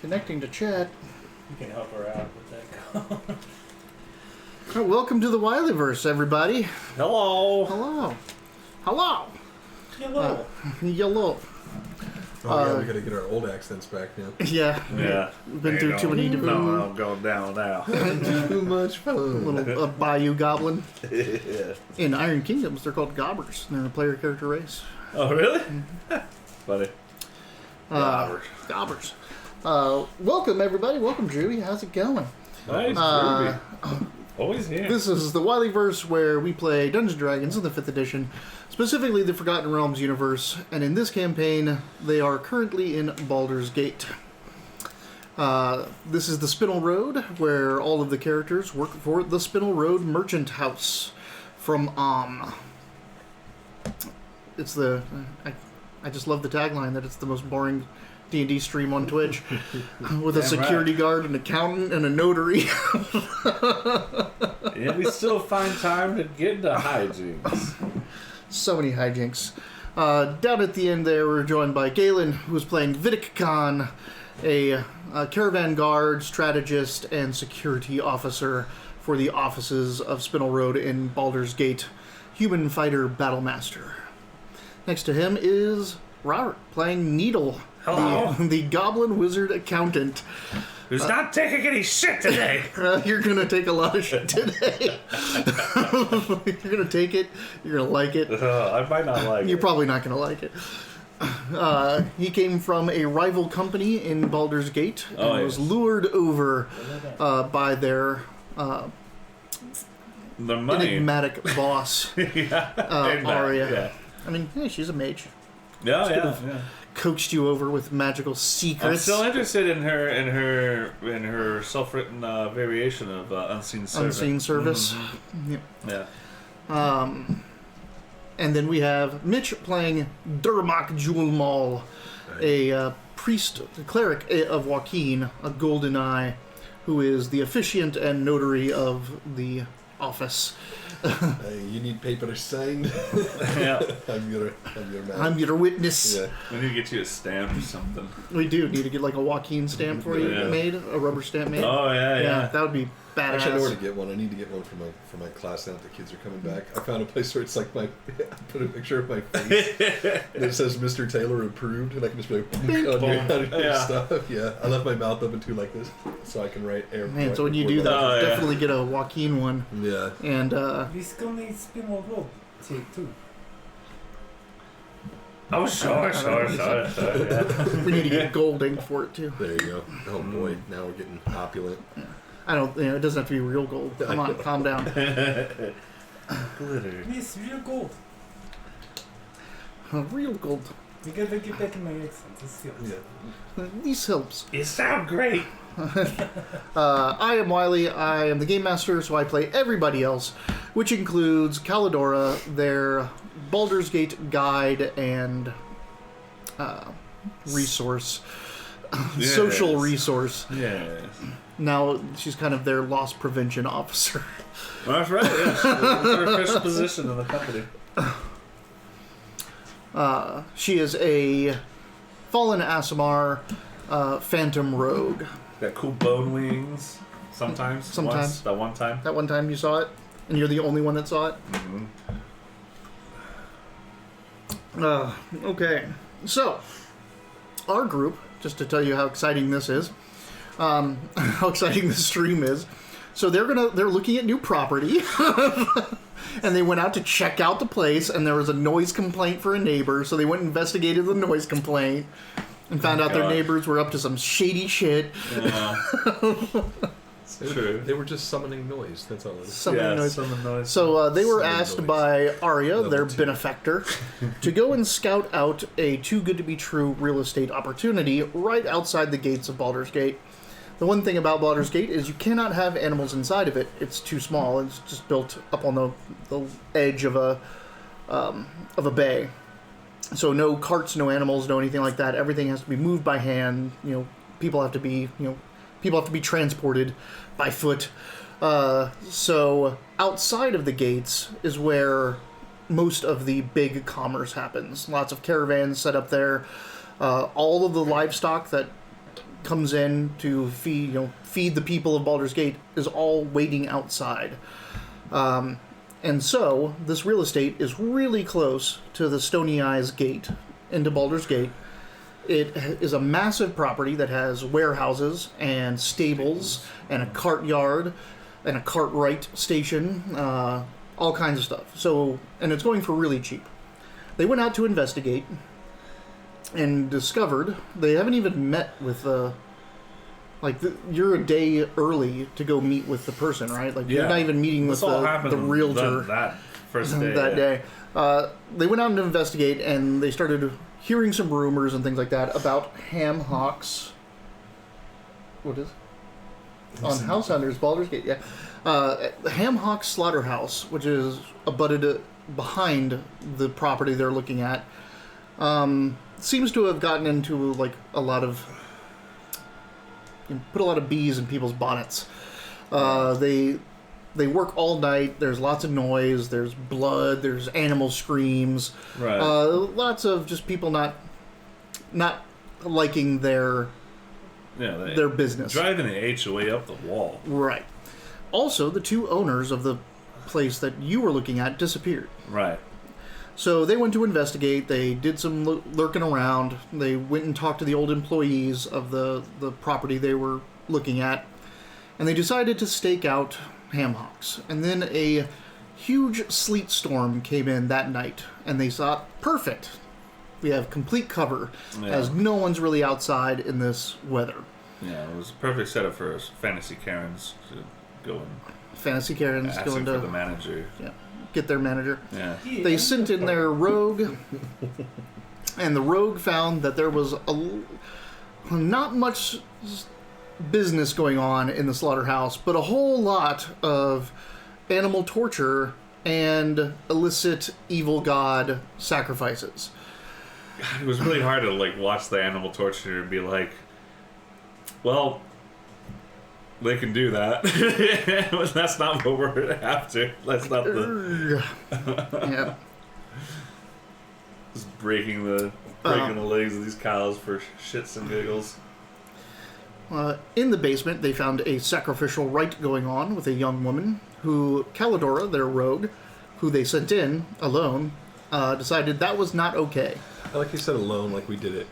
Connecting to chat. You can help her out with that. Welcome to the Wileyverse, everybody. Hello. Hello. Hello. Hello. Hello. Yeah, we gotta get our old accents back now. Yeah. We've been through too many different... No, I'll go down now. Too much fun. Little bayou goblin. Yeah. In Iron Kingdoms, they're called gobbers. They're a player character race. Oh, really? Funny. Gobbers. Welcome, everybody. Welcome, Drewy. How's it going? Nice, Ruby. Always here. This is the Wileyverse, where we play Dungeons & Dragons in the 5th edition, specifically the Forgotten Realms universe, and in this campaign, they are currently in Baldur's Gate. This is the Spinel Road, where all of the characters work for the Spinel Road Merchant House from It's the... I just love the tagline that it's the most boring D&D stream on Twitch, with a security guard, an accountant, and a notary. Yeah, we still find time to get into hijinks. So many hijinks. Down at the end there, we're joined by Galen, who's playing Vidic Khan, a caravan guard, strategist, and security officer for the offices of Spinel Road in Baldur's Gate, human fighter battlemaster. Next to him is Robert, playing Needle, the goblin wizard accountant. Who's not taking any shit today? You're going to take a lot of shit today. You're going to take it. You're going to like it. I might not like it. You're probably not going to like it. He came from a rival company in Baldur's Gate and was lured over by their the money. Enigmatic boss, Arya. Yeah. I mean, hey, she's a mage. Yeah. Coaxed you over with magical secrets. I'm still interested in her self-written variation of Unseen Service. Unseen Service. Mm-hmm. Yeah. Yeah. And then we have Mitch playing Durmak Julmal, a priest, a cleric of Joaquin, a golden eye, who is the officiant and notary of the office. You need paper signed. Yeah. I'm your man. I'm your witness. Yeah. We need to get you a stamp or something. We do need to get like a Joaquin stamp for you made, a rubber stamp made. Oh yeah. That would be badass. Actually, I know where to get one. I need to get one for my class now that the kids are coming back. I found a place where it's like I put a picture of my face and it says Mr. Taylor approved, and I can just be like on your stuff. Yeah, I left my mouth open too like this so I can write air. Man, so when you do that, definitely get a Joaquin one. Yeah. And we still need Spinel Road take too. Oh, sure. Yeah. we need to get gold ink for it too. There you go. Oh boy, now we're getting opulent. Yeah. I don't. It doesn't have to be real gold. Come on, calm down. Glitter. Yes, real gold. Real gold. You gotta get back in my accent. This helps. Yeah. This helps. You sound great. I am Wiley. I am the game master, so I play everybody else, which includes Calidora, their Baldur's Gate guide and resource, social resource. Yes. Now she's kind of their loss prevention officer. Well, that's right. Yes. Her official position in the company. She is a fallen Aasimar phantom rogue. Got cool bone wings. Sometimes. Once, that one time. That one time you saw it, and you're the only one that saw it. Mm-hmm. Okay, so our group, just to tell you how exciting this is, how exciting this stream is. So they're looking at new property, and they went out to check out the place, and there was a noise complaint for a neighbor, so they went and investigated the noise complaint, and found out their neighbors were up to some shady shit. Yeah. True. They were just summoning noise. That's all it is. Summoning noise. So they were asked noise. by Arya, their 2. benefactor, to go and scout out a too good to be true real estate opportunity right outside the gates of Baldur's Gate. The one thing about Baldur's Gate is you cannot have animals inside of it. It's too small. It's just built up on the edge of a bay. So no carts, no animals, no anything like that. Everything has to be moved by hand. People have to be transported by foot. So outside of the gates is where most of the big commerce happens. Lots of caravans set up there. All of the livestock that comes in to feed the people of Baldur's Gate is all waiting outside. And so, this real estate is really close to the Stony Eyes gate into Baldur's Gate. It is a massive property that has warehouses and stables and a cart yard and a cartwright station, all kinds of stuff. So, and it's going for really cheap. They went out to investigate and discovered they haven't even met with you're a day early to go meet with the person, right? Like, you're not even meeting with the realtor that first day. that day. They went out to investigate, and they started hearing some rumors and things like that about Ham Hawks. What is it? On House Hunters, Baldur's Gate, yeah. Ham Hawks Slaughterhouse, which is abutted behind the property they're looking at, seems to have gotten into like a lot of... put a lot of bees in people's bonnets. They work all night. There's lots of noise. There's blood. There's animal screams. Right. Lots of just people not liking their business. Driving the HOA up the wall. Right. Also, the two owners of the place that you were looking at disappeared. Right. So they went to investigate. They did some lurking around. They went and talked to the old employees of the property they were looking at. And they decided to stake out Ham Hawks. And then a huge sleet storm came in that night. And they thought, perfect. We have complete cover, as no one's really outside in this weather. Yeah, it was a perfect setup for fantasy Karens to go and Fantasy Karens going for to the manager. Yeah, get their manager. Yeah. They sent in their rogue, and the rogue found that there was not much business going on in the slaughterhouse, but a whole lot of animal torture and illicit evil god sacrifices. God, it was really hard to like watch the animal torture and be like, well, they can do that. That's not what we're after. That's not the... Yeah. Just breaking the legs of these cows for shits and giggles. In the basement, they found a sacrificial rite going on with a young woman who Calidora, their rogue, who they sent in alone, decided that was not okay. I like you said alone, like we did it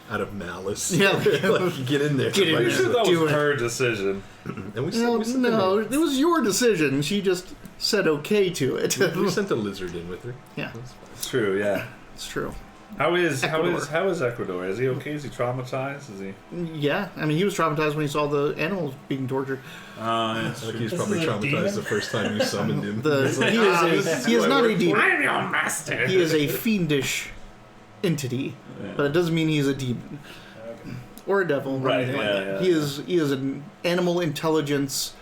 out of malice. Yeah. Like, get in there. Get in I'm there. sure that Do was it. her decision. And we No, sent no, it was your decision. She just said okay to it. we sent the lizard in with her. Yeah, That's fine. It's true, yeah. it's true. How is Ecuador. Ecuador? Is he okay? Is he traumatized? Is he? Yeah, I mean, he was traumatized when he saw the animals being tortured. That's Like true. he was This probably is a traumatized demon? the first time you summoned him. He is not a demon. I'm your master. He is a fiendish entity, but it doesn't mean he's a demon or a devil or Right, anything like yeah, that. yeah. He is an animal intelligence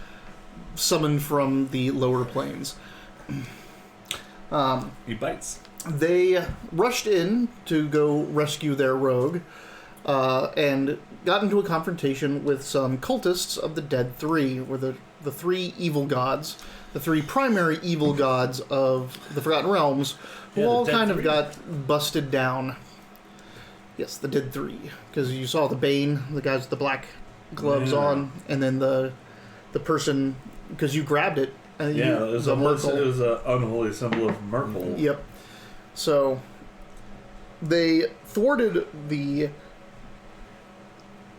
summoned from the lower planes. He bites. They rushed in to go rescue their rogue, and got into a confrontation with some cultists of the Dead Three, or the three evil gods, the three primary evil gods of the Forgotten Realms, who Yeah, the all Dead kind of Three. got busted down. Yes, the Dead Three, because you saw the Bane, the guys with the black gloves Yeah. on, and then the person, because you grabbed it. And Yeah, it was a Merkle. it was an unholy symbol of Merkle. Yep. So they thwarted the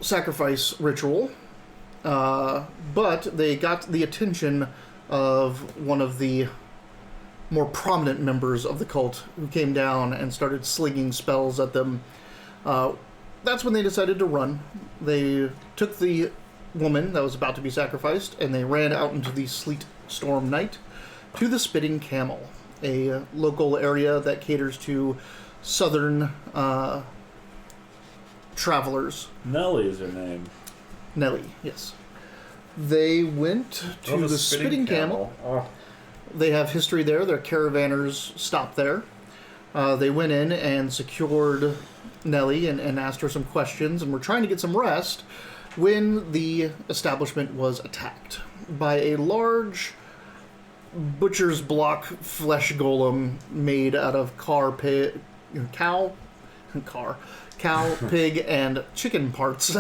sacrifice ritual, but they got the attention of one of the more prominent members of the cult, who came down and started slinging spells at them. That's when they decided to run. They took the woman that was about to be sacrificed, and they ran out into the sleet storm night to the Spitting Camel, a local area that caters to southern travelers. Nellie is her name. Nelly, yes. They went to the Spitting Camel. Oh. They have history there. Their caravanners stopped there. They went in and secured Nellie and asked her some questions, and were trying to get some rest when the establishment was attacked by a large butcher's block flesh golem made out of cow cow, pig, and chicken parts.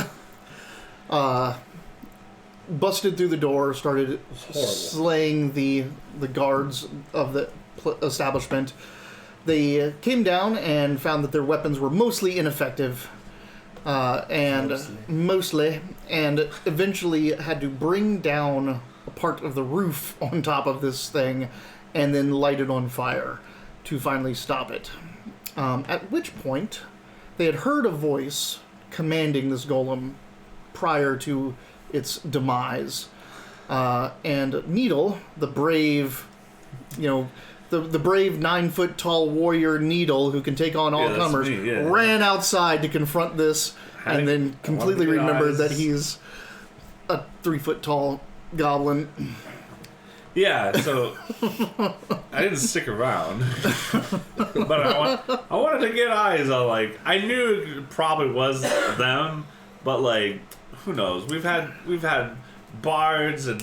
Busted through the door, started slaying the guards of the establishment. They came down and found that their weapons were mostly ineffective, and eventually had to bring down a part of the roof on top of this thing and then light it on fire to finally stop it. At which point, they had heard a voice commanding this golem prior to its demise. And Needle, the brave, the brave 9-foot-tall warrior Needle who can take on all comers, ran outside to confront this, and then completely remembered that he's a 3-foot-tall goblin. Yeah, so I didn't stick around, but I wanted to get eyes on, like, I knew it probably was them, but, like, who knows? We've had bards and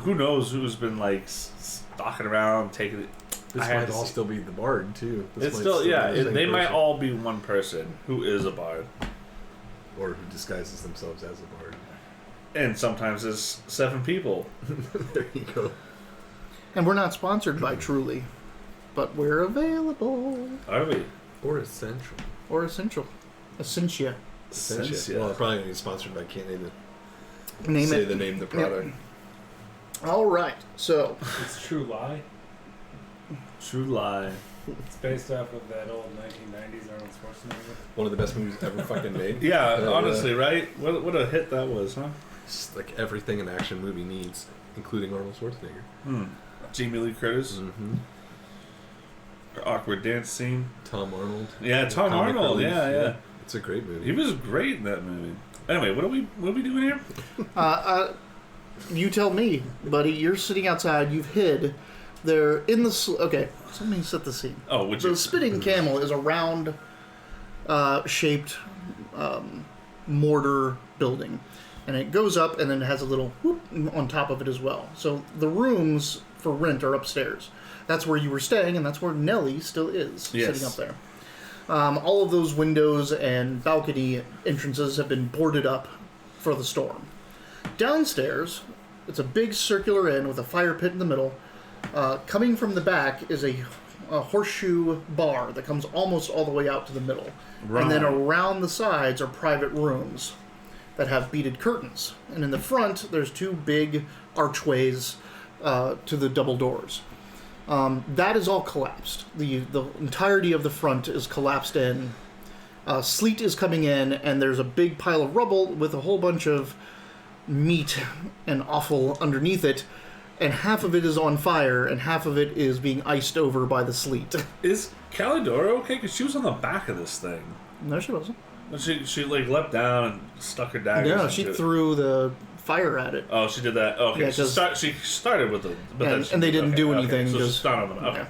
who knows who's been, like, stalking around taking it. This might all still be the bard too. They might all be one person who is a bard, or who disguises themselves as a bard. And sometimes it's 7 people. There you go. And we're not sponsored by Truly, but we're available. Are we? Or essential. Or essential. Essentia. Well, I'm probably going to be sponsored by can't even say the name of the product. Yep. All right, so It's True Lie. True Lie. It's based off of that old 1990s Arnold Schwarzenegger. One of the best movies ever fucking made. Yeah, honestly, right? What a hit that was, huh? It's like everything an action movie needs, including Arnold Schwarzenegger. Jamie Lee Curtis. Mm-hmm. Her awkward dance scene. Tom Arnold. Yeah, Tom Arnold. Relief. Yeah. It's a great movie. He was great in that movie. Anyway, what are we doing here? you tell me, buddy. You're sitting outside. You've hid. They're in the... Okay, so let me set the scene. Oh, would you... The Spitting Camel is a round shaped mortar building. And it goes up and then it has a little whoop on top of it as well. So the rooms for rent are upstairs. That's where you were staying, and that's where Nellie still is, sitting up there. All of those windows and balcony entrances have been boarded up for the storm. Downstairs, it's a big circular inn with a fire pit in the middle. Coming from the back is a horseshoe bar that comes almost all the way out to the middle. Right. And then around the sides are private rooms that have beaded curtains. And in the front, there's 2 big archways to the double doors. That is all collapsed. The entirety of the front is collapsed in. Sleet is coming in, and there's a big pile of rubble with a whole bunch of meat and offal underneath it, and half of it is on fire, and half of it is being iced over by the sleet. Is Calidora okay? Because she was on the back of this thing. No, she wasn't. She like leapt down and stuck her daggers. No, she threw the fire at it. Oh, she did that. Okay, Yeah, she started with the... But and they didn't do anything. Okay. So just, she started on them.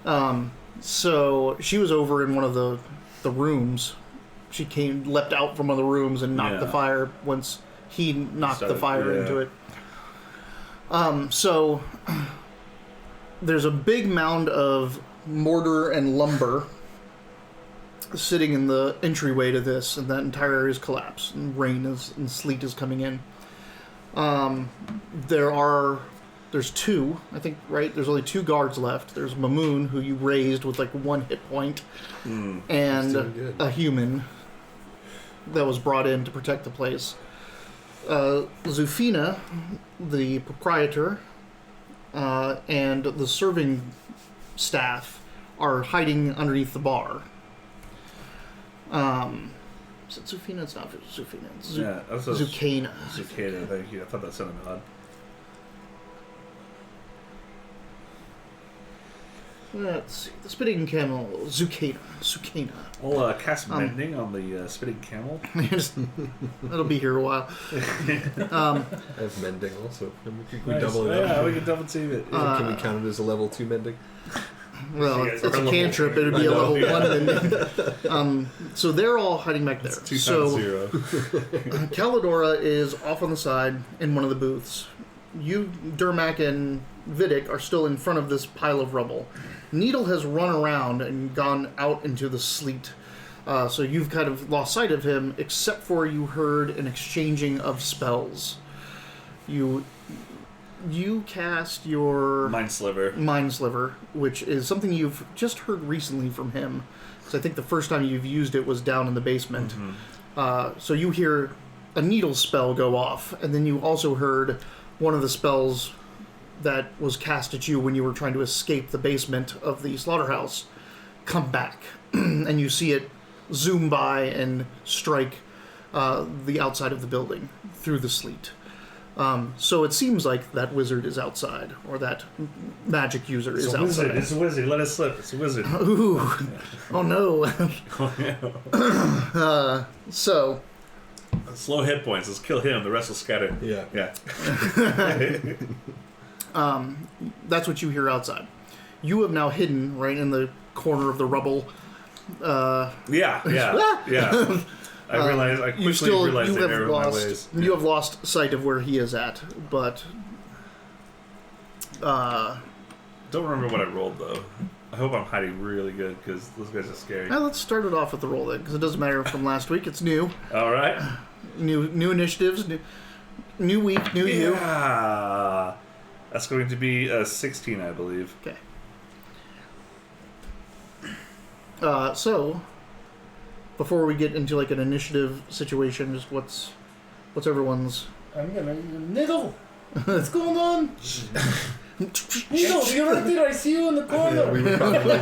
Okay. So she was over in one of the rooms. She leapt out from one of the rooms and knocked the fire once he knocked the fire into it. So there's a big mound of mortar and lumber sitting in the entryway to this, and that entire area is collapsed, and and sleet is coming in. There's 2, I think, right? There's only 2 guards left. There's Mamoon, who you raised with like 1 hit point, and a human that was brought in to protect the place. Zufina, the proprietor, and the serving staff are hiding underneath the bar. Is it Zufina? It's not Zufina. It's Zucana. Zucana, thank you. I thought that sounded odd. Let's see. The Spitting Camel. Zucana. I'll cast Mending on the Spitting Camel. It'll be here a while. I have Mending also. We double it up. Yeah, we can double team it. Can we count it as a level 2 Mending? Well, it's a cantrip. It would be a level 1 mending. So they're all hiding back there. 2 so times 0. Calidora is off on the side in one of the booths. You, Durmac, and Vidic are still in front of this pile of rubble. Needle has run around and gone out into the sleet. So you've kind of lost sight of him, except for you heard an exchanging of spells. You cast your Mind Sliver. Mind Sliver, which is something you've just heard recently from him. So I think the first time you've used it was down in the basement. So you hear a needle spell go off, and then you also heard one of the spells that was cast at you when you were trying to escape the basement of the slaughterhouse come back. And you see it zoom by and strike the outside of the building through the sleet. So it seems like that wizard is outside, or that magic user is outside. It's a wizard. Let it slip. It's a wizard. Ooh. Oh no. So... Slow hit points. Let's kill him. The rest will scatter. Yeah. That's what you hear outside. You have now hidden right in the corner of the rubble. Yeah. I realized. I quickly realized I erred in my ways. You have lost sight of where he is at, but don't remember what I rolled though. I hope I'm hiding really good because those guys are scary. Now let's start it off with the roll then, because it doesn't matter from last week. It's new. All right. New initiatives. New week. New you. Yeah. That's going to be 16, I believe. Okay. So, before we get into like an initiative situation, just what's everyone's... I'm gonna Needle. What's going on? Needle, you're right there. I see you in the corner. Yeah, we were probably...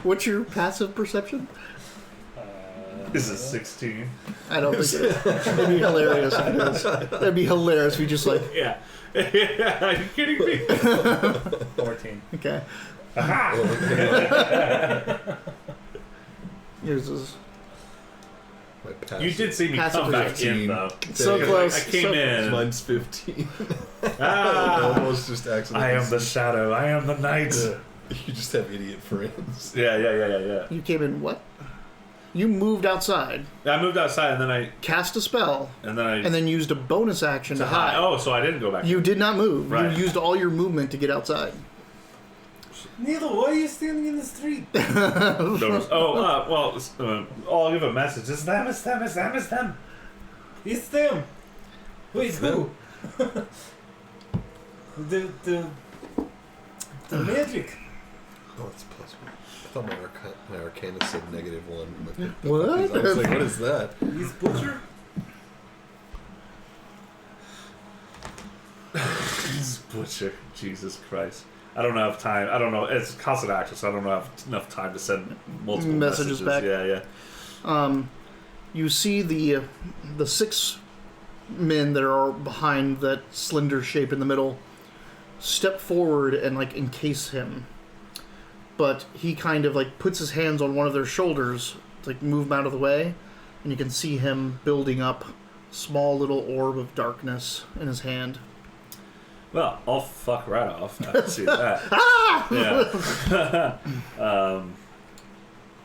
What's your passive perception? This is 16. I don't think it. That'd be hilarious if it is. That'd be hilarious if you just like... Yeah. Are you kidding me? 14. Okay. Aha! Yours is... My passive. You did see me Passive come back 15. in, though. So Yeah, close. I came in. Mine's 15. Ah, Almost just accidentally. I am the shadow. I am the night. You just have idiot friends. Yeah. You came in what? You moved outside, I moved outside and then I cast a spell, and then and then used a bonus action to hide. Oh, so I didn't go back. You did not move. Right. You used all your movement to get outside. Needle, why are you standing in the street? I'll give a message. It's them. It's them. It's them. It's them. It's them. Wait, who? the magic. Oh, it's plus one. I thought my Arcana said -1. What? I was like, what is that? He's butcher. Butcher. Jesus Christ. I don't have time. I don't know. It's constant action, so I don't have enough time to send multiple messages back. Yeah. You see the 6 men that are behind that slender shape in the middle step forward and like encase him. But he kind of like puts his hands on one of their shoulders to like move him out of the way, and you can see him building up a small little orb of darkness in his hand. Well, I'll fuck right off. I can see that. Yeah.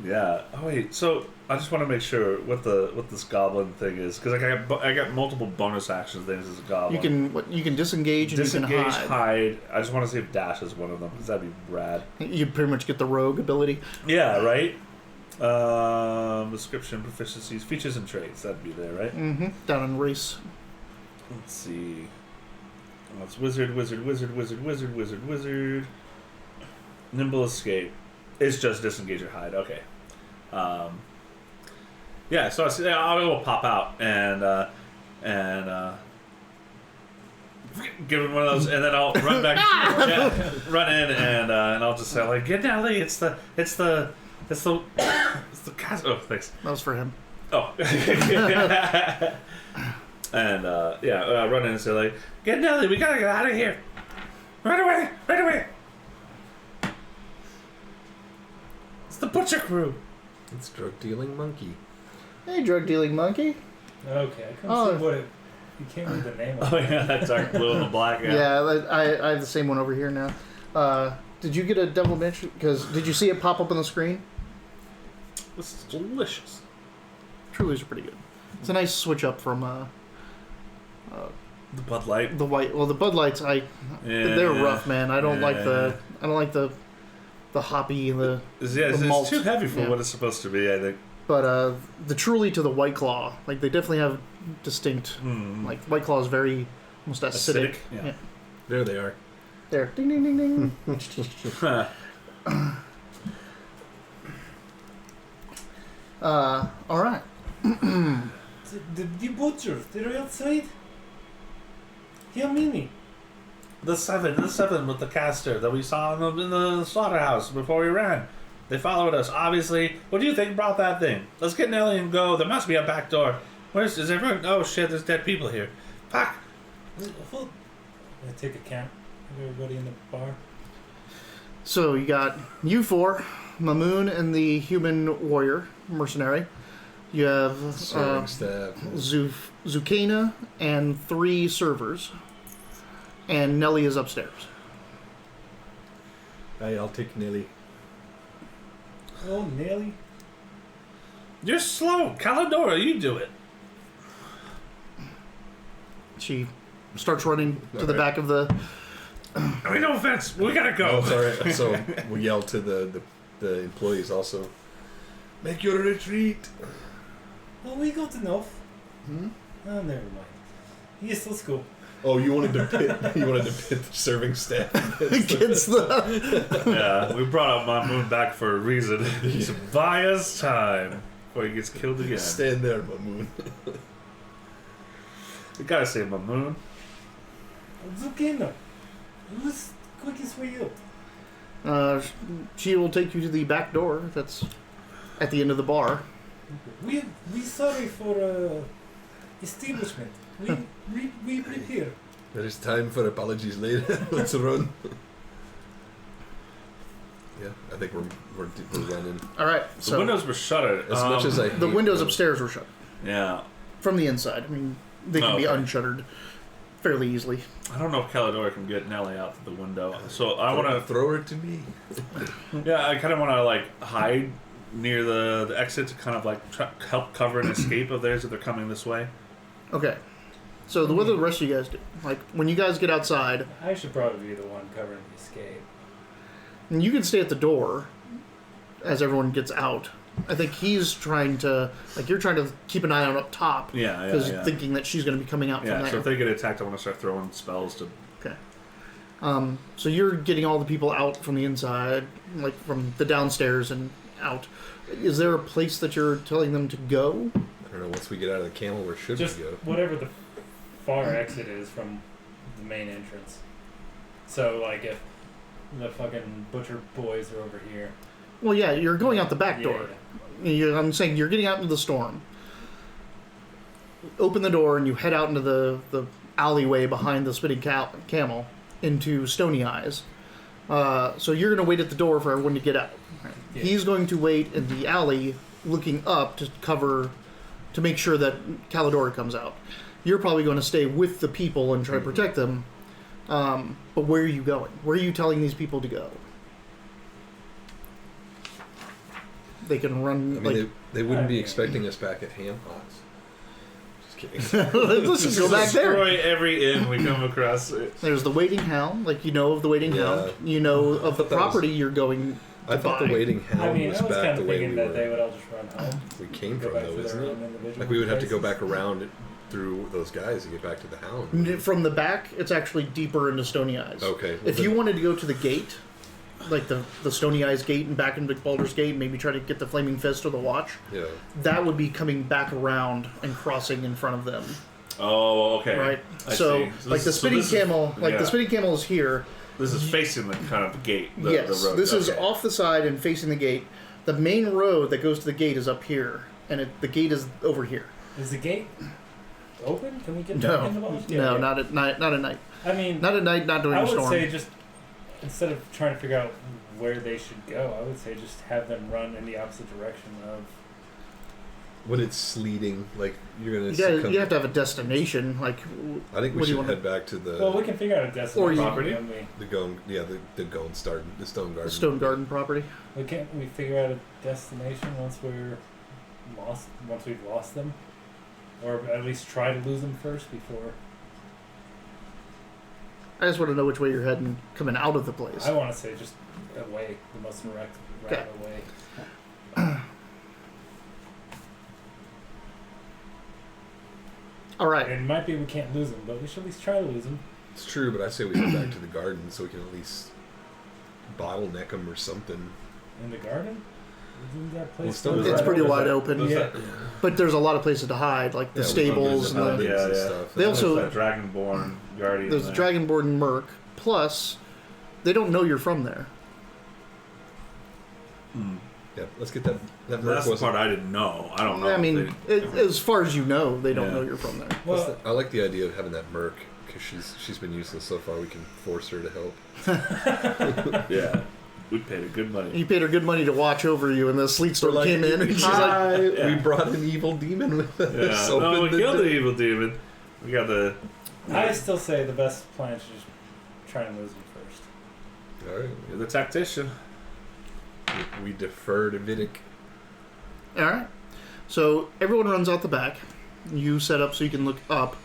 Yeah. Oh wait. So I just want to make sure what this goblin thing is, because I got multiple bonus action things as a goblin. You can disengage and Disengage, you can hide. hide. I just want to see if dash is one of them, because that'd be rad. You pretty much get the rogue ability. Yeah. Right. Description, proficiencies, features, and traits. That'd be there, right? Mm-hmm. Down in race. Let's see. Oh, it's wizard. Nimble escape. It's just disengage or hide. Okay. Yeah. So I will pop out and give him one of those, and then I'll run back, run in, and I'll just say like, "Get down, Lee! It's the cast." Oh, thanks. That was for him. Oh. And run in and say like, "Get Nelly, we gotta get out of here! Right away! It's the butcher crew." It's drug dealing monkey. Hey, drug dealing monkey. Okay, I couldn't see what it. You can't read the name of Oh it. yeah, that dark blue and the black. Yeah, I have the same one over here now. Did you get a devil mitch? Because did you see it pop up on the screen? This is delicious. Trulies are pretty good. It's a nice switch up from The Bud Light. The white. Well, the Bud Lights, they're rough, man. I don't like the hoppy and the malt. It's too heavy for what it's supposed to be, I think. But the Truly to the White Claw, like they definitely have distinct. Like White Claw is very almost acidic. Yeah. There they are. There, ding ding ding ding. All right. The butchers, they're outside. How many? The seven with the caster that we saw in the slaughterhouse before we ran. They followed us, obviously. What do you think brought that thing? Let's get Nelly and go. There must be a back door. Is everyone? Oh shit, there's dead people here. Fuck. I take a count of everybody in the bar. So you got you four, Mamoon and the human warrior mercenary. You have Serving staff. Zucchina and 3 servers. And Nelly is upstairs. Hey, I'll take Nelly. Oh, Nelly. You're slow. Calidora, you do it. She starts running to the back of the... I mean, no offense. We gotta go. Oh, sorry. So we yell to the employees also. Make your retreat. Oh, we got enough. Oh, never mind. Yes, let's go. Oh, you wanted to pit the serving staff against the... Yeah, we brought up Mamoon back for a reason. To buy us time before he gets killed again. Stand there, Mamoon. We gotta save Mamoon. Zucchina. Who's the quickest way out? She will take you to the back door that's at the end of the bar. We sorry for establishment. We prepare. There is time for apologies later. Let's run. Yeah, I think we're running. All right. The So windows were shuttered. As much as I the hate windows them. upstairs were shut Yeah. from the inside. I mean, they can be unshuttered fairly easily. I don't know if Calidora can get Nelly out to the window. So I want to throw her to me. Yeah, I kind of want to like hide near the exit to kind of like help cover an escape of theirs if they're coming this way. Okay. So what do the rest of you guys do? Like when you guys get outside, I should probably be the one covering the escape. and you can stay at the door as everyone gets out. I think he's trying to, like, you're trying to keep an eye on up top. Yeah, Because you're thinking that she's going to be coming out from Yeah, there. so if they get attacked, I want to start throwing spells to... Okay. So you're getting all the people out from the inside, like from the downstairs and out. Is there a place that you're telling them to go? I don't know. Once we get out of the camel, where should Just we go? whatever the far exit is from the main entrance. So, like, if the fucking butcher boys are over here. Well, yeah, you're going out the back door. I'm saying you're getting out into the storm. Open the door and you head out into the alleyway behind the spitting camel into Stony Eyes. So you're going to wait at the door for everyone to get out. Yeah. He's going to wait in the alley looking up to make sure that Calidora comes out. You're probably going to stay with the people and try to protect them. But where are you going? Where are you telling these people to go? They can run. I mean, they wouldn't be expecting us back at Ham Hots. Just kidding. Let's just go back there. Destroy every inn we come across. There's the Waiting Hound. Like, you know of the Waiting Hound. You know of the property you're going to I thought buy. the Waiting Hound I mean, was I was back kind the of way thinking we that they were. would all just run home. We came Go from back though, to isn't their it? own individual Like we would have to go places. back around through those guys to get back to the Hound. From the back, it's actually deeper into Stony Eyes. Okay. If you wanted to go to the gate, like the Stony Eyes gate and back into Baldur's Gate, maybe try to get the Flaming Fist or the Watch, Yeah. that would be coming back around and crossing in front of them. Oh, okay. Right? I So, see. like the spitting camel, yeah. the spitting camel is here. This is facing the kind of the gate. Yes, the road. this is Okay. off the side and facing the gate. The main road that goes to the gate is up here, and the gate is over here. Is the gate open? Can we get No, back in the box? no, not at night. Not at night. I mean, Not at night. Not during I the would storm. say just instead of trying to figure out where they should go, I would say just have them run in the opposite direction of. When it's sleeting, like you're gonna. You have to have a destination. Like, I think we what do you should want? head back to the Well, we can figure out a Or you- destination. Property? when we- the Gone. Yeah, the Gone Garden, the Stone Garden. Stone Garden property. Can't we figure out a destination once we're lost? Once we've lost them, or at least try to lose them first before. I just want to know which way you're heading coming out of the place. I want to say just away, the most direct route Okay. away. All right. It might be we can't lose him, but we should at least try to lose him. It's true, but I say we head back to the garden so we can at least bottleneck them or something. In the garden? Isn't that place Well, still- It's pretty Was wide that- open. was Yeah. that- But there's a lot of places to hide, like the Yeah, stables and buildings the, Yeah, and yeah. stuff. They also- that Dragonborn Guardian. there's the there. Dragonborn Merc. Plus, they don't know you're from there. Yeah, let's get that. That That's merc the wasn't. part I didn't know. I don't know. I mean, as far as you know, they don't Yeah. know you're from there. Well, I like the idea of having that merc because she's been useless so far. We can force her to help. Yeah. We paid her good money. You paid her good money to watch over you, and the sleet storm came in, and she's like, "Hi, Yeah. we brought an evil demon with us. Yeah. Open No, we the killed door." the evil demon. We got the. I still say the best plan is just try and lose him first. All right, You're the tactician. we defer to Vidic. all right. So everyone runs out the back. You set up so you can look up.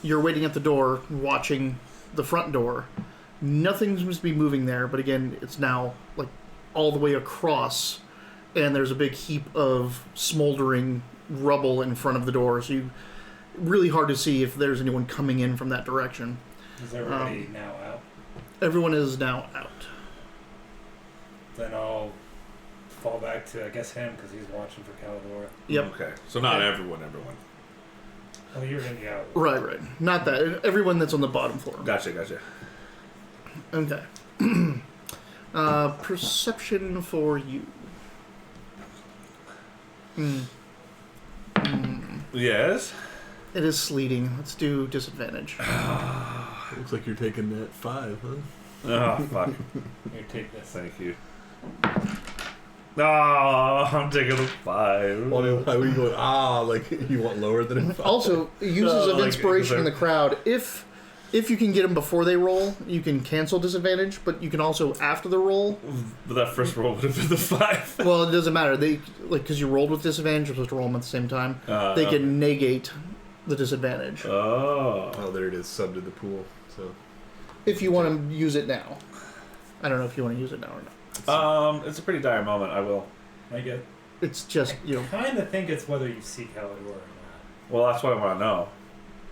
You're waiting at the door, watching the front door. Nothing seems to be moving there, but again, it's now like all the way across, and there's a big heap of smoldering rubble in front of the door. So you really hard to see if there's anyone coming in from that direction. Is everybody now out? Everyone is now out. Then I'll fall back to, I guess, him because he's watching for Calidor. Yep. Okay. So not Okay. everyone. Oh, you're in the out. Right. Not that. Everyone that's on the bottom floor. Gotcha. Okay. Perception for you. Yes. It is sleeting. Let's do disadvantage. Looks like you're taking that 5, huh? Oh, fuck. Here, take this. Thank you. No, I'm taking a 5. Why were you going? Like you want lower than a 5? Also, uses No, of like, inspiration in the because crowd. If you can get them before they roll, you can cancel disadvantage. But you can also after the roll. But that first roll would have been the 5. Well, it doesn't matter. They because you rolled with disadvantage. You're supposed to roll them at the same time. They can negate the disadvantage Oh. There it is. Sub to the pool. So if you want to use it now. I don't know if you want to use it now or not. It's a pretty dire moment. I will. I get. It's just I kind of think it's whether you see Calidor or not. Well, that's what I want to know,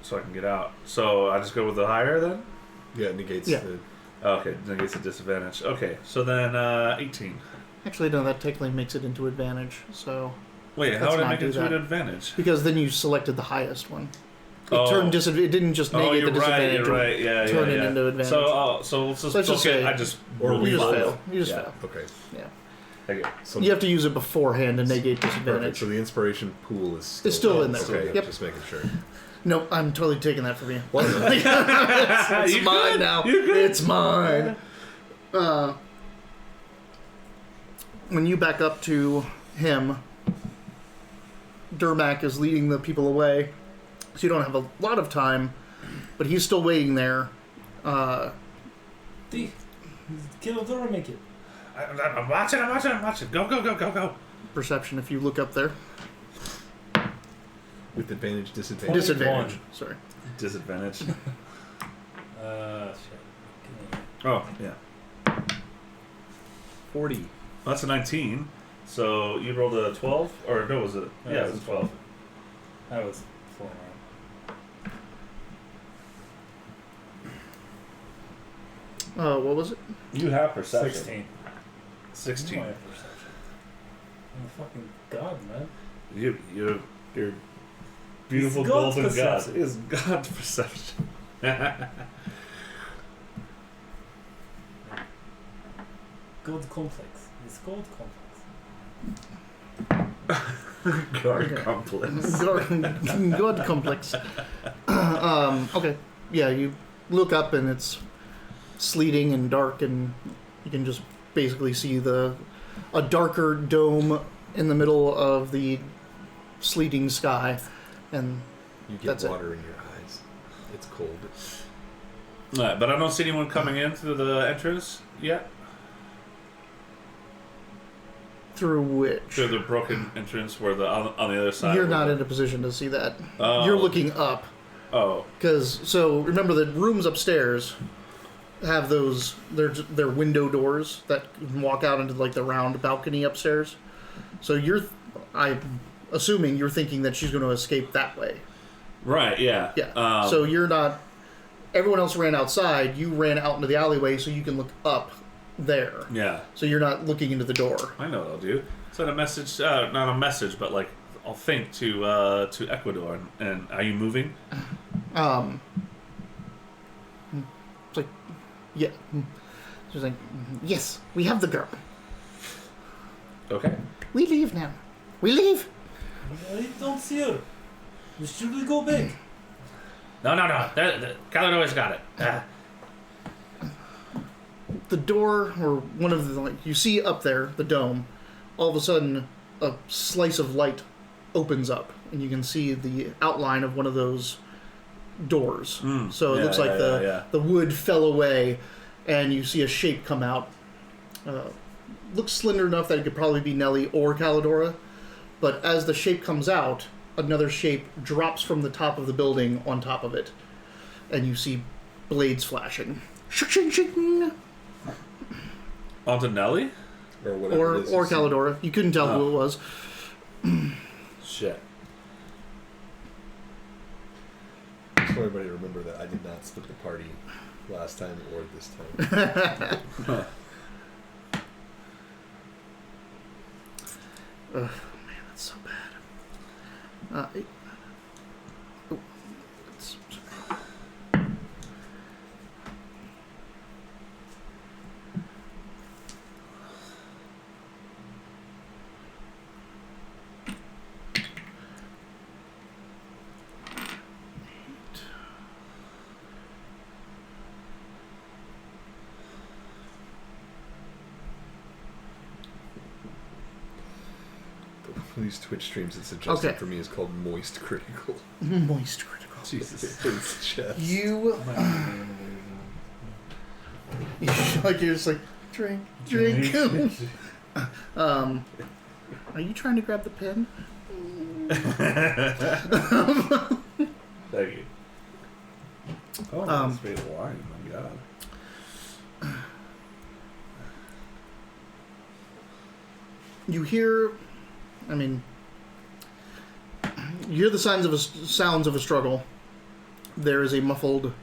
so I can get out. So I just go with the higher then. yeah, it negates. Yeah. Okay, negates the disadvantage. Okay, so then 18. actually no. That technically makes it into advantage. So Wait, how Let's would I not make do it to that. an advantage? because then you selected the highest one. It Oh. turned disadvantage. It didn't just negate you're the right. disadvantage. You're right. Yeah, turn yeah, it yeah. into advantage. So let's just, Let's just okay, say- I just Or rolled we You just five. fail. You just Yeah. fail. Okay. Yeah. Okay. So You have to use it beforehand to negate Perfect. disadvantage. So the inspiration pool is still, It's still in there. Okay, Yep. just making sure. Nope, I'm totally taking that from you. What? It's You mine good? now. You good? It's mine. When you back up to him, Durmac is leading the people away, so you don't have a lot of time, but he's still waiting there. Calidor make it. I'm watching. Go. Perception, if you look up there. With advantage, disadvantage. Disadvantage. Sorry. Disadvantage. Shit. Oh, yeah. 40. That's a 19. So you rolled a 12? Or no, was it? Yeah, it was a 12. That was full round. What was it? You have perception. 16. 16. I have perception. I'm a fucking god, man. You're beautiful It's God's golden god. perception. It's God's perception. Gold complex. It's gold complex. God complex. God complex. Okay. Yeah, you look up and it's sleeting and dark, and you can just basically see a darker dome in the middle of the sleeting sky, and You get That's it. water in your eyes. It's cold. Right, but I don't see anyone coming in through the entrance yet. Through which? Through the broken entrance where on the other side. You're not in a position to see that. Oh. You're looking up. Oh. So remember the rooms upstairs have those, they're window doors that walk out into like the round balcony upstairs. So I'm assuming you're thinking that she's going to escape that way. Right, yeah. Yeah. So you're not, everyone else ran outside, you ran out into the alleyway so you can look up there. Yeah. So you're not looking into the door. I know what I'll do. Send a message, not a message, but like, I'll think to Ecuador. And are you moving? It's like, yeah. She's like, yes, we have the girl. Okay. We leave now. We leave. I don't see her. Should we go back? No. Caladora's got it. The door, or one of the, like, you see up there, the dome, all of a sudden, a slice of light opens up, and you can see the outline of one of those doors. So it looks like the wood fell away, and you see a shape come out. Looks slender enough that it could probably be Nelly or Calidora, but as the shape comes out, another shape drops from the top of the building on top of it, and you see blades flashing. Shing. Onto Nelly? Or whatever it is. Or Calidora. You couldn't tell who it was. Shit. I just want everybody to remember that I did not split the party last time or this time. Oh man, that's so bad. These Twitch streams that suggested Okay. for me is called Moist Critical. Moist critical. Jesus. It's chest. You like you're just like drink. Are you trying to grab the pen? Thank you. Oh, that's made of wine. My God. You hear, you hear the sounds of a struggle. There is a muffled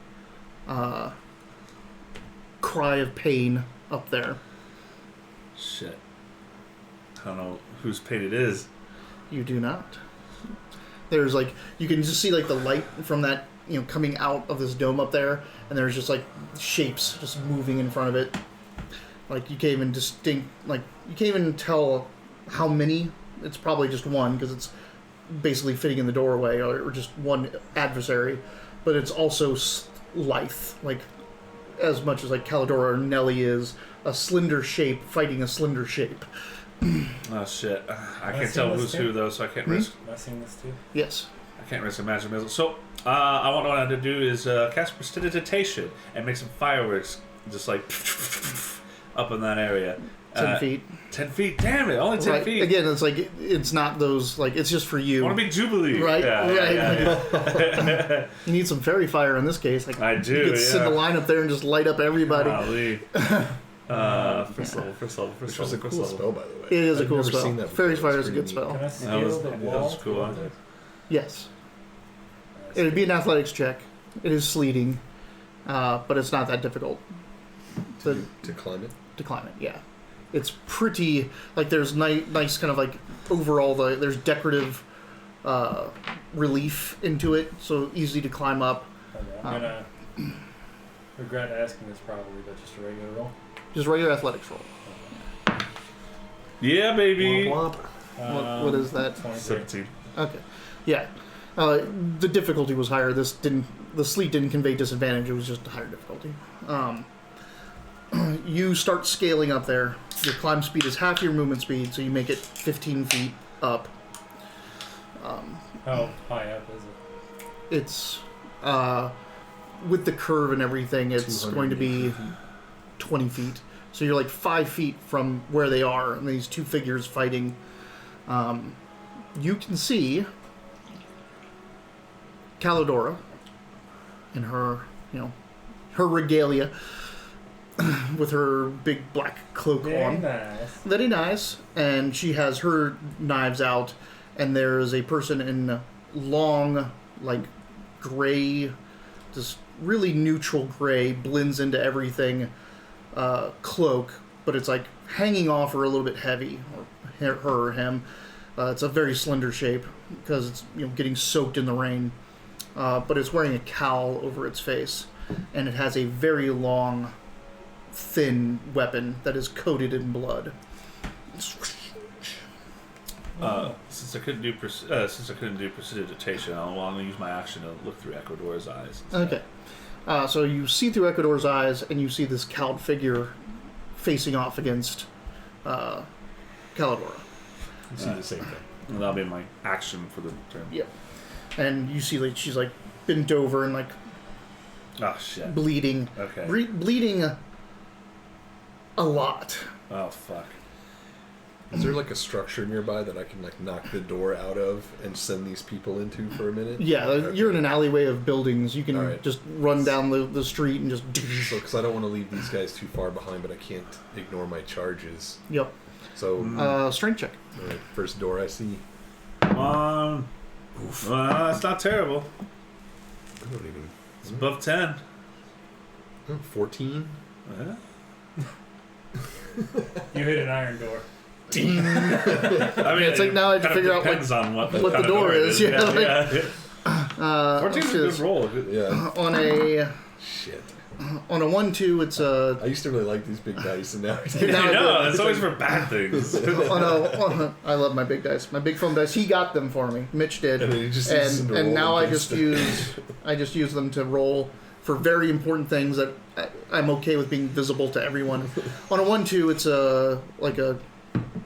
cry of pain up there. Shit. I don't know whose pain it is. You do not. There's like, you can just see like the light from that, coming out of this dome up there, and there's just like shapes just moving in front of it. Like you can't even tell how many. It's probably just one because it's basically fitting in the doorway, or just one adversary. But it's also lithe, like as much as like Calidora or Nelly is a slender shape fighting a slender shape. Oh shit! I can't tell who's who though, so I can't risk. Am I seeing this too? Yes. I can't risk imagining missile. So I want to do is cast prestidigitation and make some fireworks, just like up in that area. 10 feet. 10 feet. Damn it! Only 10 Right. feet. Again, it's like it's not those like it's just for you. I want to be Jubilee. Right, Yeah, right. Yeah. You need some fairy fire in this case. Like I do, You could sit in the yeah. line up there and just light up everybody. Golly. First level. Which was a cool spell, by the way. It is a I've cool never spell. seen that Fairy before. fire It's is a good pretty spell. Can I That scale was, the that wall? was cool. Huh? Yes. It would be an athletics check. It is sleeting, but it's not that difficult To climb it? to climb it. Yeah, it's pretty. Like there's nice kind of like overall there's decorative relief into it, so easy to climb up. Okay, I'm gonna regret asking this probably, but just a regular roll. Just regular athletics roll. Yeah, baby. Womp What is that? 23. 17. Okay, yeah. The difficulty was higher. The sleet didn't convey disadvantage. It was just a higher difficulty. You start scaling up there. Your climb speed is half your movement speed, so you make it 15 feet up. How high up is it? It's with the curve and everything. It's going to be 20 feet. So you're like 5 feet from where they are, and these two figures fighting. You can see Calidora in her, her regalia with her big black cloak on. Nice. Very nice. And she has her knives out, and there's a person in long, like, gray, just really neutral gray, blends into everything, cloak, but it's like hanging off her a little bit heavy, or her or him. It's a very slender shape because it's getting soaked in the rain, but it's wearing a cowl over its face, and it has a very long, thin weapon that is coated in blood. Since I couldn't do precipitation, I'll use my action to look through Ecuador's eyes. Okay. So you see through Ecuador's eyes, and you see this cowled figure facing off against Calidora. You see the same thing. And that'll be my action for the turn. Yep. And you see, like, she's like bent over and like Oh shit. bleeding. Okay. Bleeding a lot. Oh fuck. Is there like a structure nearby that I can like knock the door out of and send these people into for a minute? Yeah, Okay. you're in an alleyway of buildings. You can Alright. just run down the street and just. So, because I don't want to leave these guys too far behind, but I can't ignore my charges. Yep. So, Strength check. all right, first door I see. Come on. That's not terrible. I don't even. It's above 10. 14. Yeah. You hit an iron door. I mean, it's like now I have to kind of figure out, depends on what what kind the of door it is. Yeah, like, 14's a good let's roll. Yeah. on a Shit. on a 1-2, it's a I used to really like these big dice, and now Now I know, it's it's always for bad things. I love my big dice. My big foam dice. He got them for me. Mitch did, And then he just uses them to and roll now against I just use them to roll for very important things that I'm okay with being visible to everyone. On a 1-2, it's a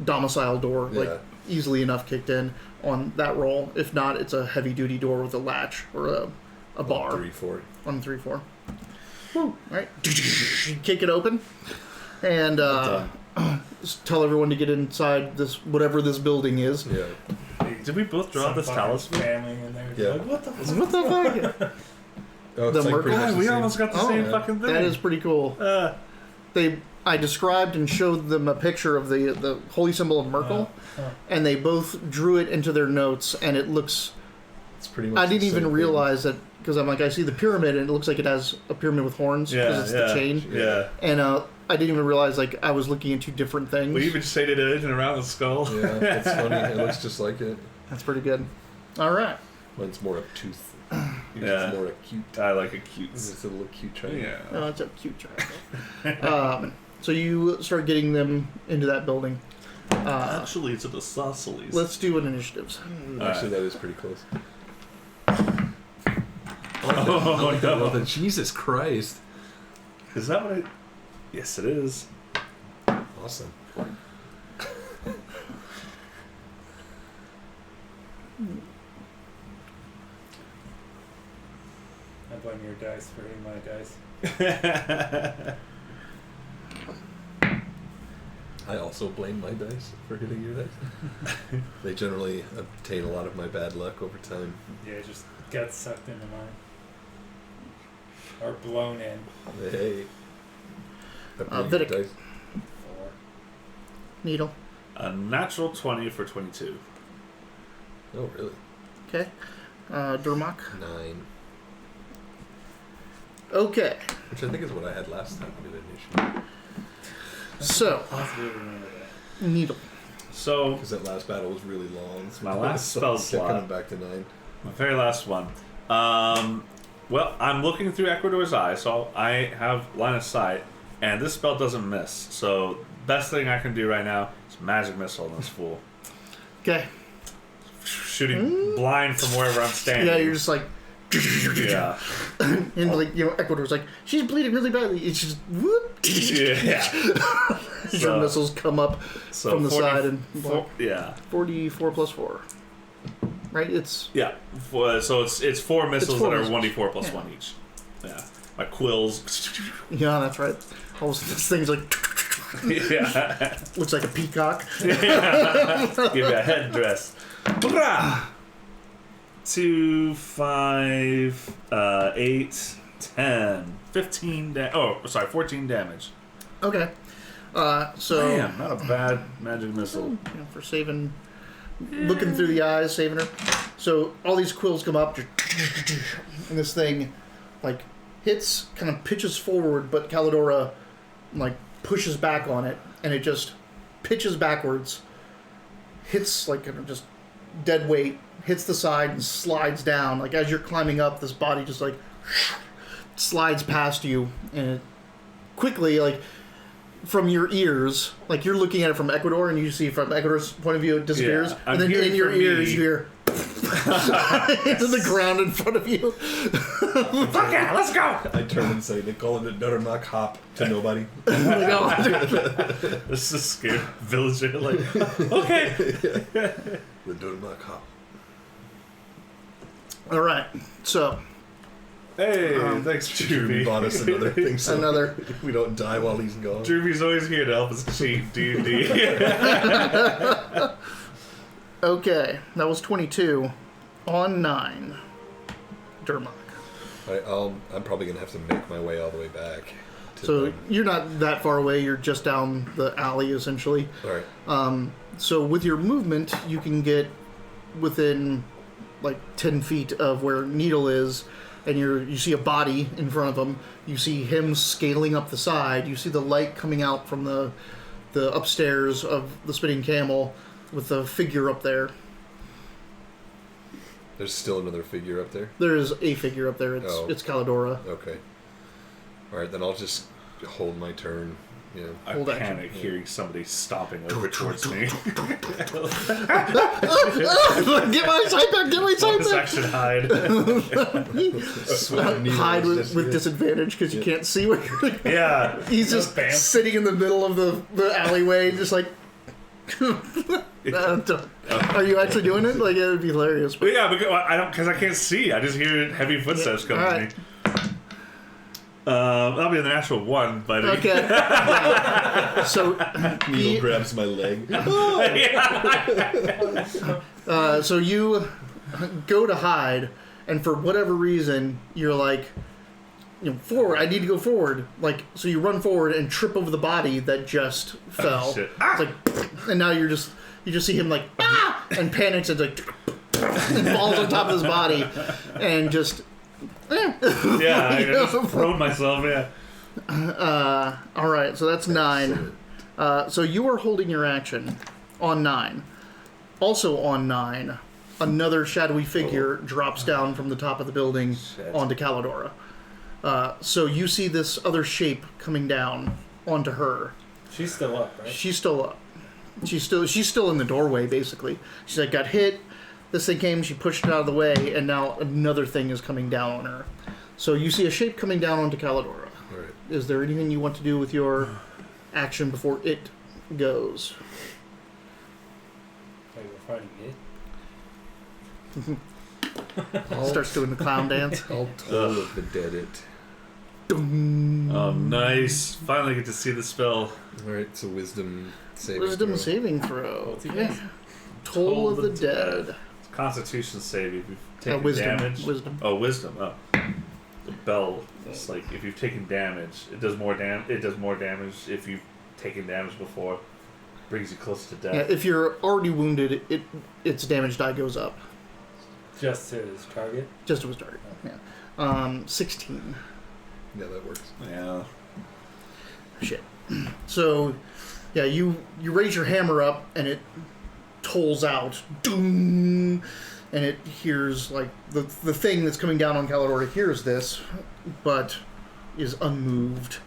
domicile door, like Yeah. easily enough kicked in on that roll. If not, it's a heavy duty door with a latch or a bar. 3-4. On 3-4. Woo. Right. Kick it open, and just tell everyone to get inside this whatever this building is. Yeah. Did we both draw Some this fucking talisman? family in there. Yeah. Like, what the fuck? What the fuck? Oh, The it's like pretty Merkle? much the we same. almost got the Oh, same yeah. fucking thing. That is pretty cool. I described and showed them a picture of the holy symbol of Merkle, and they both drew it into their notes, and it looks. It's pretty much I the didn't same even thing. realize that because I'm like I see the pyramid and it looks like it has a pyramid with horns because it's the chain, Yeah. and I didn't even realize like I was looking into different things. We even shaded it in around the skull. Yeah, it's funny. It looks just like it. That's pretty good. All right. Mine's more obtuse. Yours Yeah. is more acute. I like a cute. It's a little cute triangle. Yeah. Oh, it's a cute child. So you start getting them into that building. Actually, it's an isosceles. Let's do an initiatives. Actually, that is pretty close. Oh, no. Well, Jesus Christ. Is that what I... Yes, it is. Awesome. I blame your dice for hitting my dice. I also blame my dice for hitting your dice. They generally obtain a lot of my bad luck over time. Yeah, just got sucked into mine. Or blown in. Hey. I believe Vidic. your dice. Or Needle. A natural 20 for 22. Oh, really? Okay. Durmok. 9. Okay. Which I think is what I had last time we did initially. So, possibly remember that. Needle. So, Because that last battle was really long. It's my last So spell I kept slot. coming back to 9. my very last one. Well, I'm looking through Ecuador's eye, so I have line of sight, and this spell doesn't miss. So, best thing I can do right now is magic missile on this fool. Okay. Shooting blind from wherever I'm standing. Yeah, you're just like, Yeah. and like Ecuador's like, she's bleeding really badly. It's just whoop. Yeah. Your missiles come up So from the 40 side and yeah. 44 plus 4. Right? It's Yeah. So it's 4 missiles four that are missiles. 1d4 plus Yeah. 1 each. Yeah. My quills. yeah, that's right. All this thing's like Yeah. Looks like a peacock. Give you a headdress. Brah! 2, 5, 8, 10, 15 14 damage. Okay. So Damn, not a bad magic missile. you know, for saving, looking through the eyes, saving her. So all these quills come up, and this thing, like, hits, kind of pitches forward, but Calidora, like, pushes back on it, and it just pitches backwards, hits, like, kind of just dead weight, hits the side and slides down. Like, as you're climbing up, this body just, like, slides past you, and it quickly, like, from your ears, like, you're looking at it from Ecuador, and you see from Ecuador's point of view it disappears, Yeah, and then in your ears you hear into the ground in front of you. Fuck yeah, let's go! I turn and say, they call it the Duttermuck hop to nobody. Like, oh. This is a scared villager, like, okay. The Duttermuck hop. All right, so Hey, thanks, Drewby Drewby. bought us another thing, so another. we don't die while he's gone. Drewby's always here to help us cheat D&D. Okay, that was 22 on 9. Dermok. I'm probably going to have to make my way all the way back. So you're not that far away. You're just down the alley, essentially. All right. So with your movement, you can get within like 10 feet of where Needle is, and you see a body in front of him. You see him scaling up the side. You see the light coming out from the upstairs of the Spinning Camel with the figure up there. There's still another figure up there? There is a figure up there. It's Calidora. Okay. All right, then I'll just hold my turn. Yeah. I Hold action. panic hearing somebody stomping over towards me. Get my sight back! Get my sight Bonus back! action hide. Hide with disadvantage because you can't see where you're. Yeah. He's just Bam. sitting in the middle of the alleyway, just like. Are you actually doing it? Like, it would be hilarious. But yeah, because I can't see. I just hear heavy footsteps coming Alright. to me. That'll be the natural 1, but Okay. So Needle grabs my leg. so you go to hide, and for whatever reason, you're like, forward. I need to go forward. Like, so you run forward and trip over the body that just fell. shit. It's like, and now you just see him like and panics and like and falls on top of his body and just. yeah, I just thrown myself. Yeah. All right, so that's 9. So you are holding your action on 9. Also on 9, another shadowy figure drops down from the top of the building onto Calidora. So you see this other shape coming down onto her. She's still up, right? She's still up. She's still in the doorway, basically. She's like, got hit. This thing came, she pushed it out of the way, and now another thing is coming down on her. So you see a shape coming down onto Calidora. All right. Is there anything you want to do with your action before it goes? Wait, we're fighting it? Starts doing the clown dance. I'll toll of the dead it. Oh, nice. Finally get to see the spell. All right, so wisdom saving Wisdom throw. saving throw. What's he Yeah. got? Toll of the Dead. Constitution save if you've taken Wisdom. damage. Wisdom. Oh, wisdom. Oh. The bell. It's like if you've taken damage, it does more damage if you've taken damage before. Brings you closer to death. Yeah, if you're already wounded, its damage die goes up. Just to his target? Just to his target. Yeah. 16. Yeah, that works. Yeah. Shit. So, yeah, you raise your hammer up and it tolls out. Doom! And it hears, like, the thing that's coming down on Calidora hears this, but is unmoved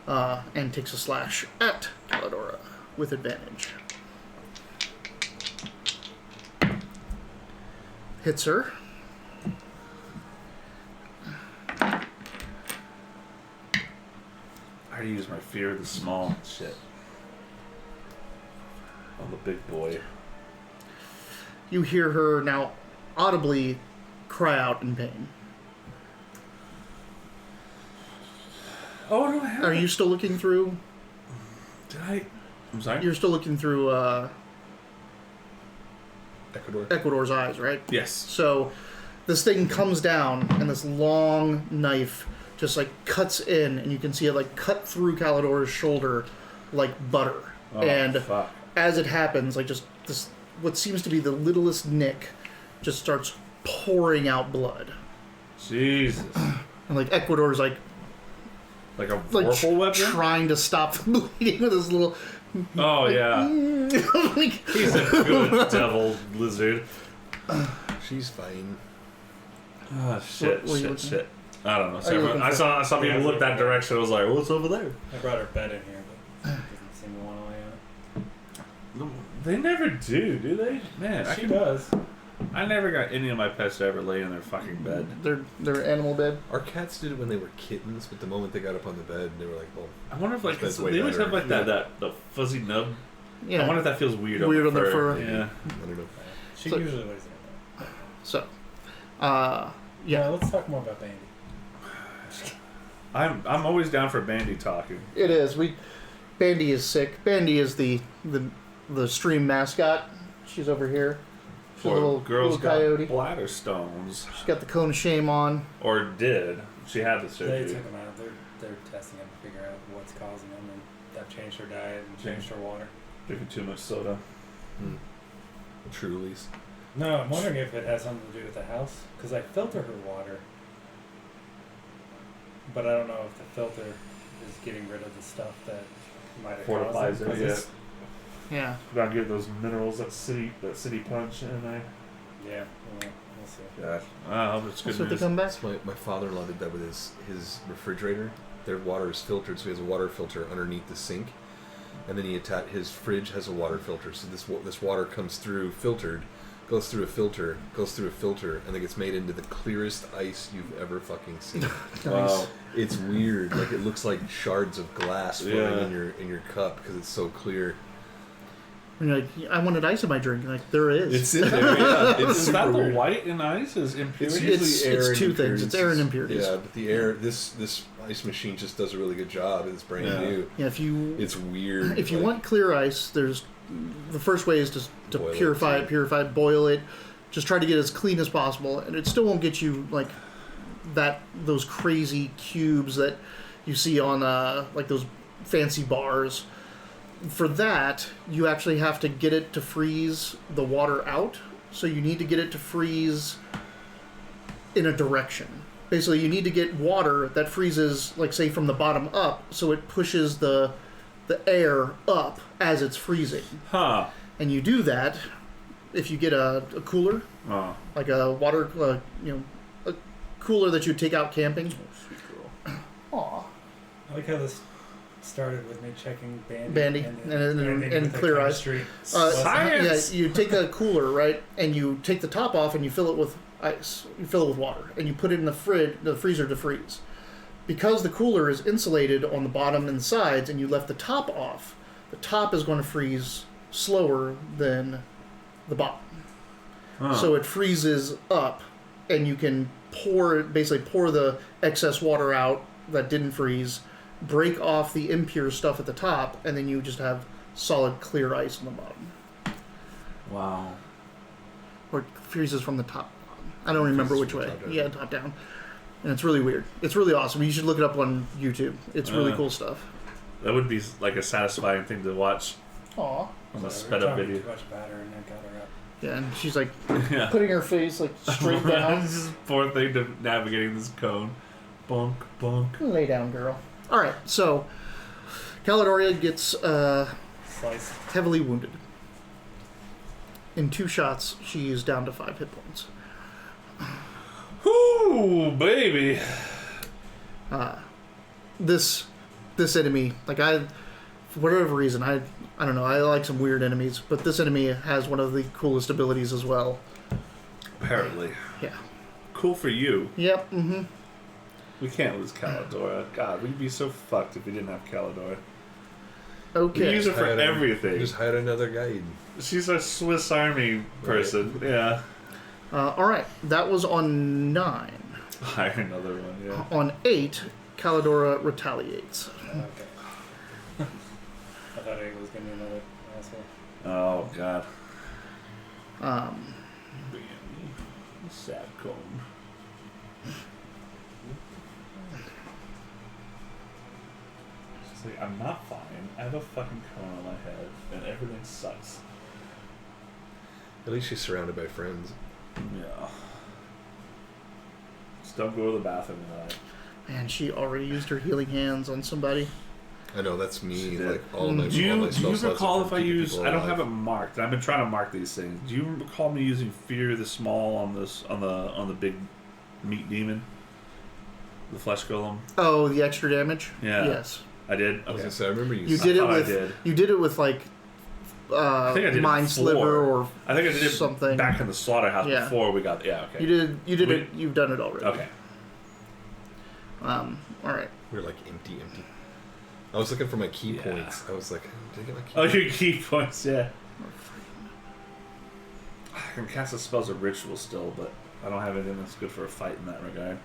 and takes a slash at Calidora with advantage. Hits her. I already used my fear of the small. Shit. Oh, the big boy. You hear her now audibly cry out in pain. Oh, do I have Are you still looking through? I'm sorry? You're still looking through Ecuador. Ecuador's eyes, right? Yes. So this thing comes down, and this long knife just like cuts in, and you can see it like cut through Calidor's shoulder like butter. Oh, and fuck. as it happens, like just this, what seems to be the littlest nick, just starts pouring out blood. Jesus. And like Ecuador's like Like a like vorpal weapon? trying to stop the bleeding with his little. Oh, yeah. like, He's a good devil lizard. She's fine. Oh, shit, What were you shit, looking shit. I don't know. Are you looking I for- saw people look that direction. I was like, what's over there? I brought her bed in here, but it doesn't seem to want to lay on it. They never do they? Man, She does. I never got any of my pets to ever lay in their fucking bed. their animal bed. Our cats did it when they were kittens, but the moment they got up on the bed, they were like, well, I wonder if like That's they way always have better. like that the fuzzy nub. Yeah. I wonder if that feels weird. Weird on on the their fur. Yeah. I don't know. She So- usually lays in it. So, Yeah, yeah, let's talk more about Bandy. I'm always down for Bandy talking. it is. Bandy is sick. Bandy is the stream mascot. She's over here. She's a Poor little girl's little coyote. got bladder stones, She's got the cone of shame on. or did. She had the They surgery. took them out. They're testing them to figure out what's causing them, and they've changed her diet and changed her water. Drinking too much soda. Trulies. No, I'm wondering if it has something to do with the house, because I filter her water, but I don't know if the filter is getting rid of the stuff that might have Fortifies caused it. Yeah. Yeah. Gotta get those minerals that city punch in there. Yeah, we'll see. Yeah. I hope it's good That's what they news. come back. That's my father-in-law did that with his refrigerator. Their water is filtered, so he has a water filter underneath the sink, and then his fridge has a water filter. So this water comes through filtered, goes through a filter, and then gets made into the clearest ice you've ever fucking seen. Wow. It's weird. Like it looks like shards of glass floating Yeah. in your cup because it's so clear. And you're like, I wanted ice in my drink. Like, there is. It's in there. Yeah, it's Is super that the weird. white in ice? Is impurity? It's usually air and two things. It's air and impurities. Yeah, but the air. This ice machine just does a really good job. It's brand Yeah. new. Yeah, if you It's weird. if you like, want clear ice, there's the first way is to Boil it, purify it, boil it. Just try to get it as clean as possible, and it still won't get you like those crazy cubes that you see on like those fancy bars. For that, you actually have to get it to freeze the water out. So you need to get it to freeze in a direction. Basically, you need to get water that freezes, like say from the bottom up, so it pushes the air up as it's freezing. Huh. And you do that if you get a cooler, Oh. like a water, a cooler that you take out camping. Sweet girl. Aw. I like how this started with me checking Bandy, and and clear ice. Science! Yeah, you take a cooler, right, and you take the top off and you fill it with ice. You fill it with water, and you put it in the freezer to freeze. Because the cooler is insulated on the bottom and sides, and you left the top off, the top is going to freeze slower than the bottom. Huh. So it freezes up, and you can pour the excess water out that didn't freeze, break off the impure stuff at the top, and then you just have solid clear ice on the bottom. Wow. Or it freezes from the top. I don't remember which way. Top down. Yeah, top down. And it's really weird. It's really awesome. You should look it up on YouTube. It's really cool stuff. That would be like a satisfying thing to watch Aw. on a So sped we're up talking video. Too much about her, and I got her up. Yeah, and she's like Yeah. putting her face like straight down. This is poor thing to navigating this cone. Bonk, bonk. Lay down, girl. All right, so Caledoria gets Slice. heavily wounded. In 2 shots, she is down to 5 hit points. Ooh, baby. This enemy, like for whatever reason, I don't know. I like some weird enemies, but this enemy has one of the coolest abilities as well. Apparently. Yeah. Cool for you. Yep. Mm-hmm. We can't lose Calidora. God, we'd be so fucked if we didn't have Calidora. We Okay. use her for Hired everything. Just hired another guide. She's a Swiss Army person. Yeah. All right. That was on 9. Hire another one, yeah. On 8, Calidora retaliates. Okay. I thought give me another asshole. Oh god. Um, Sad cone. It's like, I'm not fine. I have a fucking cone on my head, and everything sucks. At least she's surrounded by friends. Yeah. Just don't go to the bathroom tonight. man, she already used her healing hands on somebody. I know, that's me. She did. Like all my Do you spell slots recall are if for I keeping use? people I don't alive. have it marked. I've been trying to mark these things. Do you recall me using Fear the Small on the big meat demon, the flesh golem? Oh, the extra damage. Yeah. Yes, I did. I was Okay. gonna say, I remember you. you said did it thought I with. did. You did it with like. I think I did Mind it Sliver before. or I think I did it something. back in the slaughterhouse Yeah. before we got. Yeah. Okay. You did We- it. You've done it already. Okay. All right. We're like empty. I was looking for my key Yeah. points. I was like, did I get my key? Oh, your key points. Yeah. I can cast the spells of ritual still, but I don't have anything that's good for a fight in that regard.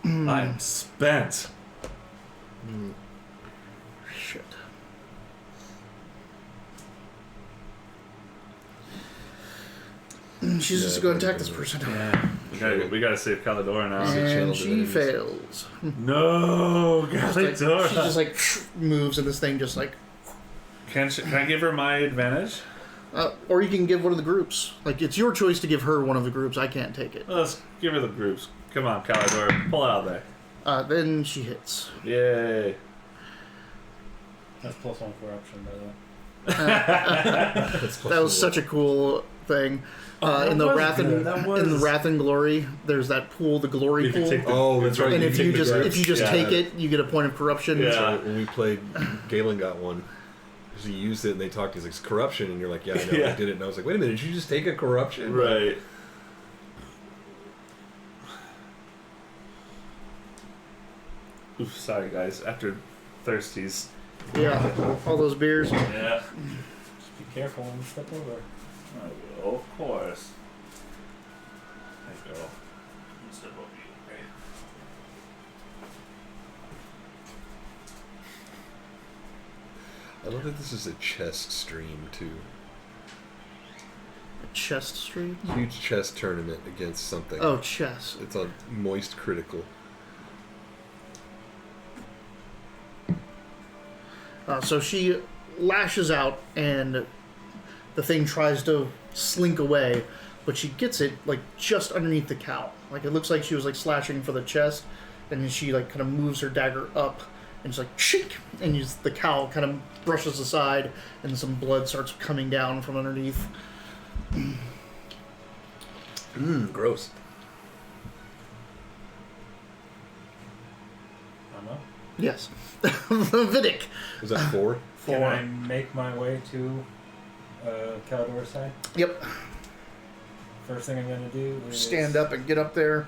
I am spent. Shit. She's just going to attack this person. Yeah. We gotta save Calidora now. Yeah. And channel she divinities. fails. No, She Calidora. just like moves and this thing just like. Can I give her my advantage? Or you can give one of the groups. Like, it's your choice to give her one of the groups. I can't take it. Let's give her the groups. Come on, Calidora. Pull it out there. Then she hits. Yay. That's +1 corruption, by the way. That's That was such a cool thing. that In the was Wrath good. That and was- in the Wrath and Glory, there's that pool, the glory You can pool. take the- Oh, that's right. And if take you the just grabs. Yeah. take it, you get a point of corruption. Yeah. That's right. When we played, Galen got one. He used it and they talked. He's like, it's corruption, and you're like, yeah, I know, Yeah. I did it. And I was like, wait a minute, did you just take a corruption? Right. Oof, sorry guys. After thirsties. Yeah, all those beers. Yeah. Just be careful when you step over. I will, of course. Hey girl. Step over you, okay? I love that this is a chess stream too. Chest stream. Huge chess tournament against something. Oh, chess. It's on Moist Critical. So she lashes out, and the thing tries to slink away, but she gets it like just underneath the cowl. Like it looks like she was like slashing for the chest, and then she like kind of moves her dagger up, and it's like shink, and the cowl kind of brushes aside, and some blood starts coming down from underneath. Gross. I know. Yes, Vidic. Was that 4? Can I make my way to Calidora's side? Yep. First thing I'm going to do is Stand up and get up there.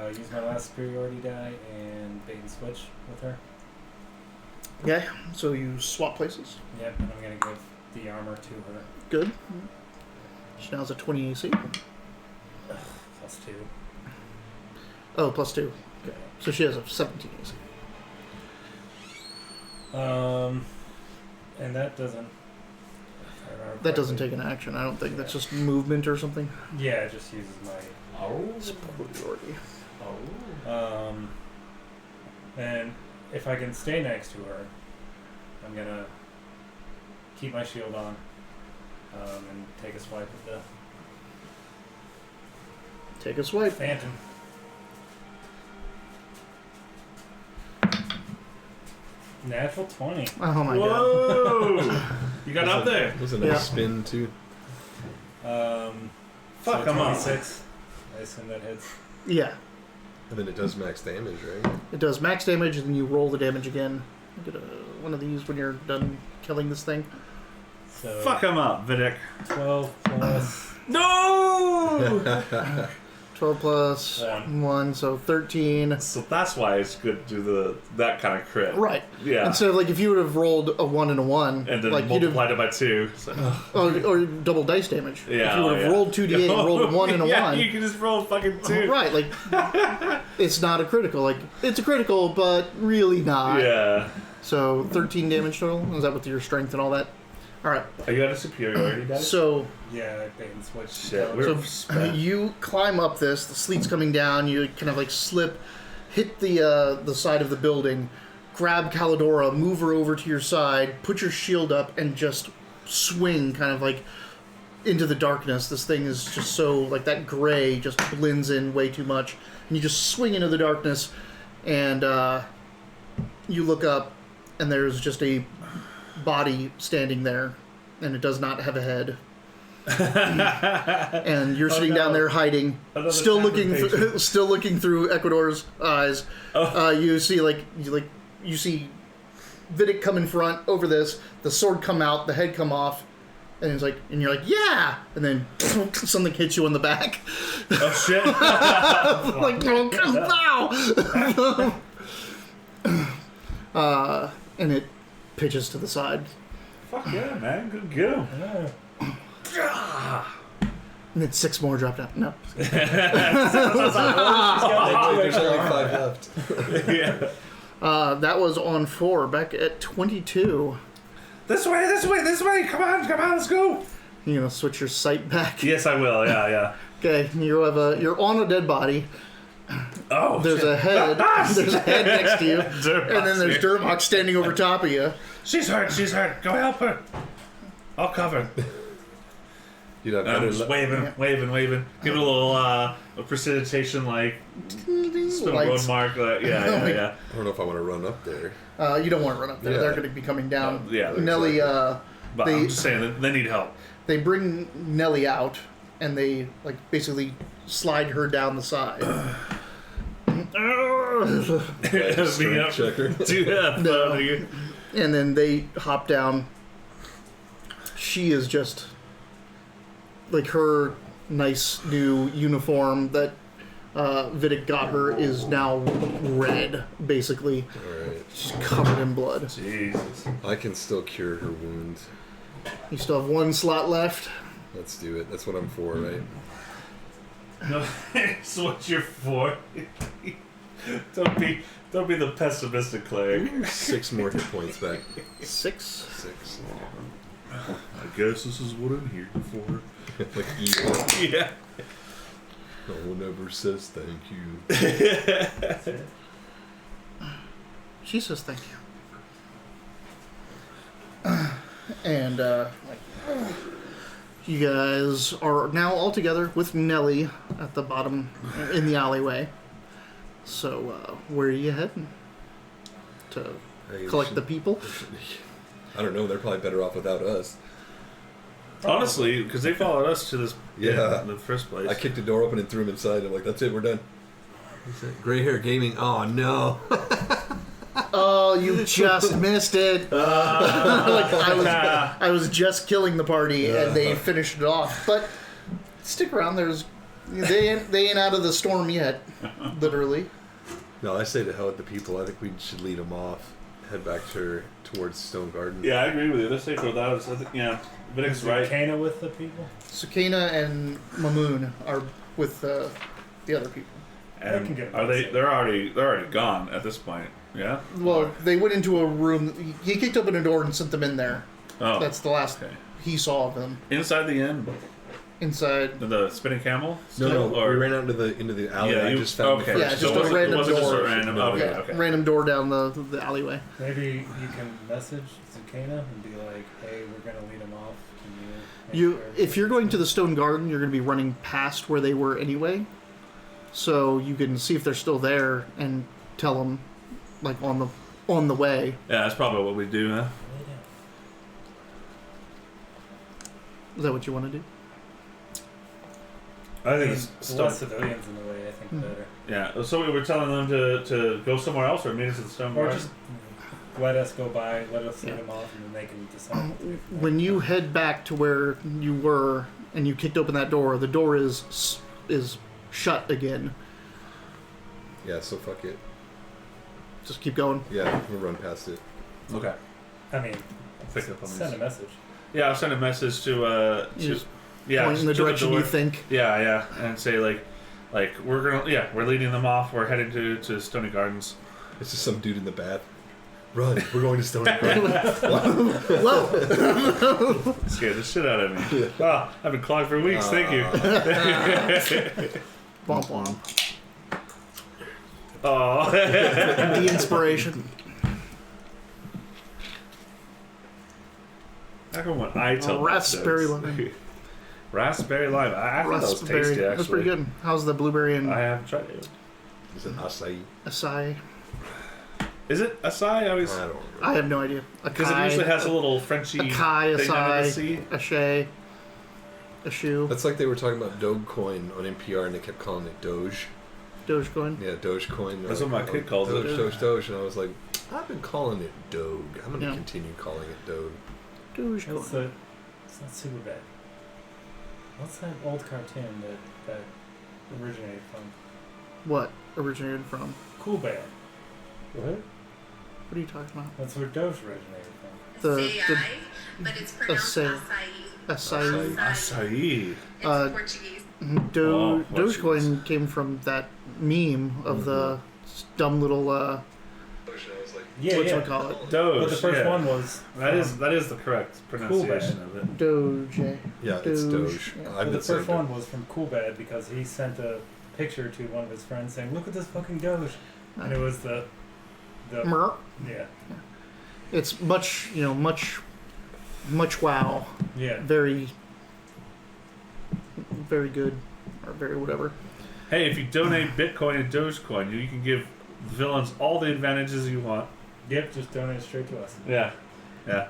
use my last superiority die and bait and switch with her. Okay, so you swap places. Yep, and I'm going to give the armor to her. Good. She now has a 20 AC. +2. Oh, +2. Okay. So she has a 17 AC. And that doesn't. That doesn't take an action, I don't think. That's just movement or something. Yeah, it just uses my. Superiority. And if I can stay next to her, I'm gonna keep my shield on and take a swipe at the Take a swipe. phantom. Natural 20. Oh my god. Whoa! You got up there. That was a nice Yeah. spin too. Fuck, so come on. 26. I assume that hits. Yeah. And then it does max damage, right? It does max damage, and then you roll the damage again. You get one of these when you're done killing this thing. So Fuck him up, Vidic. 12 plus. No! 12 plus 1, so 13. So that's why it's good to do that kind of crit. Right. Yeah. Instead of like if you would have rolled a 1 and a 1, And then like multiplied it by 2. So. or double dice damage. Yeah, If you would have rolled 2d8 and rolled a 1 and a 1. You can just roll fucking 2. Right, like it's not a critical. Like it's a critical, but really not. Yeah. So 13 damage total. Is that with your strength and all that? All right. Are you at a superiority dice? So Yeah, I bait and switch. Shit, So you climb up this. The sleet's coming down. You kind of like slip, hit the side of the building, grab Calidora, move her over to your side, put your shield up, and just swing kind of like into the darkness. This thing is just so like that gray just blends in way too much, and you just swing into the darkness, and you look up, and there's just a body standing there, and it does not have a head. And you're sitting down there hiding, Another still looking, patient. still looking through Ecuador's eyes. You see, you see Vidic come in front over this, the sword come out, the head come off, and it's like, and you're like, yeah, and then something hits you on the back. Oh shit! Like, pow! And it pitches to the side. Fuck yeah, man! Good go. And then 6 more drop down. No. There's only 5 left. Yeah. That was on 4, back at 22. This way! Come on, let's go. You gonna switch your sight back? Yes, I will. Yeah. Okay, you're on a dead body. Oh, There's shit. a head. There's a head next to you, Durbox and then there's here. Durbox standing over top of you. She's hurt. Go help her. I'll cover. You'd have I'm better just luck. waving. Give it a little a precipitation like spin a road Lights. mark. Yeah. I don't know if I want to run up there. You don't want to run up there. Yeah. They're going to be coming down. Yeah, Nelly. But They- I'm just saying that they need help. They bring Nelly out, and they like basically slide her down the side. Strength checker. No. And then they hop down. She is just like her nice new uniform that Vidic got her is now red, basically. Alright. She's covered in blood. Jesus. I can still cure her wound. You still have 1 slot left. Let's do it. That's what I'm for, right? No, that's what you're for. Don't be the pessimistic cleric. 6 more hit points back. 6. 6. I guess this is what I'm here for. Like evil. Yeah. No one ever says thank you. She says thank you. And you guys are now all together with Nelly at the bottom in the alleyway. So where are you heading? To collect the people? I don't know. They're probably better off without us. Honestly, because they followed us to this Yeah. in the first place. I kicked the door open and threw him inside. I'm like, that's it. We're done. Gray hair gaming. Oh no. Oh, you just missed it. Like I was just killing the party and they finished it off. But stick around. They ain't out of the storm yet. Literally. No, I say to hell with the people. I think we should lead them off. Head back towards Stone Garden. Yeah, I agree with you. Let's say for that. I think Vidic's Is right. Kana with the people? Sakina and Mamoon are with the other people. I can And get are they? myself. They're already gone at this point. Yeah. Well, they went into a room. He kicked open a door and sent them in there. Oh. That's the last okay. he saw of them. Inside the inn, Inside. the spinning camel. No, Or we ran out into the alley. yeah, and I you just found okay. the Yeah, first just so a it random wasn't just door. a random. No, Okay. Yeah, Okay. random door down the alleyway. Maybe you can message Zakana and be like, hey, we're going to lead him off. Can you make You, sure if you're going to the Stone Garden, you're going to be running past where they were anyway. So you can see if they're still there and tell them, like on the way. Yeah, that's probably what we do, huh? Is that what you want to do? I think There's it's less stuff. civilians in the way, I think, better. Yeah. So we were telling them to go somewhere else or meet us at the stone Or garden. just let us go by, let us lead them off, and then they can decide what to do. from there. When you head back to where you were and you kicked open that door, the door is shut again. Yeah, so fuck it. Just keep going. Yeah, I'm gonna run past it. Okay. I mean, I'll pick up on send a these. message. Yeah, I'll send a message to Just yeah, point in the to direction you door. think. Yeah, and say like we're leading them off. We're heading to Stony Gardens. It's just some dude in the bath. Run, we're going to Stony Gardens. Well, Scared the shit out of me. Wow, I've been clogged for weeks. Thank you. womp womp. Oh. The inspiration. How come when I tell Raspberry jokes- lime. Raspberry lime. I thought that was Raspberry. tasty, actually. That's pretty good. How's the blueberry and I have tried it. Is it acai? acai? Is it acai? I always I don't remember. I have no idea. because it usually has a little Frenchy acai, thing under the sea. acai, eschew, That's like they were talking about Dogecoin on NPR and they kept calling it Doge. Dogecoin. Yeah, Dogecoin. That's what my kid calls it. Doge. And I was like, I've been calling it Doge. I'm going to Yeah. continue calling it Doge. Dogecoin. It's not super bad. What's that old cartoon that originated from? What originated from? Cool Bad. What? What are you talking about? That's where Doge originated from. The but it's pronounced acai. acai. Acai. Acai. It's Uh, Portuguese. Do- Oh, Dogecoin came from that meme of the dumb little Yeah, whatchamacallit. Doge. But the first yeah. one was That is the correct pronunciation of it. Doge. Yeah, it's Doge. Doge. Yeah. I've But been the saying first one was from Cool Bad because he sent a picture to one of his friends saying, "Look at this fucking Doge," and it was the Mer. yeah It's much wow. yeah. Very good, or very whatever. Hey, if you donate Bitcoin and Dogecoin, you can give villains all the advantages you want. Yep, just donate it straight to us. Yeah. Yeah.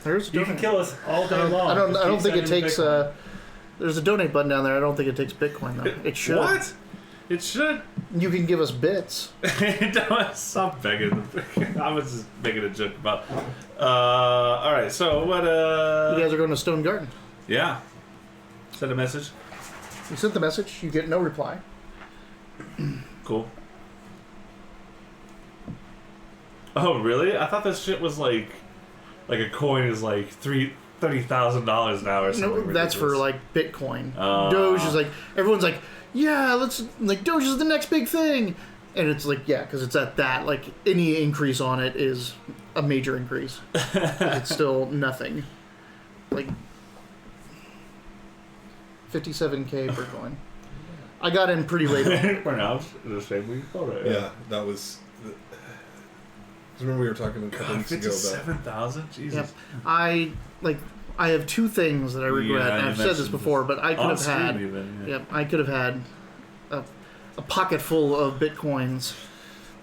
There's a You donate. can kill us all day long. I don't Just keep think it sending takes. Bitcoin. There's a donate button down there. I don't think it takes Bitcoin though. It should. What? It should. You can give us bits. Don't stop begging. I was just making a joke about. All right. So what? You guys are going to Stone Garden. Yeah. Send a message. You sent the message. You get no reply. Cool. Oh really? I thought this shit was like a coin is like $30,000 now or something. No, that's for ridiculous. like Bitcoin. Doge is like everyone's like, yeah, let's like Doge is the next big thing, and it's like yeah, because it's at that like any increase on it is a major increase. It's still nothing. Like 57K per coin. I got in pretty late. Pronounced the same way you thought it. Yeah, that was. Remember we were talking a couple weeks ago about. 57,000. Jesus. Yep. I have two things that I regret. Yeah, and you I've said this mentioned before, but I could On have stream had. even, yeah. Yep, I could have had a pocket full of bitcoins.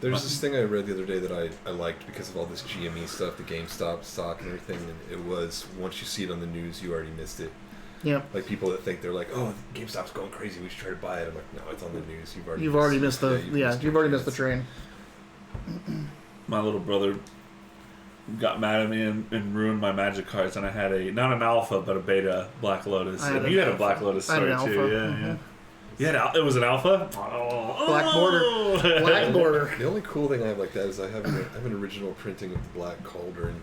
There's this thing I read the other day that I liked because of all this GME stuff, the GameStop stock and everything, and it was once you see it on the news, you already missed it. Yep. Like people that think they're like, oh, GameStop's going crazy, we should try to buy it. I'm like, no, it's on the news. You've already missed the you've already missed the train. train. My little brother got mad at me and ruined my magic cards, and I had not an alpha but a beta Black Lotus. I had And you an had a Black Lotus I had story an too, alpha. yeah, Mhm. yeah. You had it was an alpha. Oh. Black border. Black border. The only cool thing I have like that is I have an original printing of the Black Cauldron.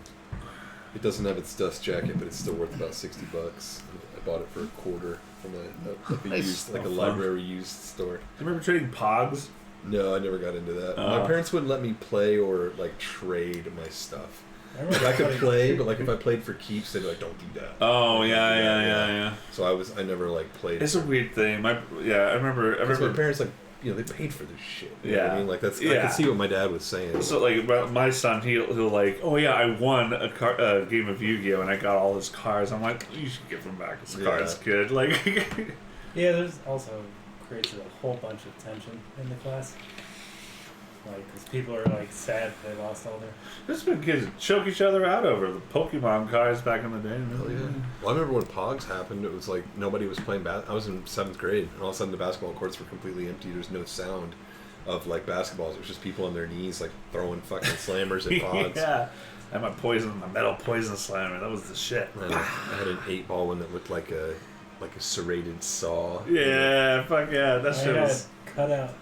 It doesn't have its dust jacket, but it's still worth about $60. I bought it for a quarter from a Nice. used, like a Fun. library used store. Do you remember trading Pogs? No, I never got into that. Oh. My parents wouldn't let me play or like trade my stuff. I Like remember I could playing- play, but like if I played for keeps, they'd be like, "Don't do that." Oh yeah. So I never like played. It's a weird thing. I remember. Because my parents like they paid for this shit. You know what Yeah. I mean, like that's I Yeah. could see what my dad was saying. So like my son, he'll like, oh yeah, I won a game of Yu-Gi-Oh and I got all his cards. I'm like, you should give them back. His cards, kid. Like, Yeah, there's also creates a whole bunch of tension in the class. Like, because people are like sad they lost all their. there's been kids that choke each other out over the Pokemon cards back in the day. Hell yeah. Well, I remember when Pogs happened, it was like nobody was playing I was in 7th grade, and all of a sudden the basketball courts were completely empty. There's no sound of like basketballs. It was just people on their knees like throwing fucking slammers at Pogs. Yeah. I had my metal poison slammer. That was the shit. And I had an 8-ball one that looked like a like a serrated saw. Yeah, fuck yeah, that I shit had was. cut out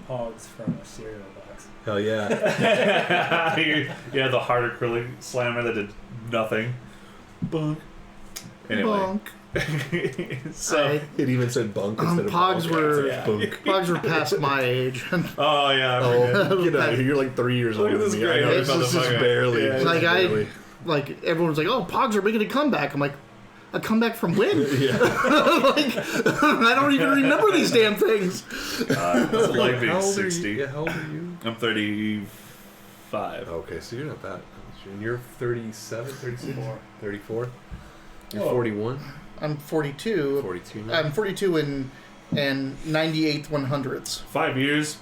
hogs from a cereal box. Hell yeah. Yeah, the hard acrylic slammer that did nothing. Bunk. Anyway. Bonk. So. It even said bunk instead of Pogs bonk. were Yeah. Bunk. Pogs were past my age. Oh yeah. I forget. Oh, get out of here. You're like 3 years Look older at than this me. I gray know. haired This is motherfucker. barely. Yeah, this is like barely. like everyone's like, oh, Pogs are making a comeback. I'm like, a comeback from when? Yeah. Like, I don't even remember these damn things. It's like being How old are 60. you? Yeah, how old are you? I'm 35. Okay, so you're not that. And you're 37, 36? 34? You're Oh. 41? I'm 42. 42 now? I'm 42 and 98 100ths. 5 years.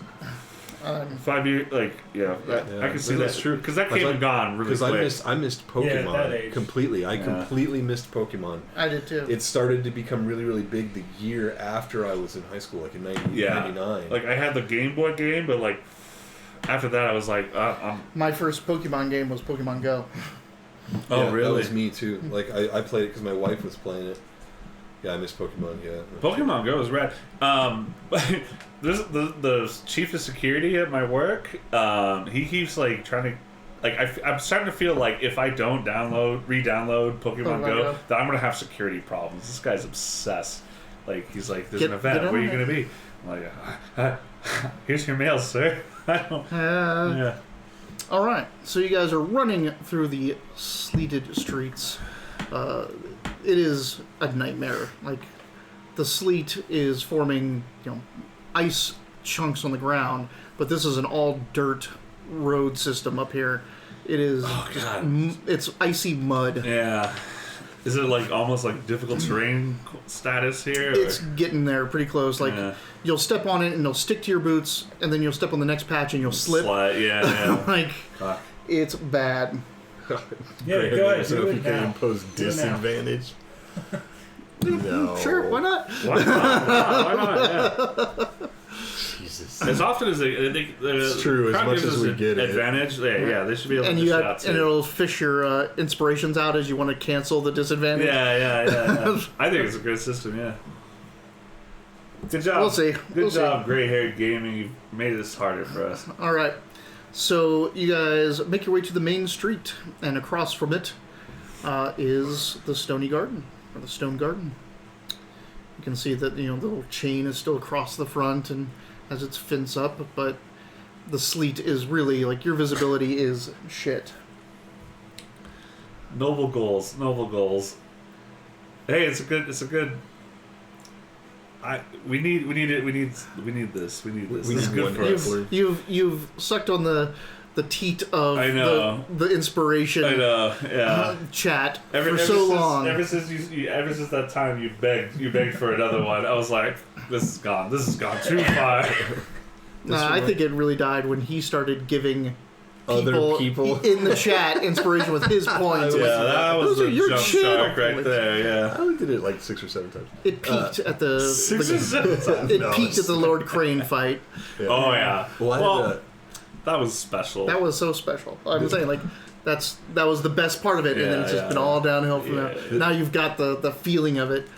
5 years. Like yeah, I can see that's that. true. Because that came and gone really Because quick. I missed Yeah, at that Pokemon age. completely. I Yeah. completely missed Pokemon. I did too. It started to become really, really big the year after I was in high school, like in 99. Like I had the Game Boy game, but like after that, I was like, I'm. My first Pokemon game was Pokemon Go. Oh Yeah, really? That was me too. Like I played it because my wife was playing it. Yeah, I missed Pokemon. Yeah. Pokemon Go is rad. This the chief of security at my work. He keeps like trying to. Like I'm starting to feel like if I don't re-download Pokemon Go, that I'm gonna have security problems. This guy's obsessed. Like he's like, there's an event. Where are you gonna be? I'm like, here's your mail, sir. I don't. Yeah. All right, so you guys are running through the sleeted streets. It is a nightmare. Like the sleet is forming, ice chunks on the ground, but this is an all dirt road system up here. It is. Oh god. It's icy mud. Yeah. Is it like almost like difficult terrain status here? It's getting there pretty close. Like Yeah. you'll step on it and it'll stick to your boots, and then you'll step on the next patch and you'll slip. Slide, yeah. Like Fuck. it's bad. Yeah, Great. go ahead. So Do if it you can now. impose Do it now. disadvantage. No. Sure, why not? Why not? Why not? Yeah. Jesus. As often as they It's true, as crowd much gives as us we get it. advantage. Yeah, they should be able And to you dish have, out and too. it'll fish your inspirations out as you want to cancel the disadvantage. Yeah. I think it's a good system. Yeah. Good job. We'll see. Good We'll see. job, gray-haired gaming. You've made this harder for us. All right. So you guys make your way to the main street, and across from it is the Stony Garden, or the Stone Garden. You can see that the little chain is still across the front, and has its fence up, but the sleet is really like your visibility is shit. Noble goals. Noble goals. Hey, it's a good. We need this. We need this. We This need is good one for us. You've sucked on the teat of I know. the inspiration I know. Yeah. chat Ever for so since, long. Ever since that time you begged for another one. I was like, this is gone. This has gone too far. I think it really died when he started giving Other people. in the chat inspiration with his points. Yeah, Like, that was those are the your jump channel shark right points. there. Yeah. I only did it like 6 or 7 times. It peaked at the the it peaked at the Lord Crane fight. Yeah. Oh yeah. Well, I Well, had that was special. That was so special. I'm saying like that was the best part of it, and then it's just been all downhill from there. Now you've got the feeling of it.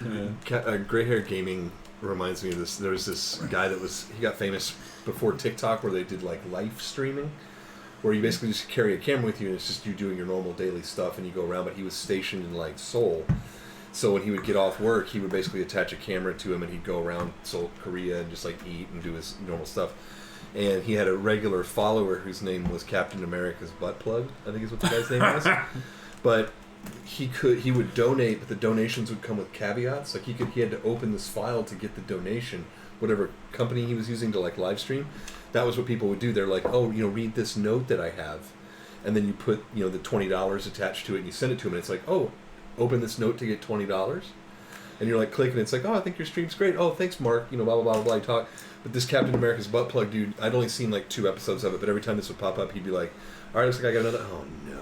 Gray Hair Gaming reminds me of this. There was this guy he got famous before TikTok, where they did like live streaming, where you basically just carry a camera with you and it's just you doing your normal daily stuff and you go around. But he was stationed in like Seoul, so when he would get off work, he would basically attach a camera to him and he'd go around Seoul, Korea, and just like eat and do his normal stuff. And he had a regular follower whose name was Captain America's Butt Plug, I think is what the guy's name was. But he would donate, but the donations would come with caveats. Like he had to open this file to get the donation, whatever company he was using to like live stream. That was what people would do. They're like, oh, read this note that I have, and then you put the $20 attached to it, and you send it to him, and it's like, oh, open this note to get $20. And you're like clicking, it's like, oh, I think your stream's great. Oh, thanks, Mark. Blah blah blah blah blah. You talk, but this Captain America's Butt Plug dude, I'd only seen like 2 episodes of it, but every time this would pop up, he'd be like, all right, looks like I got another. Oh no.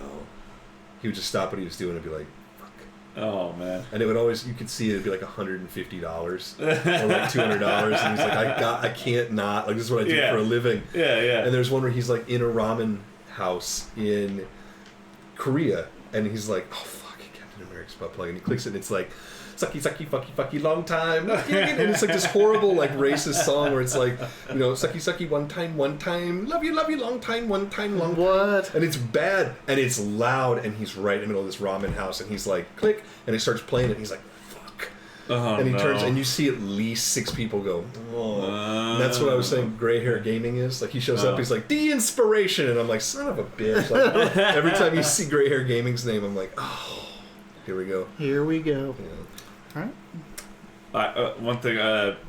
He would just stop what he was doing and be like, fuck. Oh man. And it would always, you could see it'd be like $150 or like $200, and he's like, I can't not, like this is what I do for a living. Yeah. And there's one where he's like in a ramen house in Korea, and he's like, oh fuck, Captain Captain America's butt plug, and he clicks it, and it's like, sucky, sucky, fucky, fucky, long time. And it's like this horrible, like, racist song where it's like, you know, sucky, sucky, one time, love you, long time, one time, long time. What? And it's bad, and it's loud, and he's right in the middle of this ramen house, and he's like, click, and he starts playing it, and he's like, fuck. And he turns, and you see at least 6 people go, oh. And that's what I was saying gray hair gaming is. Like, he shows up, he's like, the inspiration, and I'm like, son of a bitch. Like, every time you see gray hair gaming's name, I'm like, oh, here we go. Here we go. Yeah. All right. One thing,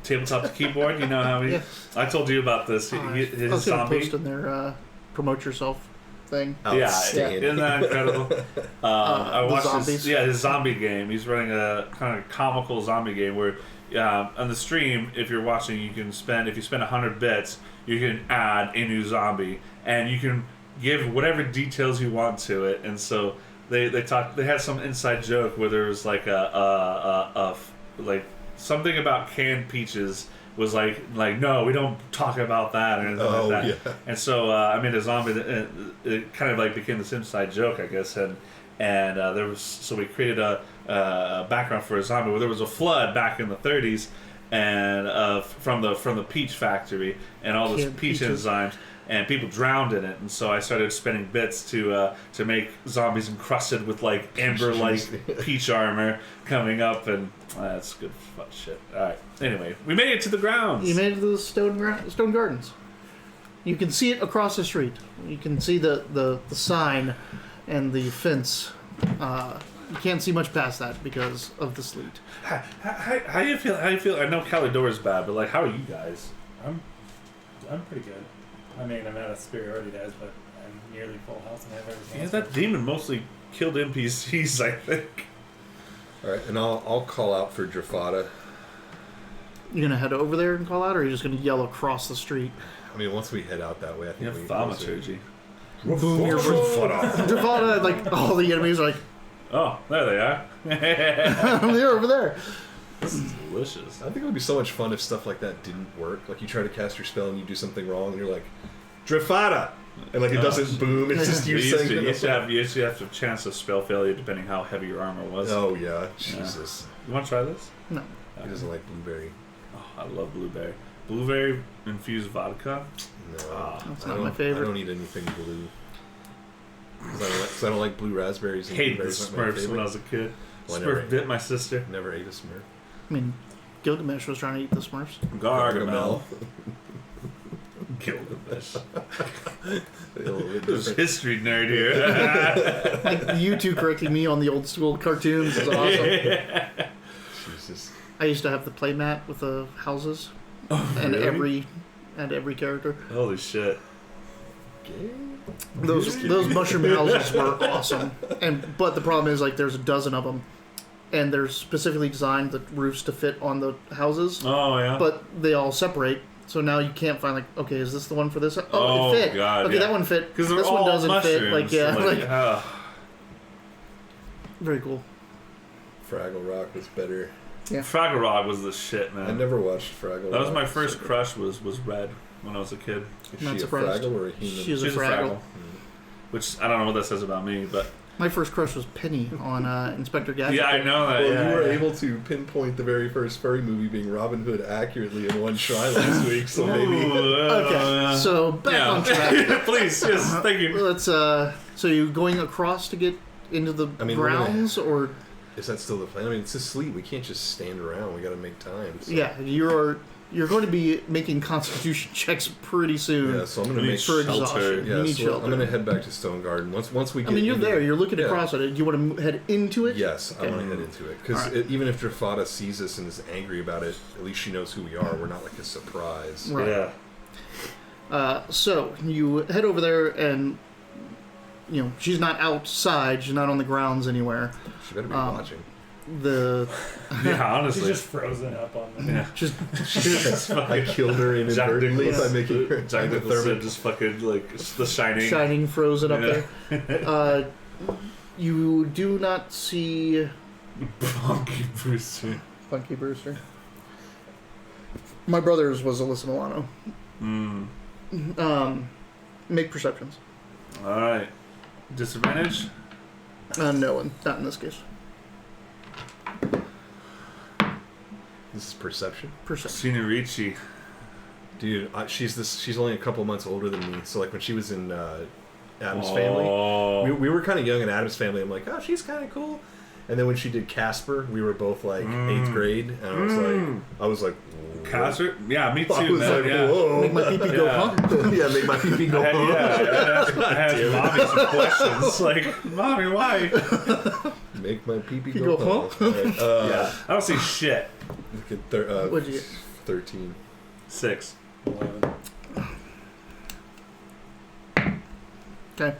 tabletop to keyboard. You know how he? Yeah. I told you about this. I was going to zombie. post in their promote yourself thing. Outstanding. Isn't that incredible? I watched zombies? his zombie game. He's running a kind of comical zombie game where, on the stream, if you're watching, you can spend, if you spend 100 bits, you can add a new zombie, and you can give whatever details you want to it. And so they had some inside joke where there was like like something about canned peaches was like no, we don't talk about that or anything like that. Yeah. And so I made a zombie that it kind of like became this inside joke, I guess, and there was, so we created a background for a zombie where there was a flood back in the 30s and from the peach factory and all those peach enzymes, and people drowned in it, and so I started spending bits to make zombies encrusted with like amber like peach armor coming up, and that's good fun shit. All right. Anyway, we made it to the grounds. You made it to the Stone Gardens. You can see it across the street. You can see the sign and the fence. You can't see much past that because of the sleet. How do you feel? How do you feel? I know Calidore's bad, but like, how are you guys? I'm pretty good. I mean, I'm at a superiority dice, but I'm nearly full health and I have everything. Yeah, that demon mostly killed NPCs, I think. All right, and I'll call out for Drafada. You gonna head over there and call out, or are you just gonna yell across the street? I mean, once we head out that way, I think Yeah, we thaumaturgy. Boom! You're Drafada, like all the enemies are like, Oh, there they are. they're over there. This is delicious. I think it would be so much fun if stuff like that didn't work. Like, you try to cast your spell and you do something wrong, and you're like, Drafada! And like, it doesn't boom, it's just you saying You used to have a chance of spell failure depending how heavy your armor was. Oh, yeah. Jesus. You want to try this? No. He doesn't like blueberry. Oh, I love blueberry. Blueberry infused vodka? No. That's not my favorite. I don't eat anything blue. Because I don't like blue raspberries. And Hated the blueberries aren't my Smurfs when I favorite. was a kid. Well, I Smurf bit my sister. Never ate a Smurf. I mean, Gilgamesh was trying to eat the Smurfs. Gargamel. Gilgamesh. There's history nerd here. Like, you two correcting me on the old school cartoons is awesome. Jesus. I used to have the playmat with the houses and really? every character. Holy shit. Those mushroom houses were awesome, but the problem is, like, there's a dozen of them, and they're specifically designed the roofs to fit on the houses. Oh yeah. But they all separate, so now you can't find, like, okay, is this the one for this? Oh, it fit. God, okay, yeah. that one fit. Because this one doesn't fit. Like, yeah, like very cool. Fraggle Rock was better. Yeah. Fraggle Rock was the shit, man. I never watched Fraggle Rock. That was my first so good. crush. Was Red when I was a kid. Is Not she surprised. a Fraggle or a human? She's a She's Fraggle. Which I don't know what that says about me, but My first crush was Penny on Inspector Gadget. yeah, I know that. Well, yeah, you were yeah. able to pinpoint the very first furry movie being Robin Hood accurately in one try last week, so maybe. Okay, so back on track. Please, yes, thank you. Let's. So you going across to get into the grounds, or? Is that still the plan? I mean, it's a sleep. We can't just stand around. We got to make time. So. Yeah, you're going to be making Constitution checks pretty soon. Yeah, so I'm going to We make need for shelter. exhaustion. Yeah, you need so shelter. I'm going to head back to Stone Garden once we get. I mean, you're into- there. You're looking Yeah. across at it. Do you want to head into it? Yes, Okay. I want to head into it because Alright. even if Drafada sees us and is angry about it, at least she knows who we are. We're not like a surprise. Right. Yeah. So you head over there, and she's not outside. She's not on the grounds anywhere. She better be watching. The Yeah, She's honestly. just frozen up on the. Yeah. just I killed her Jack inadvertently Nicholson. by making her Jack Nicholson just fucking like The Shining. shining frozen up Yeah. there. You do not see Funky Brewster. Funky Brewster. My brother's was Alyssa Milano. Make perceptions. All right. Disadvantage. No, not in this case. This is perception. Perception. Sinarichi. Dude, she's only a couple months older than me. So like when she was in Adam's Family, we were kind of young in Adam's Family. I'm like, oh, she's kind of cool. And then when she did Casper, we were both like 8th grade, and I was like, Casper? Yeah, me too. I was man. like, Yeah. whoa. Make my pee-pee go, huh? Yeah, make my pee go. I had mommy some questions. Like, mommy, why? Make my pee Go, go. huh? Right, Yeah. I don't see shit. What'd you get? 13. 6. 11. Okay.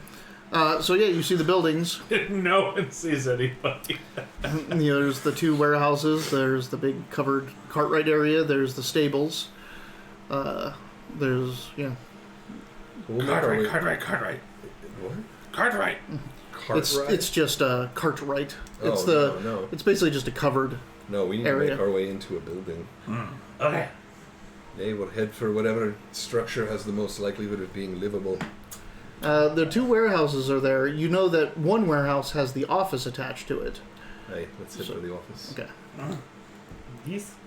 So yeah, you see the buildings. No one sees anybody. There's the 2 warehouses. There's the big covered Cartwright area. There's the stables. There's We'll make our way- Cartwright. What? Cartwright. it's just a Cartwright. Oh, It's no. it's basically just a covered. No, we need area. to make our way into a building. Okay. Hey, we'll head for whatever structure has the most likelihood of being livable. The 2 warehouses are there. You know that one warehouse has the office attached to it. Hey, let's head for the office. Okay.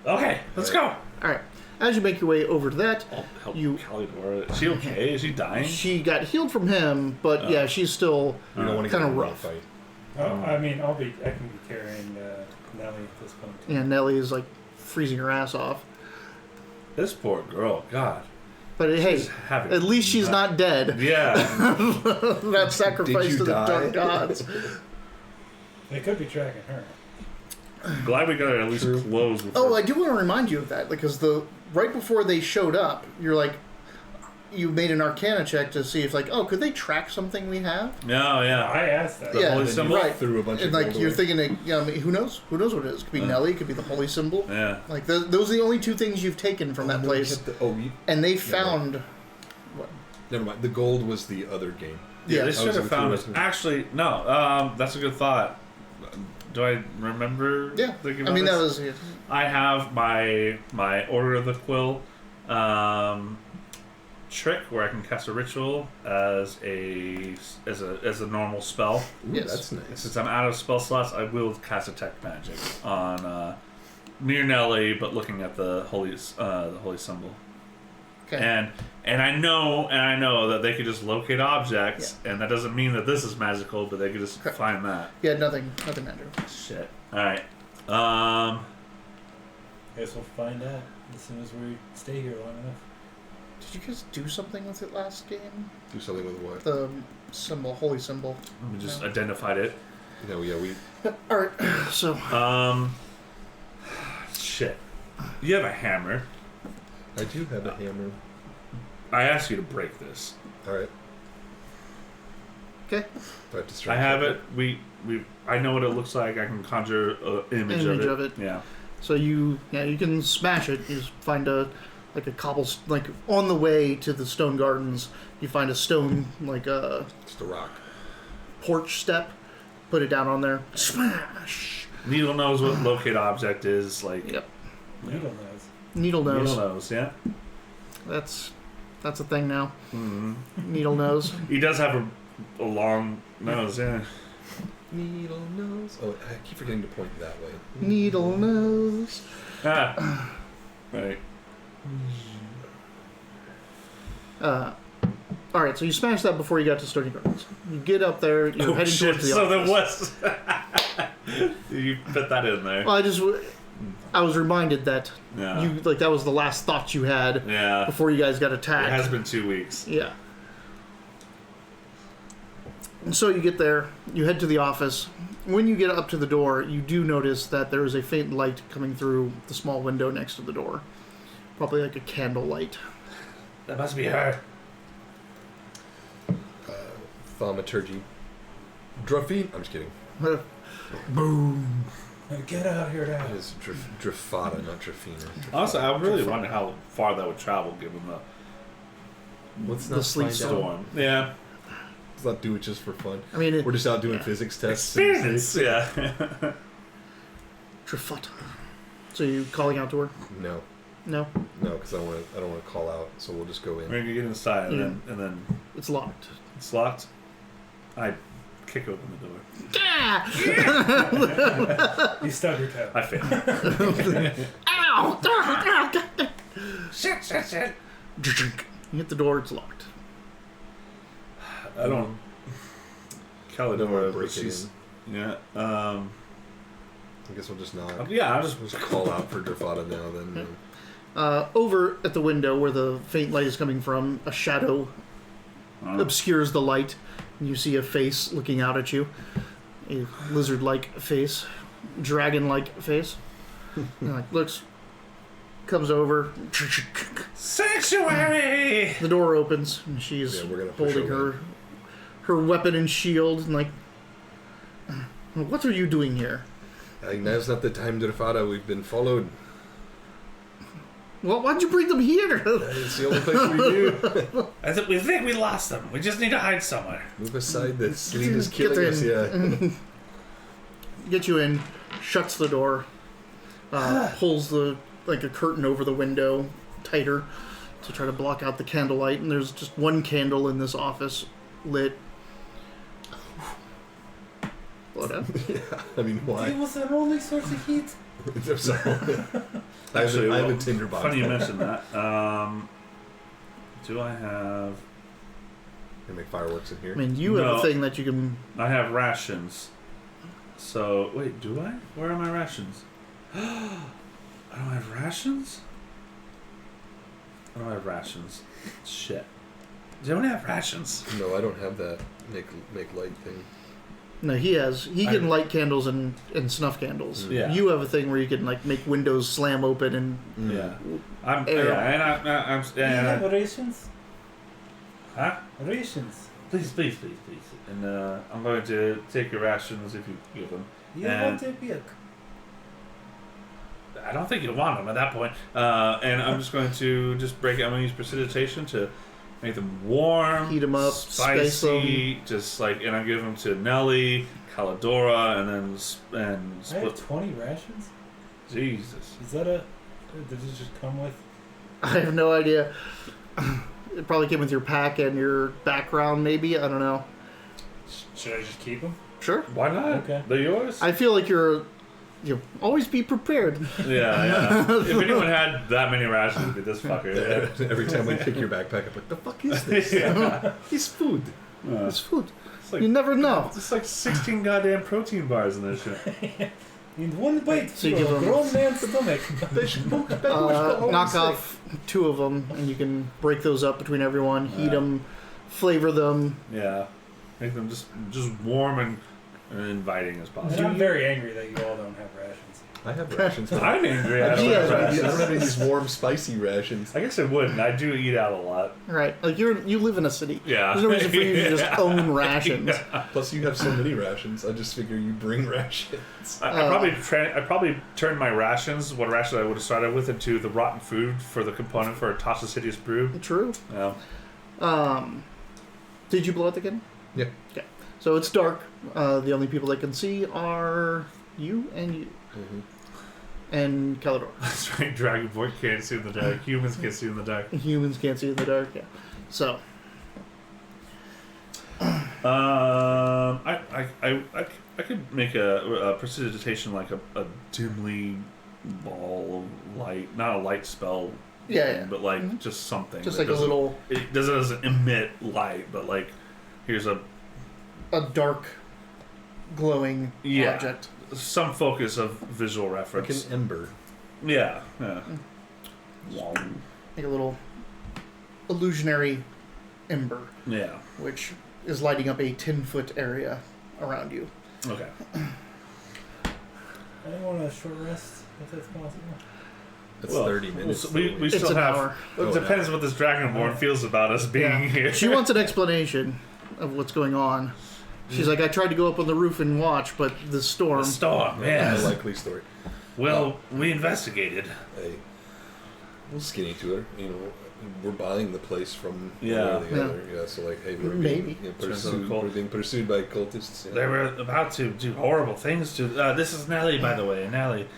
Okay, let's go. All right. As you make your way over to that, I'll help You- Calidor. Is she okay? Is she dying? she got healed from him, but yeah, she's still We don't want to Kinda get in a rough. fight. Oh, I mean, I can be carrying Nelly at this point. yeah. Nellie is like freezing her ass off. This poor girl. God. But hey, She's having at least she's not dead. Yeah. That sacrifice Did you to the die? dark gods. They could be tracking her. Glad we got her at least True. close with Oh, her. I do want to remind you of that because right before they showed up, you're like, you made an Arcana check to see if like, oh, could they track something we have? No, yeah. I asked that. Yeah, holy And then symbol? you right. threw a bunch And of like gold you're away. thinking, who knows? Who knows what it is? Could be Nellie. Could be the holy symbol. Yeah. Like those are the only 2 things you've taken from that No, we place, had the- and they found. Never mind. The gold was the other game. Yeah, Yeah, they I should was have with you, found us. wasn't it? Actually, no. That's a good thought. Do I remember? Yeah, thinking I about mean that this? was. I have my Order of the Quill trick where I can cast a ritual as a normal spell. Ooh, Yes. that's nice. Since I'm out of spell slots, I will cast Detect Magic on Mir Nelly, but looking at the holy symbol. Okay. And I know that they could just locate objects, and that doesn't mean that this is magical, but they could just Correct. find that. Yeah, nothing magical. Shit. All right. Guess we'll find out as soon as we stay here long enough. Did you guys do something with it last game? Do something with what? The symbol, holy symbol. We just No. identified it. No, yeah, we. All right. So Shit. You have a hammer. I do have a hammer. I asked you to break this. All right. okay. Do I have to I strike have check it. I know what it looks like. I can conjure an image of it. Yeah. So you can smash it. You just find a on the way to the stone gardens. You find a stone Just a rock. porch step. Put it down on there. Smash. Needle knows what locate object is. Like. Yep. Needle knows. Needle nose. Needle knows. Yeah. That's a thing now. Mm-hmm. Needle nose. He does have a long nose. Yeah. Needle nose. Oh, I keep forgetting to point that way. Needle nose. Ah. Right. All right, so you smashed that before you got to Stony Gardens. You get up there. You're heading Shit. towards the So office. there was. You put that in there. Well, I was reminded that Yeah. that was the last thought you had Yeah. before you guys got It attacked. has been 2 weeks. Yeah. And so you get there, you head to the office. When you get up to the door, you do notice that there is a faint light coming through the small window next to the door. Probably like a candle light. That must be her. Thaumaturgy. Draphine. I'm just kidding. Boom. Get out here now. It is Drafada, not Drafina. Honestly, I really wonder how far that would travel given the Let's The not sleep find storm. out. storm. Yeah. Let's not do it just for fun. I mean, We're just out doing yeah. physics tests. in the Experience. sleep. Yeah. Trifut. So you calling out to her? No, No, because I don't want to call out. So we'll just go in. We're gonna get inside Yeah. and then it's locked. it's locked. I kick open the door. Ah! You stubbed your toe. I fail. Shit. You hit the door, it's locked. I don't. Don't Calidora, wanna but break it she's. in. Yeah. I guess we'll just knock. Yeah, I'll just. We'll just call out for Drafada now then. Over at the window where the faint light is coming from, a shadow obscures the light, and you see a face looking out at you. A lizard-like face, dragon-like face. And, like, looks, comes over. Sanctuary! The door opens, and she's Yeah, we're gonna push holding her her weapon and shield, and like, what are you doing here? Now's not the time, Drafada. We've been followed. Well, why'd you bring them here? It's the only place we do. We think we lost them. We just need to hide somewhere. Move aside. The sleep is Get killing us. in. Yeah. Get you in, shuts the door, pulls a curtain over the window tighter to try to block out the candlelight, and there's just one candle in this office lit. Blow down. Yeah. I mean, why? It was our only source of heat. I'm sorry. I have a tinderbox. Funny you mentioned that. Do I have? Can make fireworks in here. I mean, you have No. a thing that you can. I have rations. So wait, do I? Where are my rations? I don't have rations. I don't have rations. Shit. Do I have rations? No, I don't have that make light thing. No, he has. He can light candles and snuff candles. Yeah. You have a thing where you can like make windows slam open and. Yeah. I'm. Air. Yeah, and I'm. Do you have And rations? huh? Rations. Please. And I'm going to take your rations if you give them. You And- want a milk? I don't think you'll want them at that point. And I'm just going to break it. I'm going to use precipitation to make them warm, Heat 'em up, spice spicy, just like, and I give them to Nelly, Calidora, and then I have split. 20 rations? Jesus. Is that a... Did it just come with... I have no idea. It probably came with your pack and your background, maybe. I don't know. Should I just keep them? Sure. Why not? Okay. They're yours. I feel like you always be prepared. Yeah. If anyone had that many rations, it'd be this fucker. Yeah. Every time we pick your backpack up, like, the fuck is this? Yeah. It's food. It's food. It's like You never know. it's like 16 goddamn protein bars in this shit. In one bite, So you for give a 'em- grown man's stomach. Knock off 2 of them, and you can break those up between everyone. Heat Yeah. them, flavor them. Yeah. Make them just warm and inviting as And possible. I'm very angry that you all don't have rations. I have rations. I'm angry. I don't Yeah. have I rations. don't have any of these warm, spicy rations. I guess I wouldn't. I do eat out a lot. Right, like you live in a city. Yeah. There's no reason for you to just own rations. Plus, you have so many rations. I just figure you bring rations. I probably turned my rations, what rations I would have started with, into the rotten food for the component for Tasha's Hideous Brew. True. Yeah. Did you blow out the candle? Yeah. Okay. So it's dark. The only people that can see are you. Mm-hmm. And Calidor. That's right. Dragonborn can't see in the dark. Humans can't see in the dark. Humans can't see in the dark. Yeah. So I could make a precipitation like a dimly ball of light, not a light spell. Yeah. But like just something. Just that like a doesn't- little It doesn't emit light, but like here's a dark, glowing Yeah. object. some focus of visual Like reference. an ember. Yeah. Like a little illusionary ember, Yeah. which is lighting up a 10-foot area around you. Okay. I want a short rest, if that's possible. That's Well, 30 minutes. so we It's still an have. hour. It Oh, depends what this Dragonborn feels about us being here. She wants an explanation of what's going on. She's like, I tried to go up on the roof and watch, but the storm. The storm. A Yes. likely story. Well, we investigated. Hey, skinny to her. You know, we're buying the place from Yeah. one or the other. Yeah, so like, hey, we're Maybe. being, Turns out pursued, cult- we're being pursued by cultists. Yeah. They were about to do horrible things to. This is Nelly, by the way. Nelly.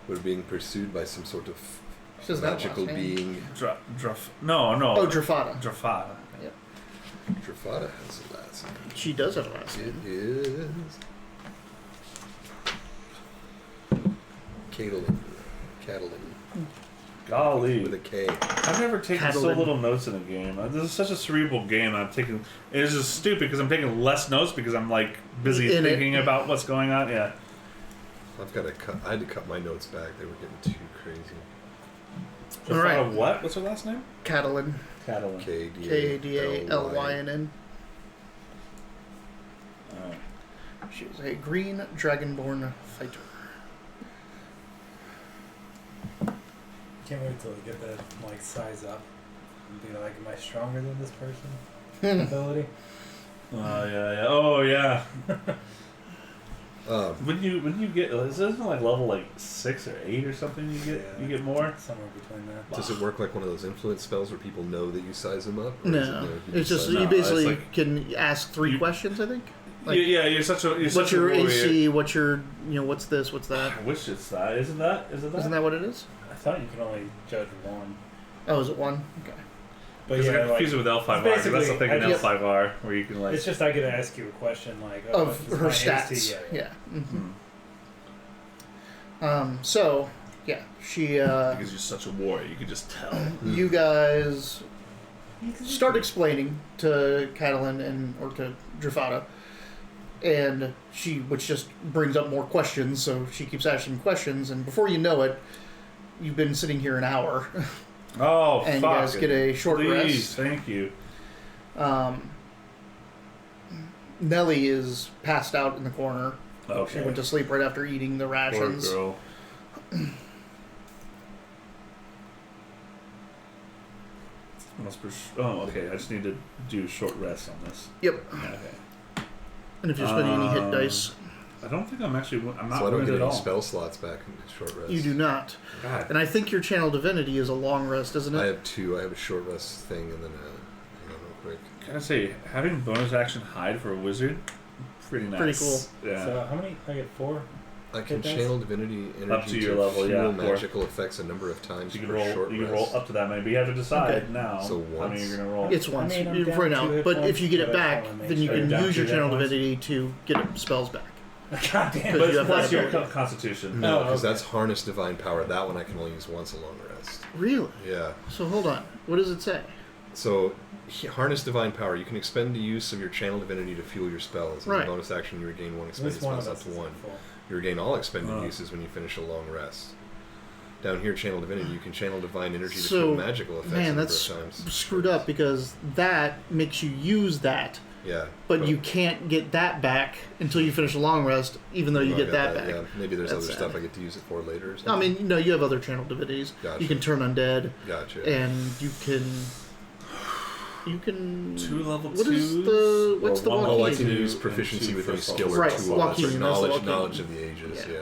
We're being pursued by some sort of She doesn't have a magical last name. being. No. Oh, Drafada. Drafada. Drafada has a last name. She does have a last It name. is. Catalan. Golly. With a K. I've never taken so Catalan. little notes in a game. This is such a cerebral game. I'm taking. It's just stupid because I'm taking less notes because I'm like busy In it. thinking about what's going on. Yeah. I've got to cut. I had to cut my notes back. They were getting too crazy. All right. What? What's her last name? Catalan. Catalan. Kadalynn. Alright. She is a green dragonborn fighter. Can't wait till we get that like size up and be like, am I stronger than this person? Ability. Oh yeah. Oh yeah. Um, When you get isn't it like level like 6 or 8 or something you get more. Somewhere between that. does it work like one of those influence spells where people know that you size them up? Or is it, No, you it's just size you them up? basically it's like- can ask 3 questions. I think. Like, You're such a what's your warrior. AC? What's your what's this? What's that? I wish it's that. Isn't that? Isn't that what it is? I thought you could only judge one. Oh, is it 1? Okay. But Because I yeah, got confused like, with L5R. 'Cause that's the basically, thing in I just- L5R where you can like. it's just I could ask you a question like Of is her my stats. AC? Yeah. Hmm. So, yeah, she. Because you're such a warrior, you can just tell. You guys start explaining to Catalan or to Drafada, and which just brings up more questions. So she keeps asking questions, and before you know it, you've been sitting here an hour, Oh, and fuck. you guys get a short Please, rest. thank you. Nellie is passed out in the corner. Okay. She went to sleep right after eating the Poor rations. girl. Oh, okay. I just need to do a short rest on this. Yep. Okay. And if you're spending any hit dice, I don't think I'm actually. I'm not So I don't wounded get at any all. spell slots back in the short rest. you do not. God. And I think your channel divinity is a long rest, isn't I it? have 2. I have a short rest thing and then hang on real quick. Can I say having bonus action hide for a wizard, pretty nice. Pretty cool. Yeah. So how many? I get 4. I can Hit dice? channel divinity energy Up to your level, fuel yeah, or- magical effects a number of times you per can roll. short You can rest. roll up to that many, but you have to decide Okay. now. So how many once. you're gonna roll. It's once I mean, I'm you down right 2 now, hit but if points, you get but it I back, wanna make then you sure. can Down use to your hit channel points. divinity to get spells back. God damn. Because you have Plus that your ability. constitution. No, Oh, because okay. that's harness divine power. That one I can only use once a long rest. Really? Yeah. So hold on. What does it say? So, harness divine power. You can expend the use of your channel divinity to fuel your spells. As Right. a bonus action, you regain 1 At expended least one of spells us up to is 1. full. You regain all expended Oh. uses when you finish a long rest. Down here, channel divinity. You can channel divine energy to So, fuel magical effects. a man, number that's of times. screwed up because that makes you use that, Yeah. but you can't get that back until you finish a long rest, even though you I get got that back. Yeah. Maybe there's That's other sad. stuff I get to use it for later. Or something. I mean, no, you have other channel divinities. Gotcha. You can turn undead, Gotcha. and you can. 2 level What 2s. is the what's or the one Oh, I Joaquin? can two use and proficiency 2 with any first skill level. or Right, tool. Joaquin, That's that's knowledge, the Joaquin. knowledge of the ages. Yeah. Yeah.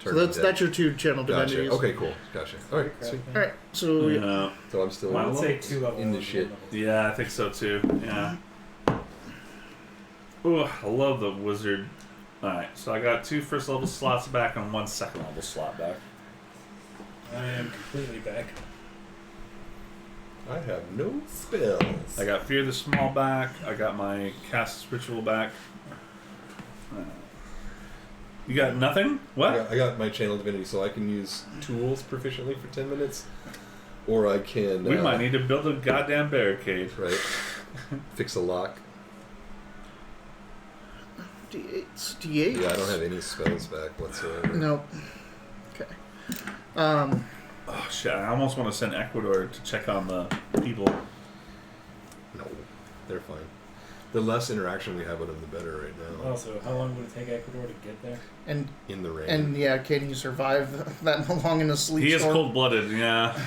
So Turn that's undead. your 2 channel Gotcha. divinities. Okay, cool. Gotcha. All right. Sweet. All right. So Yeah. So I'm still. Wow. I would say 2 levels. In the shit. Yeah, I think so too. Yeah. Ooh, I love the wizard. Alright, so I got 2 first level slots back and 1 second level slot back. I am completely back. I have no spells. I got Fear the Small back. I got my Cast Ritual back. You got nothing? What? I got my channel divinity, so I can use tools proficiently for 10 minutes, or I can. We might need to build a goddamn barricade. Right. Fix a lock. D8s. D8. Yeah, I don't have any spells back whatsoever. Nope. Okay. Oh shit! I almost want to send Ecuador to check on the people. No, they're fine. The less interaction we have with them, the better right now. Also, how long would it take Ecuador to get there? And In the rain. and yeah, can he survive that long in a sleep He is storm? cold-blooded. Yeah.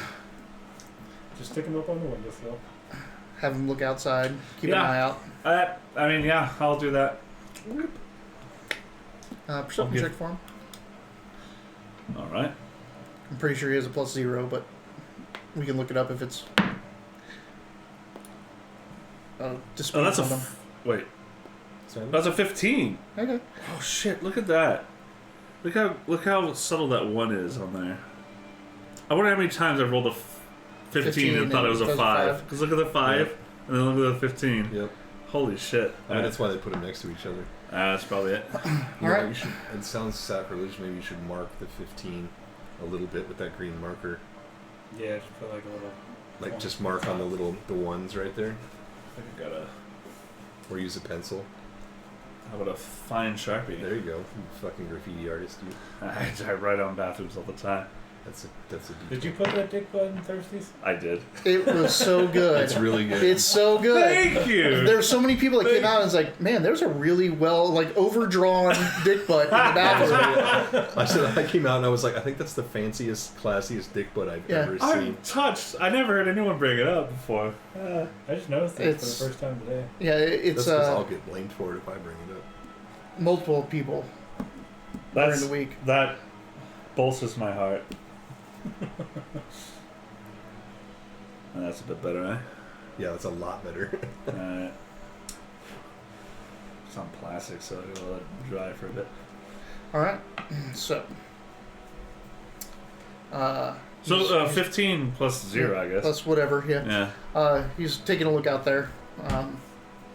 Just stick him up on the windowsill. Have him look outside. Keep Yeah. an eye out. I mean, yeah, I'll do that. Perception Okay. check for him. All right. I'm pretty sure he has a +0, but we can look it up if it's. Dispute Oh, that's a on them. wait. So That's a 15. Okay. Oh shit! Look at that. Look how subtle that 1 is on there. I wonder how many times I've rolled a 15 and thought it was a 5. Because look at the 5 Yep. and then look at the 15. Yep. Holy shit! I mean, that's why they put them next to each other. That's probably it. You Alright. You should, it sounds sacrilegious. Maybe you should mark the 15 a little bit with that green marker. Yeah, just put like a little. Like just mark on the ones right there. I think I got a. Or use a pencil. How about a fine Sharpie? There you go. You fucking graffiti artist, you. I write on bathrooms all the time. That's a deep Did you put that dick bud in Thirsties? I did. It was so good. It's really good. It's so good. Thank you. There's so many people that came out and was like, man, there's a really well, like, overdrawn dick butt in the bathroom. I came out and I was like, I think that's the fanciest, classiest dick butt I've ever seen. I'm touched. I never heard anyone bring it up before. I just noticed it for the first time today. Yeah, it's That's because I'll get blamed for it if I bring it up. multiple people during the week. That bolsters my heart. That's a bit better, eh? Yeah, that's a lot better. Alright. It's on plastic, so I'm gonna let it dry for a bit. Alright, so. 15 plus 0, I guess. Plus whatever, yeah. Yeah. He's taking a look out there.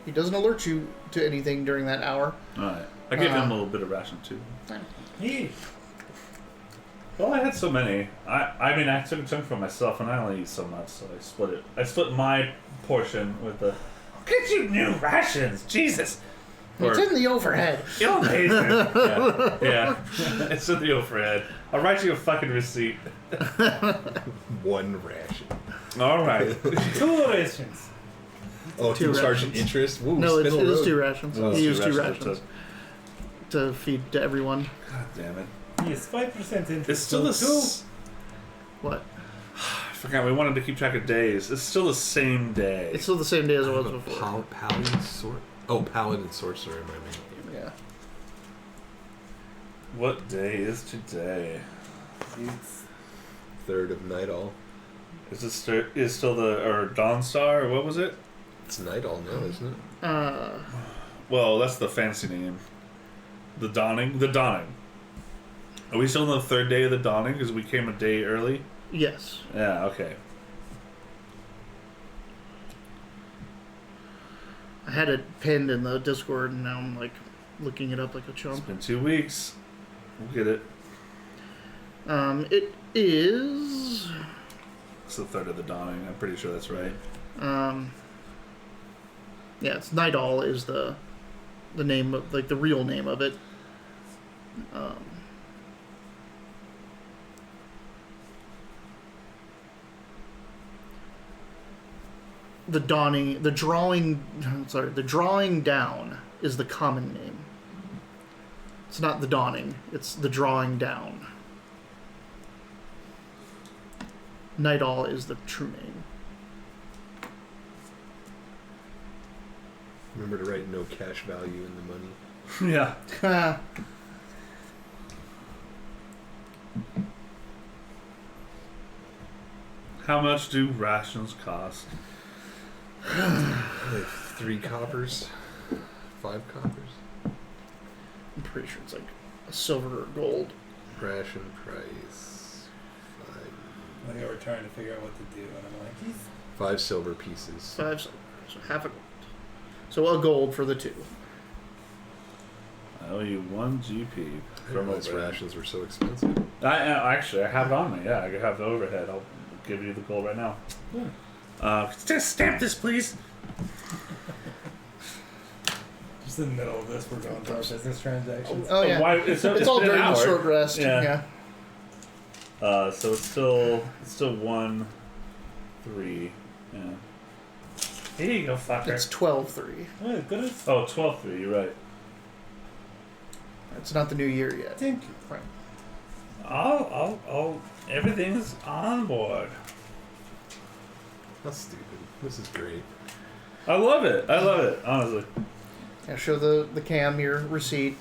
He doesn't alert you to anything during that hour. Alright. I gave him a little bit of ration too. He. Well, I had so many. I mean, I took a chunk for myself, and I only eat so much, so I split it. I split my portion with the. I'll get you new rations, Jesus. It's in the overhead. You're amazing. Yeah. It's in the overhead. I'll write you a fucking receipt. One ration. All right. 2 rations. Oh, Two he charged rations. interest? Woo, No, it Spinel is Road. 2 rations. Oh, He used 2 rations. rations to feed to everyone. God damn it. He is 5% interest. It's still the. What? I forgot. We wanted to keep track of days. It's still the same day. It's still the same day as it was before. Paladin Sorcerer, my name. Yeah. What day is today? It's 3rd of Nightall. Is still the Dawn Star or what was it? It's Nightall now, isn't it? Well, that's the fancy name. The Dawning. The Dawning. Are we still on the 3rd day of the Dawning because we came a day early? Yes. Yeah. Okay. I had it pinned in the Discord, and now I'm like looking it up like a It's chump. been 2 weeks. We'll get it. It is. It's the 3rd of the Dawning. I'm pretty sure that's right. Yeah, it's Nightall is the name of, like, the real name of it. The drawing down is the common name. It's not the dawning, it's the drawing down. Nightall is the true name. Remember to write no cash value in the money. Yeah. How much do rations cost? Like 3 coppers? 5 coppers? I'm pretty sure it's like a silver or gold. Ration price. 5. like they were trying to figure out what to do, and I'm like, he's 5 silver pieces. 5 silver, so half a gold. So a gold for the 2. I owe you 1 GP. I didn't from realize overhead. rations were so expensive. Actually, I have it on me. Yeah, I have the overhead. I'll give you the gold right now. Just stamp this, please. just in the middle of this. We're going through our business transactions. Oh yeah, Why, it's all been an during the hour. short rest. Yeah. Yeah. So it's still 1, 3. Yeah. Here you go, fucker. It's 12-3. Oh, good as. Oh, 12-3. You're right. It's not the new year yet. Thank you. Right. Oh, everything's on board. That's stupid. This is great. I love it, honestly. Yeah, show the cam your receipt.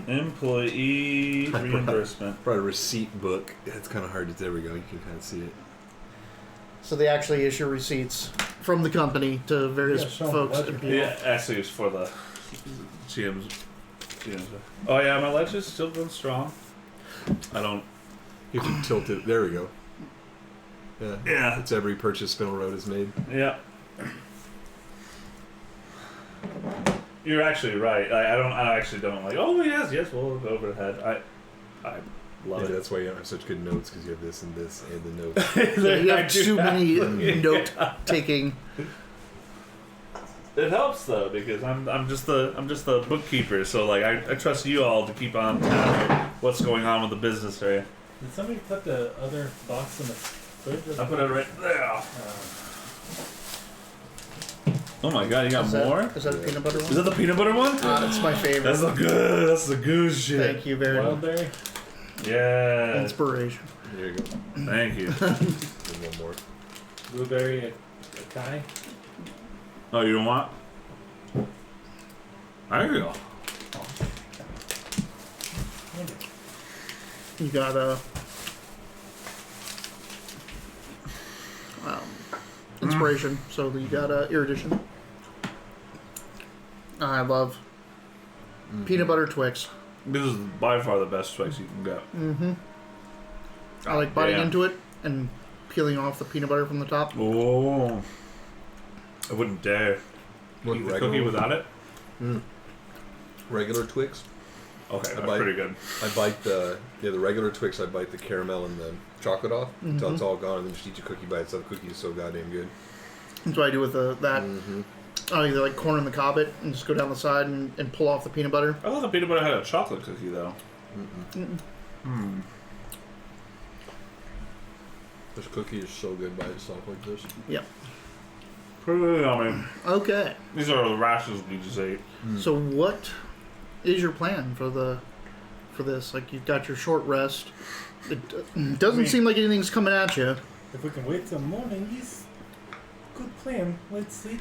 Employee reimbursement. Brought a receipt book. It's kind of hard to. There we go. You can kind of see it. So they actually issue receipts from the company to various Yeah, show 'em folks. the And ledger. people. Yeah, actually, it's for the GM's. Oh yeah, my ledger's still going strong. I don't. You have to tilt it. There we go. Yeah. Yeah. It's every purchase Spinel Road has made. Yeah. You're actually right. I actually don't like. Oh yes, well overhead. I love Maybe it. that's why you have such good notes, because you have this and this and the notes. Yeah, you I have do too have- many note taking. It helps though because I'm just the bookkeeper, so like I trust you all to keep on tab of what's going on with the business area. Did somebody put the other box in the fridge? I put it right there. Uh, Oh my god, you got more? Is that a peanut butter Is one? that the peanut butter one? That's my favorite. That's the good. That's the good shit. Thank you very much. Wildberry? Yeah. Inspiration. There you go. Thank you. And one more. Blueberry acai? Oh, you don't want? There you go. You got inspiration. So you got erudition. I love peanut butter Twix. This is by far the best Twix you can get. Mm-hmm. I like biting Damn. into it and peeling off the peanut butter from the top. Oh. I wouldn't dare What, eat the cookie without it. Regular Twix. Okay, I that's bite- pretty good. I bite the regular Twix. I bite the caramel and the chocolate off until it's all gone, and then just eat your cookie by itself. Cookie is so goddamn good. That's what I do with that. Mm-hmm. I either like corn in the cobbit and just go down the side and pull off the peanut butter. I thought the peanut butter had a chocolate cookie though. This cookie is so good by itself like this. Yep. Pretty yummy. Okay. These are the rashes we just ate. So what is your plan for this? Like you've got your short rest. It doesn't seem like anything's coming at you. If we can wait till morning, yes. Good plan. Let's sleep.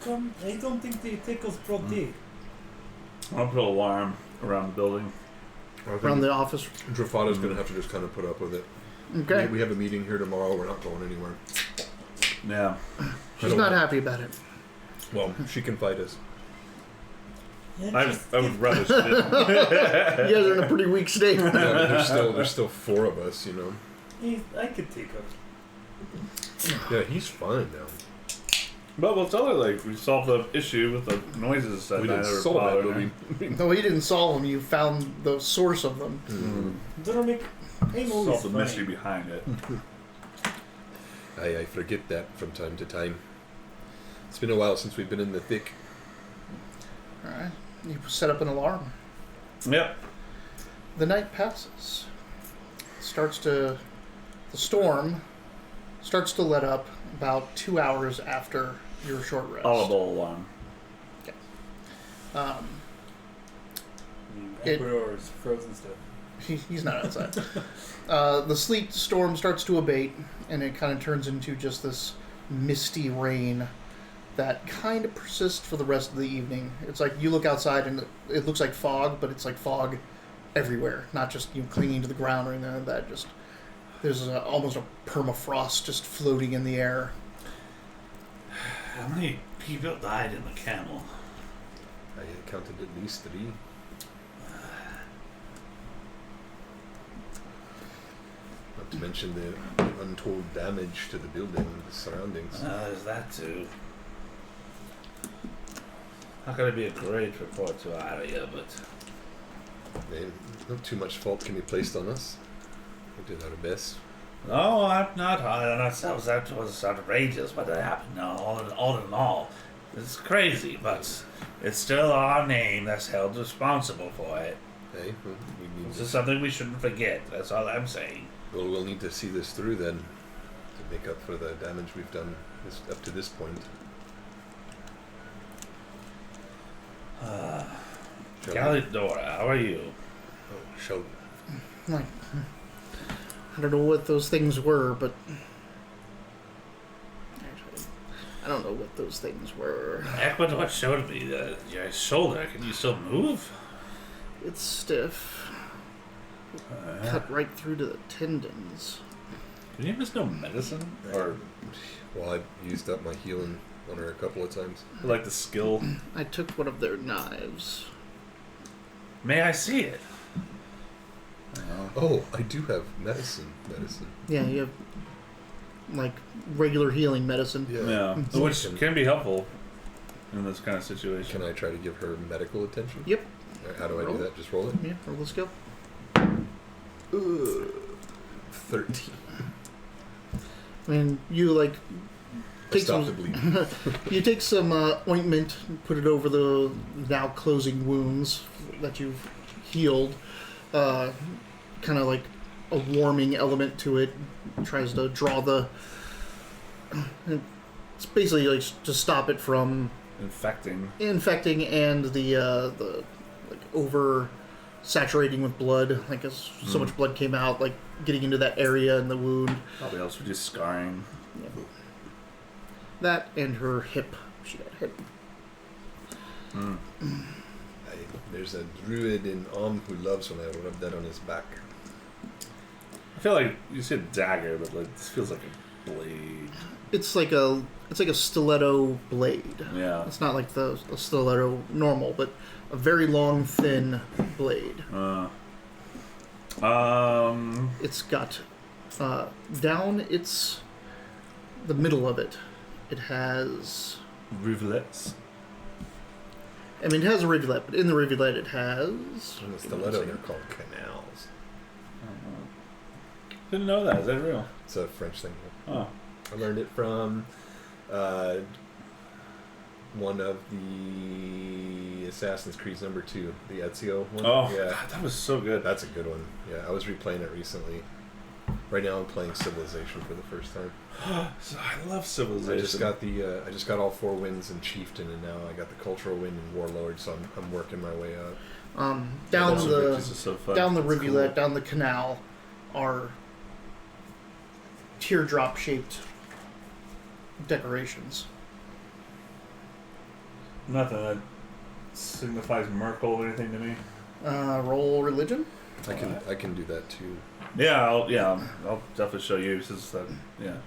Come. I don't think they take us broad day. I'll put an alarm around the building. Around the office. Drafada's going to have to just kind of put up with it. Okay. We have a meeting here tomorrow. We're not going anywhere. Yeah. She's not happy about it. Well, she can fight us. I would rather sit. You guys are in a pretty weak state. Yeah, there's still four of us, you know. I could take us. Yeah, he's fine now. But we'll tell her like we solved the issue with the noises that We didn't were solve that, bothering but her. No, you didn't solve them. You found the source of them. Don't make. I'm always Solved the funny. mystery behind it. I forget that from time to time. It's been a while since we've been in the thick. All right. You set up an alarm. Yep. The night passes. The storm starts to let up about 2 hours after your short rest. Audible alarm. Ecuador's frozen stuff. He's not outside. The sleet storm starts to abate, and it kind of turns into just this misty rain that kind of persists for the rest of the evening. It's like you look outside and it looks like fog, but it's like fog everywhere, not just clinging to the ground or anything like that. Just there's almost a permafrost just floating in the air. How many people died in the camel? I counted at least 3. Not to mention the untold damage to the building and the surroundings. There's that too. Not gonna be a great report to our area, but Not too much fault can be placed on us. We did our best. no, I'm not hard on ourselves. That was outrageous, but it happened. No, all in all, it's crazy, but it's still our name that's held responsible for it. Hey, well, we need This is something we shouldn't forget. That's all I'm saying. we'll need to see this through then to make up for the damage we've done up to this point. Shall we? Galidora, how are you? Oh, shall we? Like, I don't know what those things were, but actually, I don't know what those things were. Ecuador showed me your shoulder. Can you still move? It's stiff. Cut right through to the tendons. Can you miss no medicine? Or Well, I've used up my healing on her a couple of times. like the skill? I took one of their knives. May I see it? Oh, I do have medicine. Yeah, you have like regular healing medicine. Yeah, which can be helpful in this kind of situation. Can I try to give her medical attention? Yep. How do I Roll. do that? Just roll it? Yeah, roll the skill. Oh, 13. I mean, you like take Stop the some. bleeding. You take some ointment, and put it over the now closing wounds that you've healed. Kind of like a warming element to it. Tries to draw the. It's basically like to stop it from infecting and the like over saturating with blood. Like as so much blood came out, like getting into that area in the wound. Probably also just scarring. Yeah. That and her hip. She got hit. There's a druid in who loves when I rub that on his back. I feel like you said dagger, but like this feels like a blade. It's like a stiletto blade. Yeah. It's not like a stiletto normal, but a very long, thin blade. It's got down the middle of it. It has Rivulets. I mean, it has a rivulet, but in the rivulet it has. In the stiletto, they're called canals. Didn't know that. Is that real? It's a French thing. Oh. I learned it from one of the Assassin's Creed number 2, the Ezio one. Oh, yeah, God, that was so good. that's a good one. Yeah, I was replaying it recently. Right now, I'm playing Civilization for the first time. I love Civilization. I just got all 4 wins in Chieftain, and now I got the Cultural win in Warlord. So I'm working my way up. Down the It's rivulet, cool. down the canal, are teardrop shaped decorations. Nothing that signifies Merkel or anything to me. Roll religion. I can do that too. Yeah, I'll definitely show you. Since that, yeah.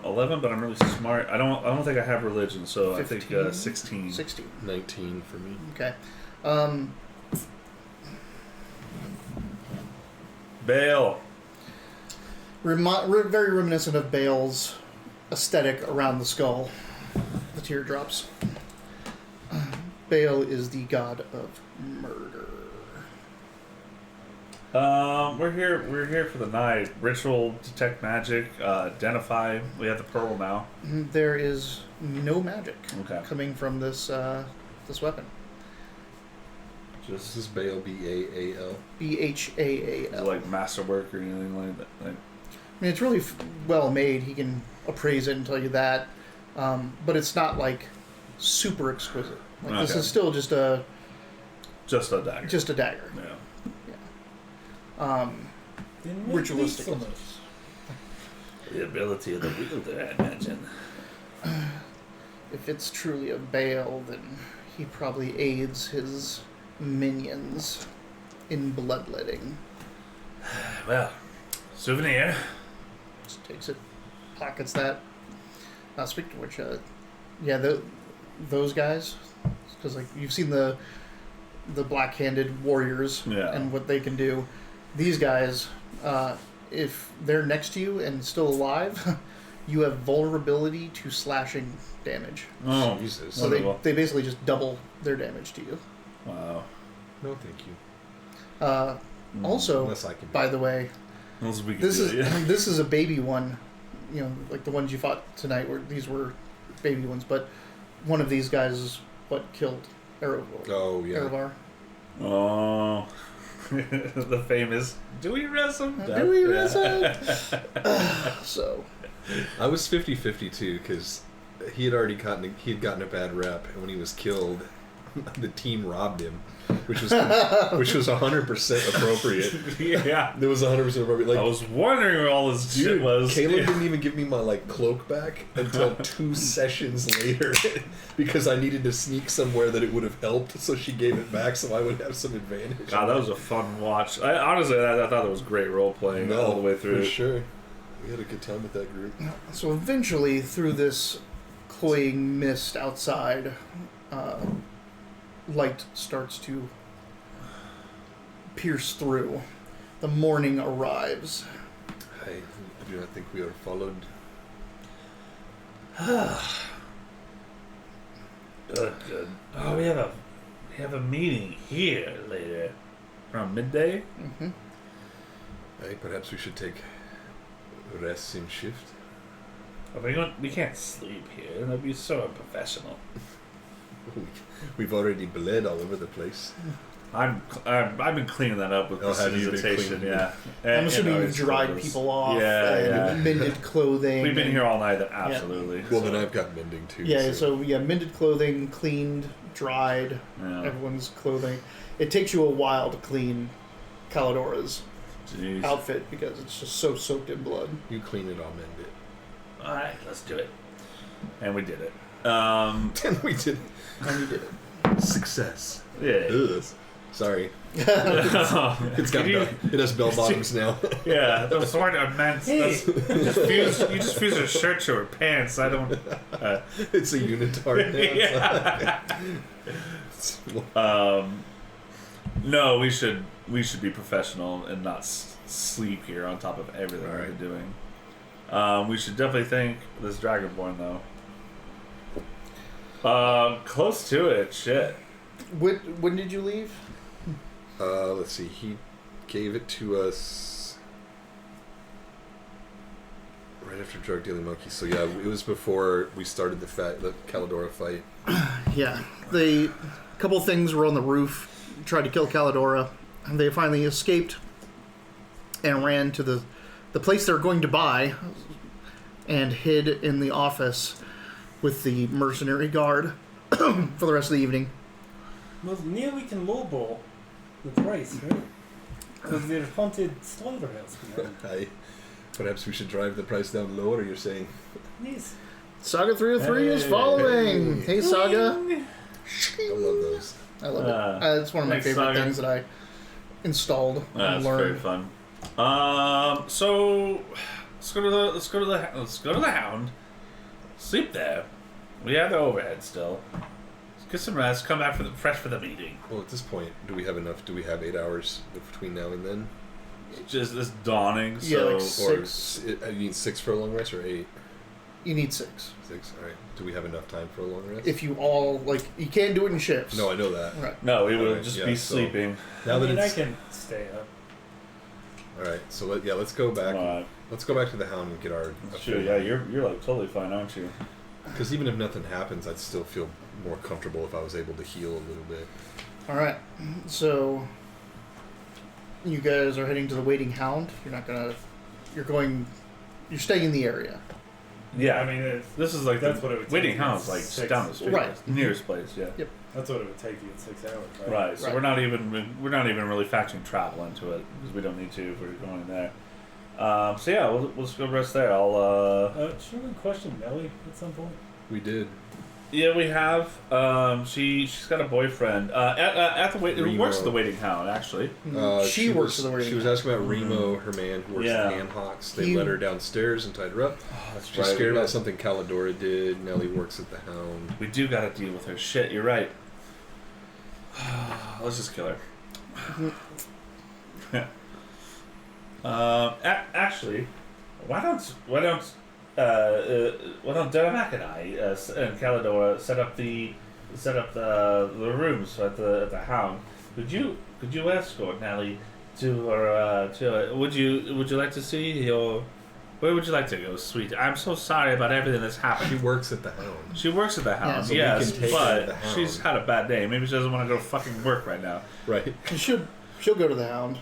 11, but I'm really smart. I don't think I have religion, so 15? I think 16. 16. 19 for me. Okay. Bail. Very reminiscent of Bale's aesthetic around the skull, the teardrops. Bale is the god of murder. We're here for the night. Ritual, detect magic, identify. We have the pearl now. There is no magic coming from this weapon. This is Baal, B-A-A-L. Bhaal. Like masterwork or anything like that. Like, I mean, it's really well made. He can appraise it and tell you that, but it's not like super exquisite. Like this is still just a dagger. Just a dagger. Yeah. Ritualistic. The ability of the wielder, I imagine. If it's truly a Baal, then he probably aids his minions in bloodletting. Well, souvenir. Just takes it, pockets that. Speaking of which, those guys, because like you've seen the black-handed warriors and what they can do. These guys, if they're next to you and still alive, you have vulnerability to slashing damage. Oh, Jesus. So they basically just double their damage to you. Wow. No, thank you. Also, Unless I can. by the way, this is a baby one. You know, like the ones you fought tonight, where these were baby ones. But one of these guys is what killed Oh yeah. Erevar. Oh. The famous, do we wrestle? Do we wrestle? So. I was 50-50 too, because he had gotten a bad rep, and when he was killed, the team robbed him, which was 100% appropriate. Yeah, it was 100% appropriate. Like, I was wondering where all this shit was. Caleb didn't even give me my cloak back until 2 sessions later, because I needed to sneak somewhere that it would have helped. So she gave it back, so I would have some advantage. God, that was a fun watch. Honestly, I thought it was great role playing all the way through. For sure, we had a good time with that group. So eventually, through this cloying mist outside, light starts to pierce through. The morning arrives. I do not think we are followed. Good. Oh, we have have a meeting here later. Around midday? Mm-hmm. I think perhaps we should take rest in shift. Oh, we can't sleep here. That'd be so unprofessional. We've already bled all over the place. I've been cleaning that up with have you been visitation, cleaning? yeah. I'm assuming our you've dried clothes. people off Yeah, and mended clothing. We've been and- here all night, then absolutely. Well, then I've got mending too. Yeah, so mended clothing, cleaned, dried, Yeah. everyone's clothing. It takes you a while to clean Caladora's Jeez. outfit because it's just so soaked in blood. You clean it, I'll mend it. Alright, let's do it. And we did it. And we did And you did it. success. Yeah. Ugh. Sorry. It's got Can you- it has bell bottoms now. Yeah, those weren't immense. Hey. You just fused a shirt to her pants. I don't. It's a unitard now. Yeah. No, we should be professional and not sleep here on top of everything Alright. we've been doing. We should definitely thank this Dragonborn though. Close to it. Shit. When did you leave? Let's see. He gave it to us right after Drug Dealing Monkey. So yeah, it was before we started the Caladora fight. Yeah, a couple things were on the roof, tried to kill Caladora, and they finally escaped and ran to the place they're going to buy and hid in the office with the mercenary guard for the rest of the evening. Well, now we can lowball the price, right? Because there's haunted slaughterhouse behind. Perhaps we should drive the price down lower. You're saying? Yes. Saga 303 is following. Hey, Saga. I love those. I love it. It's one of my thanks, favorite Saga. things that I installed and That's very learned. fun. So let's go to the Hound. Sleep there. We have the overhead still. Let's get some rest. Come back fresh for the meeting. Well, at this point, do we have enough? Do we have 8 hours between now and then? Just this dawning. Yeah, So like Or Six. you need 6 for a long rest or 8? You need 6. 6. All right. Do we have enough time for a long rest? If you all, you can't do it in shifts. No, I know that. Right. no, we will Alright, just yeah, be so- sleeping. Now I that mean, I it's can stay up. all right, so let's go back. Alright. Let's go back to the Hound and get our. Sure. Yeah, you're like totally fine, aren't you? Because even if nothing happens, I'd still feel more comfortable if I was able to heal a little bit. All right. So you guys are heading to the Waiting Hound. You're staying in the area. Yeah. I mean, if This is like That's the what it would waiting take. house, like Six. down the street, Right. nearest place. Yeah. that's what it would take you in 6 hours, right? Right. So Right. we're not even really factoring travel into it because we don't need to if we're going there. So yeah, we'll just go rest there. Should we question Melly at some point? We did. Yeah, we have. She's got a boyfriend. At the who works at the waiting hound actually. She works at the Waiting She was Hound. asking about Remo, her man who works Yeah. at Handhawks. They He- let her downstairs and tied her up. Oh, that's She's scared about something Caladora did. Nelly works at the Hound. We do got to deal with her. Shit, you're right. Let's just kill her. Actually, why don't Dermac and I and Caladora set up the rooms at the Hound? Could you escort Nelly to her? Would you like to see your? Where would you like to go, sweet? I'm so sorry about everything that's She happened. works at the Hound. She works at the Hound, so we yes, can take her to the but Hound. she's had a bad day. Maybe she doesn't want to go to fucking work right now. Right. She'll go to the Hound.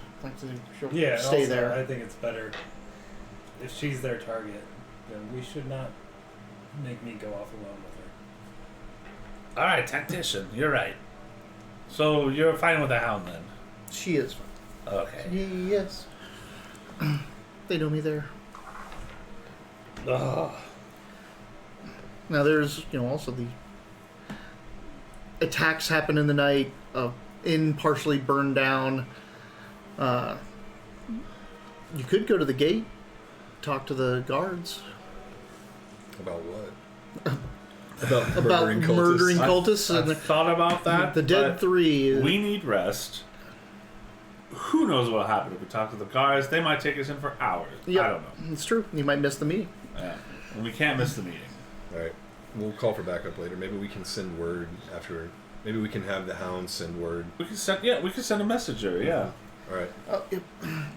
She'll Yeah, stay also, there. I think it's better if she's their target, then we should not make me go off alone with her. All right, tactician, you're right. So you're fine with the Hound then? She is. Okay. Yes. They know me there. Ugh. Now there's also the attacks happen in the night. Inn partially burned down. You could go to the gate, talk to the guards About what? About about murdering cultists. murdering cultists. I've And thought about that. the Dead but Three. We need rest. Who knows what'll happen if we talk to the guards? They might take us in for hours. Yep. I don't know. It's true. You might miss the meeting. Yeah. And we can't miss the meeting. All right. We'll call for backup later. Maybe we can send word after Maybe we can have the hound send word. We can send a messenger. Yeah. All right.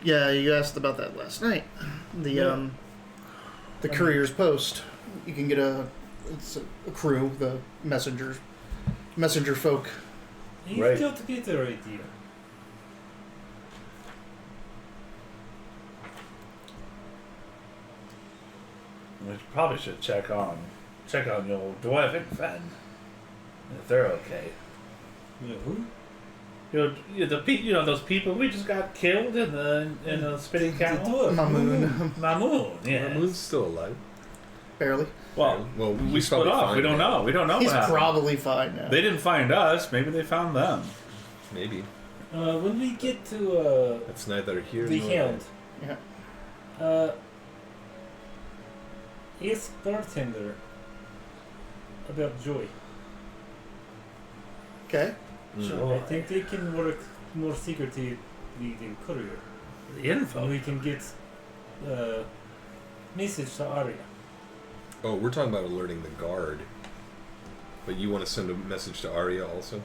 Yeah, you asked about that last night. The courier's post. You can get it's a crew, the messenger folk. You've got a better idea. We probably should check on your dwarven friend. If they're okay. Yeah, who? Those people we just got killed in the spinning camel. Mamoon. Mamoon, yeah. Moon's still alive. Barely. Well, we he's split probably off. fine We don't now. know. We don't know He's what happened. probably fine now. They didn't find us. Maybe they found them. Maybe. When we get to That's neither here the nor Hound, Yeah. ask bartender about Joy. Okay. I think they can work more secretly than courier. The info. And we can get message to Arya. Oh, we're talking about alerting the guard. But you want to send a message to Arya also?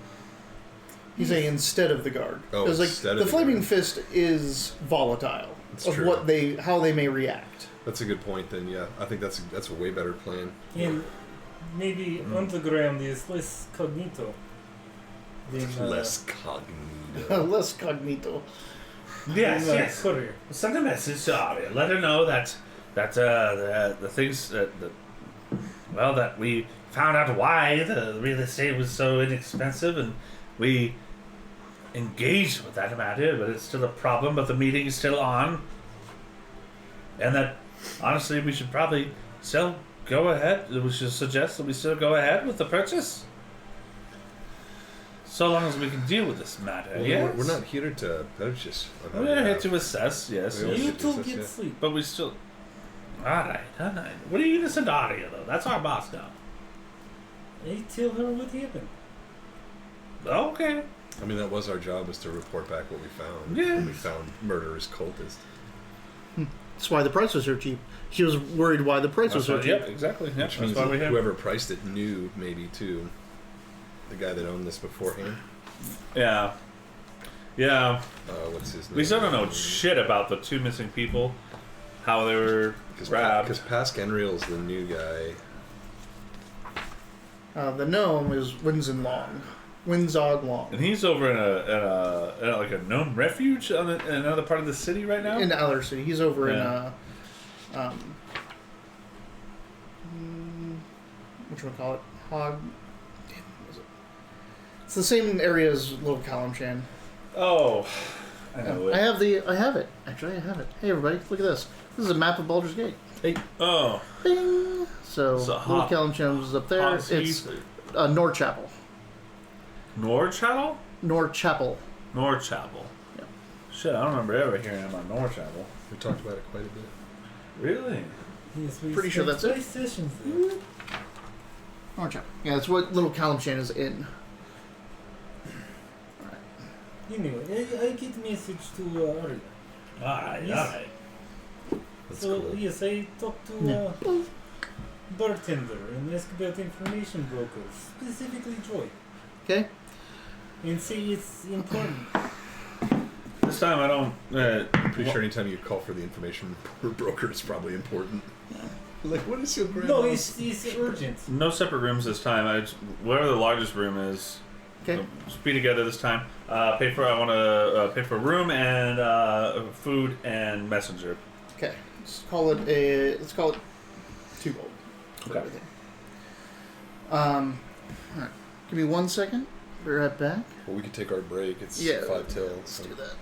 He's saying instead of the guard. Oh, Because instead the of the flaming guard. fist is volatile It's of true. how they may react. That's a good point. Then, yeah, I think that's a way better plan. And maybe underground is less cognito than Less cognito. Less cognito. Yes, than, yes. courier. Send a message to Arya. Let her know that the things that we found out why the real estate was so inexpensive, and we engaged with that matter, but it's still a problem. But the meeting is still on, and that honestly we should probably still go ahead. We should suggest that we still go ahead with the purchase, so long as we can deal with this matter. Well, Yes, we're not here to purchase. We're here to assess. Yes, We yes. You should two discuss, get yeah. sleep. But we still. Alright. What are you gonna send to Arya though? That's our boss now. I tell her what happened. Okay. I mean, that was our job, was to report back what we found. Yeah. When we found murderous cultists. That's why the prices are cheap. He was worried why the prices are cheap. Yep, exactly. Yep, Which that's means why we have. whoever priced it knew, maybe, too. The guy that owned this beforehand. Yeah. Yeah. What's his name? We still don't know shit about the two missing people. How they were grabbed. Because Pascanriel's the new guy. The gnome is Winzog Long. And he's over in a gnome refuge in another part of the city right now. In Aller City. He's over Yeah. whatchamacallit? Hog. Damn, what was it? It's the same area as Little Kalimshan. Oh, I know I it. have it. Actually, I have it. Hey, everybody, look at this. This is a map of Baldur's Gate. Oh, Bing! So, So Little Kalimshan is up there. Hot It's seas. Norchapel. Norchapel? Norchapel. Norchapel. Yeah. Shit, I don't remember ever hearing about Norchapel. We talked about it quite a bit. Really? Yes, we Pretty sure spent that's it. 3 sessions there. Norchapel. Yeah, that's what Little Kalimshan is in. Anyway, I get message to Arya. Alright, Yes. alright. That's So cool. yes, I talked to bartender and ask about information brokers, specifically Joy, Okay? and say it's important. This time I don't. I'm pretty sure anytime you call for the information broker, it's probably important. Like, what is your grandma? No, it's urgent. No separate rooms this time. Whatever the largest room is. Okay. Let's be together this time. I want to pay for a room and food and messenger. Okay. Let's call it 2 gold. for Okay. everything. Alright. Give me 1 second. Be right back. Well, we could take our break. It's Yeah, 5 till. Let's So. do that.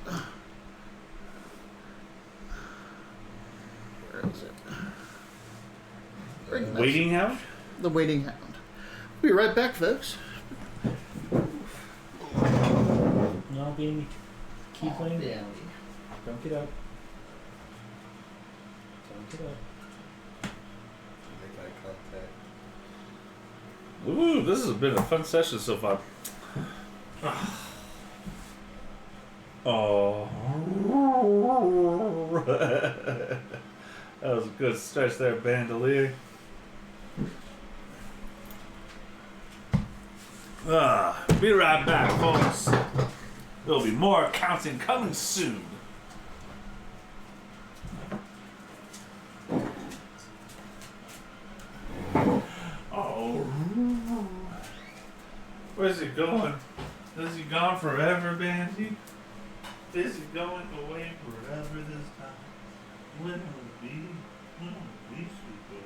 Where is it? Bring this. Waiting house? The Waiting Hound. Be right back, folks. No, baby. Keep playing. Yeah. Don't get up. Don't get up. Make eye contact. Ooh, this has been a fun session so far. Oh. That was a good stretch there, Bandolier. Be right back, folks. There'll be more accounting coming soon. Oh. Where's he going? Is he gone forever, Bandy? Is he going away forever this time? When will it be? When will it be, sweet girl?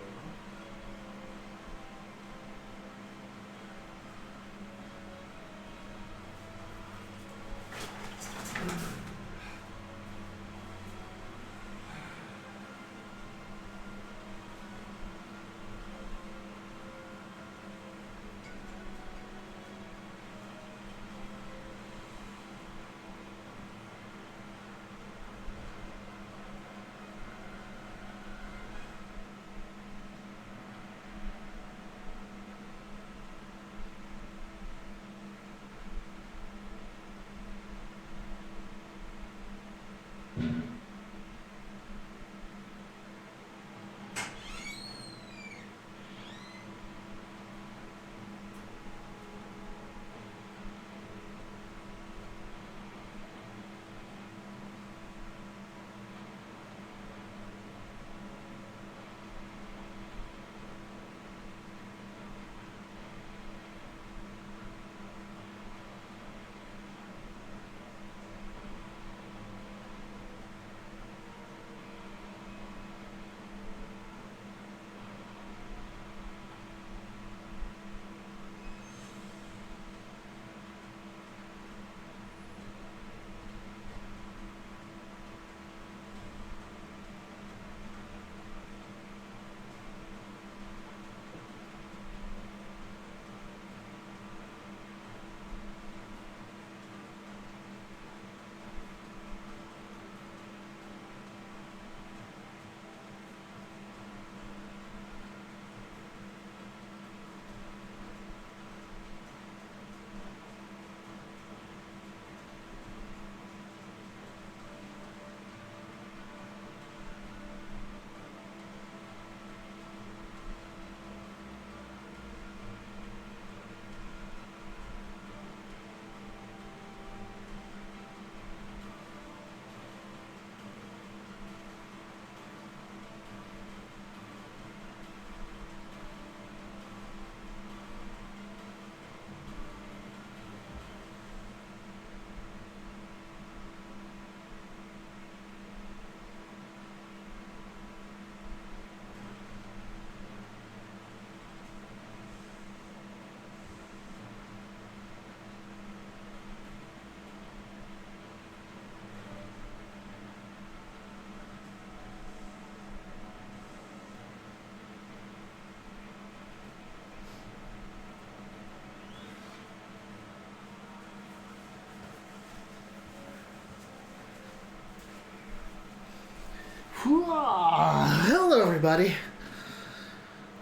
Hello, everybody.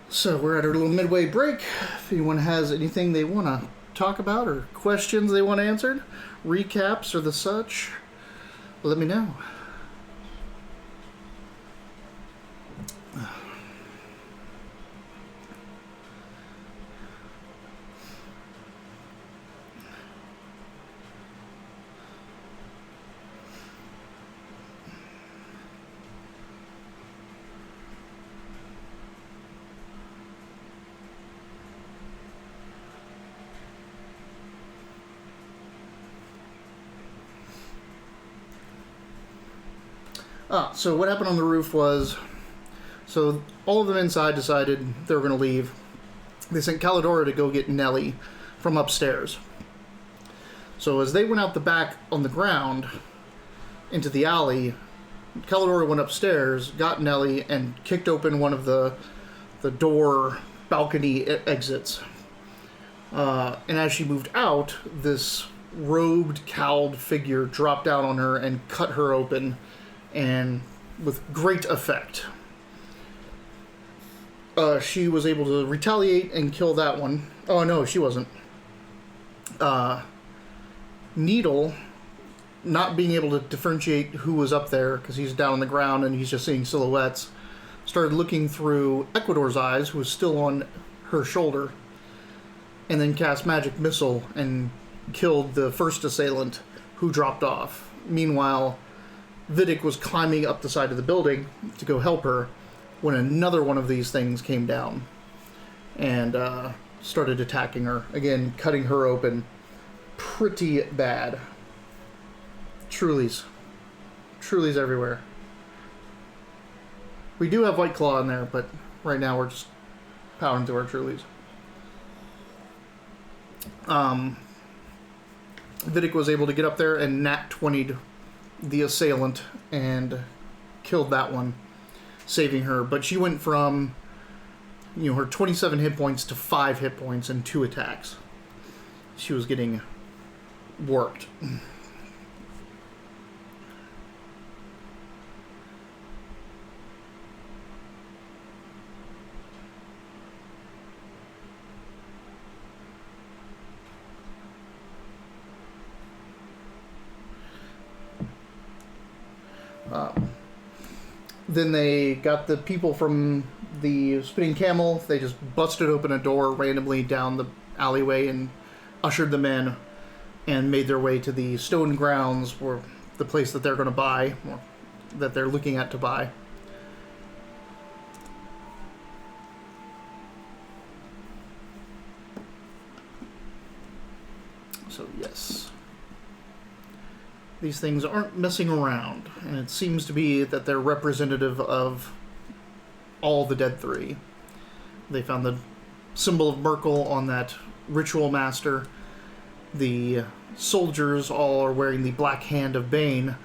So we're at our little midway break. If anyone has anything they want to talk about or questions they want answered, recaps or the such, let me know. So what happened on the roof was, so all of them inside decided they were going to leave. They sent Calidora to go get Nellie from upstairs. So as they went out the back on the ground into the alley, Calidora went upstairs, got Nellie, and kicked open one of the door balcony exits. And as she moved out, this robed, cowled figure dropped down on her and cut her open, and with great effect. She was able to retaliate and kill that one. Oh, no, she wasn't. Needle, not being able to differentiate who was up there, because he's down on the ground and he's just seeing silhouettes, started looking through Ecuador's eyes, who was still on her shoulder, and then cast Magic Missile and killed the first assailant who dropped off. Meanwhile, Vidic was climbing up the side of the building to go help her when another one of these things came down and started attacking her. Again, cutting her open pretty bad. Trulies. Trulies everywhere. We do have White Claw in there, but right now we're just powering through our Trulies. Vidic was able to get up there and nat 20'd the assailant and killed that one, saving her. But she went from, her 27 hit points to 5 hit points and 2 attacks. She was getting worked. Then they got the people from the Spinning Camel. They just busted open a door randomly down the alleyway and ushered them in and made their way to the stone grounds, where the place that they're going to buy, or that they're looking at to buy. So yes, these things aren't messing around, and it seems to be that they're representative of all the Dead Three. They found the symbol of Merkel on that ritual master. The soldiers all are wearing the Black Hand of Bane,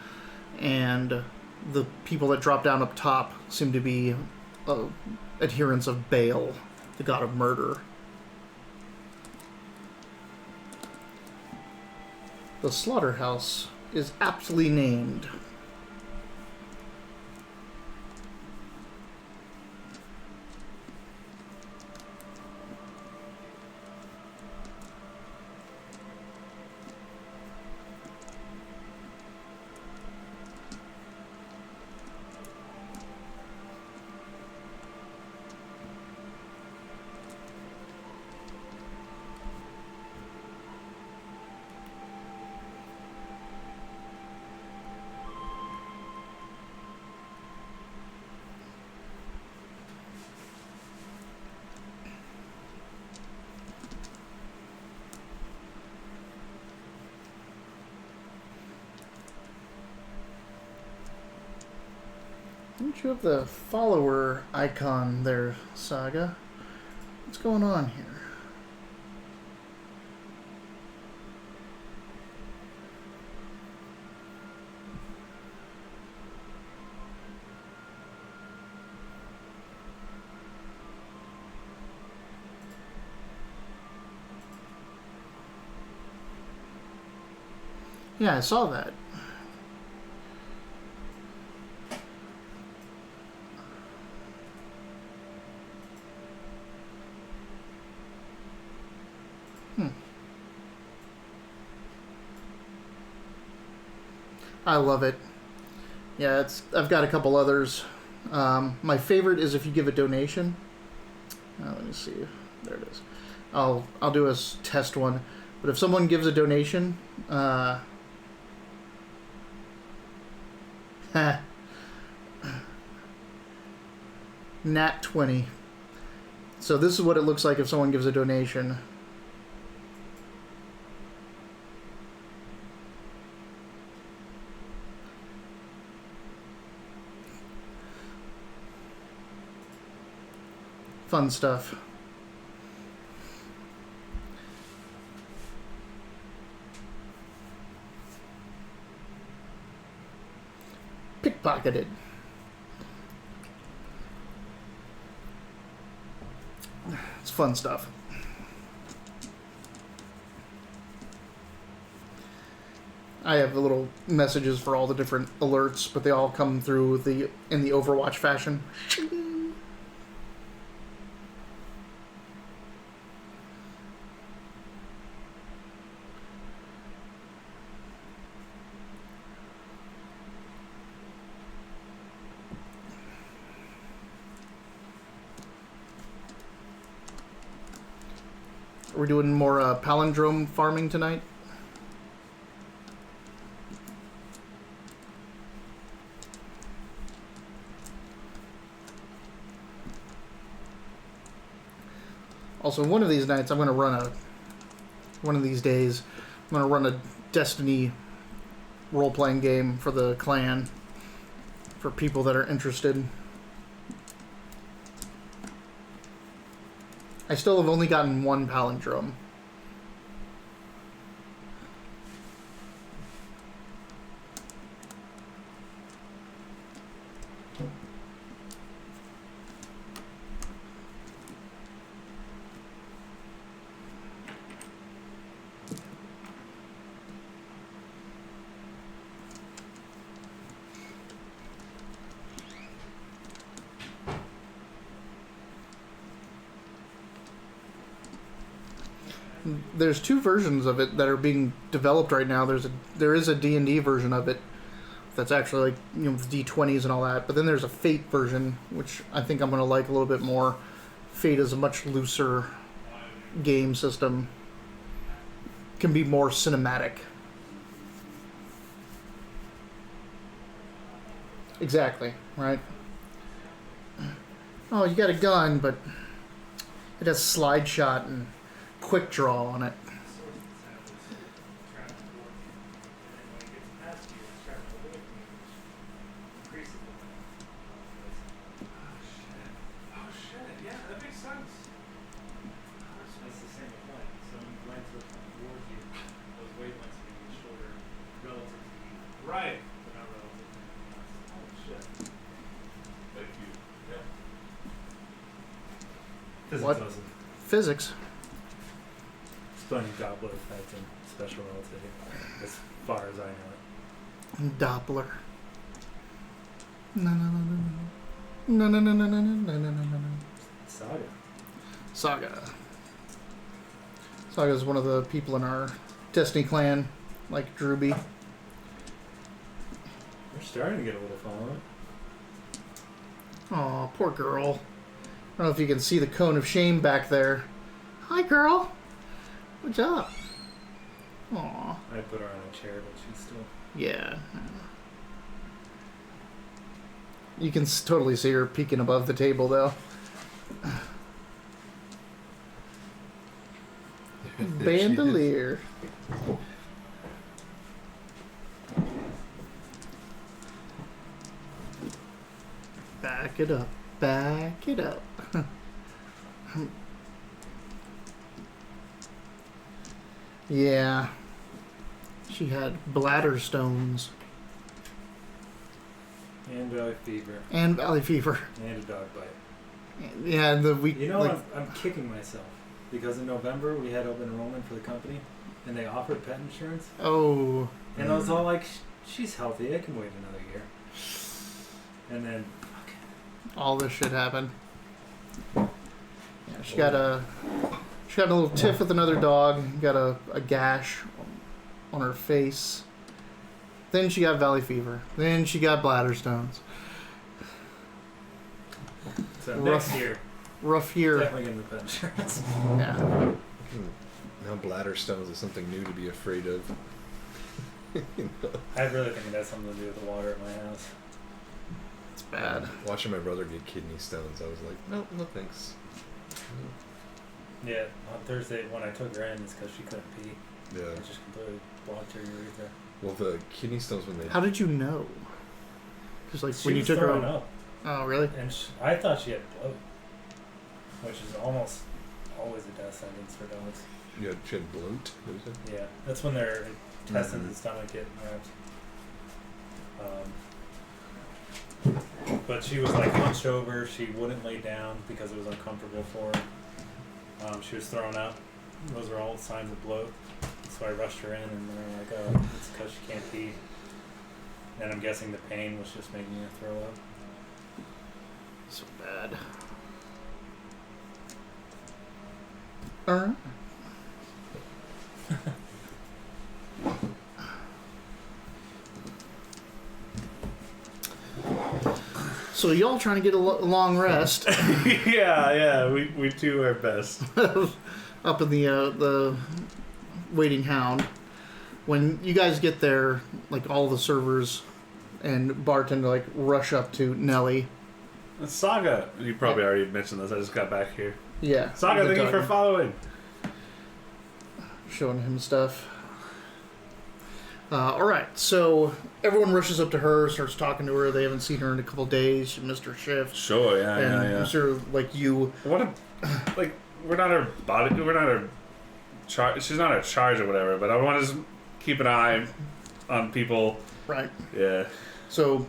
and the people that drop down up top seem to be adherents of Baal, the god of murder. The slaughterhouse is aptly named. Don't you have the follower icon there, Saga? What's going on here? Yeah, I saw that. I love it. Yeah, I've got a couple others. My favorite is if you give a donation. Let me see. There it is. I'll do a test one. But if someone gives a donation, nat 20. So this is what it looks like if someone gives a donation. Fun stuff. Pickpocketed. It's fun stuff. I have the little messages for all the different alerts, but they all come through in the Overwatch fashion. Are we doing more palindrome farming tonight? Also, one of these nights, I'm going to run one of these days, I'm going to run a Destiny role-playing game for the clan, for people that are interested. I still have only gotten one palindrome. There's two versions of it that are being developed right now. There is a D&D version of it that's actually like, you know, with D20s and all that. But then there's a Fate version, which I think I'm going to like a little bit more. Fate is a much looser game system. Can be more cinematic. Exactly, right? Oh, you got a gun, but it has slide shot and quick draw on it. Right. Physics What? doesn't. Physics. Spinel Doppler effect and special relativity, as far as I know it. Doppler. No, no, no, no, no, no, no, no, no, no, no, no, no, no. Saga. Saga. Saga is one of the people in our Destiny clan, like Drewby. We're starting to get a little following. Aw, poor girl. I don't know if you can see the cone of shame back there. Hi, girl. Good job. Aw. I put her on a chair, but she's still. Yeah. You can totally see her peeking above the table, though. Bandolier. Back it up. Back it up. Yeah. She had bladder stones. And valley fever. And valley fever. And a dog bite. Yeah, the week. You know, like, I'm kicking myself because in November we had open enrollment for the company, and they offered pet insurance, oh. and I was all like, "She's healthy. I can wait another year." And then, All this shit happened. Yeah, she got a little tiff with another dog. Got a gash on her face. Then she got valley fever. Then she got bladder stones. so Rough. next year, Rough year. definitely getting the pet insurance. Yeah. Now bladder stones is something new to be afraid of. I really think it has something to do with the water at my house. It's bad. Watching my brother get kidney stones, I was like, no thanks. Yeah, on Thursday when I took her in, it's because she couldn't pee. Yeah. It just completely blocked her urethra. Well, the kidney stones when they. How did you know? Just like She when you was took her. throwing up, Oh, really? and I thought she had bloat, which is almost always a death sentence for dogs. She had bloat. What is it? Yeah, that's when their intestines and stomach get wrapped. But she was like hunched over. She wouldn't lay down because it was uncomfortable for her. She was throwing up. Those were all signs of bloat. So I rushed her in, and they're like, "Oh, it's because she can't pee." And I'm guessing the pain was just making her throw up. So bad. Alright. So y'all trying to get a long rest yeah, we do our best. up in the waiting hound. When you guys get there, like all the servers and bartender like rush up to Nelly. Saga, you probably already mentioned this. I just got back here. Yeah. Saga, thank you for following. Showing him stuff. Alright, so everyone rushes up to her, starts talking to her. They haven't seen her in a couple days. She missed her shift. Sure, yeah, And yeah. I'm sure, like, you... What a... Like, we're not her body... We're not her... She's not her charge or whatever, but I want to just keep an eye on people. Right. Yeah. So,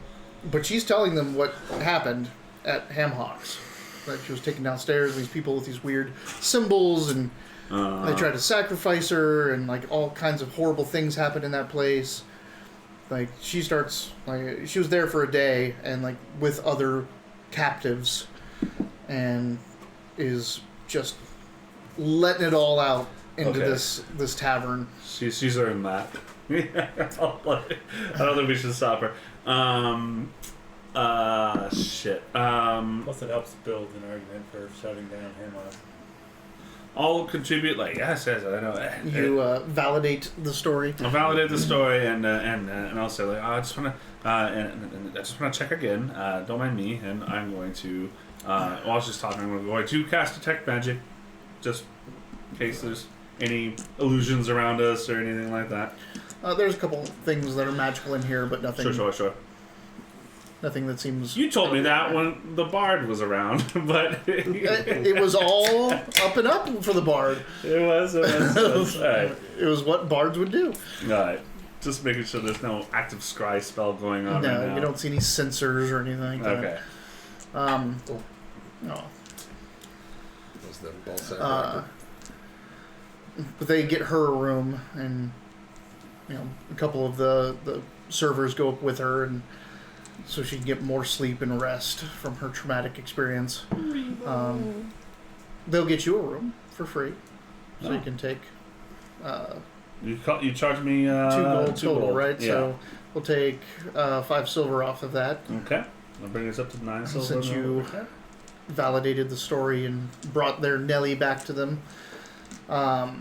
but she's telling them what happened at Hamhawks. That she was taken downstairs, these people with these weird symbols, and they tried to sacrifice her, and like all kinds of horrible things happened in that place. Like she starts, like she was there for a day, and like with other captives, and is just letting it all out into this tavern. She's earned that. I don't think we should stop her. Shit. Plus, it helps build an argument for shutting down Hamlock. I'll contribute. Like yes, I know. You validate the story. I'll validate the story and I'll say like I just want to and I just want to check again. Don't mind me, and I'm going to. While I was just talking, I'm going to cast detect magic, just in case there's any illusions around us or anything like that. There's a couple things that are magical in here, but nothing. Sure. Nothing that seems. You told me that when the bard was around, but it was all up and up for the bard. It was. All right. It was what bards would do. All right. Just making sure there's no active scry spell going on right now. No, you don't see any sensors or anything like Okay. that. No. Those them ball sack. But they get her a room, and a couple of the servers go up with her, and so she can get more sleep and rest from her traumatic experience. They'll get you a room for free, so you can take You charge me 2 gold two total, gold. right? Yeah. So we'll take 5 silver off of that. Okay. I'll bring us up to 9 silver. Since you validated the story and brought their Nelly back to them. Oh,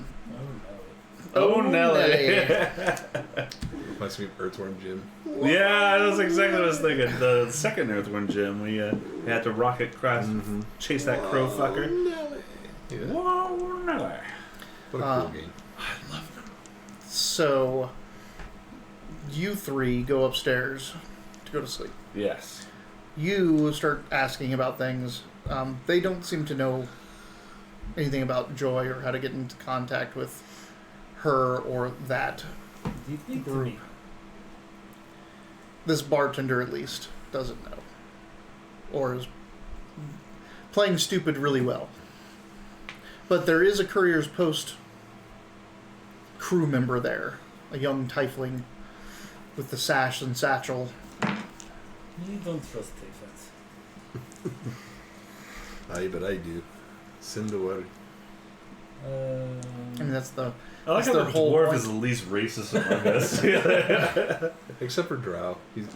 Nelly. Reminds me of Earthworm Jim. Yeah, that's exactly what I was thinking. The second Earthworm Jim, we had to rocket crash, chase that crow fucker. Nelly. Yeah. Whoa, Nelly. What a cool game. So you 3 go upstairs to go to sleep. Yes. You start asking about things. They don't seem to know anything about Joy or how to get into contact with her or that Do you think group. This bartender, at least, doesn't know. Or is playing stupid really well. But there is a Courier's Post crew member there. A young tiefling with the sash and satchel. You don't trust defense. Aye, but I do. Send the word. I mean, that's the... I like That's how their the whole dwarf point. is the least racist among us. Except for Drow. He's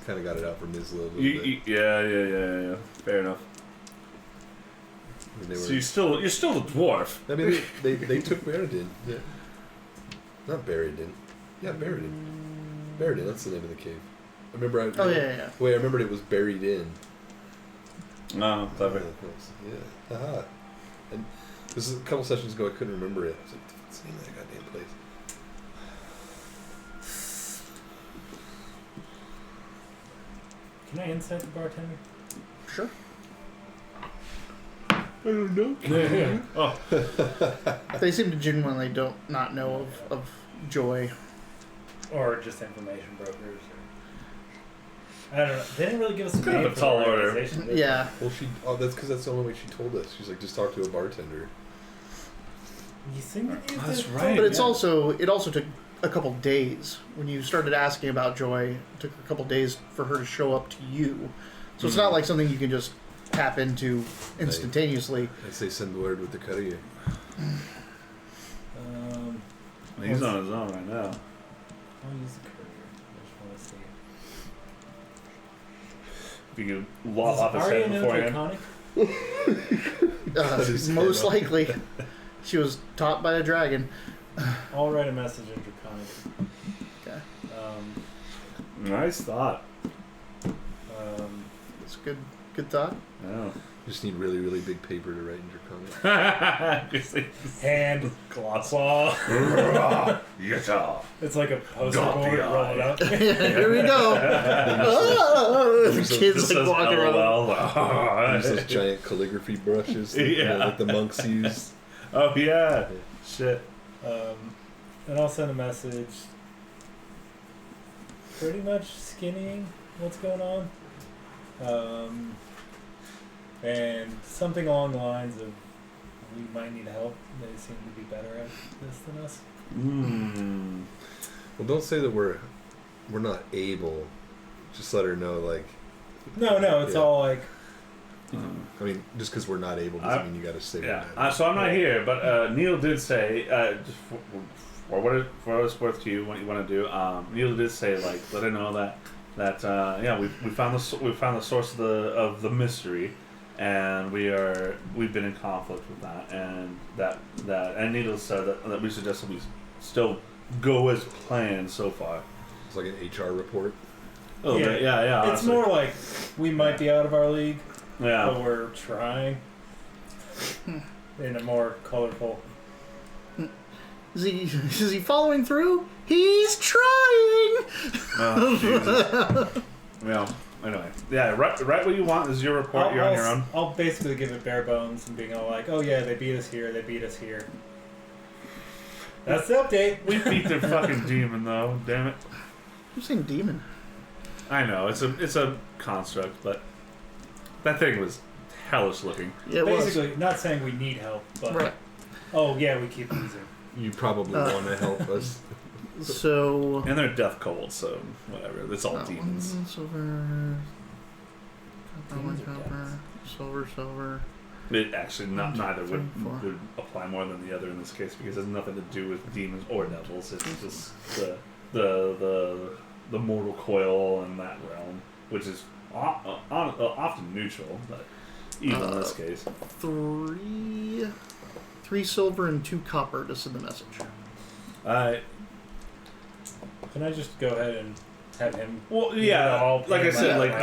kind of got it out for Miz a little bit. Yeah. Fair enough. I mean, they So were, you're still the dwarf. I mean, they took Baradin. Yeah. Not Baradin. Yeah, Baradin. Baradin, that's the name of the cave. I remember. Oh, yeah. Wait, I remembered it was buried in. Oh, clever. Yeah. Haha. And this is a couple sessions ago. I couldn't remember it. I was like, what's the name of that goddamn place? Can I insight the bartender? Sure. I don't know. Yeah. Oh, They seem to genuinely not know of Joy. Or just information brokers. Or, I don't know. They didn't really give us a Kind name of a for tall the order. organization, did they? Yeah. Well, that's because that's the only way she told us. She's like, just talk to a bartender. You think that you That's did? right. But it Yeah. also took a couple days. When you started asking about Joy, it took a couple days for her to show up to you. So it's not like something you can just tap into instantaneously. I'd say send the word with the courier. he's on his own right now. I'll use the courier. I just want to see. you lop off his Arya head know beforehand. Draconic? Most likely. She was taught by a dragon. I'll write a message in Draconic. Okay. Nice thought. It's a good thought. Oh. Just need really, really big paper to write in Draconic. Hand, Gloss. claw. Yes, It's like a poster Got the board. Roll eye. it up. Here we go. The kids like walking around. Use those giant calligraphy brushes that, Yeah. like the monks use. Oh yeah. Shit. And I'll send a message. Pretty much skinnying what's going on. And something along the lines of we might need help. They seem to be better at this than us. Well, don't say that we're not able. Just let her know, like. No, it's Yeah. all like I mean, just because we're not able doesn't mean you got to say Yeah. we're not. So I'm not here, but Neil did say, just for what it's worth to you, what you want to do. Neil did say, like, let her know that yeah, we found the source of the mystery, and we've been in conflict with that, and and Neil said that we suggest that we still go as planned so far. It's like an HR report. Oh yeah. it's honestly. more like we might be out of our league, Yeah. but we're trying in a more colorful. Is he following through? He's trying. Oh, Jesus. Yeah. Anyway, yeah. Right what you want is your report. You're on your own. I'll basically give it bare bones and being all like, "Oh yeah, they beat us here. They beat us here." That's the update. We beat their fucking demon though. Damn it. You're saying demon. I know it's a construct, but that thing was hellish looking. Yeah, it was. Basically, not saying we need help, but Right. oh yeah, we keep losing. You probably want to help us. So. And they're death cold, so whatever. It's all that demons. one, silver. Demons are Copper. Silver. It actually neither Three, would four. apply more than the other in this case because it has nothing to do with demons or devils. It's just the mortal coil in that realm, which is often neutral, but even in this case. 3 silver and 2 copper to send the message. Can I just go ahead and have him? Well, yeah, all like I pay said, my- like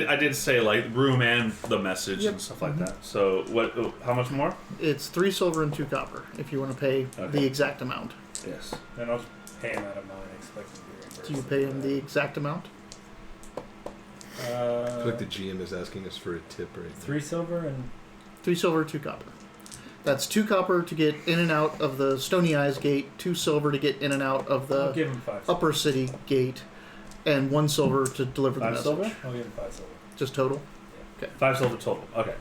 I did say like room and the message Yep. and stuff like that. So what? How much more? It's 3 silver and 2 copper if you want to pay Okay. the exact amount. Yes. Then I'll just pay him out of mine, expecting to be reimbursed. Do you pay him the exact amount? I feel like the GM is asking us for a tip right now. 3 silver and 3 silver, 2 copper. That's 2 copper to get in and out of the Stony Eyes gate, 2 silver to get in and out of I'll the give him 5 silver. Upper City gate, and 1 silver to deliver the 5 message. silver? I'll give him 5 silver. Just total. 5 silver total. Okay.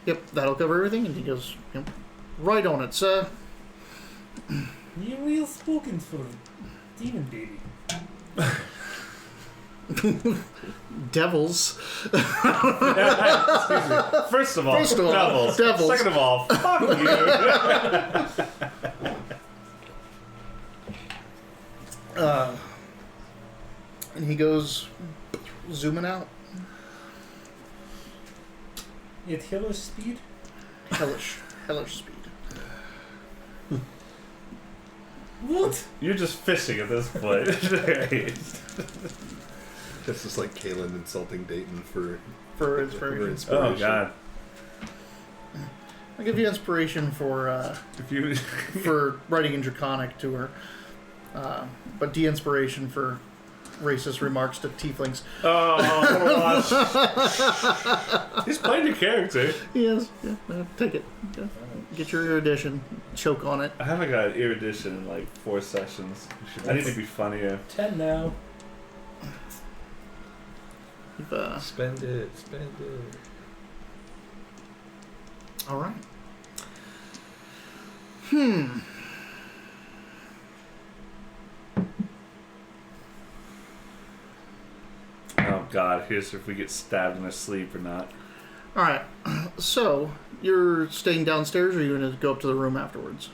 Yep, that'll cover everything. And he goes, yep, right on it, sir. You real spoken for demon baby. Devils. Excuse me. First of all, devils. devils. Second of all, fuck you. And he goes zooming out. At hellish speed? Hellish speed. What? You're just fishing at this point. That's just like Kaylin insulting Dayton for For inspiration. Oh god. I'll give you inspiration for If you for writing in Draconic to her, but de-inspiration for racist remarks to tieflings. Oh gosh. He's playing your character. Yes, yeah, take it. Yeah. Get your erudition, choke on it. I haven't got erudition in like 4 sessions. I need to be funnier. 10 now. You've, spend it. all right. Oh god, here's if we get stabbed in our sleep or not. All right. So you're staying downstairs, or are you going to go up to the room afterwards?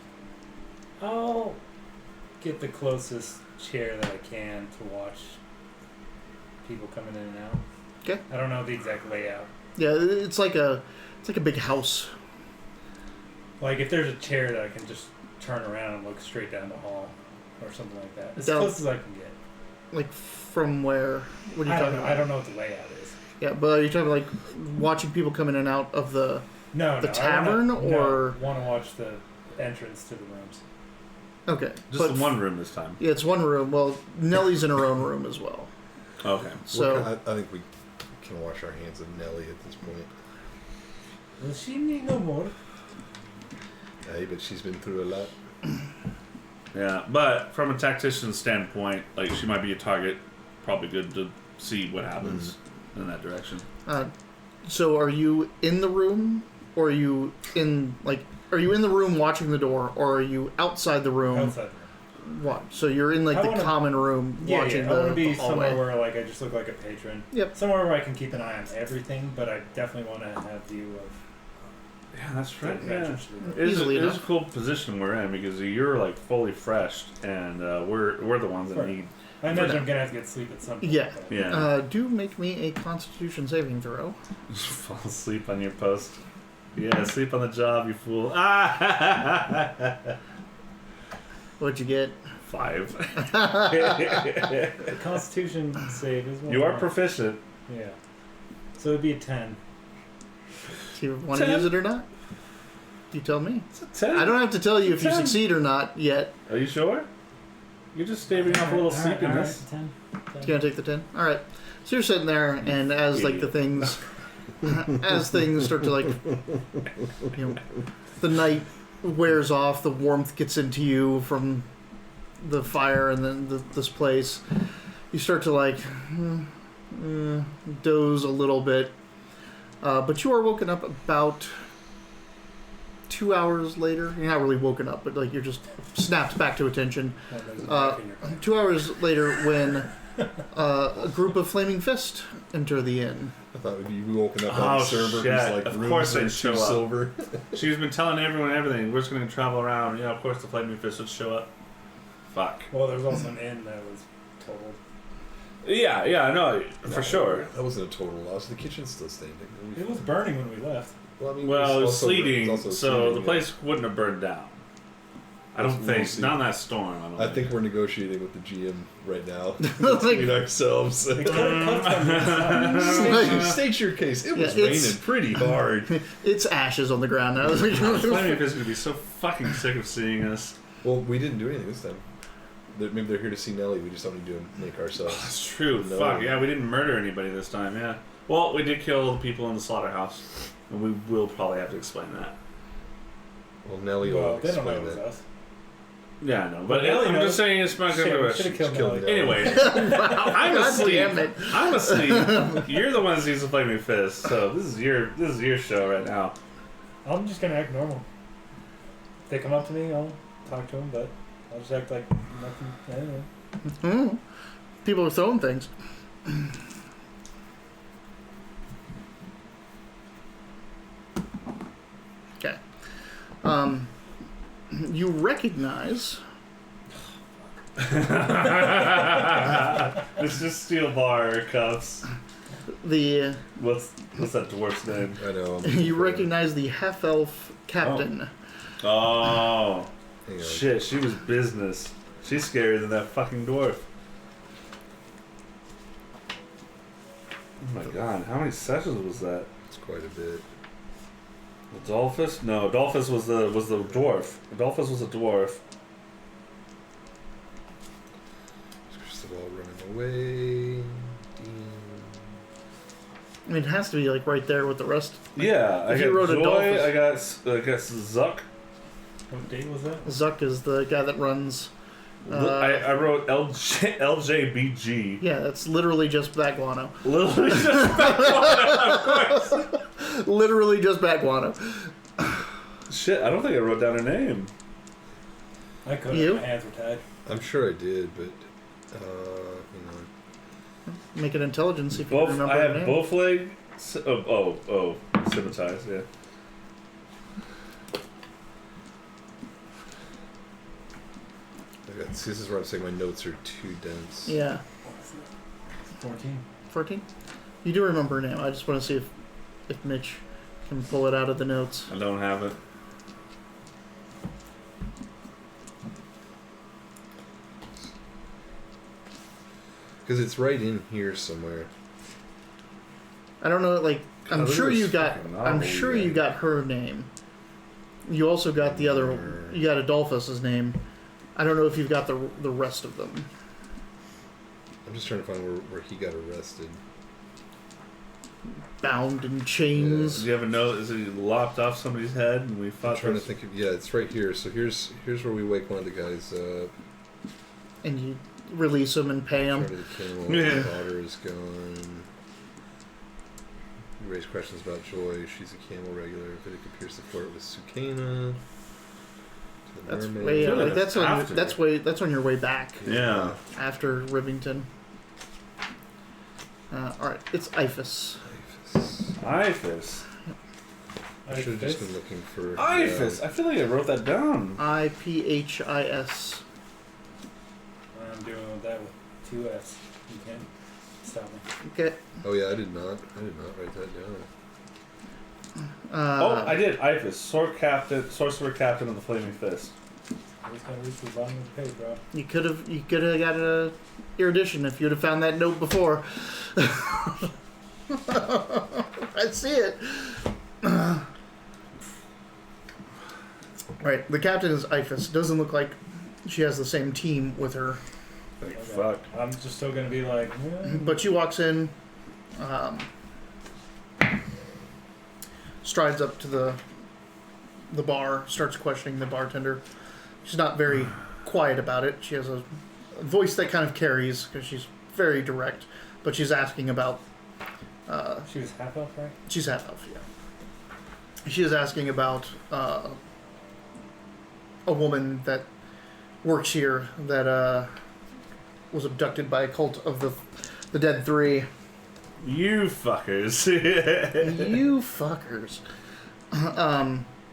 I'll get the closest chair that I can to watch people coming in and out. Okay. I don't know the exact layout. Yeah, it's like a big house. Like if there's a chair that I can just turn around and look straight down the hall, or something like that. As Down- close as I can get. Like from where? What are you I don't talking know. about? I don't know what the layout is. Yeah, but are you talking like watching people come in and out of the? No, The no, tavern, or- want to watch the entrance to the rooms. Okay. Just but the one room this time. Yeah, it's one room. Well, Nellie's in her own room as well. Okay. So I think we can wash our hands of Nellie at this point. Will she need no more? Hey, but she's been through a lot. Yeah, but from a tactician's standpoint, like she might be a target. Probably good to see what happens in that direction. so are you in the room, or are you in the room watching the door, or are you outside the room? Outside. What? So you're in like I the wanna- common room watching I want to the be hallway. somewhere where like I just look like a patron. Yep. Somewhere where I can keep an eye on everything, but I definitely want to have view of Yeah, that's the right. Yeah. adventures to the room. It is Easily a enough. cool position we're in because you're like fully fresh, and we're the ones that Right. need. I imagine I'm gonna have to get sleep at some point. Yeah. but- Yeah. Do make me a Constitution saving throw. Fall asleep on your post. Yeah, sleep on the job, you fool. Ah! What'd you get? 5. The Constitution save is one. You are more. proficient. Yeah. So it'd be a 10. Do you want to 10. use it or not? You tell me. It's a 10. I don't have to tell you if you 10. succeed or not yet. Are you sure? You're just staving off a little sleepiness. 10. You gonna take the 10? All right. So you're sitting there, and as like the things, as things start to like, the night wears off, the warmth gets into you from the fire, and then this place, you start to like doze a little bit, but you are woken up about 2 hours later. You're not really woken up, but like you're just snapped back to attention. 2 hours later, when a group of Flaming Fist enter the inn. I thought we'd be woken up Oh, on the server shit. who's like Of rooms course they'd are show too up. silver. She's been telling everyone everything. We're just going to travel around. Yeah, of course the Flaming Fist would show up. Fuck. Well, there's also an inn that was totaled. Yeah, I know, for sure. That wasn't a total loss. The kitchen's still standing. It was burning when we left. Well, I mean, Well, it was also- sleeting, also so sleeting, the yeah. place wouldn't have burned down. I don't We'll think. see. Not in that storm, I don't I think we're negotiating with the GM right now Like- between ourselves. It could have come from the inside. State your case. It was Yeah, it's- raining pretty hard. It's ashes on the ground now. The Flaming Fist is going to be so fucking sick of seeing us. Well, we didn't do anything this time. Maybe they're here to see Nellie. We just don't need to make ourselves. That's true. No. Fuck, yeah, we didn't murder anybody this time, yeah. Well, we did kill the people in the slaughterhouse, and we will probably have to explain that. Well, Nellie Well, will they don't know explain it was that. us. Yeah, I know, but Nelly I'm knows. just saying it's not going to Should have be killed killed Nelly. Nelly. Anyway, I'm God asleep. damn it. I'm asleep. You're the one that sees the Flaming Fist, so this is your show right now. I'm just gonna act normal. If they come up to me, I'll talk to them, but I'll just act like nothing. I don't know. People are throwing things. Okay. You recognize It's just steel bar cuffs. the What's that dwarf's name? I know. you recognize the half elf captain. Oh, Hang on. shit, she was business. She's scarier than that fucking dwarf. Oh my god, how many sessions was that? It's quite a bit. Adolphus? No, Adolphus was the dwarf. Adolphus was a dwarf. Cristobal running away. I mean, it has to be like right there with the rest. Yeah, I If got you wrote Joy, Adolphus- I got Zuck. What date was that? Zuck is the guy that runs. I wrote LJBG. Yeah, that's literally just Bat Guano. Literally just of course. Literally just Bat Guano. Shit, I don't think I wrote down her name. I could You? have. My hands were tied. I'm sure I did, but hang on. Make an intelligence if you Both, remember I her have name. both leg. Symmetized, yeah. See, this is where I'm saying my notes are too dense. Yeah. 14. 14? You do remember her name. I just want to see if Mitch can pull it out of the notes. I don't have it. Because it's right in here somewhere. I don't know. Like, I'm look at sure this you got. fucking I'm novel sure you you got her name. You also got the other. You got Adolphus's name. I don't know if you've got the rest of them. I'm just trying to find where he got arrested. Bound in chains. Do you have a note? Is it lopped off somebody's head and we I'm fought trying to this? think of, yeah, it's right here. So here's where we wake one of the guys up. And you release them and pay them. Part of the camel. Yeah. The daughter is gone. You raise questions about Joy. She's a camel regular. Vidic appears to flirt with Sukaina. That's mermaid. way. Yeah, Like that's on. after. That's on your way back Yeah. after Rivington. All right, it's Iphis. Iphis. I should have just been looking for. Iphis. I feel like I wrote that down. IPHIS. I'm doing that with 2 S. You can't stop me. Okay. Oh yeah, I did not write that down. Oh, I did. Iphis. Sorcerer Captain of the Flaming Fist. I just gotta reach the bottom of the page, bro. You could have got a erudition if you'd have found that note before. I see it. Right, the captain is Iphis. Doesn't look like she has the same team with her. Like, Okay. fuck. I'm just still gonna be like, But she walks in, strides up to the bar, starts questioning the bartender. She's not very quiet about it. She has a voice that kind of carries because she's very direct, but she's asking about. she was half elf, right? She's half elf, yeah. She is asking about a woman that works here that was abducted by a cult of the Dead Three. You fuckers. You fuckers.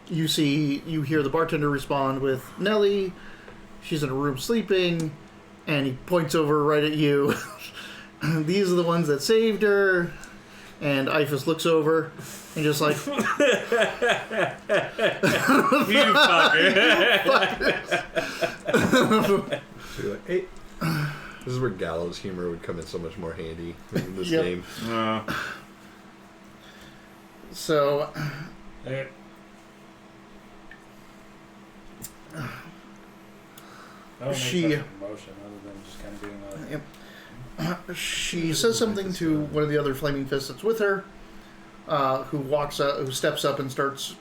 You hear the bartender respond with Nellie. She's in a room sleeping, and he points over right at you. These are the ones that saved her. And Iphis looks over and just like, You fucker. So you're like, hey. This is where gallows humor would come in so much more handy in this Yep. game. so Hey, I don't She- make much of a motion other than just kind of being like, she says something to one of the other Flaming Fists that's with her, who steps up and starts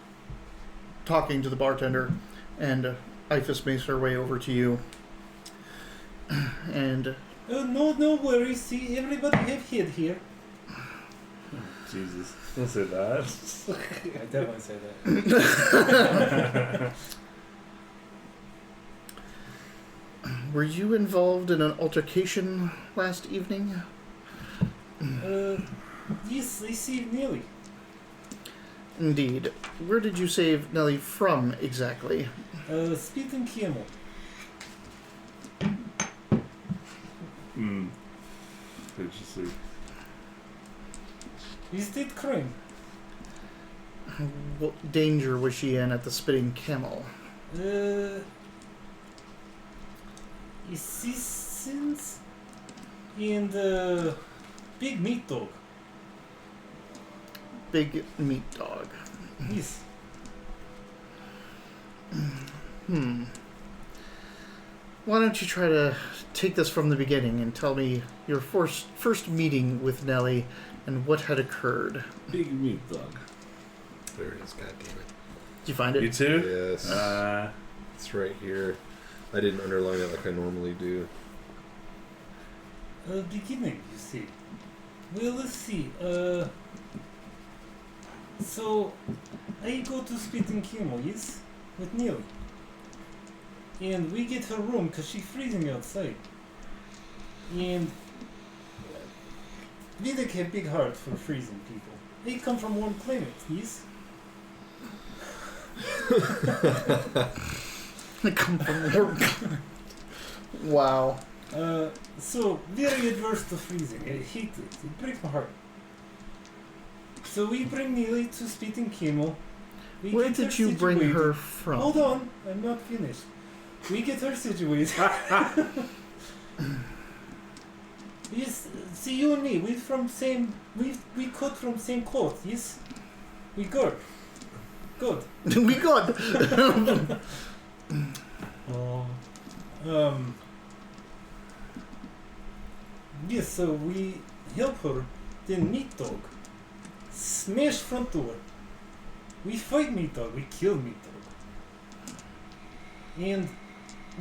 talking to the bartender, and Iphis makes her way over to you. And no worries. See, everybody have hid here. Jesus. Don't say that. I definitely say that. were you involved in an altercation last evening? Yes, I saved Nelly. Indeed. Where did you save Nellie from exactly? Spitting camel. Did you see? Is that crime? What danger was she in at the Spitting Camel? Assistance and big meat dog. Big meat dog. Yes. Why don't you try to take this from the beginning and tell me your first meeting with Nellie and what had occurred? Big meat dog. There it is, god damn it. Did you find You it? too? Yes. It's right here. I didn't underline it like I normally do. Beginning, you see. Well, let's see. So, I go to Spitting Camel, yes? With Nelly. And we get her room because she's freezing outside. And Vidic have big heart for freezing people. They come from one planet, yes? I come from work. Wow. So very adverse to freezing. I hate it. It breaks my heart. So we bring Neely to Spitting Kimmel. We Where get did you bring situated. her from? Hold on, I'm not finished. We get her situated. Yes, see you and me. We from same. We cut from same cloth. Yes, we good. Good. We got. Yes, so we help her. Then Meat Dog smash front door. We fight Meat Dog. We kill Meat Dog. And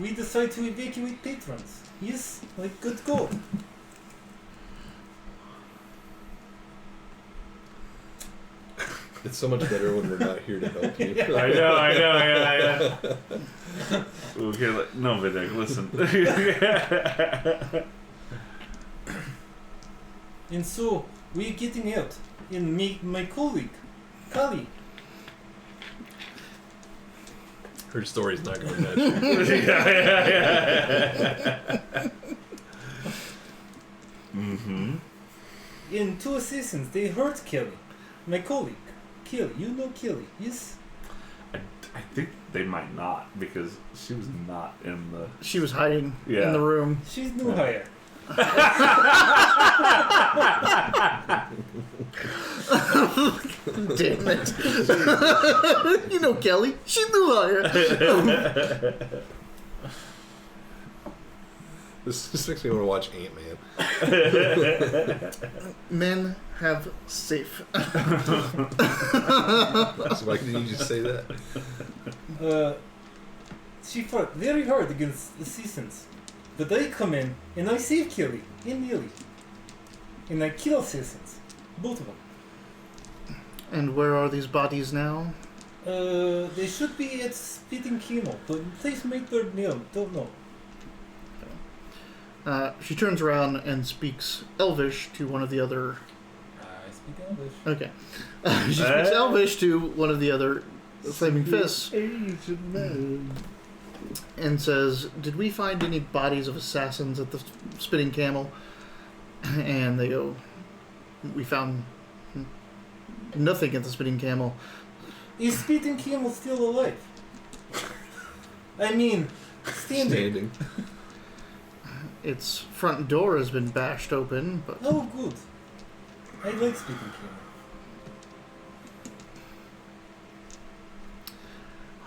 we decide to evacuate patrons. Yes, like good goal. It's so much better when we're not here to help you. I know, yeah. Okay, no, Vidic, listen. And so we're getting out. And my colleague, Kali, Her story's not going to match. Mm-hmm. and two assassins, they hurt Kelly. My colleague, Kelly. You know Kelly, yes? I think they might not because she was not in the. She was hiding Yeah. in the room. She's new hire. Damn it. You know Kelly. She's new hire. This makes me want to watch Ant-Man. Men have safe. So why didn't you just say that? She fought very hard against the assassins. But I come in and I save Kelly and Neely. And I kill assassins. Both of them. And where are these bodies now? They should be at Spitting Kimmel, but please make their name. Don't know. She turns around and speaks Elvish to one of the other. I speak English. Okay. She speaks Elvish to one of the other Flaming Fists and says, "Did we find any bodies of assassins at the Spitting Camel?" And they go, "We found nothing at the Spitting Camel." Is Spitting Kimmel still alive? I mean, standing. Its front door has been bashed open, but Oh, good. I like Spitting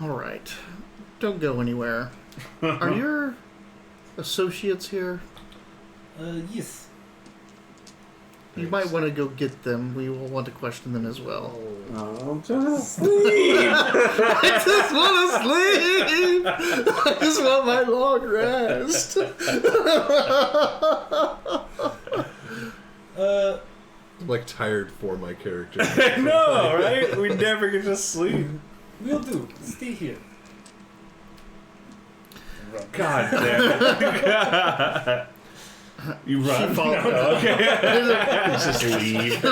Kimmel. all right. Don't go anywhere. Are your associates here? Yes. You might want to go get them. We will want to question them as well. Oh, just I just want to sleep. I just want my long rest. I'm like tired for my character. no, right? We never get to sleep. Will do. Stay here. God damn it. You run? She falls. Okay. Just leave.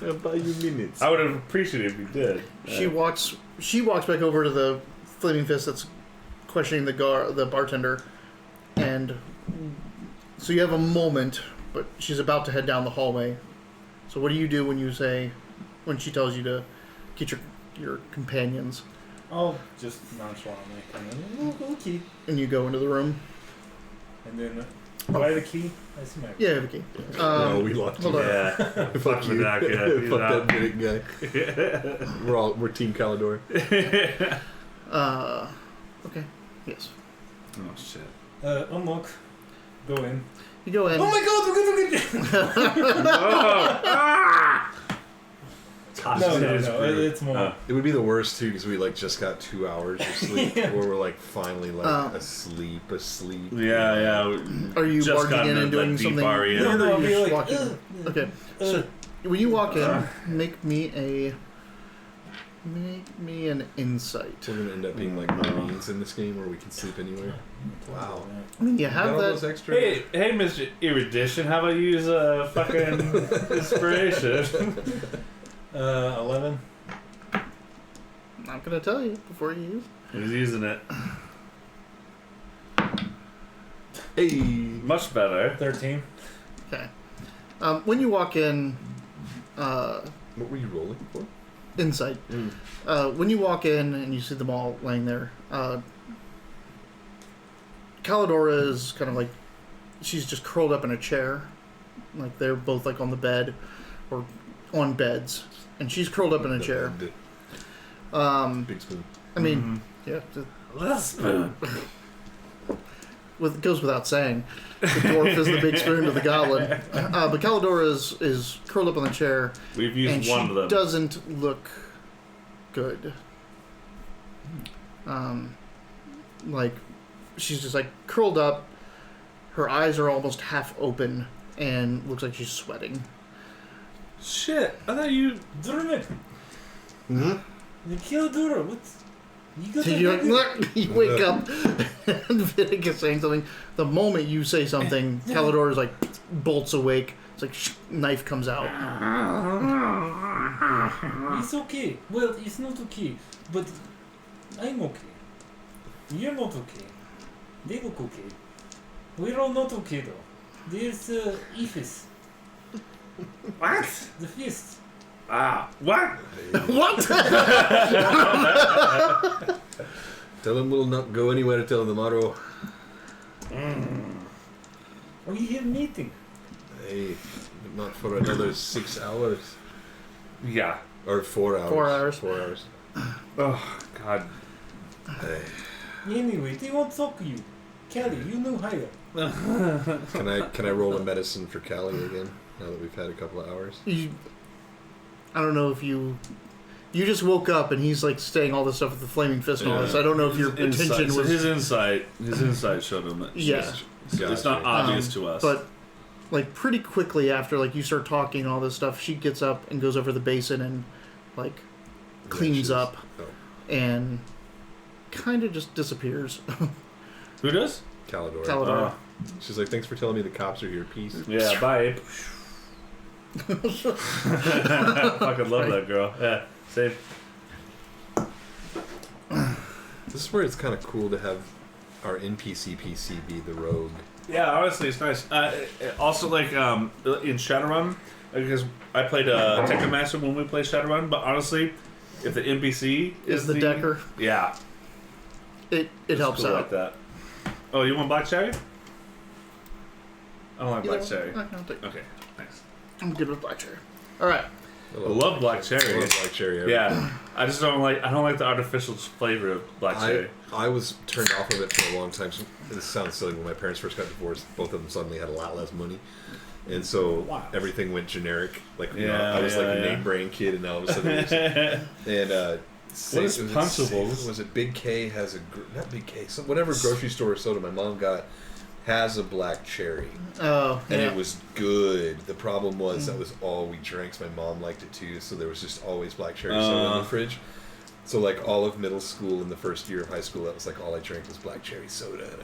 I'll buy you minutes. I would have appreciated if you did. She walks back over to the Flaming Fist that's questioning the bartender, and so you have a moment, but she's about to head down the hallway. So what do you do when she tells you to get your companions, I'll just nonchalantly come in. Oh, okay. and you go into the room? And then, do I have a key? I see my Yeah, you have a key. No, we locked hold you. on. Yeah. Fuck you. Fuck Fuck that minute guy. We're Team Calidor. Okay. Yes. Oh, shit. Unlock. Go in. You go in. Oh my god, we're good. No, it's more. It would be the worst too because we like just got 2 hours of sleep, Yeah. where we're like finally like asleep. Yeah. Are you Just barging in and doing deep something? REM. No, Or I'll you be just like, walk in? Okay. So when you walk in, make me an insight. We're gonna end up being like Marines in this game where we can sleep anywhere. Wow. I mean, you Got have all those that. extra. Hey, Mr. Erudition, how about you use a fucking inspiration? 11. I'm not gonna tell you before you use. He's using it. Hey. Much better. 13. Okay. When you walk in, What were you rolling for? Insight. When you walk in and you see them all laying there, Calidora is kind of like, she's just curled up in a chair. Like they're both like on the bed or on beds, and she's curled up in a chair. Big spoon. I mean, yeah. Little spoon. Goes without saying, the dwarf is the big spoon to the goblin. But Calidora is curled up on the chair. We've used and one of them. She doesn't look good. Like she's just like curled up. Her eyes are almost half open, and looks like she's sweating. Shit, I thought you... Durman! You killed Dura. What? You got You wake up, and Vidic is saying something. The moment you say something, Calidora's like bolts awake. It's like knife comes out. It's okay. Well, it's not okay, but I'm okay. You're not okay. They look okay. We're all not okay though. There's Ephes, What? the fist. What? What? Tell him we'll not go anywhere till tomorrow. We have meeting. Hey, not for another 6 hours. Yeah. Or 4 hours. 4 hours. 4 hours. Oh, God. Hey, Anyway, they won't talk to you. Kelly, you know higher. can I roll a medicine for Callie again? Now that we've had a couple of hours. I don't know if you just woke up and he's like saying all this stuff with the flaming fist and all this. I don't know if your attention was his insight showed him that it's not obvious to us. But like pretty quickly after like you start talking and all this stuff, she gets up and goes over the basin and like cleans up and kind of just disappears. Who does? Calidora. Calidora. She's like, thanks for telling me the cops are here. Peace. Yeah, bye. Fucking love that girl. Yeah, same. This is where it's kind of cool to have our NPC PC be the rogue. Yeah, honestly, it's nice. Also, like in Shadowrun, because I played Technomancer when we played Shadowrun, but honestly, if the NPC is the decker. Yeah, it helps cool out. Like that. Oh, you want black cherry? I don't like black know, cherry. Okay, thanks. I'm good with black cherry. All right. I love black cherry. I love black cherry. Yeah, I just don't like. I don't like the artificial flavor of black cherry. I was turned off of it for a long time. So this sounds silly. When my parents first got divorced, both of them suddenly had a lot less money, and so everything went generic. Like I was like a name brand kid, and now all of a sudden, what is Punchables? Was it Big K has a not Big K? So whatever grocery store soda my mom got has a black cherry. Oh, and it was good. The problem was that was all we drank. So my mom liked it too, so there was just always black cherry soda in the fridge. So like all of middle school and the first year of high school, that was like all I drank was black cherry soda, and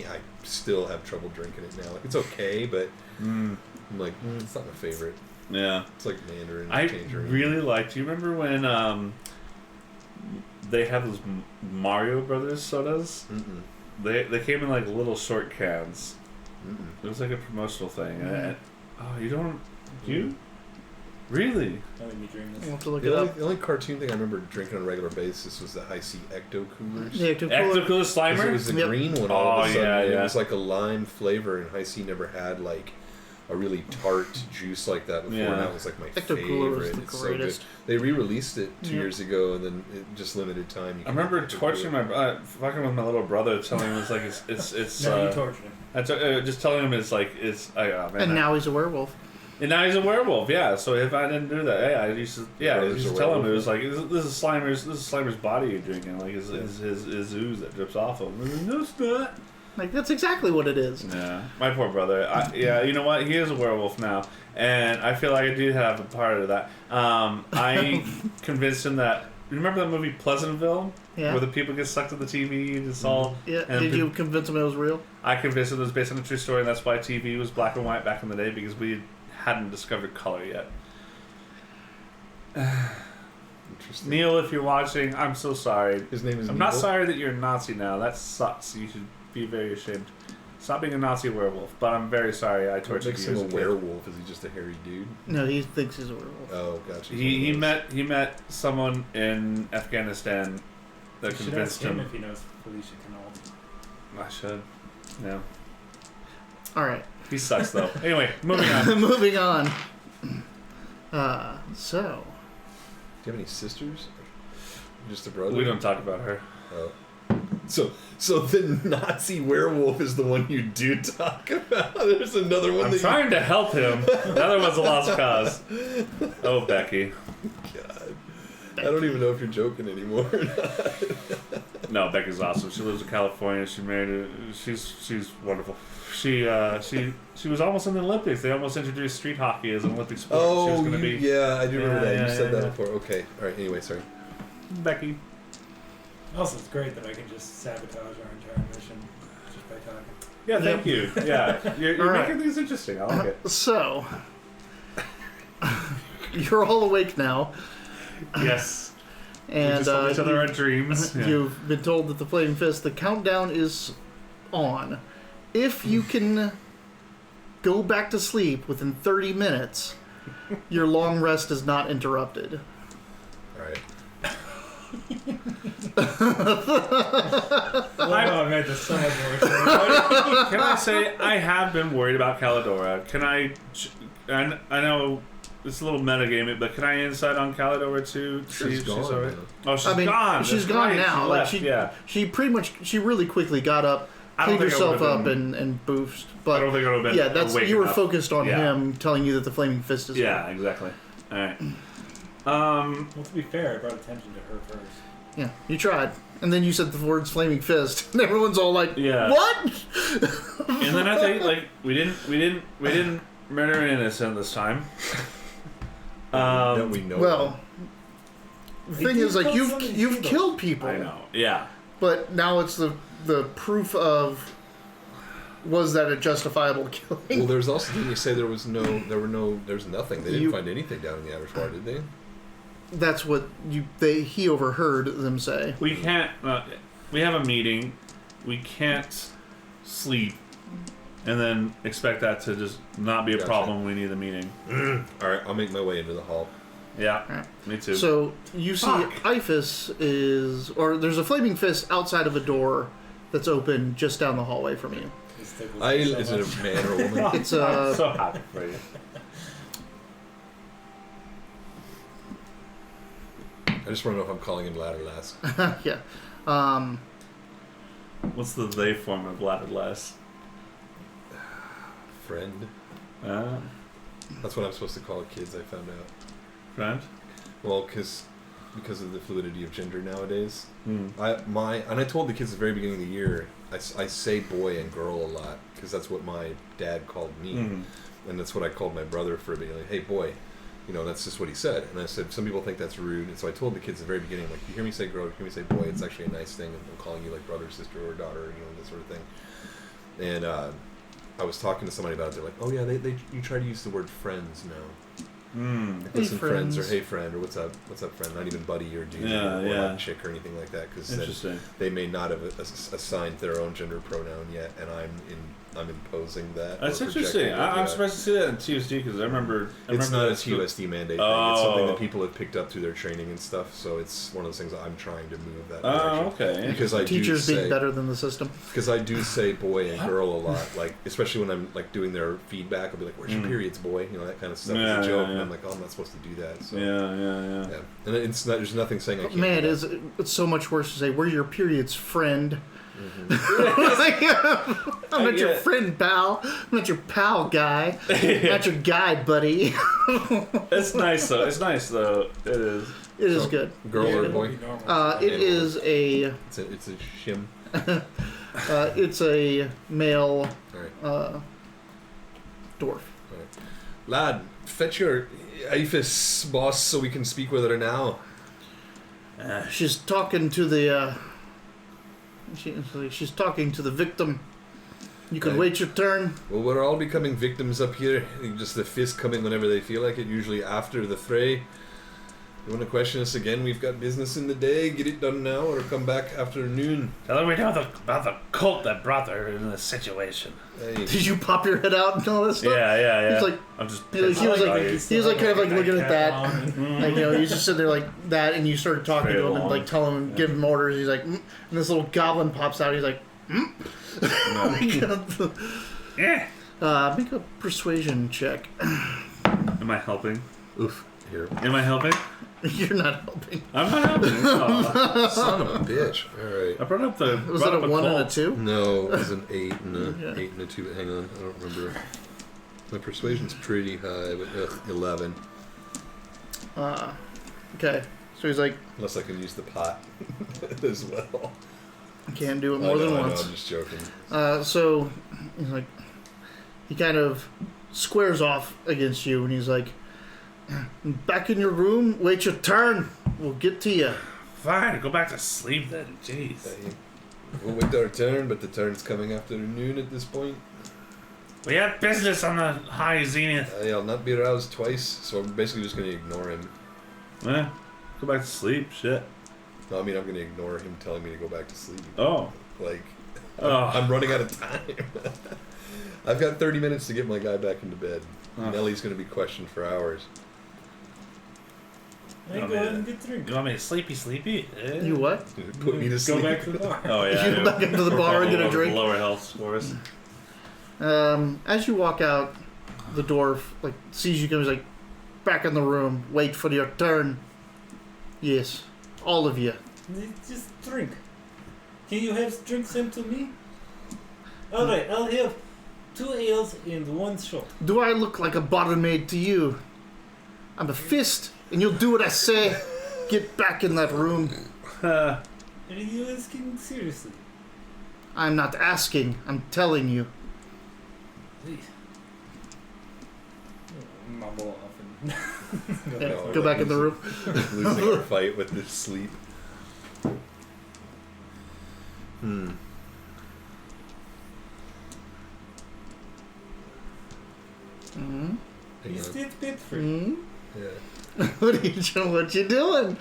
I still have trouble drinking it now. Like it's okay, but I'm like it's not my favorite. Yeah, it's like Mandarin. I tangerine. really liked. Do you remember when they had those Mario Brothers sodas? Mm-mm. They came in like little short cans. Mm-mm. It was like a promotional thing. You don't? You? Really? Let me drink this. We'll have to look it up. The only cartoon thing I remember drinking on a regular basis was the High C Ecto Coolers. The Ecto Cooler Slimer? It was the green one all of a sudden. Yeah. It was like a lime flavor, and High C never had like a really tart juice like that before, and that was like my Ecto favorite. Cooler was the It's so greatest. good. They re-released it 2 years ago, and then it just limited time. I remember torturing fucking with my little brother, telling him it's like it's. No, you tortured him. Just telling him it's like and now he's a werewolf. And now he's a werewolf, yeah. So if I didn't do that, I used to tell him it was like this is Slimer's body you're drinking, like his ooze that drips off him. No, it's not. Like that's exactly what it is. Yeah, my poor brother. You know what? He is a werewolf now, and I feel like I do have a part of that. I convinced him that. Remember that movie Pleasantville, where the people get sucked to the TV and it's all. Yeah. Did you convince him it was real? I convinced him it was based on a true story, and that's why TV was black and white back in the day, because we hadn't discovered color yet. Interesting. Neil, if you're watching, I'm so sorry. His name is. I'm not sorry that you're a Nazi now. That sucks. You should be very ashamed. Stop being a Nazi werewolf. But I'm very sorry I What tortured makes you him as a a kid. werewolf? Is he just a hairy dude? No, he thinks he's a werewolf. Oh, gotcha. He met someone in Afghanistan that You should convinced ask him him. if he knows Felicia Canal. I should. No. All right. He sucks though. Anyway, moving on. Moving on. So. Do you have any sisters? Just a brother? We don't talk about her. Oh. So the Nazi werewolf is the one you do talk about. There's another one. I'm trying to help him. The other one's a lost cause. Oh, Becky. God. I don't even know if you're joking anymore. No, Becky's awesome. She lives in California. She married. She's wonderful. She was almost in the Olympics. They almost introduced street hockey as an Olympic sport. She was Oh, going to be yeah, I do remember that. Yeah, You said yeah, that yeah. before. Okay. All right. Anyway, sorry. Becky. Also, it's great that I can just sabotage our entire mission just by talking. Yeah, thank you. Yeah, you're All right. making things interesting. I like it. So. You're all awake now. Yes. We And just told each other our dreams. Yeah. you've been told that the Flaming Fist, the countdown is on. If you can go back to sleep within 30 minutes, your long rest is not interrupted. All right. Oh, I made this so much worse. Can I say I have been worried about Calidora? Can I know it's a little metagaming, but can I insight on Calidora too? Sure, See if she's gone, alright? man. Oh, she's I mean, gone. she's That's gone right. now. She Like left. Yeah. she pretty much, she really quickly got up, I don't cleaned think I herself would've up, been- and boofed. I But don't think I would have been. yeah, that's awake you were enough. focused on Yeah. him telling you that the Flaming Fist is Yeah, here. exactly. All right. Well, to be fair, I brought attention to her first. Yeah, you tried, and then you said the words "Flaming Fist," and everyone's all like, Yeah. "What?" And then I think like we didn't murder an innocent this time. That we know. Well, the He thing did is, like kill some you've people. killed people, I know. Yeah. but now it's the proof of was that a justifiable killing? Well, there's also didn't you say there's nothing. They didn't You- find anything down in the abattoir, did they? That's what he overheard them say. We can't. We have a meeting. We can't sleep, and then expect that to just not be a Gotcha. problem. We need the meeting. All right, I'll make my way into the hall. Yeah. Alright. Me too. So you see, Ifis there's a Flaming Fist outside of a door that's open just down the hallway from you. This tickles I me so is much. it a man or a woman? It's I'm so happy for you. I just want to know if I'm calling him lad or lass. yeah. What's the they form of Ladderless? Friend. That's what I'm supposed to call kids. I found out. Friend. Well, because of the fluidity of gender nowadays. Hmm. I told the kids at the very beginning of the year. I say boy and girl a lot because that's what my dad called me, Mhm. and that's what I called my brother for being like, hey boy, that's just what he said. And I said some people think that's rude, and so I told the kids at the very beginning, like, you hear me say girl, you hear me say boy, it's actually a nice thing, and I'm calling you like brother, sister, or daughter, that sort of thing. And I was talking to somebody about it. They're like, oh yeah, you try to use the word friends now. Like, Hey, listen, friends, or friends. hey friend, or what's up friend, not even buddy or dude Yeah, or yeah. like chick or anything like that, because Interesting. they may not have assigned their own gender pronoun yet, and I'm imposing that. That's or interesting. projecting it, I'm yeah. surprised to see that in TSD because I remember. It's not a that's- TUSD mandate thing. It's something Oh. that people have picked up through their training and stuff. So it's one of those things that I'm trying to move that Oh, direction. okay. Because I Teachers do say, being better than the system. because I do say boy and girl a lot, like especially when I'm like doing their feedback. I'll be like, "Where's your periods, boy?" That kind of stuff Yeah, as a joke, yeah, and I'm yeah. like, "Oh, I'm not supposed to do that." So Yeah. and it's not. There's nothing saying I can't. Man, do that. it's so much worse to say, "We're your periods, friend." Mm-hmm. I'm not your friend, pal. I'm not your pal, guy. I'm not your guy, buddy. It's nice though. It is. It is So, good. girl It's or good. boy? It is a It's a shim. it's a male All right. dwarf. Lad, fetch your Ifis, boss, so we can speak with her now. She's talking to the she's talking to the victim. You can Right. wait your turn. Well, we're all becoming victims up here. Just the fist coming whenever they feel like it, usually after the fray. You want to question us again? We've got business in the day. Get it done now, or come back after noon. Tell her we know about the cult that brought her in this situation. Hey, Did you pop your head out and all this stuff? Yeah. He's like, I'm just. he was like kind of like looking at that, like, you know, he's just sitting there like that, and you started talking to him and like telling him, give him orders. He's like, and this little goblin pops out. He's like, Yeah. Make a persuasion check. Am I helping? oof. Here. Am I helping? You're not helping. I'm not helping. Oh. Son of a bitch. Alright. I brought up the. Was that a 1 and a 2? No, it was an 8 and a Yeah. 8 and a 2. Hang on, I don't remember. My persuasion's pretty high, but 11. Okay, so he's like, Unless I can use the pot as well. can't do it I more than know, once. I'm just joking. So he's like, he kind of squares off against you, and he's like, back in your room, wait your turn. We'll get to you. Fine, go back to sleep then. Jeez. Hey, we'll wait our turn, but the turn's coming after noon at this point. We have business on the high zenith. I'll not be aroused twice, so I'm basically just going to ignore him. Eh, go back to sleep. Shit. No, I mean, I'm going to ignore him telling me to go back to sleep. Oh. Like, Oh. I'm running out of time. I've got 30 minutes to get my guy back into bed. Oh. Nellie's going to be questioned for hours. Hey, go ahead and get drink. You want me to sleepy? Eh? You what? Put me to Go sleep. back to the bar. Oh yeah. You go back into the bar and get a drink. Lower health scores. As you walk out, the dwarf like sees you come. He's like, back in the room. Wait for your turn. Yes, all of you. Just drink. Can you have drink sent to me? Alright, I'll have 2 ales and 1 shot. Do I look like a barmaid to you? I'm a fist, and you'll do what I say. Get back in that room. Are you asking seriously? I'm not asking. I'm telling you. Mumble off and Yeah, No, go back in the room. Losing our fight with this sleep. Mm-hmm. Hang Is on. it bit free? Mm-hmm. Yeah. What you doing?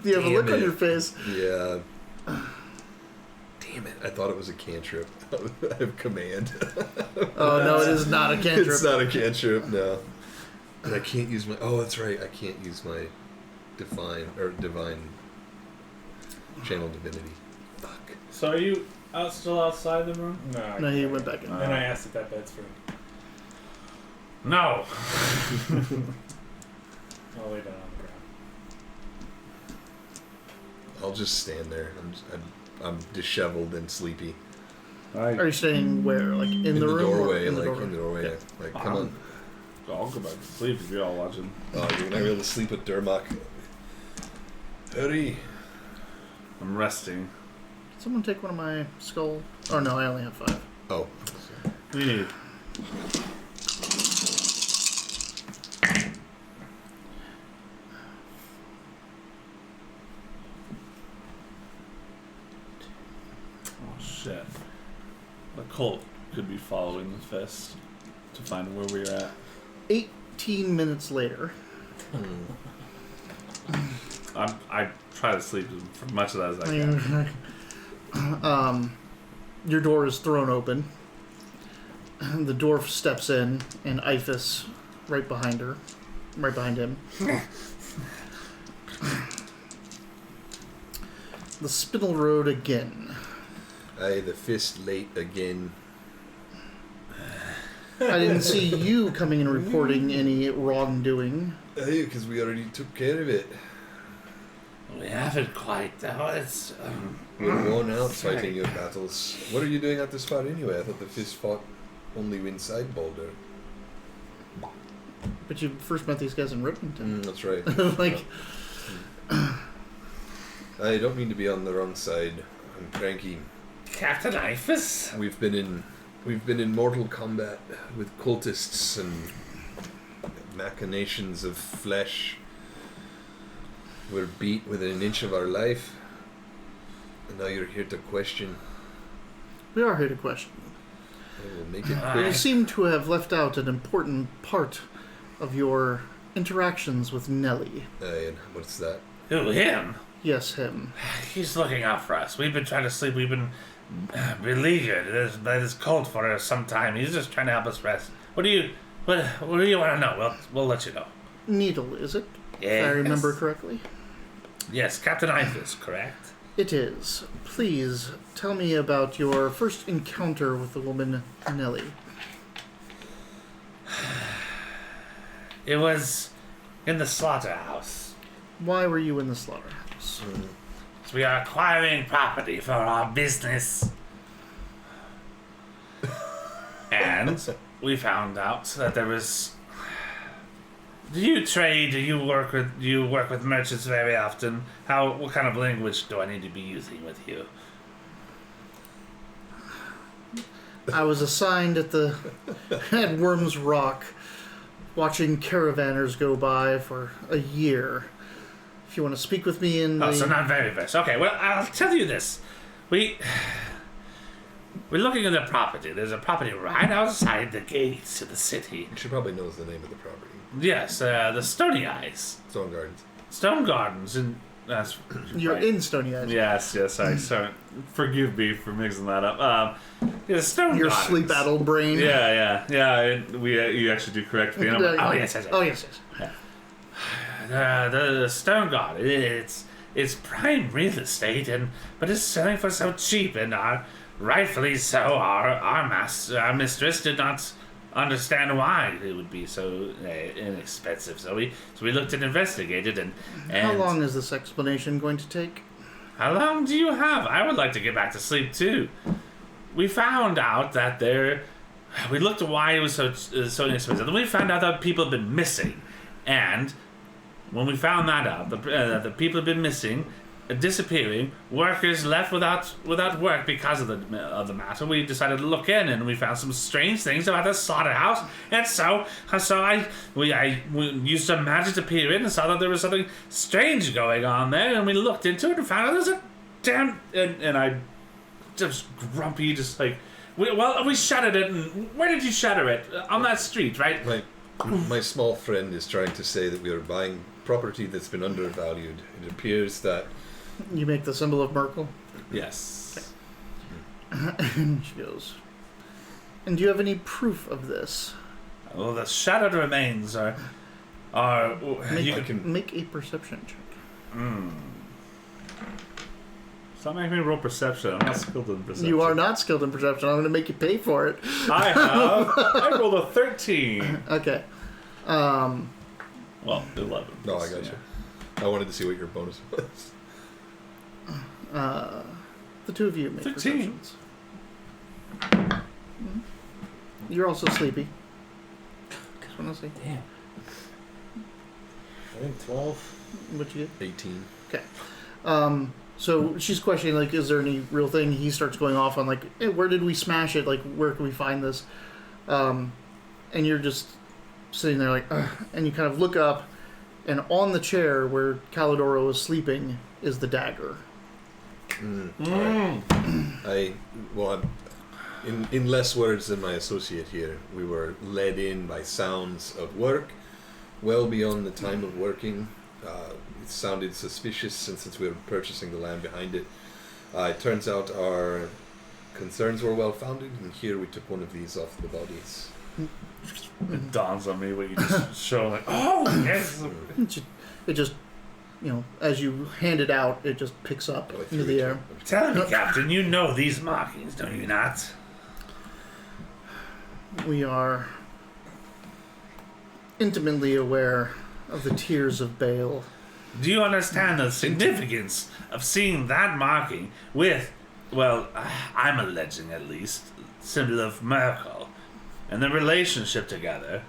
You have a look Damn on it. your face. Yeah. Damn it. I thought it was a cantrip. I have command. Oh no, it is not a cantrip. It's not a cantrip, no. And I can't use my... Oh, that's right. I can't use my divine channel divinity. Fuck. So are you still outside the room? No, No, he went back in. Then I asked if that bed's free. No. I'll lay down on the ground. I'll just stand there. I'm disheveled and sleepy. Are you staying where? Like in, In the the room? or doorway, in the like doorway? in the doorway. Like, come on. I'll go back to sleep if you're all watching. Oh, you're not able to sleep with Dermok. Hurry. I'm resting. Someone take one of my skull. Oh no, I only have 5. Oh. What do you need? Oh shit. The cult could be following the fist to find where we're at. 18 minutes later. I try to sleep as much of that as I can. Your door is thrown open. The dwarf steps in, and Iphis right behind him. The Spinel Road again. Aye, the fist late again. I didn't see you coming and reporting any wrongdoing. Aye, because we already took care of it. We haven't quite, though. It's. We're worn out fighting your battles. What are you doing out this far anyway? I thought the fist fought only inside Boulder. But you first met these guys in Ripponton. That's right. Like, I don't mean to be on the wrong side. I'm cranky. Captain Iphis? We've been in mortal combat with cultists and machinations of flesh. We're beat within an inch of our life. And now you're here to question. we are here to question. I will make it You quick. seem to have left out an important part of your interactions with Nelly. And what's that? Who, him? Yes, him. He's looking out for us. We've been trying to sleep. We've been beleaguered. It's cold for us some time. He's just trying to help us rest. What do you want to know? We'll let you know. Needle, is it? Yes. If I remember correctly. Yes, Captain Ifis, correct? It is. Please tell me about your first encounter with the woman Nelly. It was in the slaughterhouse. Why were you in the slaughterhouse? So we are acquiring property for our business. And we found out that there was... Do you trade? Do you work with merchants very often? What kind of language do I need to be using with you? I was assigned at Worms Rock, watching caravanners go by for a year. If you want to speak with me in so not very best. Okay, well, I'll tell you this. We're looking at the property. There's a property right outside the gates of the city. You should probably know the name of the property. Yes, the Stony Eyes. Stone Gardens. Stone Gardens, and that's... You're right. in Stony Eyes. Yes, sorry. Forgive me for mixing that up. Yeah, Stone Your Gardens. sleep-addled brain. Yeah. You actually do correct me. And I'm like, Oh, yes. Oh, yes. The Stone Garden, it's prime real estate, but it's selling for so cheap, and rightfully so. Our mistress did not understand why it would be so inexpensive. So we looked and investigated, and How long is this explanation going to take? How long do you have? I would like to get back to sleep too. We found out that we looked at why it was so inexpensive. Then we found out that people have been missing, and when we found that out, the people have been missing, disappearing, workers left without work because of the matter. We decided to look in, and we found some strange things about the slaughterhouse. And so we used some magic to peer in and saw that there was something strange going on there. And we looked into it and found out there was a damn and I just grumpy, just like we shattered it. And where did you shatter it? On that street, right? My small friend is trying to say that we are buying property that's been undervalued. It appears that... You make the symbol of Merkel? yes. And she goes, and do you have any proof of this? Well, the shattered remains are Make a perception check. Stop making me roll perception. I'm not skilled in perception. You are not skilled in perception. I'm going to make you pay for it. I have. I rolled a 13. Okay. Well, 11. No, I got you. I wanted to see what your bonus was. The two of you make 15. perceptions. You're also sleepy. Just want to see. Damn. I think 12. What you get? 18. Okay. So she's questioning, like, is there any real thing? He starts going off on, like, hey, where did we smash it? Like, where can we find this? And you're just sitting there, like, ugh. And you kind of look up, and on the chair where Calidoro is sleeping is the dagger. Right. In less words than my associate here, we were led in by sounds of work, well beyond the time of working. It sounded suspicious since we were purchasing the land behind it. It turns out our concerns were well founded, and here we took one of these off the bodies. It dawns on me what you just show. Like, oh, yes. It just, as you hand it out, it just picks up into the air. Tell me, Captain, you know these markings, do you not? We are intimately aware of the tears of Baal. Do you understand the significance of seeing that marking with, well, I'm alleging at least, symbol of Merkel, and the relationship together?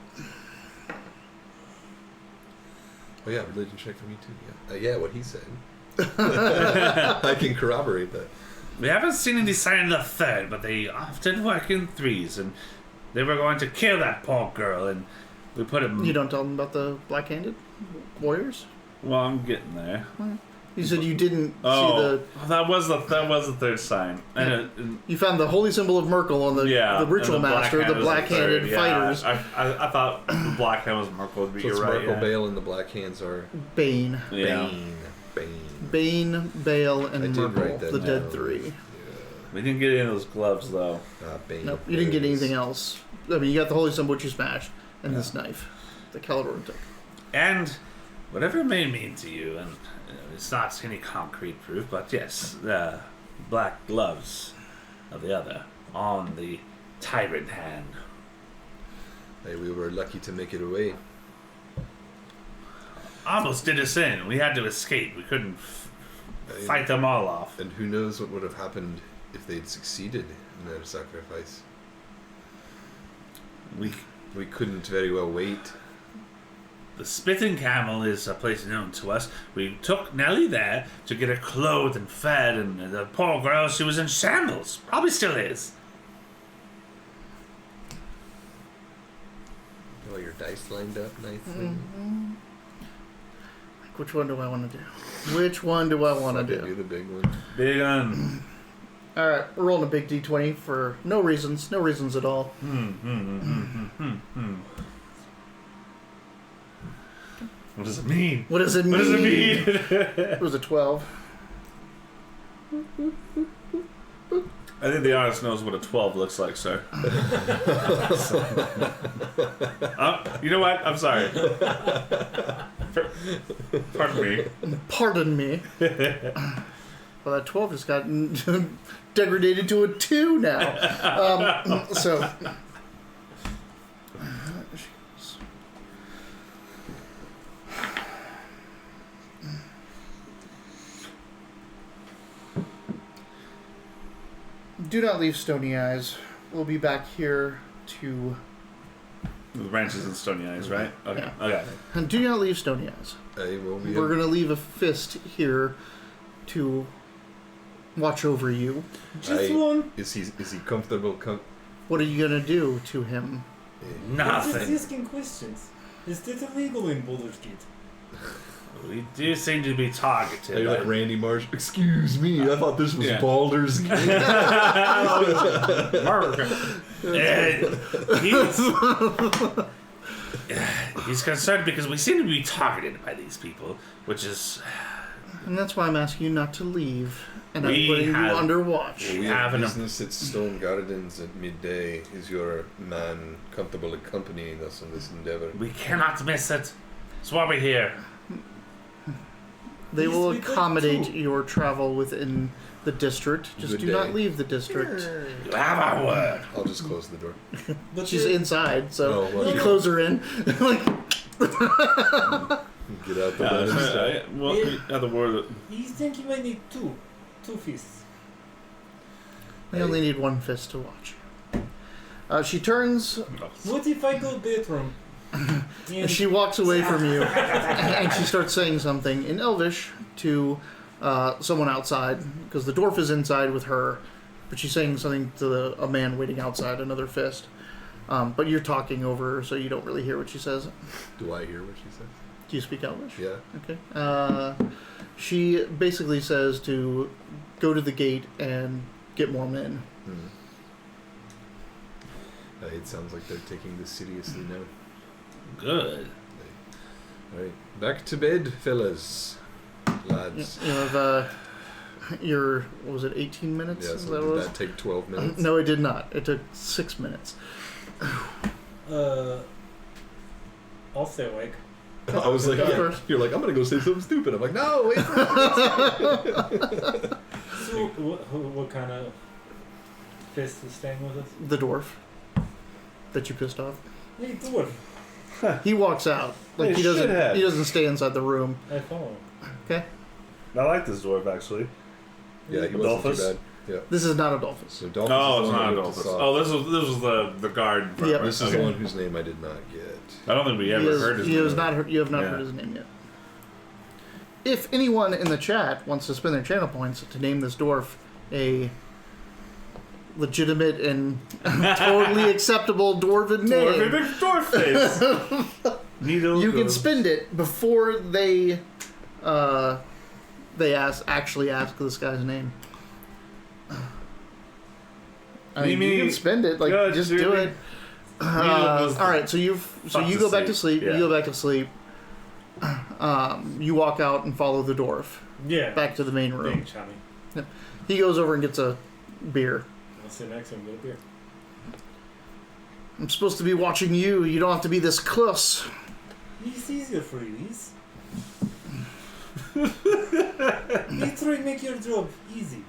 Oh yeah, religion check for me too. Yeah, what he said. I can corroborate that. We haven't seen any sign of the third, but they often work in threes, and they were going to kill that poor girl, and we put him... You don't tell them about the black-handed warriors? Well, I'm getting there. You said you didn't Oh, see that was the third sign. And you found the holy symbol of Merkel on the ritual and the master, Black the Hand was black-handed third. fighters. Yeah, I thought the black hand was Merkel, but So you're it's right. Marco yeah. Bale and the Black Hands are Bane. Yeah. Bane. Bale, I and did Merkel, write that the down. dead three. We didn't get any of those gloves though. Bane. Nope, you didn't get anything else. I mean, you got the holy symbol which you smashed, and this knife, the Caladoran took. And whatever it may mean to you, and it's not any concrete proof, but yes, the black gloves of the other on the tyrant hand. Hey, we were lucky to make it away. Almost did us in. We had to escape. We couldn't fight them all off. And who knows what would have happened if they'd succeeded in their sacrifice. We couldn't very well wait. The Spitting Camel is a place known to us. We took Nellie there to get her clothed and fed, and the poor girl, she was in shambles. Probably still is. All your dice lined up nicely. Mm-hmm. Like, which one do I want to do? Which one do I want to Do do? the big one. Big on. All right, we're rolling a big D20 for no reasons at all. What does it mean? What does it mean? What does it mean? It was a 12. I think the artist knows what a 12 looks like, sir. You know what? I'm sorry. Pardon me. Pardon me. Well, that 12 just got degraded to a 2 now. So. Do not leave Stony Eyes. We'll be back here to. The branches and stony eyes, right? Okay. Yeah. Okay. And do not leave Stony Eyes. Hey, well, We're going to leave a fist here to watch over you. Just one. Is he comfortable? What are you going to do to him? I'm Nothing. just asking questions. Is this illegal in Baldur's Gate? We do seem to be targeted. Hey, like Randy Marsh. Excuse me, I thought this was Yeah. Baldur's Gate. He's concerned because we seem to be targeted by these people, which is And that's why I'm asking you not to leave. And I'm We putting you have- under watch. We have have an- business at Stone Gardens at midday. Is your man comfortable accompanying us on this endeavor? we cannot miss it. That's why we're here. They Yes, will we could accommodate too. your travel within the district. Just Good do not day. leave the district. You have our word. I'll just close the door. But She's inside, so Oh, well, you yeah. close her in. Like, Get out the window. Well, other word. You think you might need two fists. they only need one fist to watch. She turns What if I go bedroom? and she walks away from you, and she starts saying something in Elvish to someone outside, because the dwarf is inside with her, but she's saying something to a man waiting outside, another fist. But you're talking over her, so you don't really hear what she says. Do I hear what she says? Do you speak Elvish? Yeah. Okay. She basically says to go to the gate and get more men. It sounds like they're taking this seriously now. Good. Alright, back to bed, fellas. Lads. You have your, what was it, 18 minutes? Yeah, Is so that what it did was? that take 12 minutes? No, it did not. It took 6 minutes. I'll stay awake. I was like, Of yeah. course. You're like, I'm gonna go say something stupid. I'm like, no, wait for it. So, what kind of fist is staying with us? The dwarf that you pissed off. Hey, dwarf. He walks out. Like Hey, he doesn't. shithead. He doesn't stay inside the room. I follow. Okay. I like this dwarf actually. Yeah, he wasn't Adolphus? too bad. Yeah. This is not Adolphus. So Adolphus Oh, is it's the one not with the Adolphus. sock. Oh, this was the guard. Yep. Right, This is okay. the one whose name I did not get. I don't think we ever heard his you name. have not heard. You have not Yeah. heard his name yet. If anyone in the chat wants to spend their channel points to name this dwarf a legitimate and totally acceptable dwarven name, Dwarf face. Needle. you can spend it before they they actually ask this guy's name. I mean, you can spend it, like, just do it. All right, so you go back to sleep. Yeah. You go back to sleep. You walk out and follow the dwarf Yeah. back to the main room. Big chummy. He goes over and gets a beer. I'll sit next to him and get a beer. I'm supposed to be watching you. You don't have to be this close. It's easier for you, Ease. You try to make your job easy.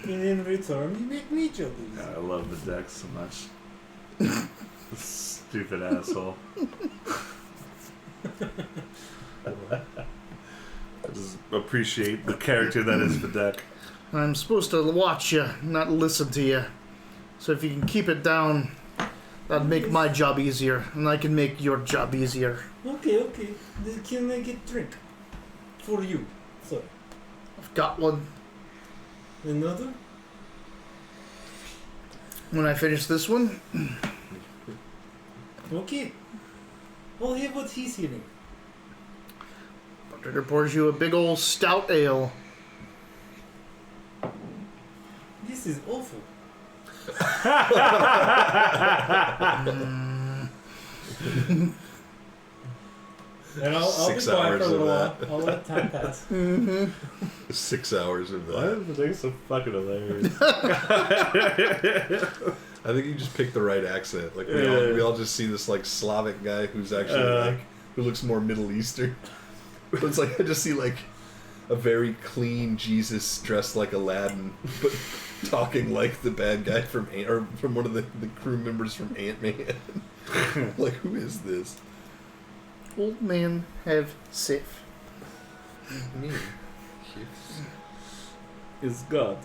And in return, you make me job easy. I love the deck so much. Stupid asshole. I just appreciate the character that is the deck. I'm supposed to watch you, not listen to you. So if you can keep it down, that'd make my job easier, and I can make your job easier. Okay. Then can I get drink? For you. Sorry. I've got one. Another? When I finish this one, Okay. I'll hear what he's hearing. Bartender pours you a big old stout ale. This is awful. And I'll be 6 quiet hours for a little of while. I'll let time pass. 6 hours of Why that. is the thing so fucking hilarious? I think you just picked the right accent. Like we all just see this like Slavic guy who's actually like who looks more Middle Eastern. But it's like I just see like a very clean Jesus dressed like Aladdin, but talking like the bad guy from or from one of the crew members from Ant-Man. Like, who is this? Old man have safe. Me. It's God.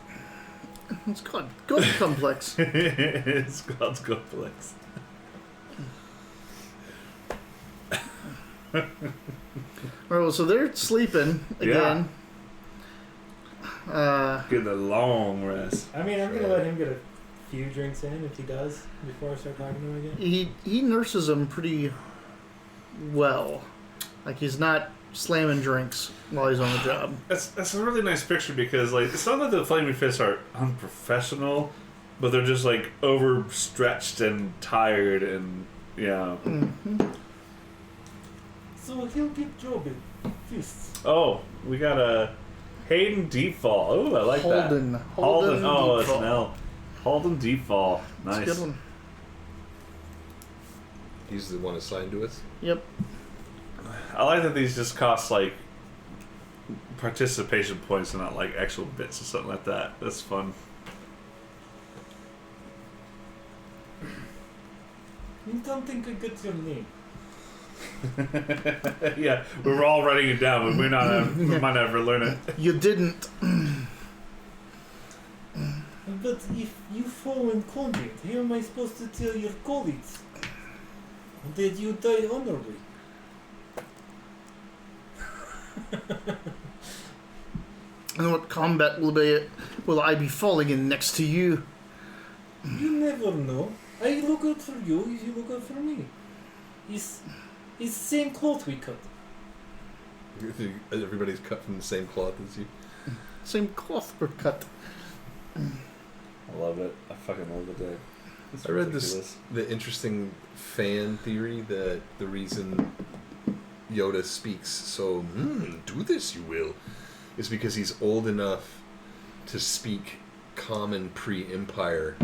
It's called God complex. It's God's complex. Alright, well, so they're sleeping again. Get a long rest. I mean, I'm gonna let him get a few drinks in if he does before I start talking to him again. He nurses them pretty well. Like, he's not slamming drinks while he's on the job. That's a really nice picture because, like, it's not that the Flaming Fists are unprofessional, but they're just, like, overstretched and tired and, yeah. Mm-hmm. So he'll get job in fists. Oh, we got a Hayden Deepfall. Oh, I like Holden. that. Holden Oh, it's Deepfall. an L. Holden Deepfall. That's Nice. a good one. He's the one assigned to us. Yep. I like that these just cost, like, participation points and not, like, actual bits or something like that. That's fun. You don't think I got your name? Yeah, we were all writing it down, but we might never learn it. You didn't. But if you fall in combat, how am I supposed to tell your colleagues that you died honorably? And what combat will I be falling in next to you? You never know. I look out for you as you look out for me. It's same cloth we cut. Everybody's cut from the same cloth as you. Same cloth we're cut. I love it. I fucking love the day. It's I read ridiculous. the interesting fan theory that the reason Yoda speaks so, do this you will, is because he's old enough to speak common pre-Empire,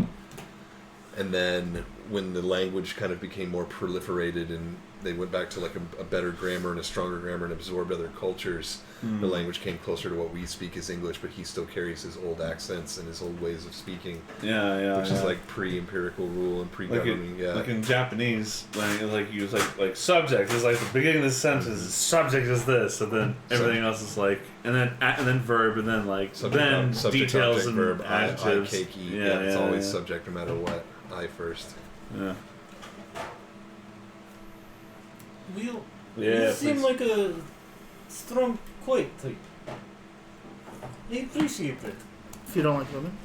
and then when the language kind of became more proliferated and they went back to like a better grammar and a stronger grammar and absorbed other cultures, the language came closer to what we speak as English, but he still carries his old accents and his old ways of speaking, which is like pre-empirical rule and pre-governing. Like in Japanese, like you use like subject is like the beginning of the sentence. Subject is this, and then everything else is like, and then verb, and then like subject, details object, and verb, adjectives. I, cake, eat. It's always subject no matter what. I first. Yeah. You Yeah. seem please. like a strong, quiet type. I appreciate it. If you don't like women.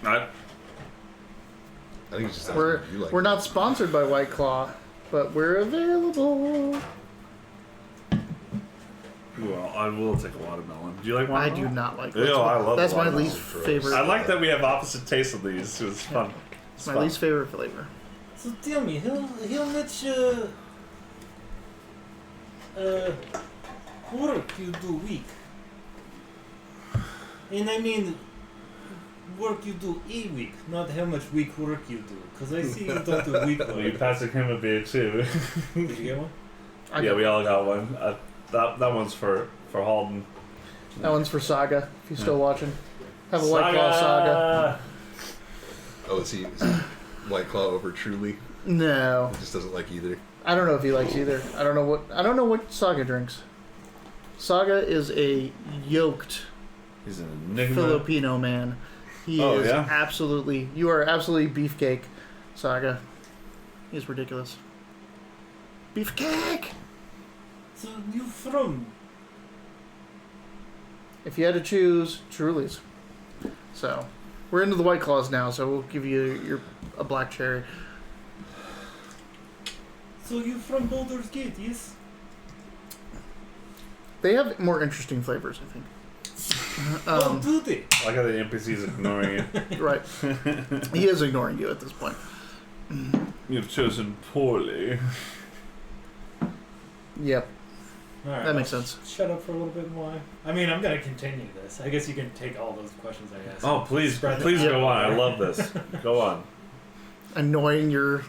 I think it's just We're you like. we're not sponsored by White Claw, but we're available. Well, I will take a watermelon. Do you like I watermelon? do not like. Ew, I love That's my watermelon. least favorite. I like that we have opposite tastes of these. It's fun. It's my least favorite flavor. So tell me, how much work you do week? And I mean, work you do a week, not how much week work you do. Because I see you don't do week Well, you work. passing him a beer too. Did you get one? Yeah, we all got one. That one's for Halden. That one's for Saga. If you're still watching, have a White Claw Saga. Oh, is he White Claw over Truly? No, He just doesn't like either. I don't know if he likes either. I don't know what Saga drinks. Saga is a yoked He's an enigma. Filipino man. He Oh, is yeah? absolutely. You are absolutely beefcake, Saga. He's ridiculous. Beefcake. So you from? If you had to choose, Truly's. So, we're into the White Claws now, so we'll give you a black cherry. So you from Baldur's Gate, yes? They have more interesting flavors, I think. Oh, do they? I like how the NPC's ignoring you. Right. He is ignoring you at this point. You've chosen poorly. Yep. Alright, That makes I'll sense. Shut up for a little bit more. I mean, I'm gonna continue this. I guess you can take all those questions I asked. Oh, please, Spread them please out. go on. I love this. Go on. Annoying your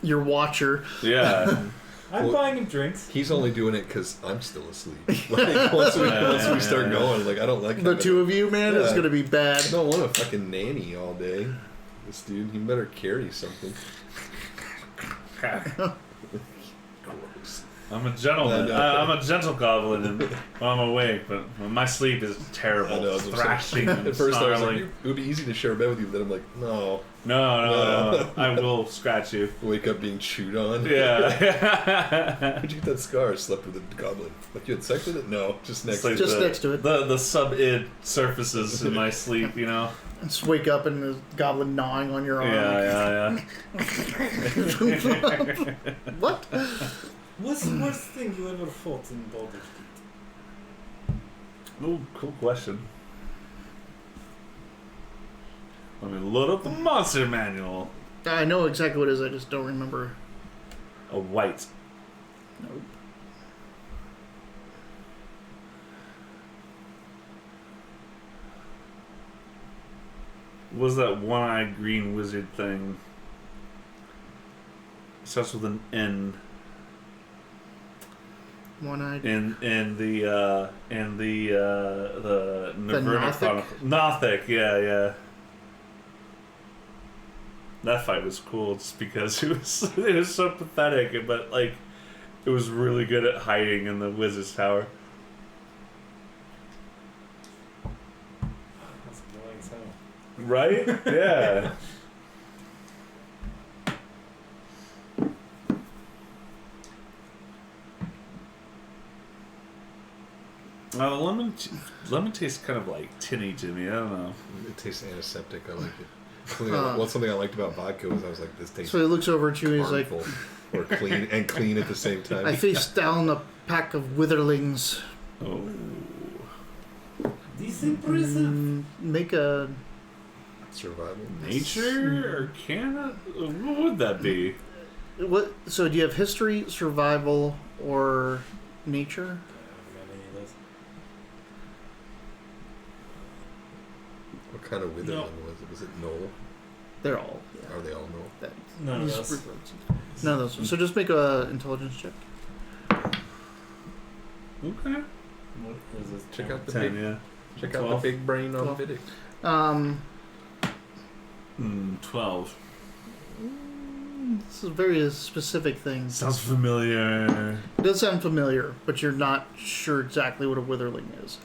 watcher. Yeah. I'm buying him drinks. He's only doing it because I'm still asleep. Like, once we start going, like, I don't like The having two of you, man, is Yeah. gonna be bad. I don't want a fucking nanny all day. This dude, he better carry something. Gross. I'm a gentleman. I'm a gentle goblin and when I'm awake, but when my sleep is I terrible. know, It's I'm thrashing and At first I was snarling. like, it would be easy to share a bed with you, but then I'm like, no. No. I will scratch you. Wake up being chewed on. Yeah. Where'd you get that scar? I slept with a goblin. Like, you had sex with it? No, just next It's like to Just the, next to it. The sub-id surfaces in my sleep, you know? Just wake up and the goblin gnawing on your arm. Yeah. What? What's the worst thing you ever fought in Baldur's Gate? Ooh, cool question. Let me load up the monster manual. I know exactly what it is, I just don't remember. A white. Nope. What was that one-eyed green wizard thing? It starts with an N. One-eyed. In the Nirvana Nothic? Chronicle. Nothic, yeah. That fight was cool just because it was so pathetic, but like it was really good at hiding in the wizard's tower. That's annoying as hell. Right? Yeah. Lemon tastes kind of like tinny to me. I don't know. It tastes antiseptic. I like it. Something I liked about vodka was I was like, this tastes So he looks over at you and he's like, harmful. Or clean at the same time. I faced down a pack of witherlings. Oh. This impressive. Make a... Survival. Nature or Canada? What would that be? What? So do you have history, survival, or nature? I haven't got any of those. What kind of witherling No. was it? Was it Knoll? They're all. Are they all Knoll? That, None of these those. None of those. So just make a intelligence check. Okay. What is this? Check out the 10, big, yeah. check out 12. the big brain on 12. Vidic. 12. This is a very specific thing. Sounds familiar. It does sound familiar, but you're not sure exactly what a witherling is.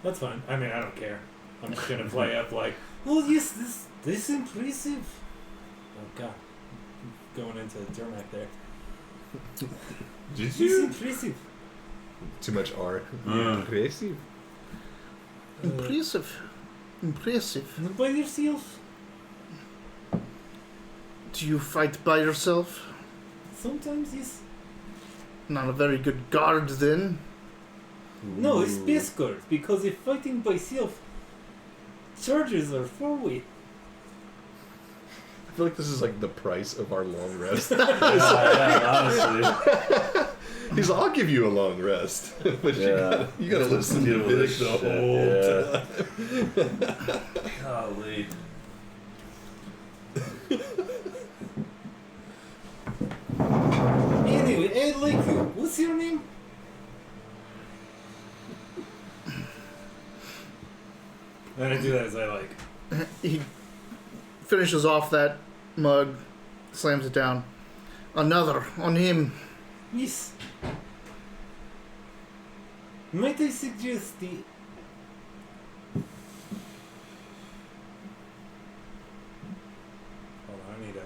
That's fine. I mean, I don't care. I'm just gonna play up like, oh yes, this impressive. Oh god, going into Dermac there. Did This you? impressive. Too much R. Mm. Crazy. Impressive. Impressive. Not by yourself. Do you fight by yourself? Sometimes yes. Not a very good guard, then. No, it's Space Guards, because if fighting by self, charges are 4-way. I feel like this is like the price of our long rest. honestly. He's like, I'll give you a long rest, but you gotta listen to Vic the whole time. Golly. Anyway, I like you. What's your name? And I do that as I like. He finishes off that mug, slams it down. Another on him. Yes. Might I suggest the... Hold on, I need a...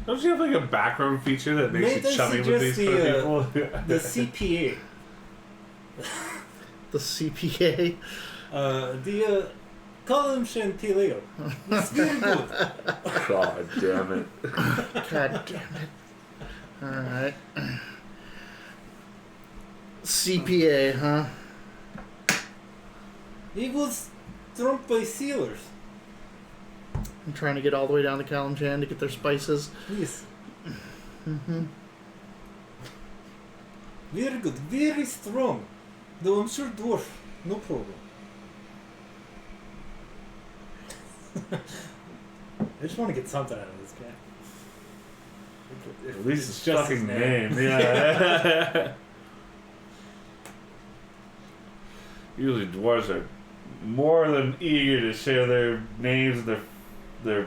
Don't you have like a background feature that makes Might I you chummy with these suggest people? the CPA. The CPA. The column chantilly. It's very good. God damn it. God damn it. Alright. CPA, huh? It was trumped by sailors. I'm trying to get all the way down to Kalimshan to get their spices. Yes. Mm-hmm. Very good. Very strong. Though I'm sure dwarf. No problem. I just want to get something out of this guy. At least it's just fucking his name. Yeah. Usually dwarves are more than eager to share their names, their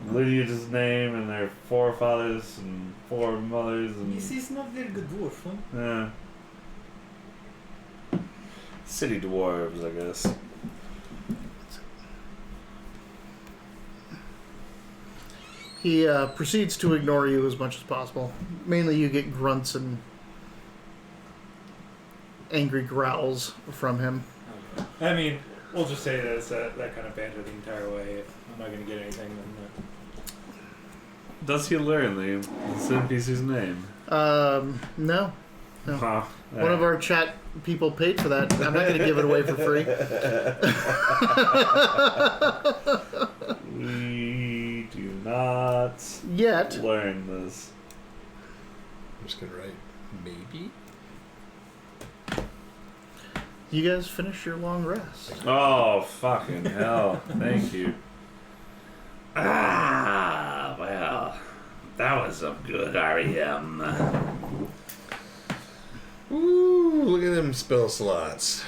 lineage's name, and their forefathers and foremothers and. Yes, he's not very good dwarf, huh? City dwarves, I guess. He proceeds to ignore you as much as possible. Mainly you get grunts and angry growls from him. Okay. I mean, we'll just say that it's that kind of banter the entire way. If I'm not going to get anything, then... Does he learn the NPC's name? No. No. Huh. One of our chat people paid for that. I'm not going to give it away for free. We do not Yet. learn this. I'm just gonna write maybe. You guys finish your long rest. Oh, fucking hell. Thank you. Ah, well, that was some good REM. Ooh, look at them spell slots.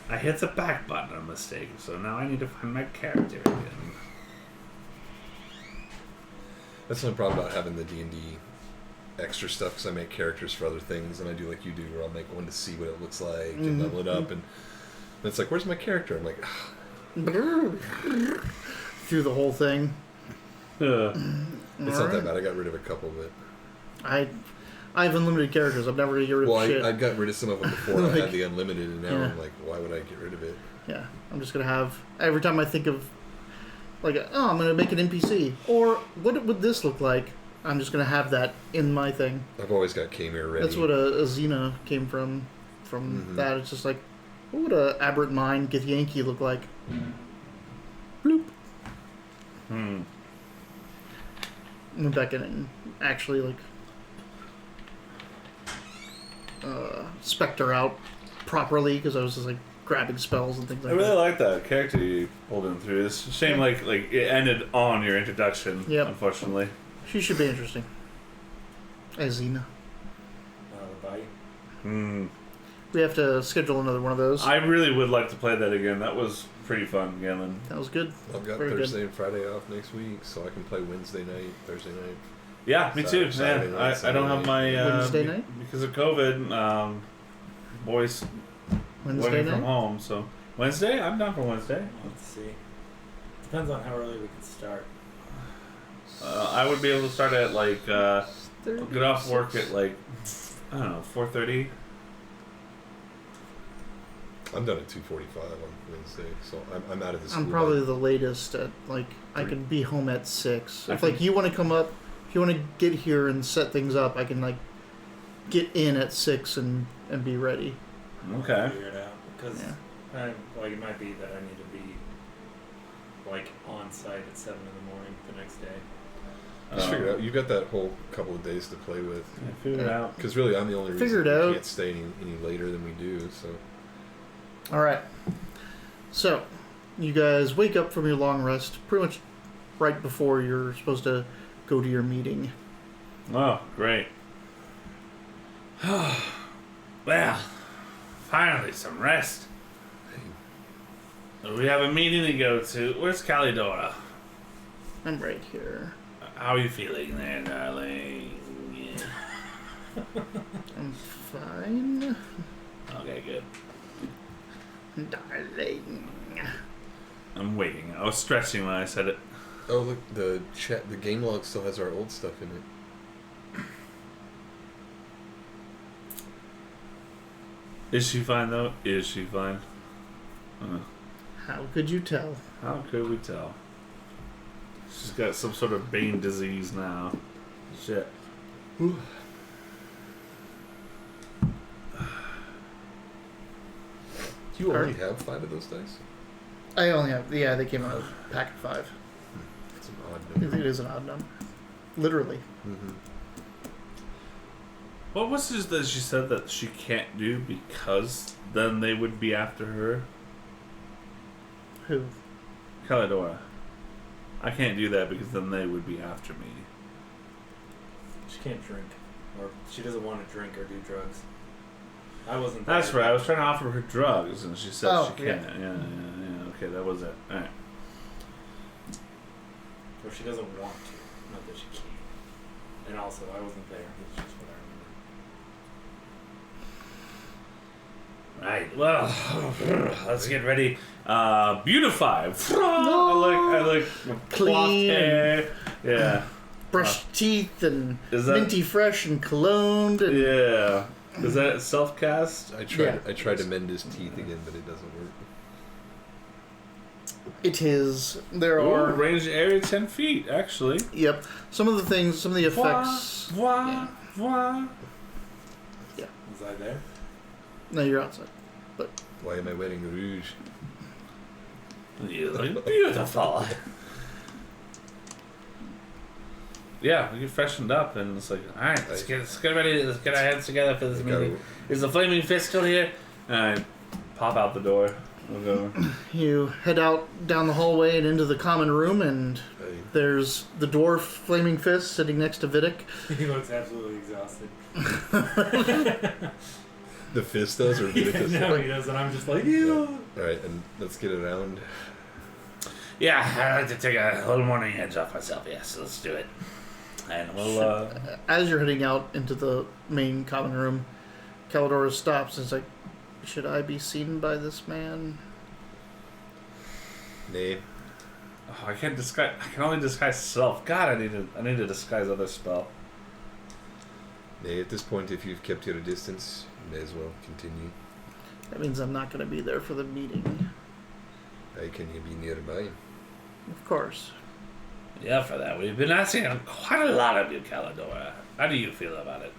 I hit the back button on mistake, so now I need to find my character again. That's the only problem about having the D&D extra stuff, because I make characters for other things, and I do like you do, where I'll make one to see what it looks like and level it up, and it's like, where's my character? I'm like, Through the whole thing. it's not that bad. I got rid of a couple of it. I have unlimited characters. I'm never going to get rid of shit. I got rid of some of them before I Like, had the unlimited, and now yeah. I'm like, why would I get rid of it? Yeah, I'm just going to have... Every time I think of... Like, oh, I'm going to make an NPC. Or, what would this look like? I'm just going to have that in my thing. I've always got Kmir ready. That's what a Xena came from that. It's just like, what would a Aberrant Mind Githyanki look like? Bloop. Went back in and actually, like, spec'd her out properly, because I was just, like, grabbing spells and things like I really that. like that character you pulled him through. It's a shame, like it ended on your introduction. Yep. Unfortunately. She should be interesting. As Xena. the bite. We have to schedule another one of those. I really would like to play that again. That was pretty fun, Galen. That was good. I've got Very Thursday good. and Friday off next week, so I can play Wednesday night, Thursday night. Yeah, me too. Saturday Yeah, night, I don't have my Wednesday night? because of COVID. Boys Wednesday working from night? home, so Wednesday. I'm down for Wednesday. Let's see. Depends on how early we can start. I would be able to start at like get off work at like I don't know 4:30. I'm done at 2:45 on Wednesday, so I'm out of the school. I'm probably the latest at, like, I could be home at 6. I If, like, can- you want to come up, if you want to get here and set things up, I can, like, get in at 6 and be ready. Okay. Figure it out because like it might be that I need to be like on site at 7 a.m. the next day. Just figure it out. You've got that whole couple of days to play with. Yeah, figure it out. Because really, I'm the only reason Figure it we out. can't stay any later than we do. So All right. So, you guys wake up from your long rest pretty much right before you're supposed to go to your meeting. Oh, great. Well, finally some rest. We have a meeting to go to. Where's Calidora? I'm right here. How are you feeling there, darling? I'm fine. Okay, good. Darling. I'm waiting. I was stretching when I said it. oh look, the game log still has our old stuff in it. Is she fine though? Is she fine? How could you tell? How could we tell? She's got some sort of Bane disease now. Shit. Do you only have 5 of those dice? I only have, they came out of pack of 5. It's an odd number. It is an odd number. Literally. Mm-hmm. What was it that she said that she can't do because then they would be after her? Who? Calidora. I can't do that because then they would be after me. She can't drink, or she doesn't want to drink or do drugs. I wasn't. There. That's right. I was trying to offer her drugs, and she said Oh, she can't. Yeah. Okay, that was it. All right. Or she doesn't want to, not that she can't. And also, I wasn't there. It's just what I remember. Right. Well, let's get ready. Beautify. I like Clean. hair. Yeah. Brushed teeth and Is that- minty fresh and cologned. And Yeah. Is that self cast? I tried. Yeah. I tried to mend his teeth again, but it doesn't work. It is. There Oh, are. range area 10 feet, actually. Yep. Some of the things, some of the effects. Wah. Was I there? No, you're outside. Why am I wearing rouge? You look beautiful. Yeah, we get freshened up, and it's like, all right, let's get ready. Let's get our heads together for this meeting. Is the flaming fist still here? And I pop out the door. We'll go. You head out down the hallway and into the common room, and there's the dwarf Flaming Fist sitting next to Vidic. He looks absolutely exhausted. The fist does, or Vidic does? No, he does, and I'm just like, Yeah. All right, and let's get around. Yeah, I like to take a little morning edge off myself. Yes, let's do it. And we'll. As you're heading out into the main common room, Calidora stops and is like, should I be seen by this man? Nay. Oh, I can't disguise. I can only disguise self. God, I need to disguise other spell. Nay, at this point, if you've kept your distance, you may as well continue. That means I'm not going to be there for the meeting. Can you be nearby? Of course. Yeah, for that. We've been asking quite a lot of you, Calidora. How do you feel about it?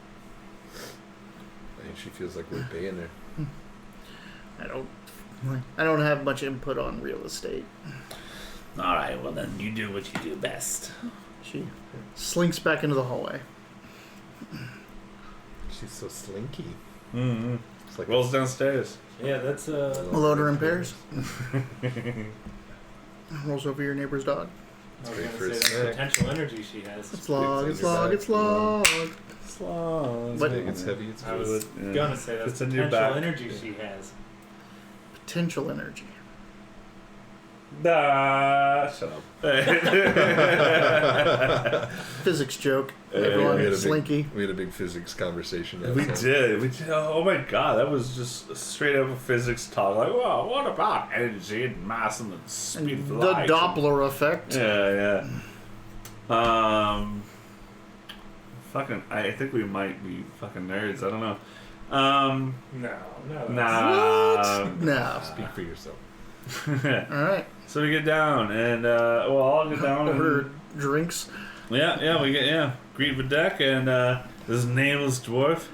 I think she feels like we're paying her. I don't have much input on real estate. All right, well then you do what you do best. She slinks back into the hallway. She's so slinky. Mm-hmm. It's like Rolls downstairs. yeah, that's Loader in pairs. Rolls over your neighbor's dog. I was great gonna for a say that snack. potential energy she has. It's log, it's on your log, back. it's log. Slow. But- It's heavy. It's I good. was Yeah. gonna say that's It's in your potential back. energy she has. Potential energy. Shut up. Physics joke. Yeah, Everyone, we had a slinky. We had a big physics conversation. We outside. did. Oh my god, that was just straight up a physics talk. Like, well, what about energy and mass and the speed of The light? Doppler effect. Yeah. Fucking. I think we might be fucking nerds. I don't know. No. Nah. No. Speak for yourself. Alright. So we get down, and well, I'll get down. Order And, drinks. we greet Videk and this nameless dwarf.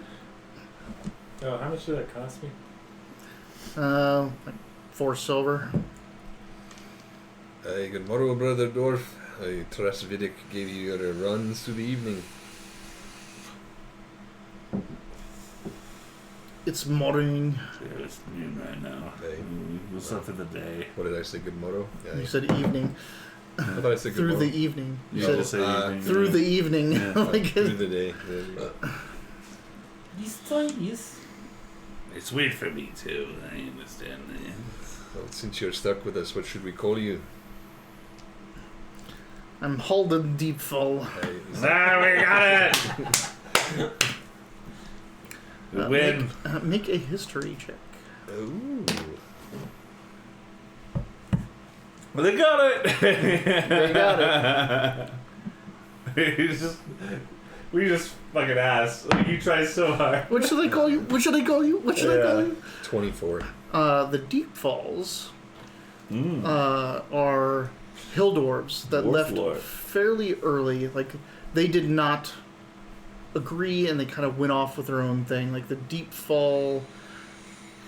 Oh, how much did that cost me? Like 4 silver. Good morrow, brother dwarf. I trust Vidic gave you your runs through the evening. It's morning. Yeah, it's noon right now. Hey. What's up for the day? What did I say? Good morrow? Yeah, You said evening. I thought I said good Through morrow. the evening. You You said just say evening, through yeah. the evening. Yeah. Like, Through the day. Yes. It's weird for me too. I understand that. Well, since you're stuck with us, what should we call you? I'm Holden Deepfall. There we got it. We win. Make a history check. Ooh. Well, they got it. They got it. We just fucking ass. Like, you try so hard. What should I call you? What should I call you? What should I call you? 24. The Deep Falls are hill dwarves that Dwarf left lore. fairly early. Like, they did not agree and they kind of went off with their own thing. Like, the Deep Fall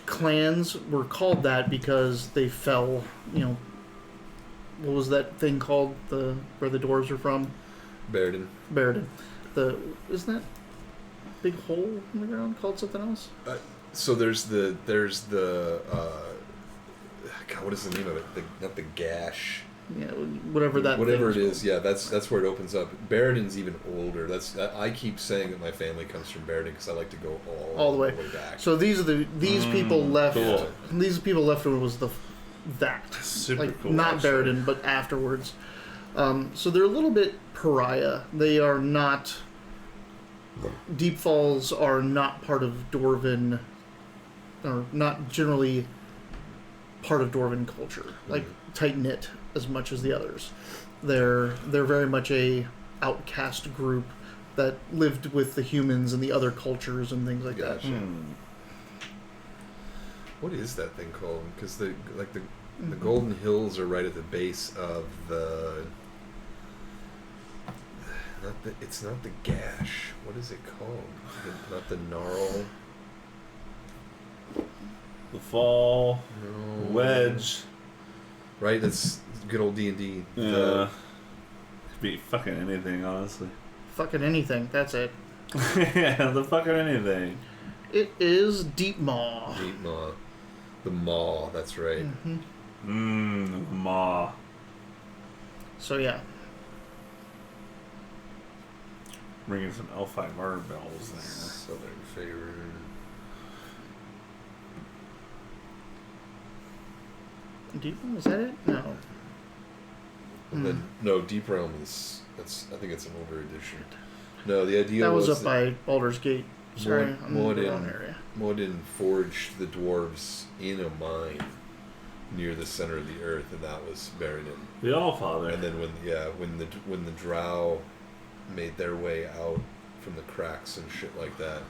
clans were called that because they fell, you know. What was that thing called? Where the dwarves are from? Baradin. Baradin. Isn't that big hole in the ground called something else? So there's the God, what is the name of it? Not the gash. Yeah, whatever that. Whatever it thing is, yeah, that's where it opens up. Baradin's even older. I keep saying that my family comes from Baradin because I like to go all the way back. So these people left. cool. These people left when it was that Super like cool, not actually. Baradin, but afterwards. So they're a little bit pariah. They are not. Deep Falls are not part of Dwarven, or not generally part of Dwarven culture. Like tight knit as much as the others. They're very much a outcast group that lived with the humans and the other cultures and things like Gotcha. that. What is that thing called? Because the Golden Hills are right at the base of the. It's not the gash. What is it called? Not the gnarl. The fall. No. Wedge. Right. That's good old D&D. Yeah. Could be fucking anything, honestly. Fucking anything. That's it. Yeah, the fucking anything. It is Deep Maw. Deep Maw. The Maw. That's right. Ma. So yeah. Ringing some L5R bells there. Southern favor. Deep Maw, is that it? No. And then no, Deep Realm is I think it's an older edition. No, the idea That was was up by Baldur's Gate. Sorry, I'm in the wrong area. Modin forged the dwarves in a mine near the center of the earth, and that was Baradin. The Allfather. And then when the Drow made their way out from the cracks and shit like that,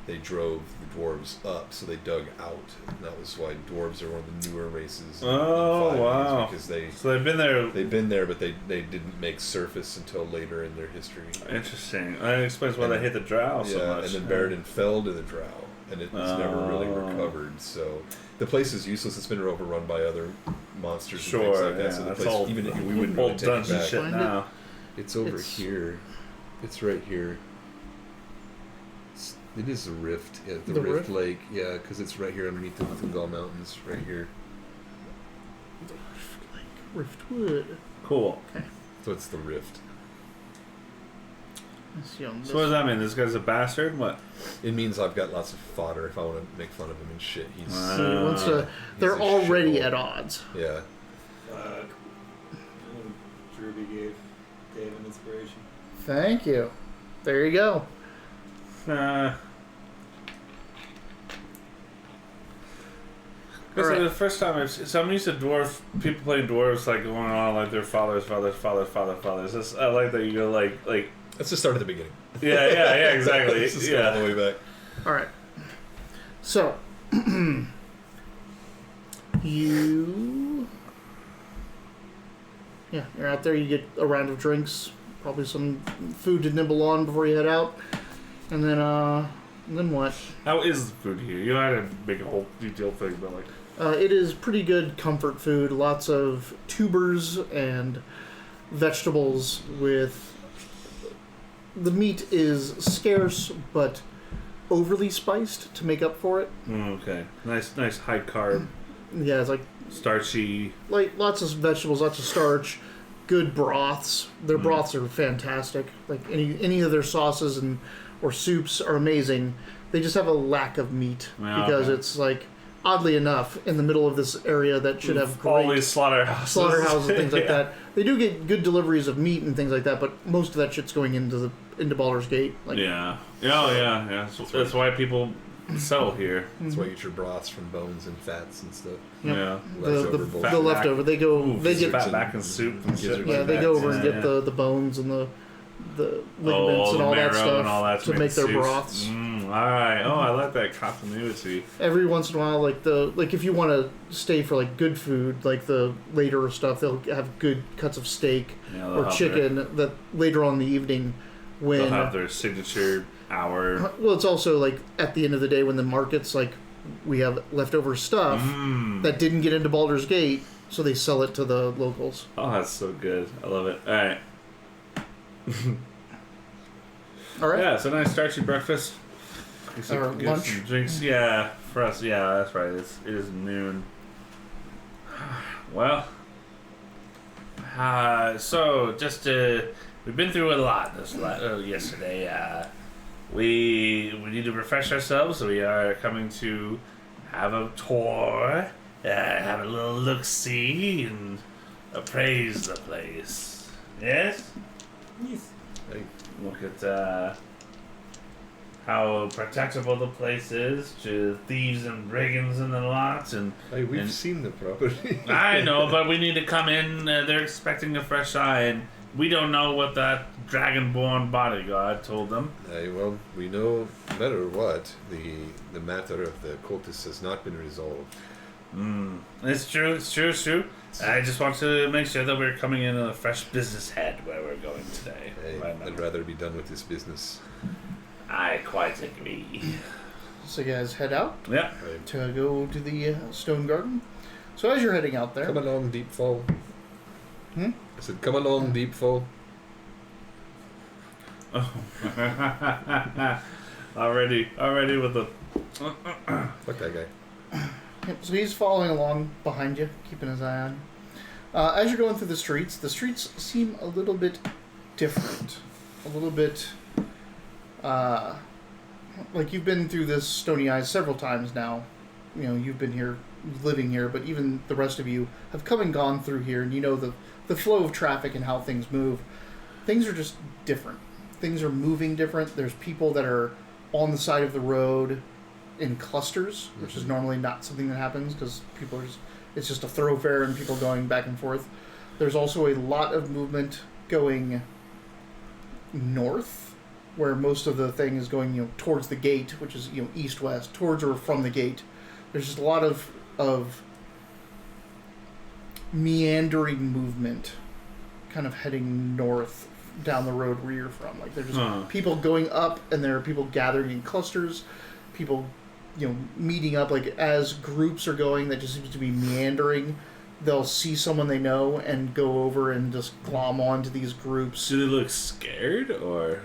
they drove the dwarves up, so they dug out, and that was why dwarves are one of the newer races. Oh, in 5e, wow. Because So they've been there. they've been there, but they didn't make surface until later in their history. Interesting. That explains why they hate the Drow so Yeah, much. and then Baradin fell to the Drow, and it was never really recovered. So the place is useless. It's been overrun by other monsters and things Sure, like that. yeah, So the that's place, all even if we wouldn't really old take it dungeon back. shit Find it? now. It's over It's- here. It's right here. It is a rift. Yeah, the The rift rift? Lake. Yeah, because it's right here underneath the Thungal Mountains. Right here. Riftwood. Cool. So it's the rift. Let's see on this. So what does that mean? This guy's a bastard? What? It means I've got lots of fodder if I want to make fun of him and shit. He's So he wants to- he's they're a already shithole. at odds. Yeah. Fuck. Druby gave Dave an inspiration. Thank you. There you go. Because Alright. the first time I'm used to dwarf people playing dwarves like going on like their fathers. Just, I like that you go like Let's just start at the beginning. yeah exactly Let's just go all the way back. All right. So you're out there. You get a round of drinks, probably some food to nibble on before you head out, and then Then what? How is the food here? You had to make a whole detailed thing, but like. It is pretty good comfort food. Lots of tubers and vegetables with... The meat is scarce, but overly spiced to make up for it. Okay. Nice high carb, Yeah, it's like starchy. lots of vegetables, lots of starch, good broths. Their broths are fantastic. Like any of their sauces or soups are amazing. They just have a lack of meat because it's like, oddly enough, in the middle of this area that should have great All these slaughterhouses and things like that. They do get good deliveries of meat and things like that, but most of that shit's going into Baldur's Gate. Like, yeah. So that's why people settle here. That's why you get your broths from bones and fats and stuff. Yep. Yeah. The leftover. They go. Ooh, they get. fat back and soup and shit. Yeah, like they that. go over and Yeah, get yeah. the bones and the ligaments and the all that marrow stuff and all that to make their soups. broths. All right. Oh, I like that continuity. Every once in a while, like if you want to stay for like good food, like the later stuff, they'll have good cuts of steak Yeah, they'll or have chicken that later on in the evening when They'll have their signature hour. well, it's also like at the end of the day when the market's like we have leftover stuff that didn't get into Baldur's Gate, so they sell it to the locals. Oh, that's so good. I love it. All right. All right. Yeah, it's a nice starchy breakfast. Or Get lunch. some drinks. Yeah, for us. Yeah, that's right. It is noon. Well, so just we've been through a lot yesterday. We need to refresh ourselves. So we are coming to have a tour, have a little look-see, and appraise the place. Yes. Yes. Hey, Look at how protectable the place is to thieves and brigands and the lot. And we've seen the property. I know, but we need to come in. They're expecting a fresh eye, and we don't know what that dragonborn bodyguard told them. Well, we know no matter what, the matter of the cultists has not been resolved. It's true. I just want to make sure that we're coming in a fresh business head where we're going today. I'd rather be done with this business. I quite agree. So you guys head out Yeah. to go to the Stone Garden. So as you're heading out there, Come along, Deepfall. Hmm? I said, come along, Deepfall. already with the. Fuck that guy. Yep, so he's following along behind you, keeping his eye on you. As you're going through the streets seem a little bit different. A little bit, like you've been through this Stony Eyes several times now. You know, you've been here, living here, but even the rest of you have come and gone through here, and you know the flow of traffic and how things move. Things are just different. Things are moving different. There's people that are on the side of the road in clusters, which is normally not something that happens because people are it's just a thoroughfare and people going back and forth. There's also a lot of movement going north, where most of the thing is going, towards the gate, which is, east-west, towards or from the gate. There's just a lot of meandering movement kind of heading north down the road where you're from. Like, there's just people going up, and there are people gathering in clusters, people meeting up, like as groups are going, that just seems to be meandering. They'll see someone they know and go over and just glom onto these groups. Do they look scared or?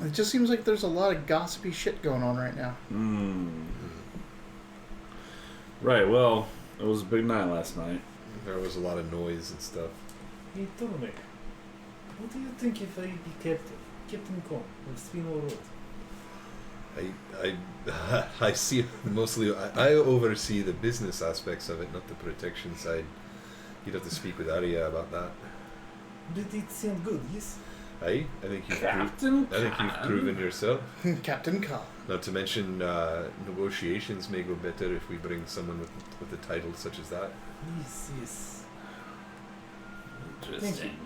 It just seems like there's a lot of gossipy shit going on right now. Right, well, it was a big night last night. There was a lot of noise and stuff. Hey, Tormek, what do you think if I be Captain Con of Spinel Road? I see mostly. I oversee the business aspects of it, not the protection side. You'd have to speak with Arya about that. Did it sound good? Yes. I think you've Captain proven yourself. Captain Carl. Not to mention, negotiations may go better if we bring someone with a title such as that. Yes. Interesting.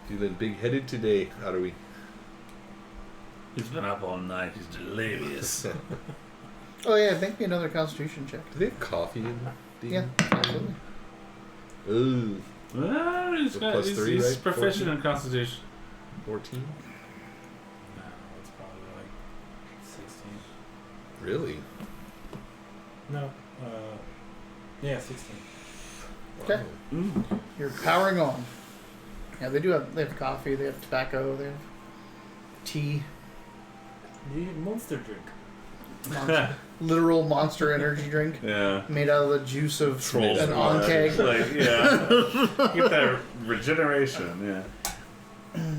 Feeling big-headed today, are we? He's been up all night. He's delirious. Oh yeah, make me another Constitution check. Do they have coffee in D? Yeah, absolutely. Ooh. Well, he's So plus 3, he's right? proficient 14? in Constitution. 14? No, it's probably like 16. Really? No, yeah, 16. Okay. Wow. You're powering on. Yeah, they have coffee, they have tobacco, they have tea. You need monster drink. Literal monster energy drink Yeah. made out of the juice of Trolls. an onkeg. Like, yeah. Get that regeneration, yeah.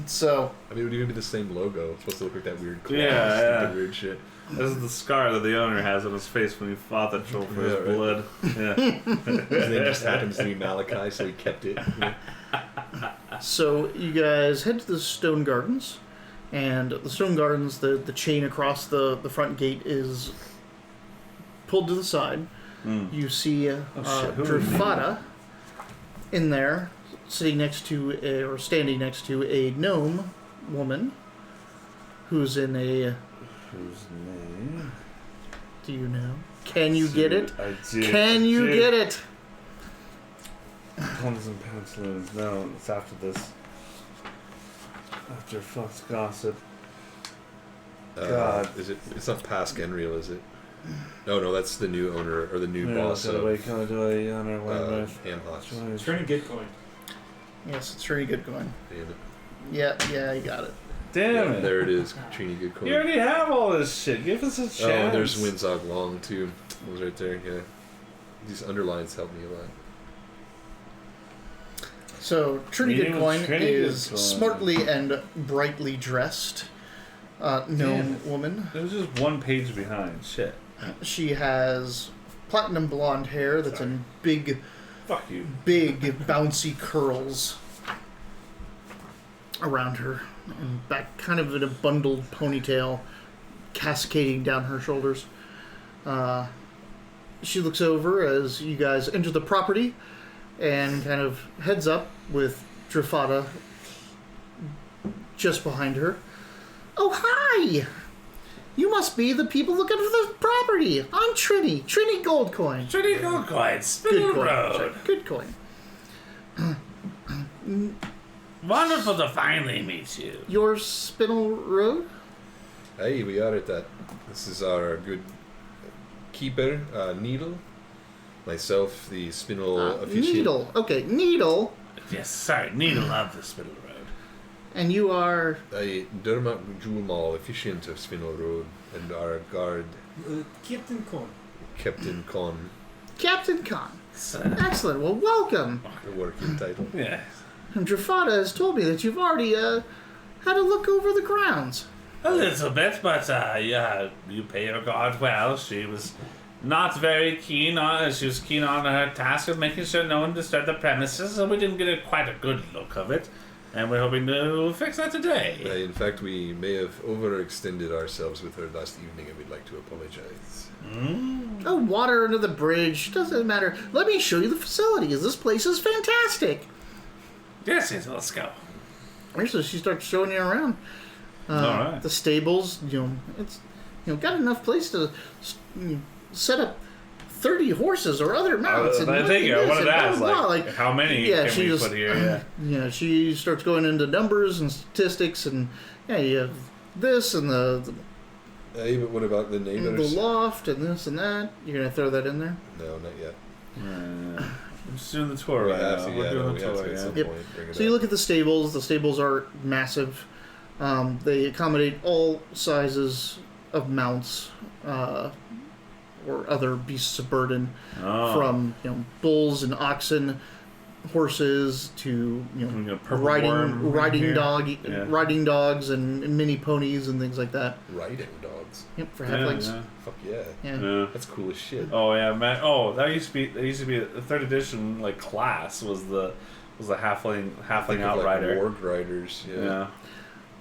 So, I mean, it would even be the same logo. It's supposed to look like that weird claw. Yeah, stupid yeah. weird shit. This is the scar that the owner has on his face when he fought the troll for Yeah, his right. blood. Yeah. His name just happens to be Malachi, so he kept it. so you guys head to the Stone Gardens, and the Stone Gardens, the chain across the front gate is pulled to the side. Mm. You see shit, who are we Drifada in there, sitting next to or standing next to a gnome woman, who's in a. Whose name? Do you know? Can you get it? I did. Can you get it? Pens and pantaloons. No, it's after this. After Fox Gossip. God. Is it? It's not past Genreal, is it? No, that's the new owner or the new boss of Can I do a honor Hamhock. Trini Gitcoin. Yes, it's really good going. Damn it. Yeah, you got it. Damn Yeah, it. there it is. Trini Goodcoin. You already have all this shit. Give us a chance. Oh, there's Winzog Long too. It was right there. Yeah, these underlines help me a lot. So Trini Meeting with Goodcoin Trini is Goodcoin. smartly and brightly dressed gnome woman. There's just one page behind. Shit. She has platinum blonde hair that's in big Fuck you. bouncy curls around her, and back kind of in a bundled ponytail cascading down her shoulders. She looks over as you guys enter the property and kind of heads up with Drifada just behind her. Oh, hi! You must be the people looking for the property. I'm Trini Goldcoin. Trini Goldcoin, Spinel Road. Good coin. Wonderful to finally meet you. Your Spinel Road? Hey, we are at that. This is our good keeper, Needle. Myself, the Spinel official. Needle. Okay, Needle. Yes, sorry, Needle of the Spinel Road. And you are... I Dermot Julmal, efficient of Spinel Road, and our guard, Captain Coin. Captain Con, Captain Khan. So, Excellent. Well, welcome. the working title. yeah. And Drifada has told me that you've already had a look over the grounds. A little bit, but yeah, you pay your guard well. She was not very keen on. She was keen on her task of making sure no one disturbed the premises, so we didn't get quite a good look of it. And we're hoping to fix that today. In fact, we may have overextended ourselves with her last evening, and we'd like to apologize. Oh, water under the bridge. Doesn't matter. Let me show you the facilities. This place is fantastic. Yes, let's go. So she starts showing you around. Alright. The stables, it's got enough place to set up 30 horses or other mounts. I think I wanted to ask, blah, blah, like, how many can she we just, put here? Yeah. She starts going into numbers and statistics, and you have this and the Hey, but what about the neighbors? loft and this and that. You're gonna throw that in there? No, not yet. I'm just doing the tour We right have now. to, We're yeah, doing no, the we have tour, to at yeah. some Yep. point. Bring it So you up. look at the stables. The stables are massive. They accommodate all sizes of mounts or other beasts of burden, Oh. from bulls and oxen, horses to We got a purple worm riding here. dog riding dogs and mini ponies and things like that. Riding dogs. Yep, for Yeah, halflings. yeah. Fuck yeah. Yeah. Yeah. That's cool as shit. Oh yeah, man. Oh, that used to be the third edition like class was the halfling Think of, outrider. Like warg riders. Yeah.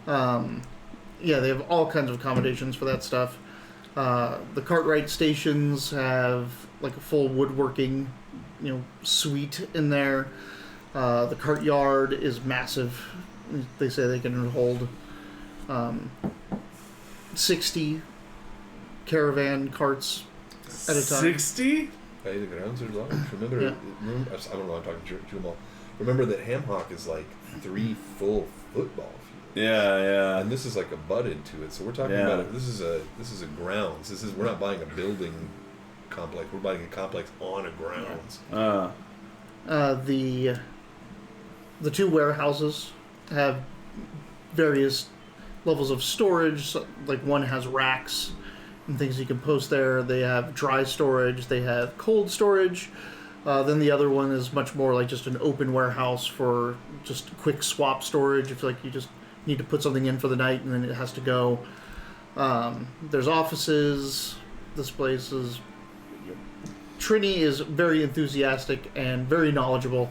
Yeah. They have all kinds of accommodations for that stuff. The Cartwright stations have like a full woodworking, suite in there. The cart yard is massive. They say they can hold 60 caravan carts at a time. 60? Hey, the grounds are large. Remember, Yeah. I don't know. I'm talking Jumal. Remember that Hamhock is like 3 full football fields. Yeah. And this is like a butt into it. So we're talking about it. This is a grounds. We're not buying a building complex. We're buying a complex on a grounds. The two warehouses have various levels of storage. So, like one has racks and things you can post there. They have dry storage. They have cold storage. Then the other one is much more like just an open warehouse for just quick swap storage. If like you just need to put something in for the night and then it has to go. There's offices. This place is... Trini is very enthusiastic and very knowledgeable.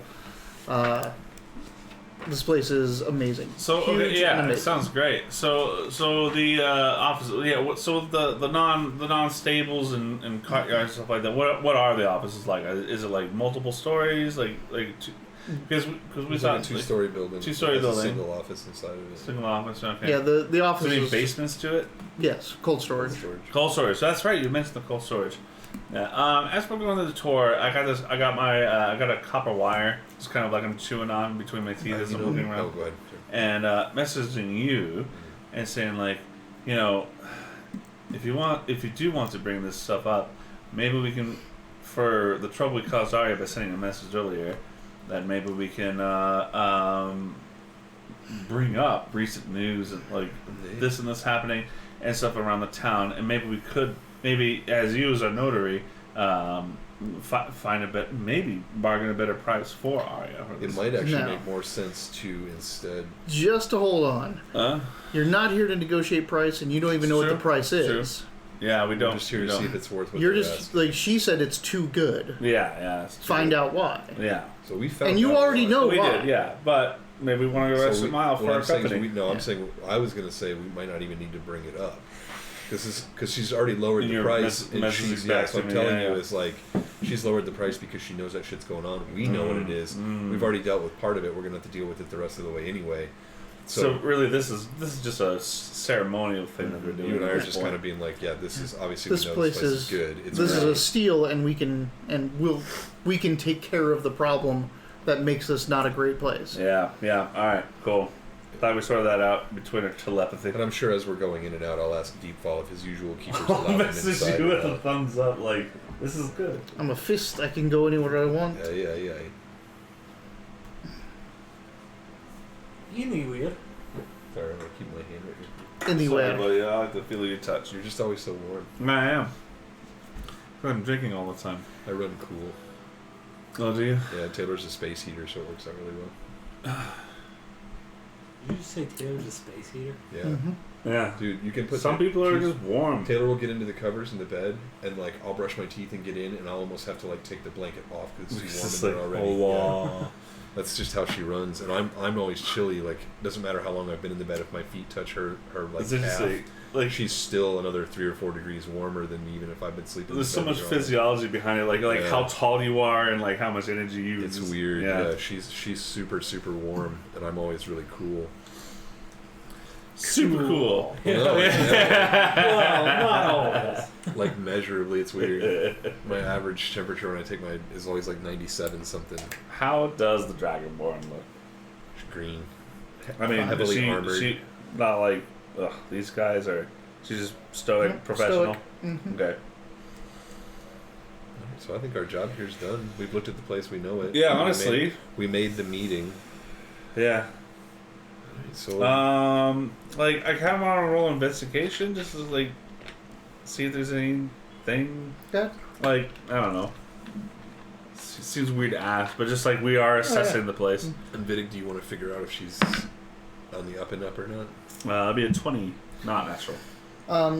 This place is amazing. So Huge and amazing. it sounds great. So the office, so the non stables and cart yards and stuff like that. What are the offices like? Is it like multiple stories? Because we saw like a 2-story building. 2-story building. A single office inside of it. Single office. Okay. Yeah, the office. So any is, basements to it? Yes, cold storage. Cold storage. That's right. You mentioned the cold storage. Yeah. As we're going to the tour, I got a copper wire. It's kind of like I'm chewing on between my teeth as I'm moving around. Oh, go ahead. Sure. And messaging you and saying like, if you do want to bring this stuff up, maybe we can, for the trouble we caused Arya by sending a message earlier, that maybe we can bring up recent news and like this and this happening and stuff around the town, and maybe as you as our notary, find a bit, maybe bargain a better price for Arya. It might actually make more sense to instead. Just to hold on. You're not here to negotiate price, and you don't even know what the price is. Yeah, we don't. We're just here to see if it's worth what you're they're just asking. like she said. It's too good. Yeah. Find out why. Yeah. So we found. And you already know we why. did. Yeah, but maybe we want to go the extra mile for our company. I'm saying I was going to say we might not even need to bring it up. Because she's already lowered the price, and she's so I'm telling you is like she's lowered the price because she knows that shit's going on. We know what it is. We've already dealt with part of it. We're gonna have to deal with it the rest of the way anyway. So really, this is just a ceremonial thing that we're doing. You and I are just kind of being like, this is obviously this place is good. This is a steal, and we can take care of the problem that makes this not a great place. Yeah. All right, cool. Glad we sorted that out between our telepathy. And I'm sure as we're going in and out, I'll ask Deepfall if his usual keepers allow I'll him message inside. you with a thumbs up, like this is good. I'm a fist. I can go anywhere I want. Yeah. Anywhere. Sorry, I'm gonna keep my hand right here. Anywhere. Sorry, buddy, I like the feel of your touch. You're just always so warm. I am. I'm drinking all the time. I run cool. Oh, do you? Yeah, Taylor's a space heater, so it works out really well. Did you just say Taylor's a space heater? Yeah. Mm-hmm. Yeah. Dude, you can put... Some people are just warm. Taylor will get into the covers in the bed, and like I'll brush my teeth and get in, and I'll almost have to like take the blanket off because it's too warm in there already. Yeah. That's just how she runs, and I'm always chilly. Like doesn't matter how long I've been in the bed, if my feet touch her like half, like she's still another 3 or 4 degrees warmer than me, even if I've been sleeping. There's so much physiology behind it, like how tall you are and like how much energy you use. It's weird. Yeah, she's super warm, and I'm always really cool. Super cool. Yeah. Well, not always. Like measurably, it's weird. My average temperature when I take is always like 97 something. How does the Dragonborn look? Green. I mean, heavily armored. She not like these guys are. She's just stoic, professional. Stoic. Mm-hmm. Okay. So I think our job here's done. We've looked at the place. We know it. Yeah, honestly, we made the meeting. Yeah. So like I kind of want to roll investigation just to like see if there's anything. Yeah. Like I don't know. Seems weird to ask, but just like we are assessing the place. And Vidig, do you want to figure out if she's on the up and up or not? It'd be a 20, not natural.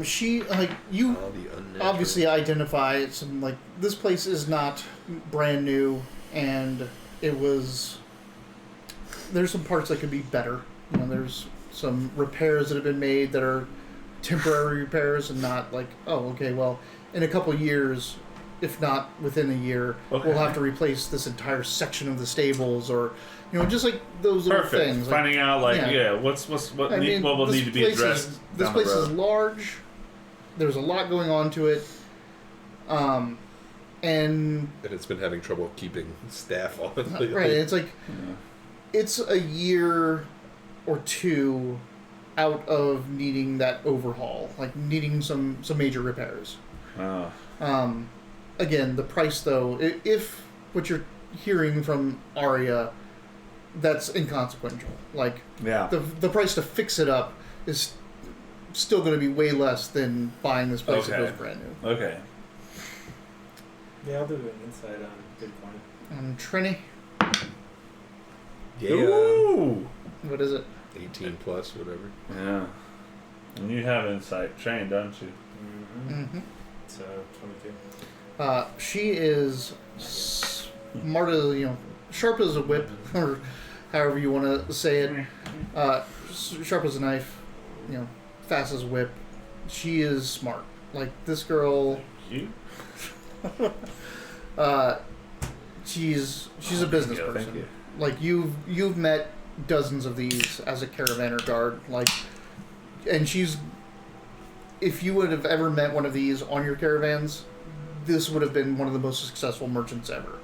She like you The unnatural. obviously identify some like this place is not brand new, and it was. There's some parts that could be better. You know, there's some repairs that have been made that are temporary repairs and not like, oh, okay, well, in a couple years, if not within a year, we'll have to replace this entire section of the stables, or just like those little things. Finding out what will need to be addressed. This place is large. There's a lot going on to it, and it's been having trouble keeping staff on it lately. Right. It's like it's a year or two out of needing that overhaul, like needing some major repairs. Oh. Again, the price though, if what you're hearing from Arya, that's inconsequential. Like, Yeah. the price to fix it up is still going to be way less than buying this place if it was brand new. Okay. Yeah, I'll do an insight on Bitcoin. Trini, Yeah. Ooh. what is it? 18 plus, whatever. Yeah. And you have insight trained, don't you? Mm-hmm. So 22. She is smart as, sharp as a whip, or however you want to say it. Sharp as a knife, fast as a whip. She is smart. Like, this girl, You? she's a business person. Thank you. Like, you've met dozens of these as a caravaner guard. Like, and if you would have ever met one of these on your caravans, this would have been one of the most successful merchants ever.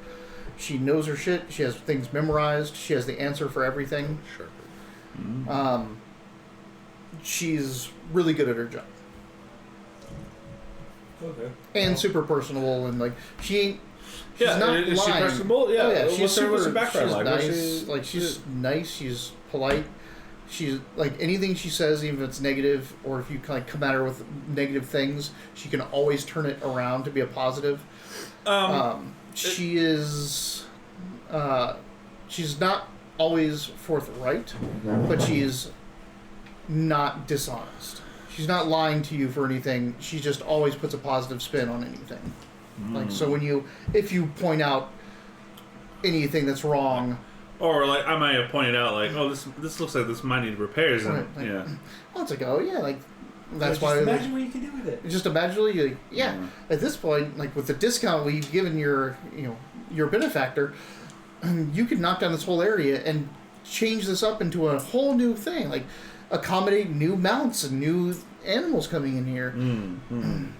She knows her shit. She has things memorized. She has the answer for everything. Sure. She's really good at her job. Okay. And super personable, and like she's not is she lying. personable? Yeah. Oh, yeah, she's what's her super. background She's like? nice. She's nice. She's polite. She's like, anything she says, even if it's negative, or if you kind of come at her with negative things, she can always turn it around to be a positive. She is. She's not always forthright, but she's not dishonest. She's not lying to you for anything. She just always puts a positive spin on anything. Like, so if you point out anything that's wrong, Or like I might have pointed out, like, oh, this looks like this might need repairs, and Right, like- yeah. well, it's like, oh yeah, like that's Just why. imagine Like, what you can do with it. just imagine, like, yeah. At this point, like with the discount we've given your benefactor, you could knock down this whole area and change this up into a whole new thing. Like, accommodate new mounts and new animals coming in here.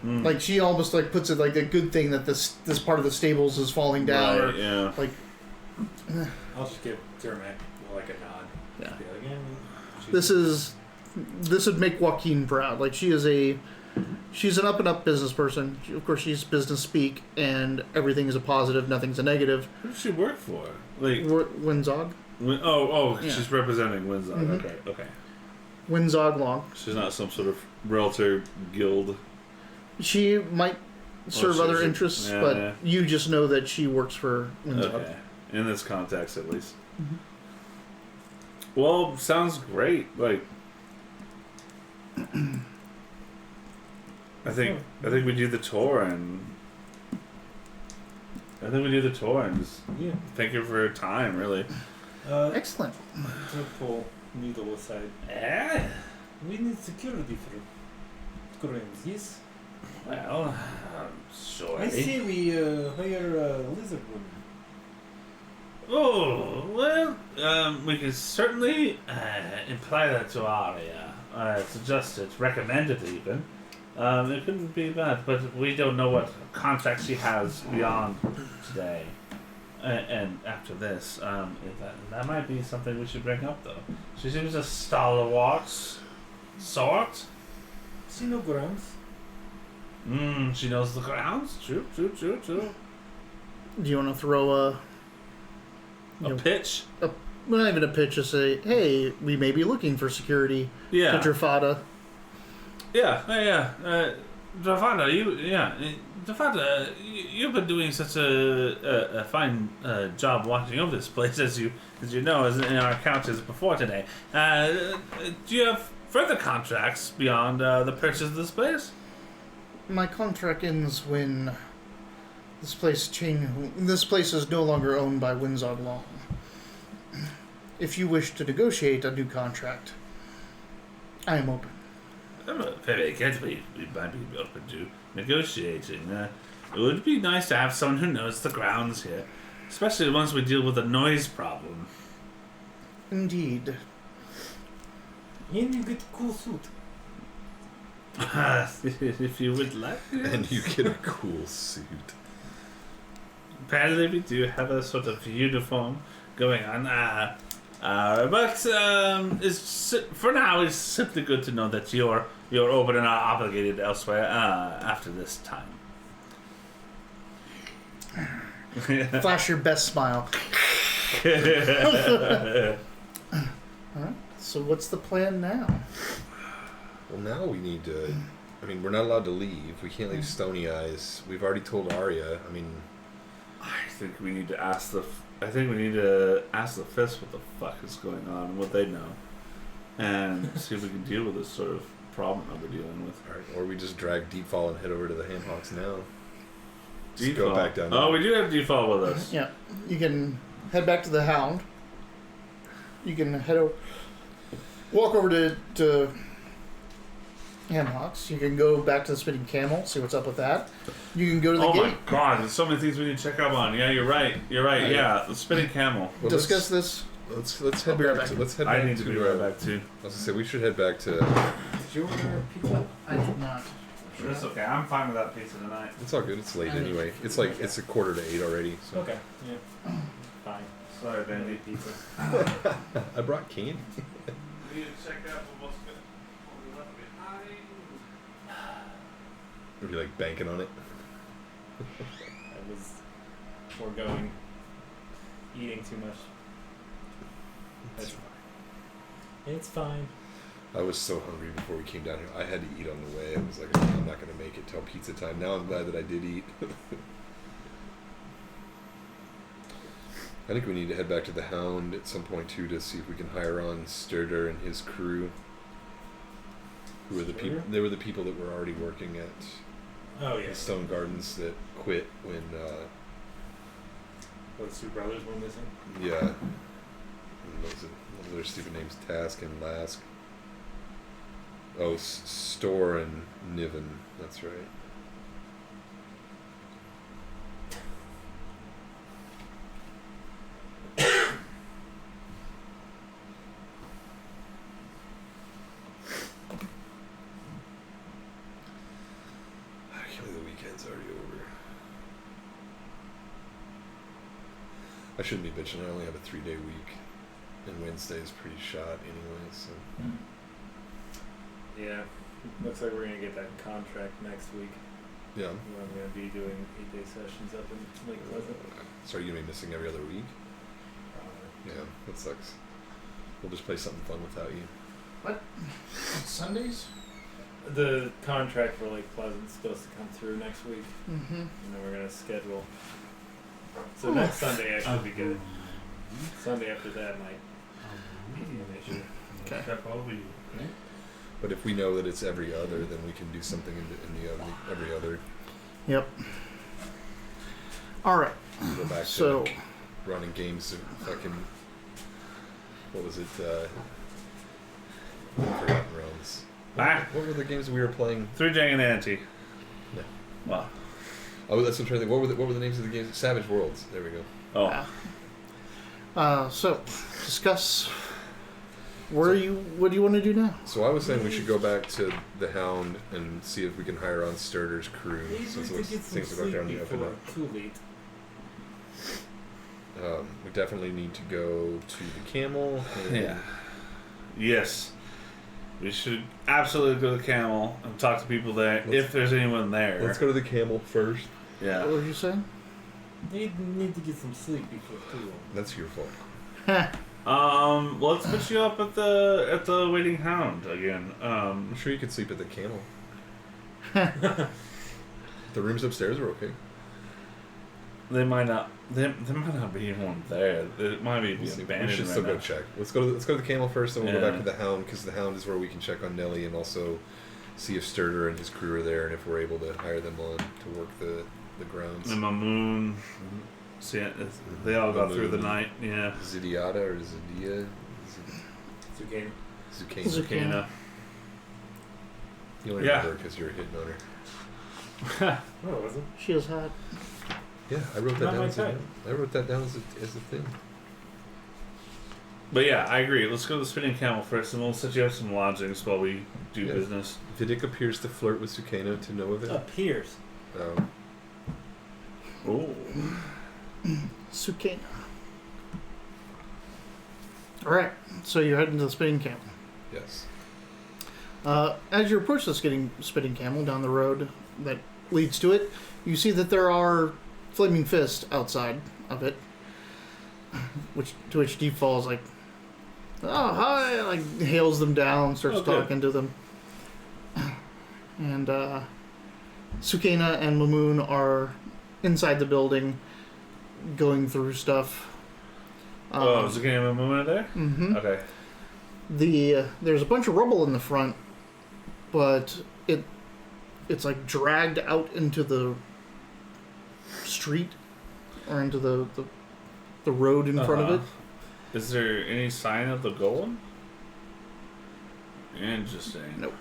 Like, she almost like puts it like a good thing that this part of the stables is falling down. Right, Or, yeah. like, I'll just give Zermac like a nod. Yeah. Be like, yeah, this would make Joaquin proud. Like, she's an up and up business person. Of course, she's business speak, and everything is a positive, nothing's a negative. Who does she work for? Like, Winzog. yeah. Yeah. She's representing Windsor. Mhm. Okay. Winzog Long. She's not some sort of realtor guild. She might serve other interests, yeah, but yeah. you just know that she works for Winzog. Okay. In this context, at least. Well, sounds great. Like, I think we do the tour and just Yeah. thank you for your time. Really. Excellent. To pull needle aside. Eh? We need security for crimes, yes? Well, sure. I say we hire a lizard woman. Oh, well, we can certainly imply that to Arya. Suggest it, recommend it even. It couldn't be bad, but we don't know what contracts she has beyond today and after this. That might be something we should bring up, though. She seems a stalwart sort. She no grounds. She knows the grounds. True. Do you want to throw a pitch? well, not even a pitch, just say, hey, we may be looking for security. Yeah. Put your fada. Yeah. Dravada, you've been doing such a fine job watching over this place, as you know, as in our couches before today. Do you have further contracts beyond the purchase of this place? My contract ends when this place is no longer owned by Winzog Long. If you wish to negotiate a new contract, I am open. Very good. We might be open to negotiating. It would be nice to have someone who knows the grounds here, especially once we deal with the noise problem. Indeed. And you get a cool suit. If you would like. And you get a cool suit. Apparently we do have a sort of uniform going on. But for now, it's simply good to know that you're open and not obligated elsewhere after this time. Flash your best smile. Alright, so what's the plan now? Well, now we need to. I mean, we're not allowed to leave. We can't leave Stony Eyes. We've already told Arya. I mean, I think we need to ask the Fist what the fuck is going on and what they know, and see if we can deal with this sort of problem that we're dealing with. all right, or we just drag Deepfall and head over to the Hamhawks now. Just Default. go back down. Oh, we do have Default with us. Yeah, you can head back to the Hound. You can head over, walk over to Hamhawks. You can go back to the Spinning Camel, see what's up with that. You can go to the Oh gate. my god, there's so many things we need to check up on. Yeah, you're right. Yeah, the Spinning Camel. Well, Discuss this. Let's I'll head be right back. back. Let's head I back need to be right back too. I was gonna say we should head back to. Did you order pizza? I did not. Sure, it's okay. I'm fine with that pizza tonight. It's all good. It's late anyway. It's like it's 7:45 already. So Okay. Yeah. Fine. Sorry, Bandy. Pizza. I brought candy. We need to check out what we left behind. Are you like banking on it? I was foregoing eating too much. It's fine. I was so hungry before we came down here. I had to eat on the way. I was like, I'm not gonna make it till pizza time. Now I'm glad that I did eat. I think we need to head back to the Hound at some point too to see if we can hire on Sturder and his crew. Who were the people? They were the people that were already working at Oh the yes. Stone Gardens that quit when. Those two brothers were missing. Yeah. And what was it? What were their stupid names? Task and Lask. Oh, Store and Niven. That's right. I can't believe the weekend's already over. I shouldn't be bitching. I only have a 3-day week. And Wednesday is pretty shot anyway, so. Yeah. Looks like we're gonna get that contract next week. Yeah. I'm gonna be doing 8-day sessions up in Lake Pleasant. So are you gonna be missing every other week? Yeah, that sucks. We'll just play something fun without you. Sundays? The contract for Lake Pleasant's supposed to come through next week, Mm-hmm. and then we're gonna schedule. So next Sunday I should be good. Sunday after that might be an issue. Okay. Step over you. But if we know that it's every other, then we can do something in the other, every other. Yep. All right. Go back So, to running games of fucking. What was it? Forgotten Realms. What were the games we were playing? 3J and Ante. No. Wow. Oh, that's what I'm trying to think. What were the names of the games? Savage Worlds. There we go. Oh. so discuss. What do you want to do now? So I was saying we should go back to the Hound and see if we can hire on Sturder's crew. Since those things are going down the open up. Too late. We definitely need to go to the Camel. And Yeah. Yes. We should absolutely go to the Camel and talk to people there if there's anyone there. Let's go to the Camel first. Yeah. What were you saying? Need to get some sleep before too long. That's your fault. Let's put you up at the Waiting Hound again. I'm sure you could sleep at the Camel. The rooms upstairs are okay. They might not. There might not be anyone there. It might be We'll see. We abandoned should right still now. go check. Let's go to the Camel first, then we'll go Yeah. back to the Hound because the Hound is where we can check on Nelly and also see if Sturder and his crew are there and if we're able to hire them on to work the grounds. And Mamoon. See, they all got through the Mamoon. night. Yeah. Zidiata or Zidia? Zucchini. Zucchini. Zucchina. You only Yeah. remember because you were hitting on her. No, it wasn't. She was hot. Yeah, I wrote that Not down. my As type. a thing. But yeah, I agree. Let's go to the Spinning Camel first, and we'll set you up some lodgings while we do Yeah. business. Vidic appears to flirt with Sukaina to no avail. Appears. Oh. Sucena. All right, so you're heading to the spinning camel. Yes. As you approach the spinning camel down the road that leads to it, you see that there are flaming fists outside of it, to which Deep falls like, "Oh, hi!" Like hails them down, starts talking to them, and Sukena and Mamoon are inside the building, going through stuff. Is the game of movement there? Mm-hmm. Okay. There's a bunch of rubble in the front, but it's like dragged out into the street or into the road in front of it. Is there any sign of the golem? Interesting. Nope.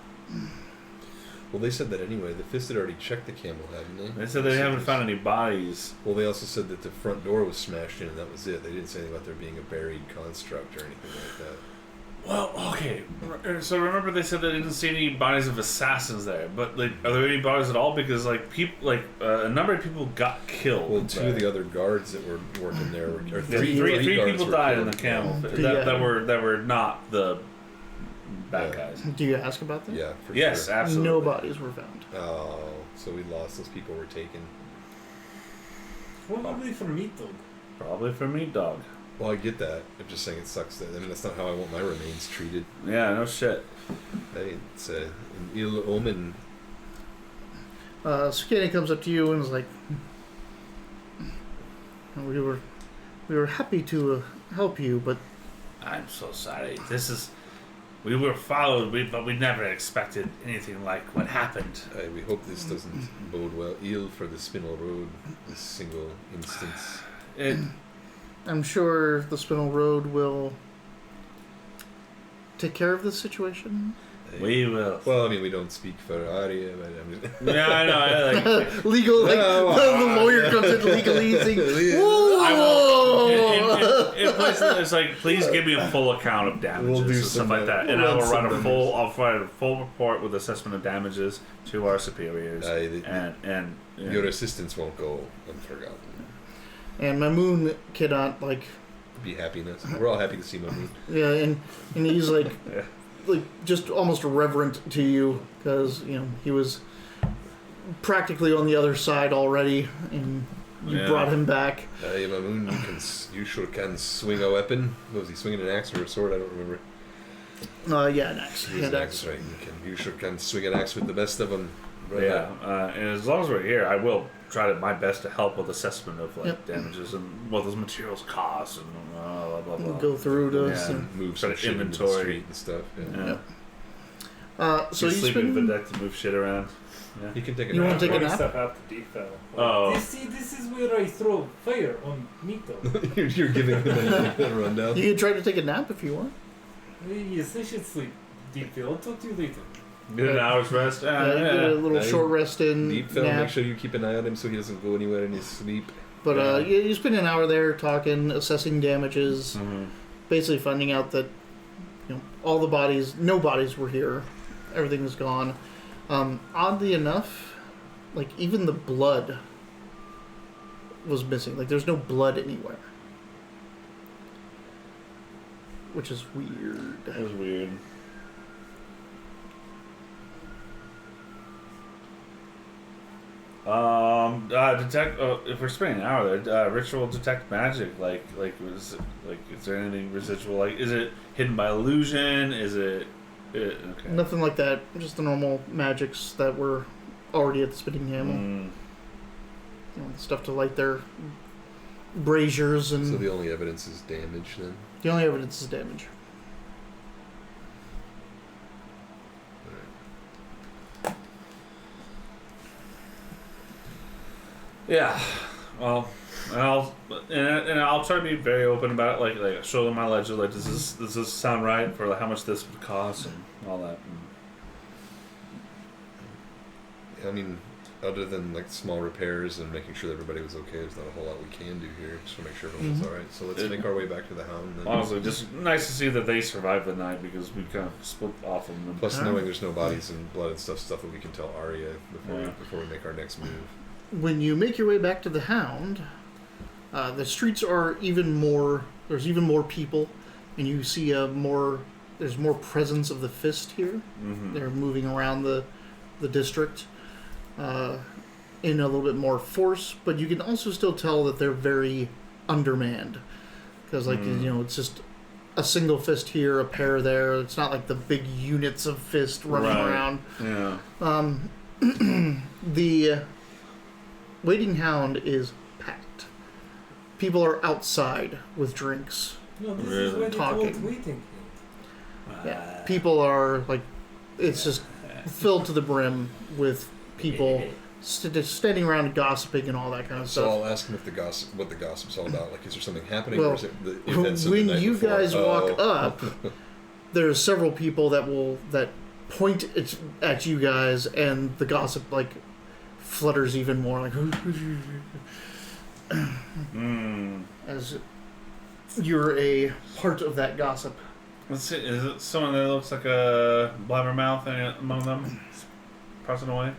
Well, they said that anyway. The Fist had already checked the camel, hadn't they? They said they haven't found any bodies. Well, they also said that the front door was smashed in and that was it. They didn't say anything about there being a buried construct or anything like that. Well, okay. So remember they said they didn't see any bodies of assassins there, but like, are there any bodies at all? Because like people, a number of people got killed. Well, two of the other guards that were working there, or three guards people were died in killed. the camel Yeah. that were not the bad Yeah. guys. Do you ask about that? Yeah, for Yes, sure. absolutely. No bodies were found. Oh, so we lost. Those people were taken. Probably for meat dog. Probably for meat dog. Well, I get that. I'm just saying it sucks. I mean, that's not how I want my remains treated. Yeah, no shit. Hey, it's an ill omen. Sukena comes up to you and is like, we were happy to help you, but I'm so sorry. We were followed, but we never expected anything like what happened. We hope this doesn't bode well. Ill for the Spinel Road. This single instance. I'm sure the Spinel Road will take care of this situation. We will. Well, I mean, we don't speak for Arya, but I mean, Yeah, I know. Legal, like, No. the lawyer comes in legalizing. I will. Whoa! In places, it's like, please give me a full account of damages We'll do and stuff some, like that, and we'll I will run run some a full. I'll write a full report with assessment of damages to our superiors, and your assistance won't go unforgotten. And Mamoon cannot, like, Be happiness. We're all happy to see Mamoon. yeah, and he's like, Yeah. like just almost reverent to you because he was practically on the other side already, and you brought him back. Mamoon, you sure can swing a weapon. What was he swinging, an axe or a sword? I don't remember. Yeah, an axe. He was an axe, right? You sure can swing an axe with the best of them. Right? Yeah, and as long as we're here, I will try my best to help with assessment of Yep. damages and what those materials cost and blah blah blah. Go through to Yeah. and, Move Sort some of shit into the inventory. street and stuff. Yeah. Yeah. so you sleeping spend. Videk to move shit around. Yeah. You can take a You wanna nap. take a Going nap? step out to detail. Oh. This is where I throw fire on meat dog. You're giving him a rundown. You can try to take a nap if you want. Yes, I should sleep. Deep I'll talk to you later. Get an hour's rest. Yeah, you get a little Yeah. short rest in. Deep Phil, nap. make sure you keep an eye on him so he doesn't go anywhere in his sleep. But you spend an hour there talking, assessing damages, Mm-hmm. basically finding out that all the bodies, no bodies were here, everything was gone. Oddly enough, like even the blood was missing. Like there's no blood anywhere, which is weird. That was weird. Detect. If we're spending an hour there, ritual detect magic. Is there anything residual? Like, is it hidden by illusion? Is it? Okay. Nothing like that. Just the normal magics that were already at the spinning camel. Mm. Stuff to light their braziers, and So the only evidence is damage then? the only evidence is damage. Yeah. Well, and I'll try to be very open about it. Like show them my ledger. Like, does this sound right for how much this would cost and all that. I mean, other than like small repairs and making sure that everybody was okay, there's not a whole lot we can do here. Just to make sure everyone's Mhm. alright. So let's make our way back to the Hound then. Honestly, just nice to see that they survived the night because we kind of split off of them. Plus, Alright. knowing there's no bodies and blood and stuff that we can tell Arya Yeah. before we make our next move. When you make your way back to the Hound, the streets are even more. There's even more people. and you see there's more presence of the fist here. Mm-hmm. They're moving around the district in a little bit more force, but you can also still tell that they're very undermanned because, like, it's just a single fist here, a pair there. It's not like the big units of fist running around. Yeah. The Waiting Hound is packed. People are outside with drinks. No, this is Really? what Talking. waiting. Yeah, people are like, it's just filled to the brim with people standing around gossiping and all that kind of So stuff. I'll ask him if what the gossip's all about. Like, is there something happening, Well, or is it the events of the when night you before? guys walk Oh. up, there's several people that point at you guys, and the gossip like flutters even more, like as you're a part of that gossip. Let's see. Is it someone that looks like a blabbermouth among them? Passing away?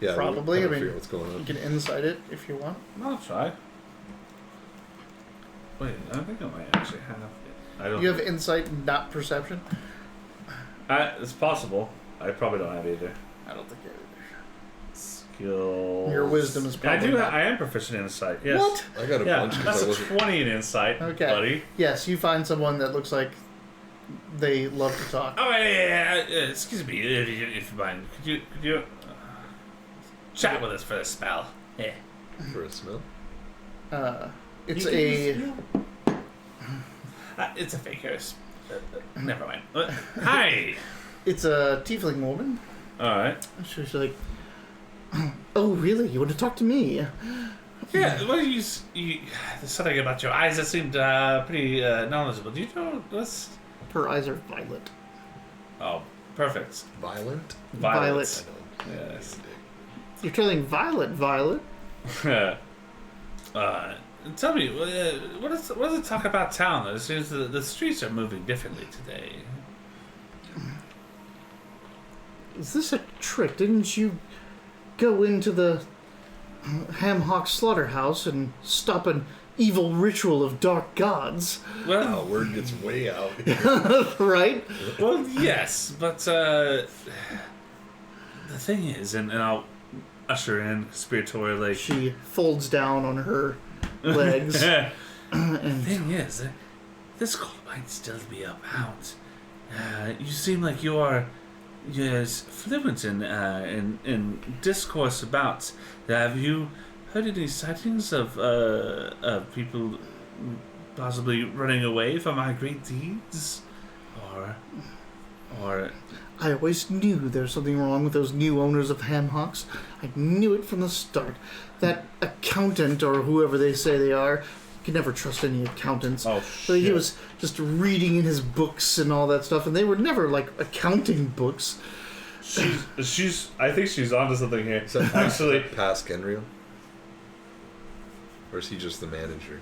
Yeah, Probably. We'll I mean, figure out what's going You on. can insight it if you want. I'll try. Wait, I think I might actually have it. I don't. You have insight, not perception. It's possible. I probably don't have either. I don't think you have Skills. Your wisdom is probably not. I am proficient in insight. Yes. What? I got a Yeah, bunch because that's I a wasn't. 20 in insight, Okay. buddy. Yes, you find someone that looks like they love to talk. Oh, yeah. Excuse me, if you mind. Could you chat with us for a spell? Yeah. For a smell. It's You can use skill. It's a fake curse. Never mind. Hi. It's a tiefling woman. All right. She's like, "Oh, really? You want to talk to me?" Yeah. What do you? There's something about your eyes that seemed pretty knowledgeable. Do you know this? Her eyes are violet. Oh, perfect. Violent. Violet. I know. Yes. You're telling Violet, Tell me, what does it talk about town? It seems the streets are moving differently today. Is this a trick? Didn't you go into the Hamhawk slaughterhouse and stop an evil ritual of dark gods? Well, Wow, word gets way out. Right? well, yes, but the thing is, and I'll usher in conspiratorially. She folds down on her legs. The and thing is, this call might still be about. You seem like you are, yes, fluent in discourse about. Have you heard any sightings of people possibly running away from our great deeds, or? I always knew there was something wrong with those new owners of Hamhawks. I knew it from the start. That accountant, or whoever they say they are, you can never trust any accountants. Oh, So he shit. was just reading in his books and all that stuff, and they were never like accounting books. She's. I think she's onto something here. Is that Actually, past Genriel? Or is he just the manager?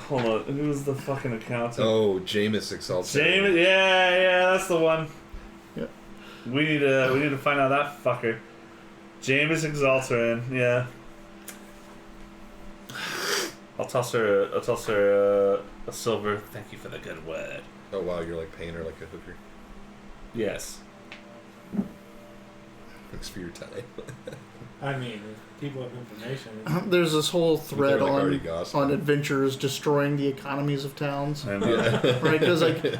hold on. Who's the fucking accountant? Oh, Jameis Exalted. James. Yeah, that's the one. Yep. We need to find out that fucker. James Exalterin. Yeah. I'll toss her a silver. Thank you for the good word. Oh wow, you're like paying her like a hooker. Yes. Thanks for your time. I mean, if people have information. There's this whole thread They're, like, already on gossiping. adventurers destroying the economies of towns. And, Yeah. Right? Because like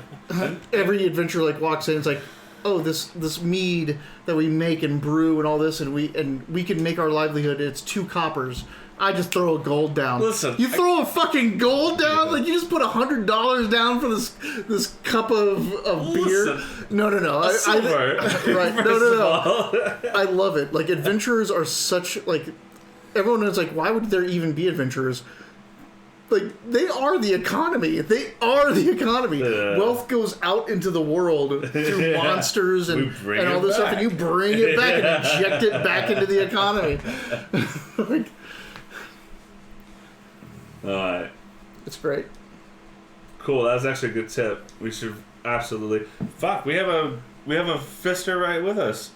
every adventurer like walks in, it's like, oh, this mead that we make and brew and all this, and we can make our livelihood. It's 2 coppers. I just throw a gold down. Listen, You throw a fucking gold down? Like you just put $100 down for this cup of beer? Listen. No. silver. Right? First No. of all. I love it. Like adventurers are such like everyone is like, why would there even be adventurers? Like they are the economy. They are the economy. Yeah. Wealth goes out into the world through Yeah. monsters We and bring all it this stuff, and back. you bring it back and inject it back into the economy. Like, Alright. it's great. Cool, that's actually a good tip. We should absolutely. Fuck, we have a fister right with us.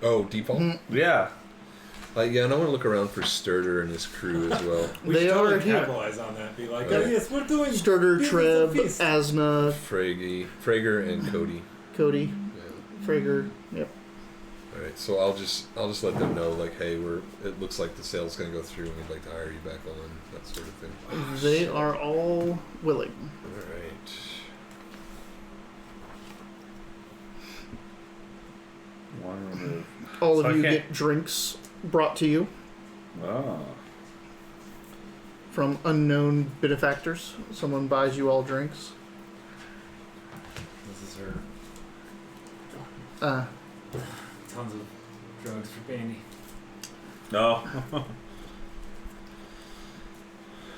Oh, default? Mm-hmm. Yeah. Yeah, and I want to look around for Sturder and his crew as well. We They should totally are here. capitalize on that. Be like, Right. oh yes, we're doing Sturder, business Treb, of peace. Asna, Frager, and Cody. Cody, Yeah. Frager. Yep. All right, so I'll just let them know, like, hey, it looks like the sale's gonna go through, and we'd like to hire you back on, that sort of thing. They are all willing. All right. One remove. All So of I you can't- get drinks brought to you Oh. from unknown benefactors. Someone buys you all drinks. This is her. Uh, Tons of drugs for Bandy. No.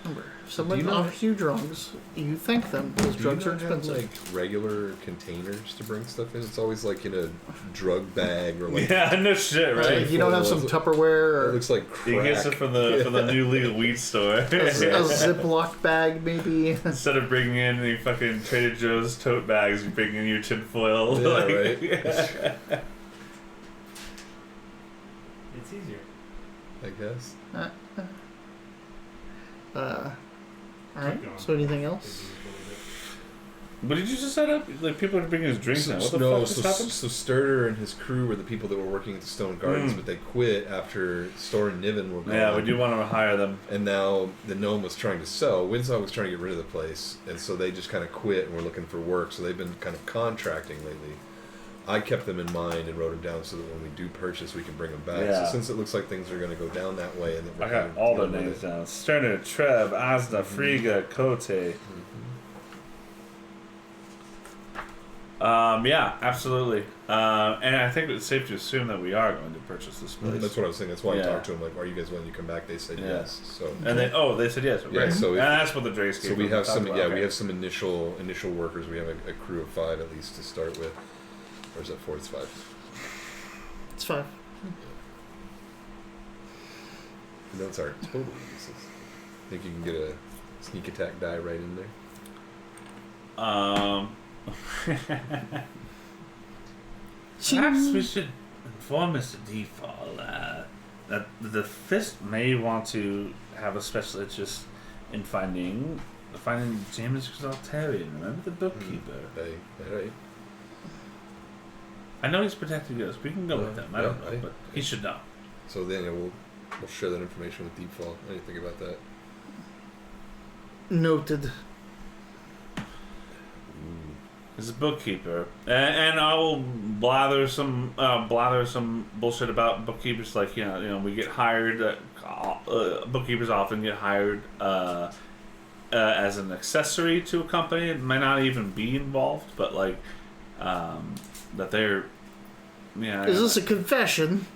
remember, if someone Do you not- offers you drugs, you thank them because Do drugs you are not have, expensive. like, regular containers to bring stuff in? It's always like in a drug bag or like. Yeah, no shit, right? Like, you don't have some Tupperware It or looks like He crack. gets it from the new legal weed store. a Ziploc bag, maybe. Instead of bringing in the fucking Trader Joe's tote bags, you bring in your tinfoil. Yeah, like, right. It's easier. I guess. Alright, going. so anything else? What did you just set up? Like, people are bringing us drinks now. What the no, fuck just happened? so Sturder and his crew were the people that were working at the Stone Gardens, but they quit after Store and Niven were gone. Yeah, we do want to hire them. And now the gnome was trying to sell. Windsor was trying to get rid of the place, and so they just kind of quit and were looking for work. So they've been kind of contracting lately. I kept them in mind and wrote them down so that when we do purchase, we can bring them back. Yeah. So since it looks like things are going to go down that way, and that we're I got kind of all the dealing names with it. down. Sterner, Trev, Asna, Friga, Kote. Yeah, absolutely. And I think it's safe to assume that we are going to purchase this place. That's what I was saying. That's why I Yeah. talked to them. Like, are you guys willing to come back? They said Yeah. yes. So And they said yes. Yeah, Right. so and if- that's what the Drake's So we have some, we have some initial workers. We have a crew of 5 at least to start with, or is that 4? It's 5. It's fine. And those are total uses. Think you can get a sneak attack die right in there? Perhaps we should inform Mr. Default that the Fist may want to have a special interest in finding James Exaltarian. Remember the bookkeeper? Hey, right. I know he's protecting us. We can go with him. I don't Yeah, know, but he should know. So then we'll share that information with Deepfall. I didn't think about that. Noted. He's a bookkeeper, and I will blather some bullshit about bookkeepers. Like you know, we get hired. Bookkeepers often get hired as an accessory to a company. It might not even be involved, but like that they're. Yeah. Is this a confession?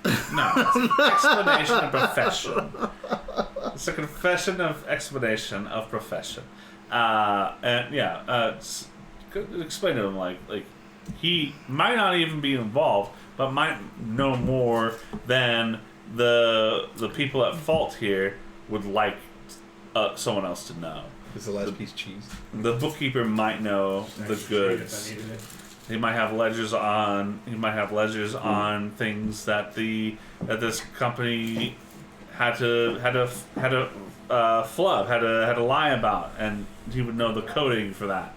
No, it's an explanation of profession. It's a confession of explanation of profession. And yeah, explain to him like he might not even be involved, but might know more than the people at fault here would like someone else to know. Is the last piece cheese? The bookkeeper might know the goods. He might have ledgers on. He might have ledgers on things that this company had to flub, had to lie about, and he would know the coding for that.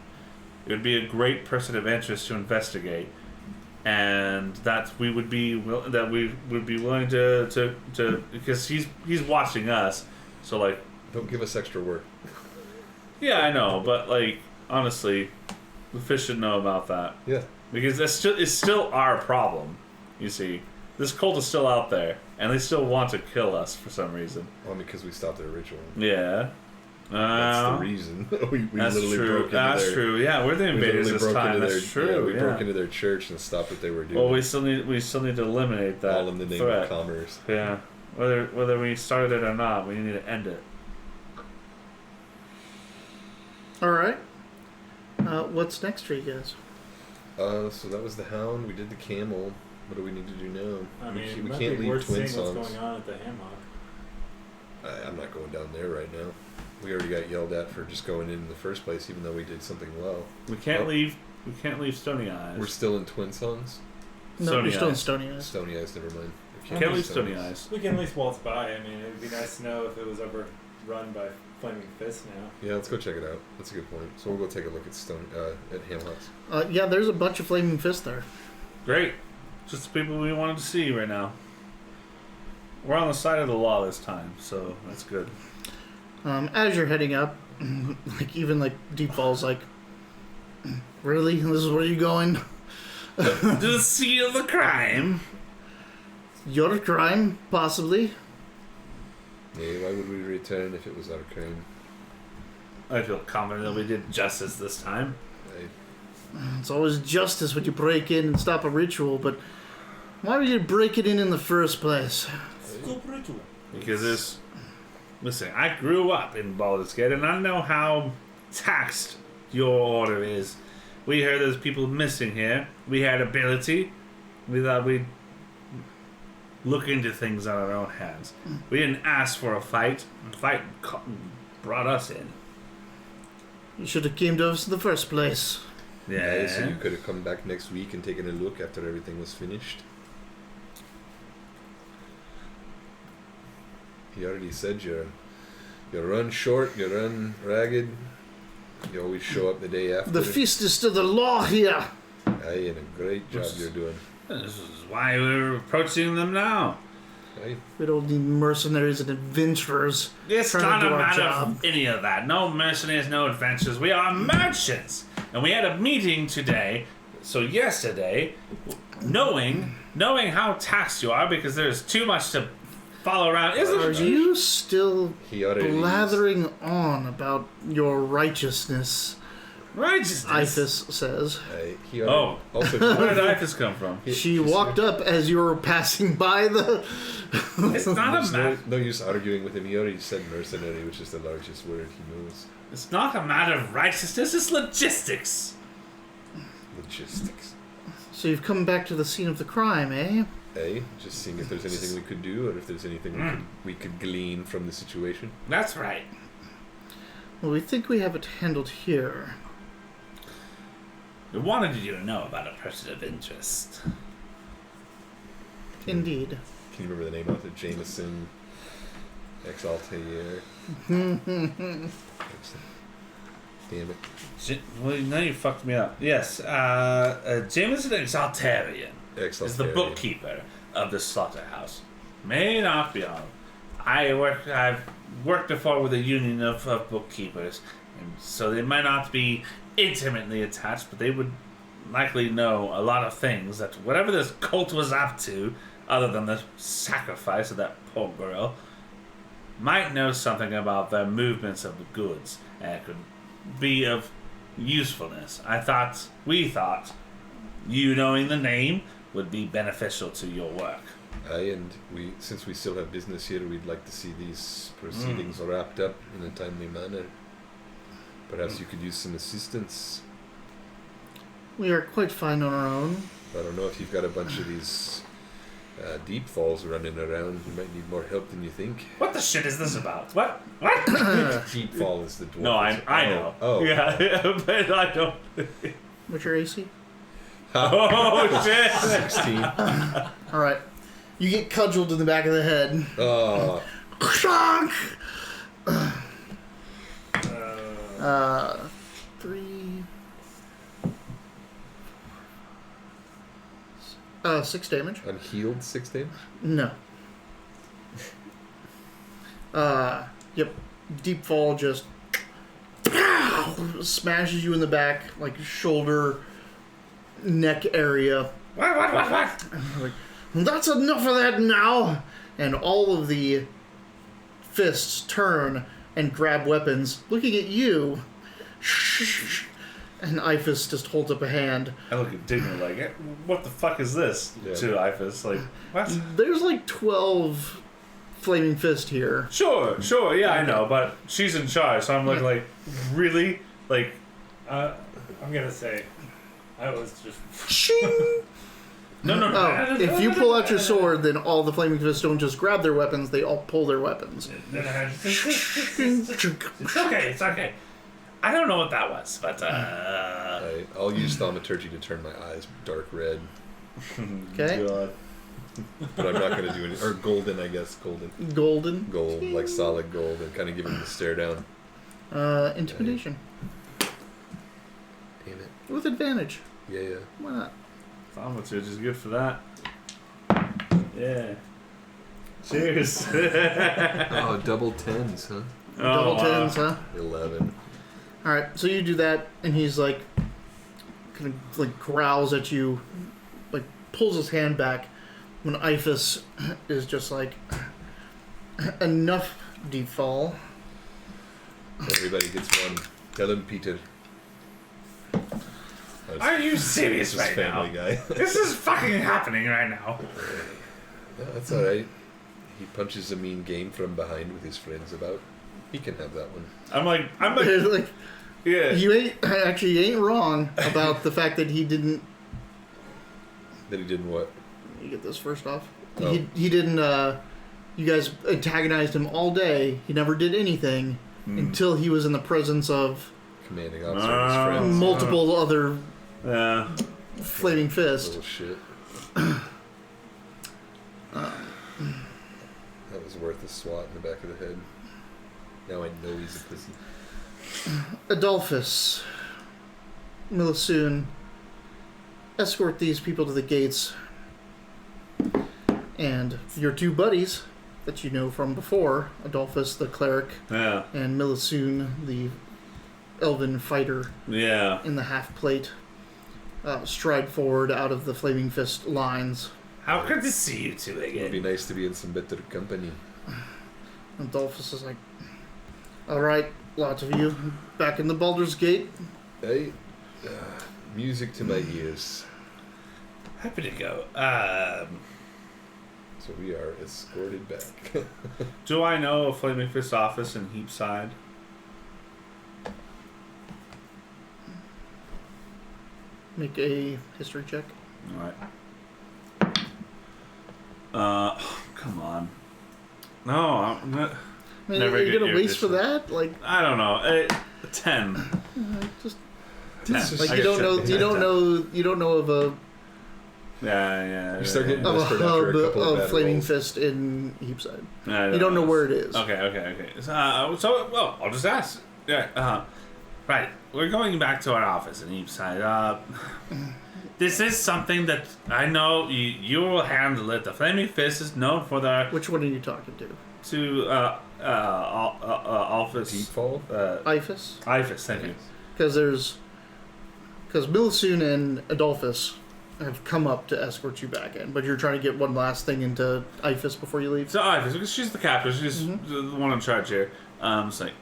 It would be a great person of interest to investigate, and that we would be willing to because he's watching us. So like, Don't give us extra work. yeah, I know, but like honestly, the fish should know about that. Yeah. Because it's still our problem. You see, this cult is still out there, and they still want to kill us for some reason. Well, because we stopped their ritual. Yeah. That's the reason. we That's literally true. broke into That's their, true. Yeah, we're the we invaders literally this broke time. into That's their, true. we Yeah. broke into their church and stopped what they were doing. Well, we still need to eliminate that. all in the name threat. of commerce. Yeah. Whether we started it or not, we need to end it. Alright. What's next for you guys? So that was the hound. We did the camel. What do we need to do now? I mean, we it might can't be leave worth twin seeing what's songs. going on at the hammock. I'm not going down there right now. We already got yelled at for just going in the first place, even though we did something well. We can't Oh. leave. We can't leave Stony Eyes. We're still in Twin Songs. No, Stony you're still in Eyes. Stony Eyes. Stony Eyes, never mind. Can't leave Stony Eyes. We can at least waltz by. I mean, it would be nice to know if it was ever run by Flaming Fist now. Yeah, let's go check it out. That's a good point. So we'll go take a look at Hamlet's. Yeah, there's a bunch of flaming fists there. Great. Just the people we wanted to see right now. We're on the side of the law this time, so that's good. As you're heading up, like Deep Fall's like, really? This is where you're going? To the scene of the crime. Your crime, possibly. Yeah, why would we return if it was our crime? I feel confident that we did justice this time. It's always justice when you break in and stop a ritual, but why would you break it in the first place? Because there's... Listen, I grew up in Baldur's Gate, and I know how taxed your order is. We heard there's people missing here. We had ability. We thought we'd look into things on our own hands. We didn't ask for a fight. The fight brought us in. You should have came to us in the first place. Yeah, so you could have come back next week and taken a look after everything was finished. He already said you run short, you run ragged, you always show up the day after. The feast is still the law here. Aye, and a great job you're doing. This is why we're approaching them now. Aye. We don't need mercenaries and adventurers. It's trying not to a do our matter job. of any of that. No mercenaries, no adventures. We are merchants. And we had a meeting today, so yesterday, knowing how taxed you are because there's too much to follow around. Are you still already blathering on about your righteousness? Righteousness? Ifis says. He already, also, Where did Ifis come from? She walked up as you were passing by the... It's not a matter. no use arguing with him. He already said mercenary, which is the largest word he knows. It's not a matter of righteousness. It's logistics. Logistics. So you've come back to the scene of the crime, eh? Just seeing if there's anything we could do, or if there's anything we could glean from the situation. That's right. Well, we think we have it handled here. We wanted you to know about a person of interest. Indeed. Can you remember the name of it? Jameson Exaltair. Damn it. Well, now you fucked me up. Yes, Jameson Exaltarian is the bookkeeper of the slaughterhouse. May not be all. I've worked before with a union of bookkeepers, and so they might not be intimately attached, but they would likely know a lot of things that whatever this cult was up to, other than the sacrifice of that poor girl, might know something about the movements of the goods, and it could be of usefulness. We thought, you knowing the name would be beneficial to your work. And since we still have business here, we'd like to see these proceedings wrapped up in a timely manner. Perhaps you could use some assistance. We are quite fine on our own. I don't know if you've got a bunch of these deep falls running around. You might need more help than you think. What the shit is this about? What? Deep fall is the dwarf. No, I know. Oh. Yeah, but I don't. What's your AC? Oh, shit. 16. Alright. You get cudgeled in the back of the head. Oh. 6 damage. Unhealed 6 damage? No. Yep. Deep fall just smashes you in the back, like shoulder, neck area. What? Like, that's enough of that now! And all of the fists turn and grab weapons, looking at you. And Ifis just holds up a hand. I look at Digner like, what the fuck is this? Yeah. To Ifis, like, what? There's like 12 flaming fist here. Sure, yeah, I know, but she's in charge, so I'm like, really? Like, I'm gonna say, I was just. Shing! no. Oh, if you pull out your sword, then all the flaming fists don't just grab their weapons, they all pull their weapons. It's okay. I don't know what that was, but I'll use thaumaturgy to turn my eyes dark red. Okay. God. But I'm not going to do any. Or golden, I guess. Golden. Golden. Gold, like solid gold, and kind of give him the stare down. Intimidation. Damn it. With advantage. Yeah. Why not? Thaumaturge is good for that. Yeah. Cheers. Oh, double 10s, huh? Double tens, huh? 11. Alright, so you do that, and he's like, kind of like growls at you, like pulls his hand back when Ifis is just like, enough, Deepfall. Everybody gets one. Tell him, Peter. Are you serious right now? Family guy. This is fucking happening right now. Yeah, that's alright. He punches a mean game from behind with his friends about. He can have that one. I'm like, Like, yeah. you ain't wrong about the fact that he didn't. That he didn't what? You get this first off. Oh. He didn't. You guys antagonized him all day. He never did anything until he was in the presence of Commanding officer and his friends. multiple other Yeah. flaming fist. Little shit. That was worth a swat in the back of the head. Now I know he's a pussy. Adolphus, Milisoon, escort these people to the gates, and your two buddies that you know from before, Adolphus the cleric Yeah. and Milisoon the elven fighter Yeah. in the half plate, stride forward out of the flaming fist lines. How good to see you two It would be again. nice to be in some better company. Adolphus is like, all right, lots of you back in the Baldur's Gate. Hey, music to my ears. Happy to go. So we are escorted back. Do I know a Flaming Fist office in Heapside? Make a history check. Alright. Come on. No, I'm not. I mean, Never are you get gonna your waste for addition. that? Like, I don't know. 10. just 10. like I you got don't know. 10. You don't know of a Yeah. You start getting of a desperate after hub a couple of of bad flaming rolls. fist in Heapside. I You don't know where it is. Okay. So, well, I'll just ask. Yeah. Right, we're going back to our office in Eepside. This is something that I know you will handle it. The Flaming Fist is known for their Which one are you talking to? office. Deepfall? Ifis? Ifis, thank you. Because Milisoon and Adolphus have come up to escort you back in, but you're trying to get one last thing into Ifis before you leave. So Ifis, because she's the captain, she's the one in charge here. It's like,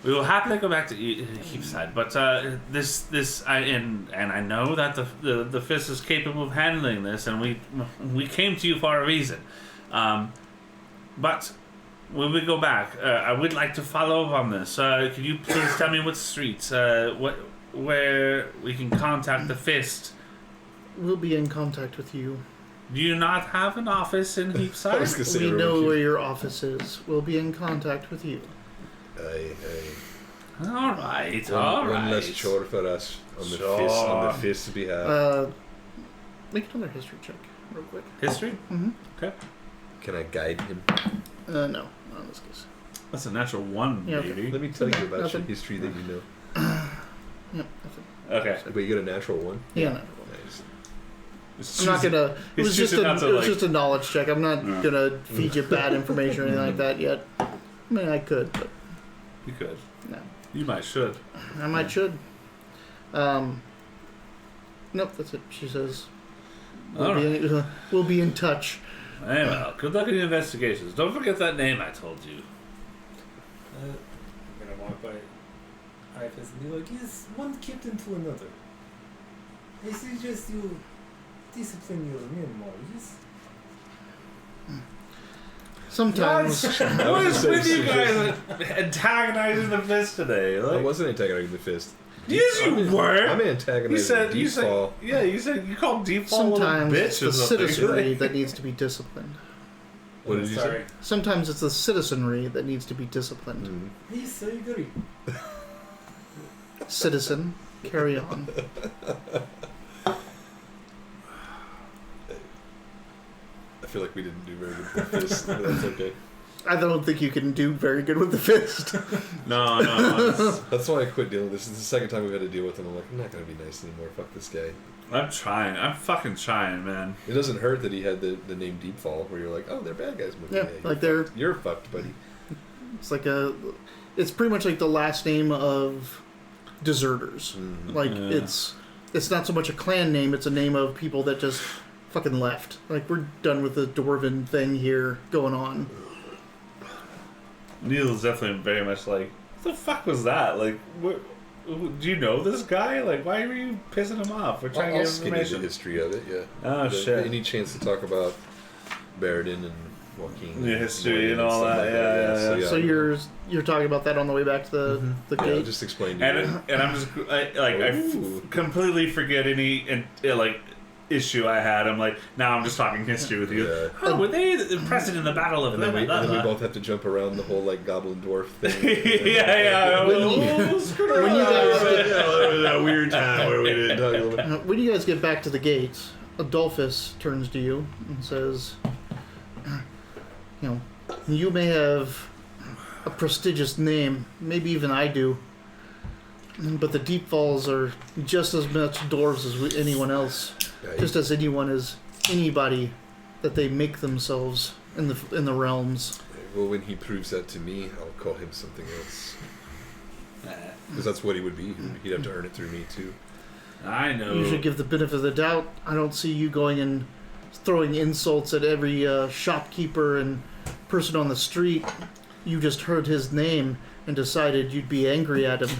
we will happily go back to Heapside, but and I know that the Fist is capable of handling this, and we came to you for a reason. But when we go back, I would like to follow up on this. Could you please tell me what streets, where we can contact the Fist? We'll be in contact with you. Do you not have an office in I was Heapside? gonna say, We we're know with you. where your office is. We'll be in contact with you. Aye. All right, One less chore for us on the fist's behalf. Make another history check, real quick. History? Mm-hmm. Okay. Can I guide him? No, not in this case. That's a natural 1, Yeah, okay. baby. Let me tell you about Nothing. your history that you know. Yep, nothing. Okay. But you get a natural one. Yeah, no. Nice. I'm not gonna. It was just a knowledge check. I'm not Yeah. gonna feed you bad information or anything like that yet. I mean, I could, but You could. no. You might should. I might should. Nope, that's it. She says. We'll be in touch. Hey, well, good luck in the investigations. Don't forget that name I told you. I'm gonna walk by Ifis and be like, yes, one captain to another. I suggest you discipline your men more, yes? Sometimes. What is with you guys antagonizing the Fist today? I Like, wasn't antagonizing the fist. yes, you were. I'm You antagonizing said, Deepfall. you said you called Deepfall a little Sometimes bitch it's the or something. citizenry that needs to be disciplined. What did you say? Sorry. Sometimes it's the citizenry that needs to be disciplined. Yes, I agree. Citizen, carry on. feel like we didn't do very good with this, but that's okay. I don't think you can do very good with the fist. No. That's why I quit dealing with this. This is the second time we've had to deal with him. I'm like, I'm not going to be nice anymore. Fuck this guy. I'm trying. I'm fucking trying, man. It doesn't hurt that he had the name Deepfall, where you're like, oh, they're bad guys. Yeah, like they're... You're fucked, buddy. It's like it's pretty much like the last name of deserters. Mm-hmm. Like it's not so much a clan name; it's a name of people that just fucking left. Like we're done with the dwarven thing here going on. Neil's definitely very much like, what the fuck was that? Like, what, do you know this guy? Like, why were you pissing him off? We're trying I'll to get skin into the information. history of it, yeah. Oh, But shit. Any chance to talk about Baradin and Joaquin. The history and Morgan all stuff that, like yeah. So you're talking about that on the way back to the Yeah, gate. just explain. And I'm just I Ooh. completely forget any issue I had. I'm like, now I'm just talking history with you. Yeah. Oh, were they present in the Battle of And then we both have to jump around the whole like goblin dwarf thing. yeah. When you guys get, There was that weird time where we didn't talk a little bit. when you guys get back to the gate, Adolphus turns to you and says, you may have a prestigious name, maybe even I do, but the Deep Falls are just as much dwarves as anyone else, Yeah, just as anyone is anybody that they make themselves in the realms. well, when he proves that to me, I'll call him something else. Because that's what he would be. He'd have to earn it through me too. I know. You should give the benefit of the doubt. I don't see you going and throwing insults at every shopkeeper and person on the street. You just heard his name and decided you'd be angry at him.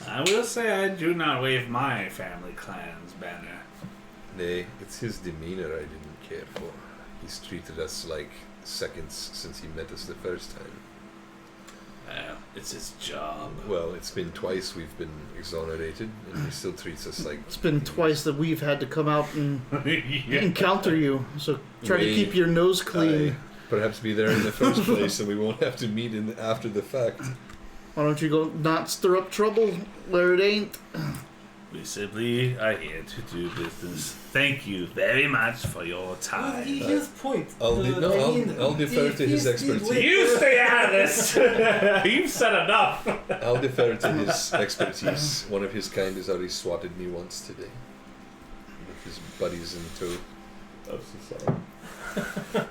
I will say I do not wave my family clan's banner. Nay, it's his demeanor I didn't care for. He's treated us like seconds since he met us the first time. Well, it's his job. Well, it's been twice we've been exonerated, and he still treats us like... It's been twice that we've had to come out and Yeah. encounter you, so try to keep your nose clean. Perhaps be there in the first place, and we won't have to meet after the fact. Why don't you go not stir up trouble where it ain't? We simply are here to do business. Thank you very much for your time. His point. I'll defer to his expertise. You stay out of this! You've said enough! I'll defer to his expertise. One of his kind has already swatted me once today. With his buddies in tow. I'm so sorry.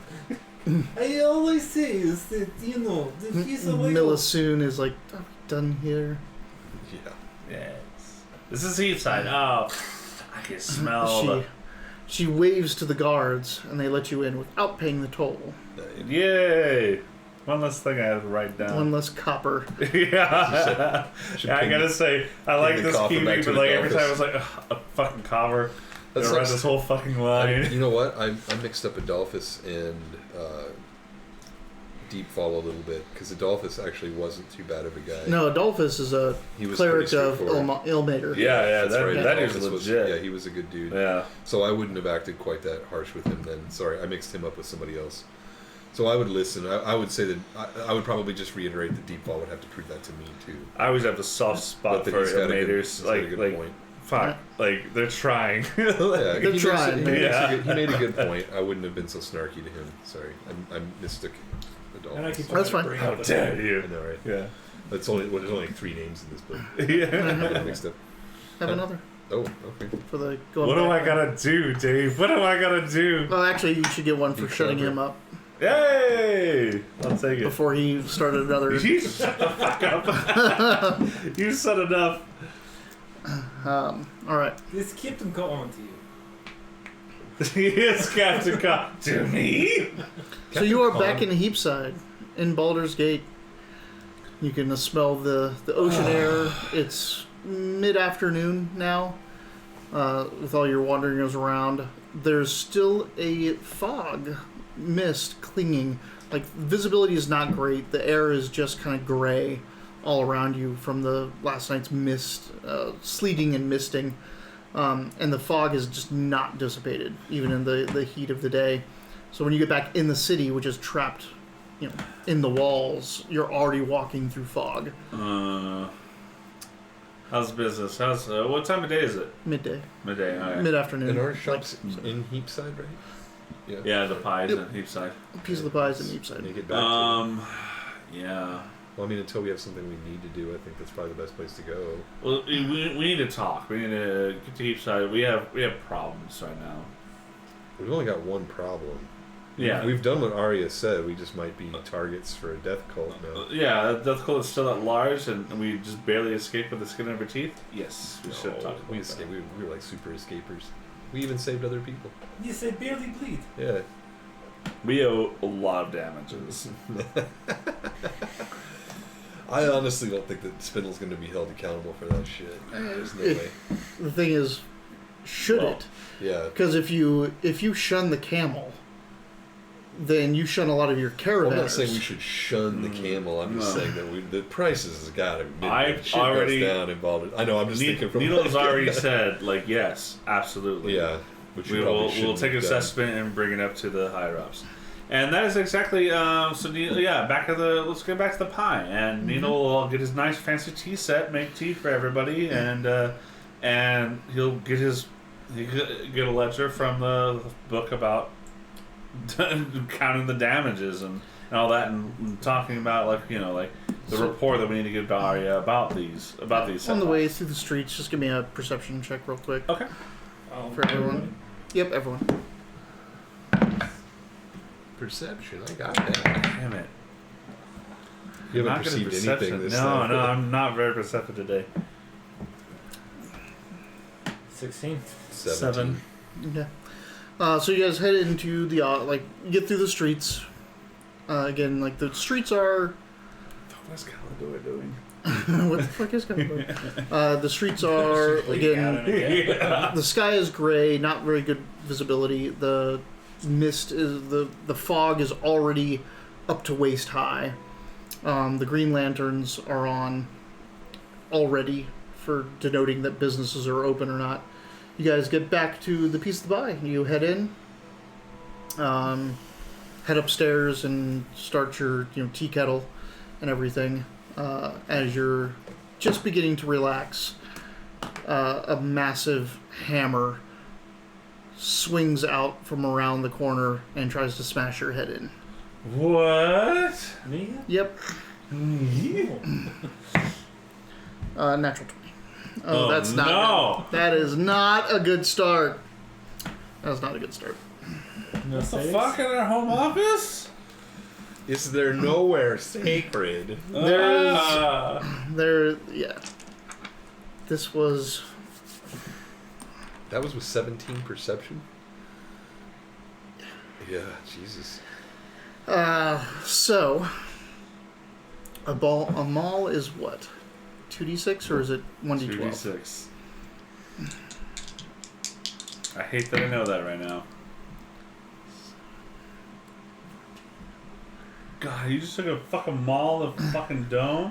I always say is that, that he's a way Millisoon is like, are we done here? Yeah. Yes. This is Heathside. Oh, I can smell She waves to the guards, and they let you in without paying the toll. Yay! One less thing I have to write down. One less copper. Yeah. I gotta say, I like the this coffer keeping, back to but the like every time I office. was like, ugh, a fucking cover. That's Gonna like- write this whole fucking line. You know what? I mixed up Adolphus and Deepfall a little bit, because Adolphus actually wasn't too bad of a guy. No, Adolphus is a He was cleric pretty of straightforward. Ilmater. Yeah, That's that, right. that is Adolphus was- legit. yeah, he was a good dude. Yeah. So I wouldn't have acted quite that harsh with him then. Sorry, I mixed him up with somebody else. So I would listen. I would say that I would probably just reiterate that Deepfall would have to prove that to me too. I always have a soft spot But for he's got a good- animators. he's got a good point. Fuck, like they're trying. Yeah, They're trying. He made a good point. I wouldn't have been so snarky to him. Sorry, I mistook Adolphus. And I keep That's trying fine. to bring How up a- dare I you? know, right? Yeah. There's only like 3 names in this book. Yeah. I got mixed up. Have another Oh, okay. for the going What am I back. gonna do, Dave? What am I gonna do? Well, actually, you should get one for Be shutting clever. him up Yay! I'll take it. before he started another. You shut the fuck up. You said enough. All right. This kept him going to you. Yes, Captain Cobb. To me? So you are back in Heapside, in Baldur's Gate. You can smell the ocean air. It's mid-afternoon now. With all your wanderings around, there's still a fog mist clinging. Like, visibility is not great. The air is just kind of gray all around you from the last night's mist, sleeting and misting. And the fog is just not dissipated, even in the heat of the day. So when you get back in the city, which is trapped, in the walls, you're already walking through fog. How's business? How's what time of day is it? Midday, Midday. All right. mid-afternoon. And our shop's in Heapside, right? Yeah, the pies and Heapside. A piece of the pies in each side. Make it back to Yeah. Well, I mean, until we have something we need to do, I think that's probably the best place to go. Well, we need to talk. We need to get to Heapside. We have problems right now. We've only got one problem. Yeah. We've done what Arya said. We just might be targets for a death cult now. Yeah, the death cult is still at large, and we just barely escaped with the skin of our teeth. Yes, we should have talked about we that. escaped. We were like super escapers. We even saved other people. You say barely bleed. Yeah. We owe a lot of damages. I honestly don't think that Spinel's going to be held accountable for that shit. There's no way. The thing is, should Well, it? Yeah. Because if you shun the camel, then you shun a lot of your Well, caravanners. I'm not saying we should shun the camel. I'm just No. saying that the prices has got to. I've shit already- goes down involved. I know. I'm just thinking from. Needle's already said, like, yes, absolutely. Yeah. Which We you probably will shouldn't take an have done. assessment and bring it up to the higher ups. And that is exactly so. Needle, let's get back to the pie. And Needle will get his nice fancy tea set, make tea for everybody, and he'll get get a ledger from the book about counting the damages and all that, and talking about like the report that we need to give to Arya about these On the setbacks. way through the streets, just give me a perception check real quick Okay. for everyone. Yep, everyone. Perception. I got that. Damn it. You I'm haven't not good at perceived perception. anything this No, time. I'm not very perceptive today. 16. 7. Yeah. So you guys head into the you get through the streets. Again, like the streets are. What's Calidor doing? What the fuck is going on? The streets are again. The sky is gray, not very good visibility. The mist is the fog is already up to waist high. The green lanterns are on already for denoting that businesses are open or not. You guys get back to the piece of the pie. You head in, head upstairs and start your tea kettle and everything. As you're just beginning to relax, a massive hammer swings out from around the corner and tries to smash your head in. What? Me? Yep. Natural 20. Oh, that's not. no. Good. That is not a good start. That's not a good start. No What the saves? fuck in our home office? Is there nowhere sacred? Yeah. This was. That was with 17 perception? Yeah, Jesus. So. A maul is what? 2d6 or is it 1d12? 2d6. I hate that I know that right now. God, you just took a fucking maul of fucking dome?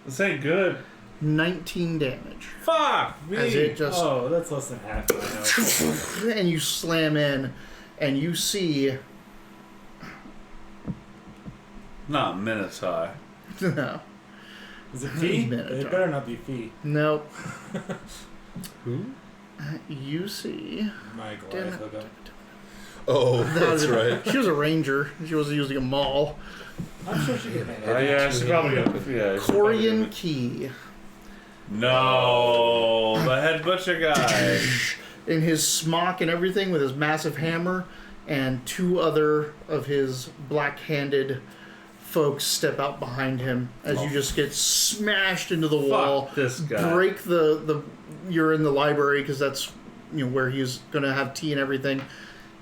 This ain't good. 19 damage. Fuck me! As it just. Oh, that's less than half. I know. And you slam in, and you see. Not Minotaur. No. Is it fee? Minotaur. It better not be fee. Nope. Who? You see. My Damn Goliath it. hookup. Oh, that's right. She was a ranger. She wasn't using a maul. I'm sure she can. Yeah, she's probably yeah. Corian Key. No, the head butcher guy. In his smock and everything with his massive hammer, and two other of his black-handed folks step out behind him as you just get smashed into the wall. Fuck this guy. Break the you're in the library because that's where he's gonna have tea and everything.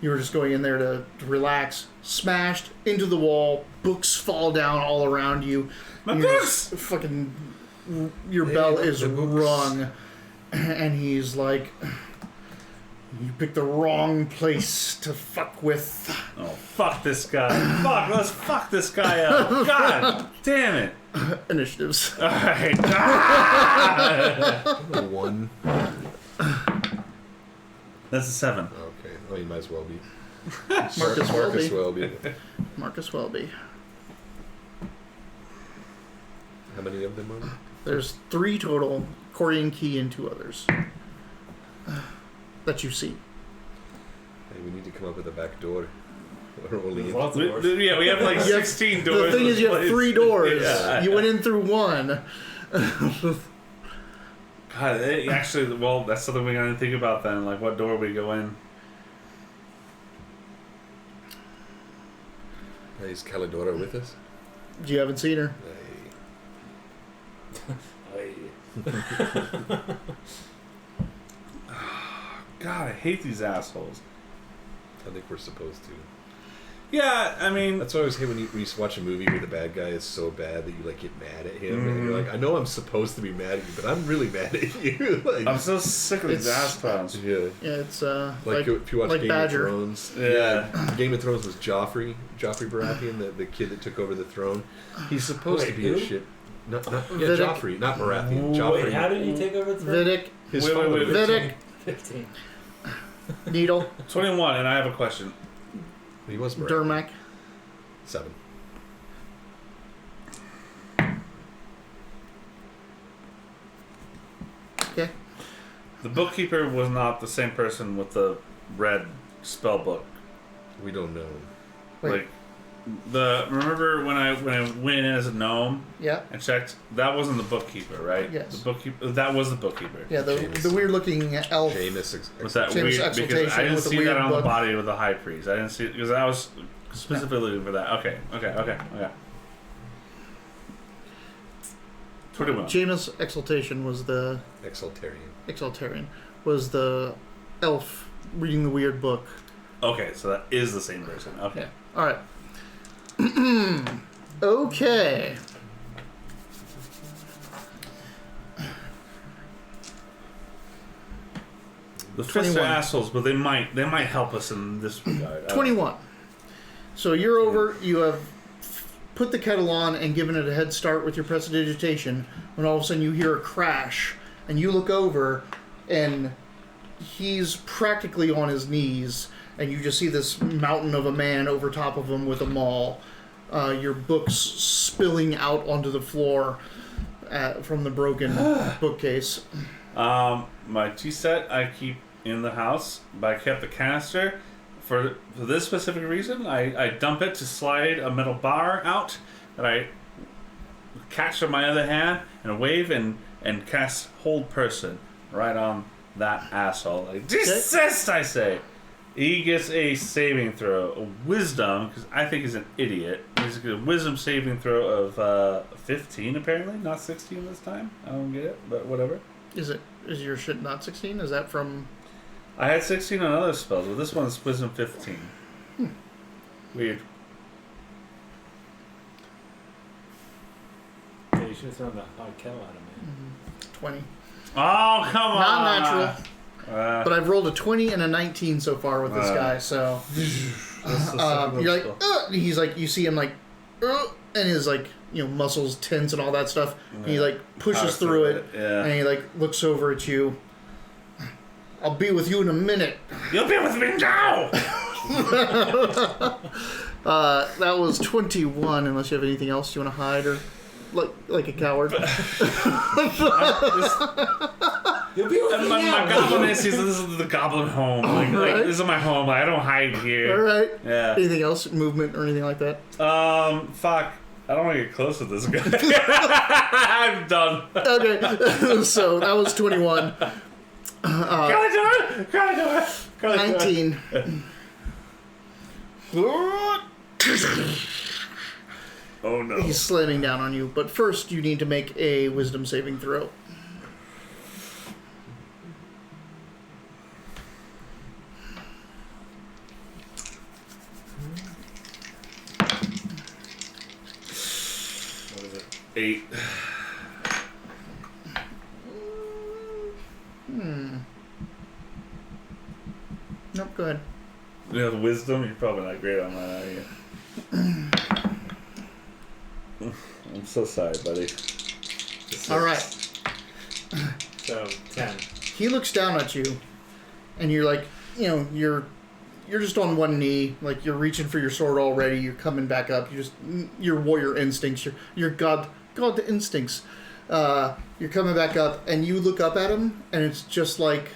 You were just going in there to relax. Smashed into the wall. Books fall down all around you. My You're books! just fucking. Your bell is rung, and he's like, "You picked the wrong place to fuck with." Oh, fuck this guy. Fuck, let's fuck this guy up. God damn it. Initiatives. Alright. 1. That's a 7. Okay. Oh, you might as well be. Marcus Marcus Welby. Welby. Marcus Welby. How many of them are there? There's 3 total. Corian Key, and 2 others that you see. Hey, we need to come up with a back door. Or we'll There's leave. lots of doors. Yeah, we have like 16 doors. The thing is, you have 3 doors. Yeah. You went in through 1. God, actually, well, that's something we gotta think about then. Like, what door we go in. Hey, is Calidora with us? You haven't seen her. Hey. God, I hate these assholes. I think we're supposed to. Yeah, I mean, That's why I always hate when you watch a movie where the bad guy is so bad that you like get mad at him, and you're like, I know I'm supposed to be mad at you, but I'm really mad at you. Like, I'm so sick of these It's- ass clowns. yeah. Yeah, it's Like, if you watch like Game Badger. of Thrones, Yeah. Game of Thrones was Joffrey Baratheon, the kid that took over the throne. He's supposed Wait, to be who? a shit. Yeah, Vidic. Joffrey, not Baratheon. Joffrey. Wait, how did he take over the throne? Vidic, His Wait, father. wait, Vidic, 15. Needle, 21, and I have a question. He was Baratheon. Dermac. 7. Okay. The bookkeeper was not the same person with the red spell book. We don't know. Wait. Like, remember when I went in as a gnome Yeah. and checked? That wasn't the bookkeeper, right? Yes. The bookkeeper. That was the bookkeeper. Yeah, the Jameson. weird looking elf. Was that Seamus weird? Because Exaltation I didn't with the see weird that on book. the body of the high priest. I didn't see because I was specifically looking for that. Okay. 21. Jameis Exaltation was the Exaltarian. was the elf reading the weird book. Okay, so that is the same person. Okay. All right. Okay. The fists are 21. assholes, but they might help us in this regard. 21. So you're over. You have put the kettle on and given it a head start with your prestidigitation. When all of a sudden you hear a crash, and you look over, and he's practically on his knees, and you just see this mountain of a man over top of him with a maul. Your books spilling out onto the floor from the broken bookcase. My tea set I keep in the house, but I kept the canister for this specific reason. I dump it to slide a metal bar out that I catch in my other hand and wave and cast hold person right on that asshole. Like, desist, I say. He gets a saving throw, a wisdom, because I think he's an idiot. He's a wisdom saving throw of 15 apparently, not 16 this time. I don't get it, but whatever. Is your shit not 16? Is that from? I had 16 on other spells, but this one's wisdom 15. Weird. Yeah, you should have thrown the hot kettle at him, man. 20. Oh, come on! Not natural. But I've rolled a 20 and a 19 so far with this guy, so you're like, he's like, you see him like, and his like, muscles tense and all that stuff. And he like pushes through it, and he like looks over at you. I'll be with you in a minute. You'll be with me now. That was 21. Unless you have anything else you want to hide or like a coward. You'll be with me My now. goblin is, this is the goblin home. Like, Alright. this is my home. I don't hide All here. right. Yeah. Anything else? Movement or anything like that? Fuck. I don't want to get close to this guy. I'm done. Okay. So that was 21. Can I do it? Can I do it? Can I do it? 19. Oh no. He's slamming down on you, but first you need to make a wisdom saving throw. What is it? 8. Nope, go ahead. You have wisdom? You're probably not great on that, are you? I'm so sorry, buddy. All right. So, 10. He looks down at you, and you're like, you're just on one knee, like you're reaching for your sword already. You're coming back up. Your warrior instincts, your god instincts, You're coming back up, and you look up at him, and it's just like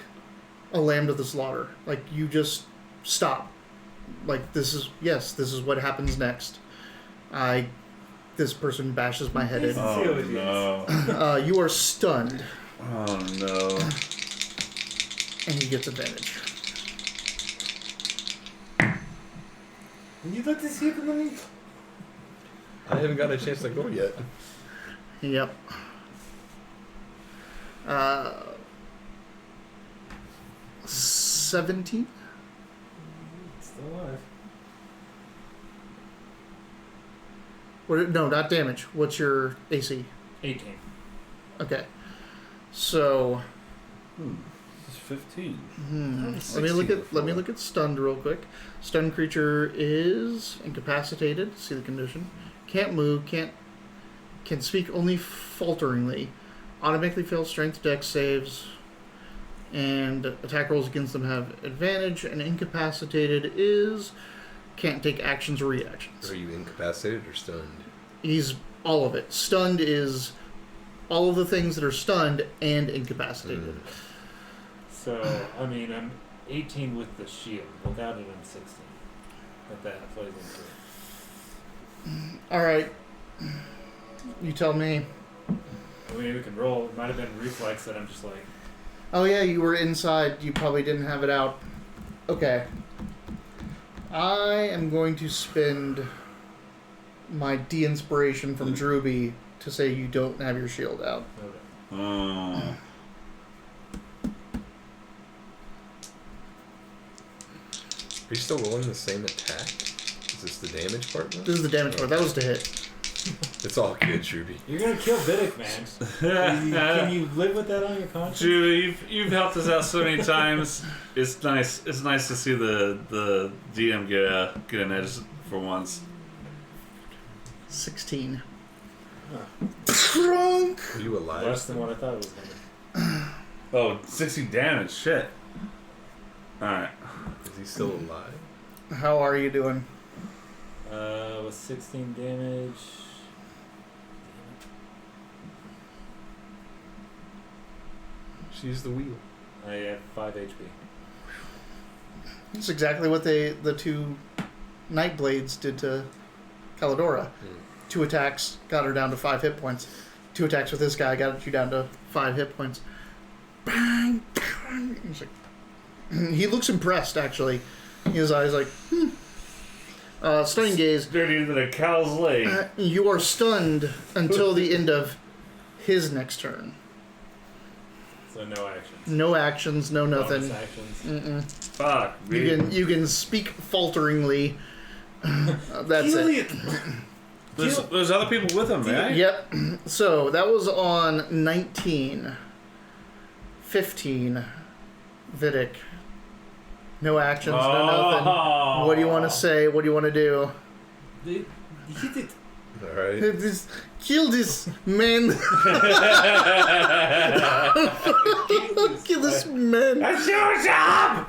a lamb to the slaughter. Like, you just stop. Like, this is what happens next. This person bashes my head in. Oh no. You are stunned, Oh no. and he gets advantage. You let this happen to me? I haven't gotten a chance to go yet. Yep. 17? Still alive. No, not damage. What's your AC? 18. Okay. So, It's 15. let me look at stunned real quick. Stunned creature is incapacitated. See the condition. Can't move. Can speak only falteringly. Automatically fails strength dex saves. And attack rolls against them have advantage. And incapacitated is can't take actions or reactions. Are you incapacitated or stunned? He's all of it. Stunned is all of the things that are stunned and incapacitated. So, I mean, I'm 18 with the shield. Without it, I'm 16. But that plays into it. All right. You tell me. I mean, we can roll. It might have been reflex that I'm just like, Oh yeah, you were inside. You probably didn't have it out. Okay. I am going to spend my de-inspiration from Druby to say you don't have your shield out. okay. Oh. Are you still rolling the same attack? Is this the damage part now? This is the damage part. That was to hit. It's all good, Ruby. You're gonna kill Vidic, man. Can you live with that on your conscience? Drew, you've helped us out so many times. It's nice. It's nice to see the DM get an edge for once. 16. Drunk. Are you alive? Less than what I thought it was gonna be. Oh, 60 damage. Shit. All right. Is he still alive? How are you doing? With 16 damage. She's the wheel. I have 5 HP. That's exactly what the two Nightblades did to Calidora. 2 attacks got her down to 5 hit points. 2 attacks with this guy got you down to 5 hit points. Bang! Bang. He's like, he looks impressed, actually. His eyes like, stunning gaze. Dirtier than a cow's leg. You are stunned until the end of his next turn. So no actions. No actions, no nothing. Bonus actions. Mm-mm. Fuck. You can speak falteringly. That's it. There's other people with him, right? Yep. So that was on 19. 15. Vidic. No actions, no nothing. What do you want to say? What do you want to do? Hit it. Alright. Just kill this man. Kill this man. That's your job!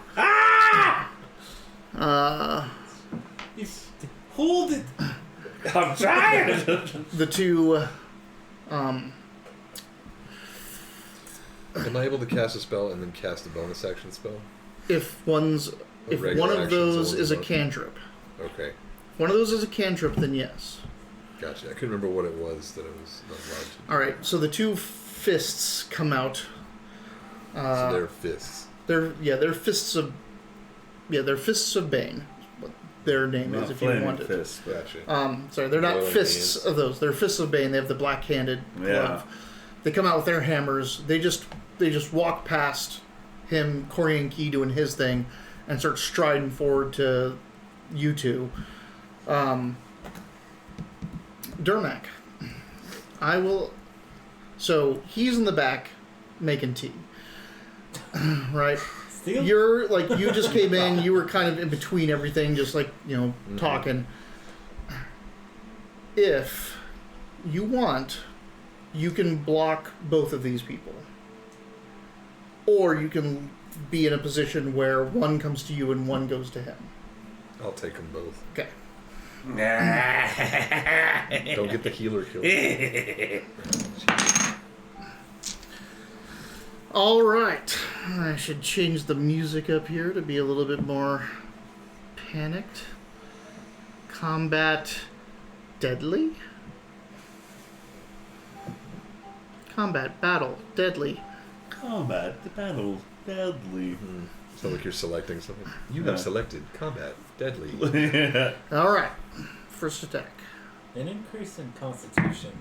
Hold it. I'm trying! The two. Am I able to cast a spell and then cast a bonus action spell? If one regular of action's those only is a one. cantrip. Okay. One of those is a cantrip, then yes. Gotcha. I couldn't remember what it was that I was not allowed to. All right. So the two fists come out. So they're fists. They're fists of. Yeah, they're fists of Bane. What their name is, if you want it. Fist, but Gotcha. Sorry, they're not Glowing fists hands. of those. They're fists of Bane. They have the black-handed glove. Yeah. They come out with their hammers. They just walk past him, Corey and Key doing his thing, and start striding forward to you two. Dermac, I will. So he's in the back making tea, right? Steal? You're like, you just came in. You were kind of in between everything, just like, talking. If you want, you can block both of these people, or you can be in a position where one comes to you and one goes to him. I'll take them both. Okay. Don't get the healer killed. All right. I should change the music up here to be a little bit more panicked. Combat deadly. Combat battle deadly. Combat the battle deadly. It's not like you're selecting something. You have selected combat deadly. All right. First attack. An increase in Constitution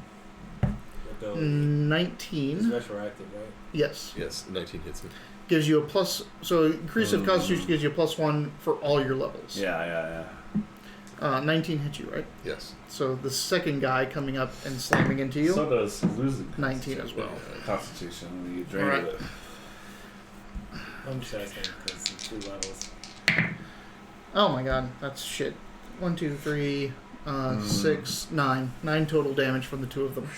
ability is 19. retroactive, right? Yes. Yes, 19 hits me. Gives you a plus. So increase of Constitution gives you a +1 for all your levels. Yeah. 19 hit you, right? Yes. So the second guy coming up and slamming into you. So does losing 19 as well. Constitution when you drain Alright. it. I'm just asking because it's 2 levels. Oh my god, that's shit. 1, 2, 3, 6, 9. 9 total damage from the two of them.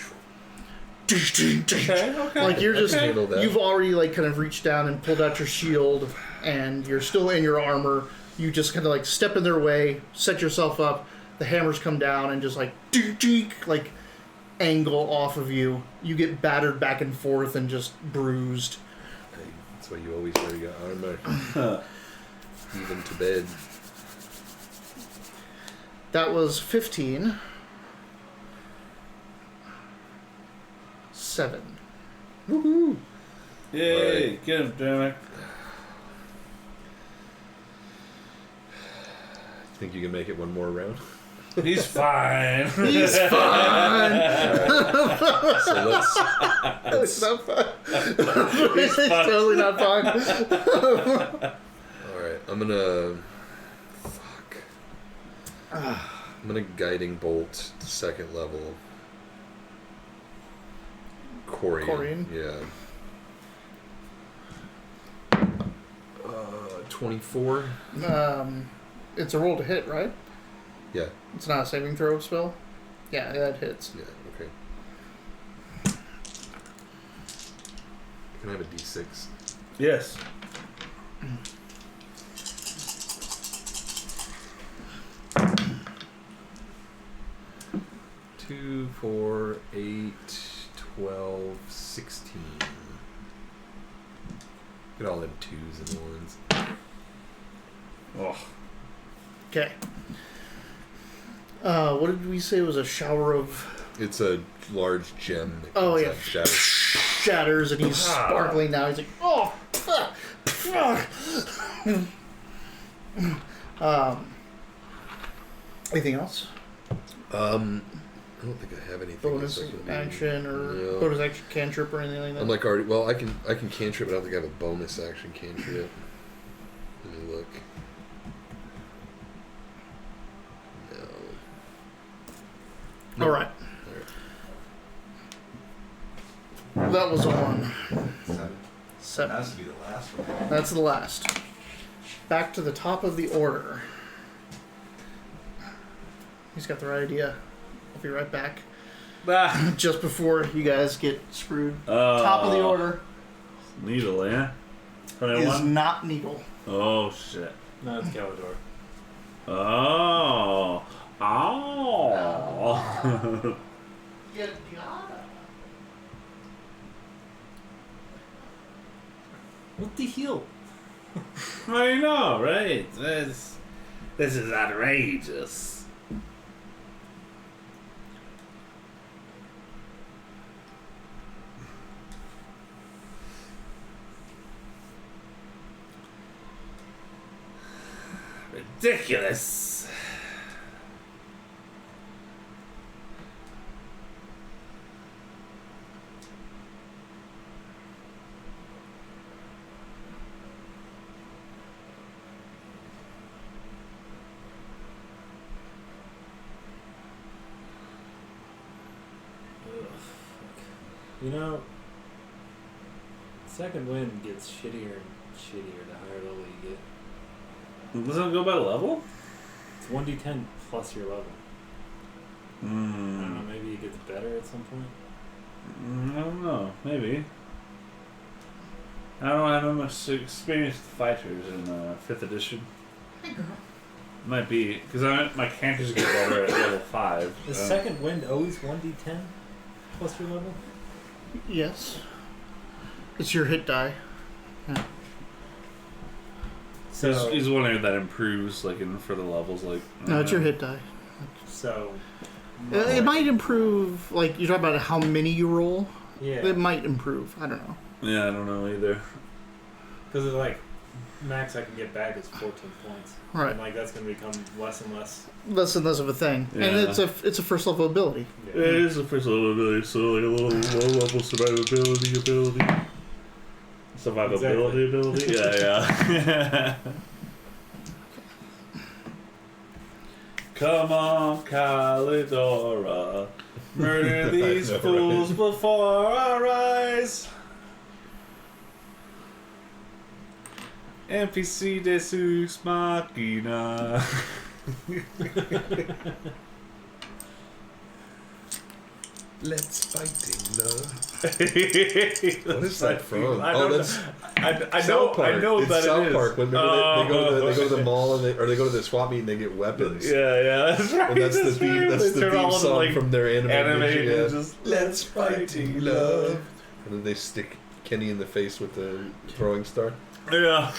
Okay. Like you're just, handle that. you've already like kind of reached down and pulled out your shield, and you're still in your armor. You just kind of like step in their way, set yourself up. The hammers come down and just like angle off of you. You get battered back and forth and just bruised. Hey, that's why you always wear your armor. Even to bed. That was 15. 7. Woohoo! Yay! Right. Get him, damn it. Think you can make it one more round? He's fine. He's fine. So let's. It's not fine. It's totally not fine. Alright, I'm gonna. Fuck. I'm gonna Guiding Bolt to 2nd level. Corian. Yeah. 24. It's a roll to hit, right? Yeah. It's not a saving throw spell? Yeah, that hits. Yeah, okay. Can I have a D6? Yes. 2, 4, 8, 12, 16. Get all them 2s and 1s. Oh. Okay. What did we say was a shower of... It's a large gem that Oh, comes yeah. out and shatters. shatters, and he's sparkling now. He's like, oh, fuck, fuck. Anything else? I don't think I have anything Bonus else I can do. action or No. bonus action cantrip or anything like that? I'm like already. Well, I can cantrip, but I don't think I have a bonus action cantrip. Let me look. No. All right. That was on 7. Has to be the last one. That's the last. Back to the top of the order. He's got the right idea. I'll be right back. Just before you guys get screwed. Top of the order Needle, yeah? is 21? not Needle. Oh, shit. No, it's Galador. Oh. Oh. You gotta. What the hell? I know, right? This is outrageous. Ridiculous. You know, second wind gets shittier and shittier the higher level you get. Doesn't it go by level? It's 1d10 plus your level. I don't know, maybe it gets better at some point. I don't know. Maybe. I don't have much experience with fighters in 5th edition. Might be because my canters get better at level 5. Is second wind always 1d10 plus your level? Yes. It's your hit die. So He's wondering if that improves, like, in for the levels, like... No, it's your hit die. So It might improve, like, you're talking about how many you roll? yeah, It might improve. I don't know. Yeah, I don't know either. because it's like max I can get back is 14 points. Right. And like that's gonna become less and less. Less and less of a thing. Yeah. And it's a first level ability. It is a first level ability, so like a little low level survivability ability. Survivability ability? Yeah. Come on, Calidora. Murder these know, fools before our eyes. NPC Deus Machina. Let's fight in love. What What is that from? I Oh, don't that's I South Park. know It's that South it is. Park. When remember they go to the mall and they go to the swap meet and they get weapons. Yeah, that's right. And that's the theme. right. That's They the turn all theme of song like, from their animated. Yeah. Just Let's fight in love. And then they stick Kenny in the face with the throwing star. yeah.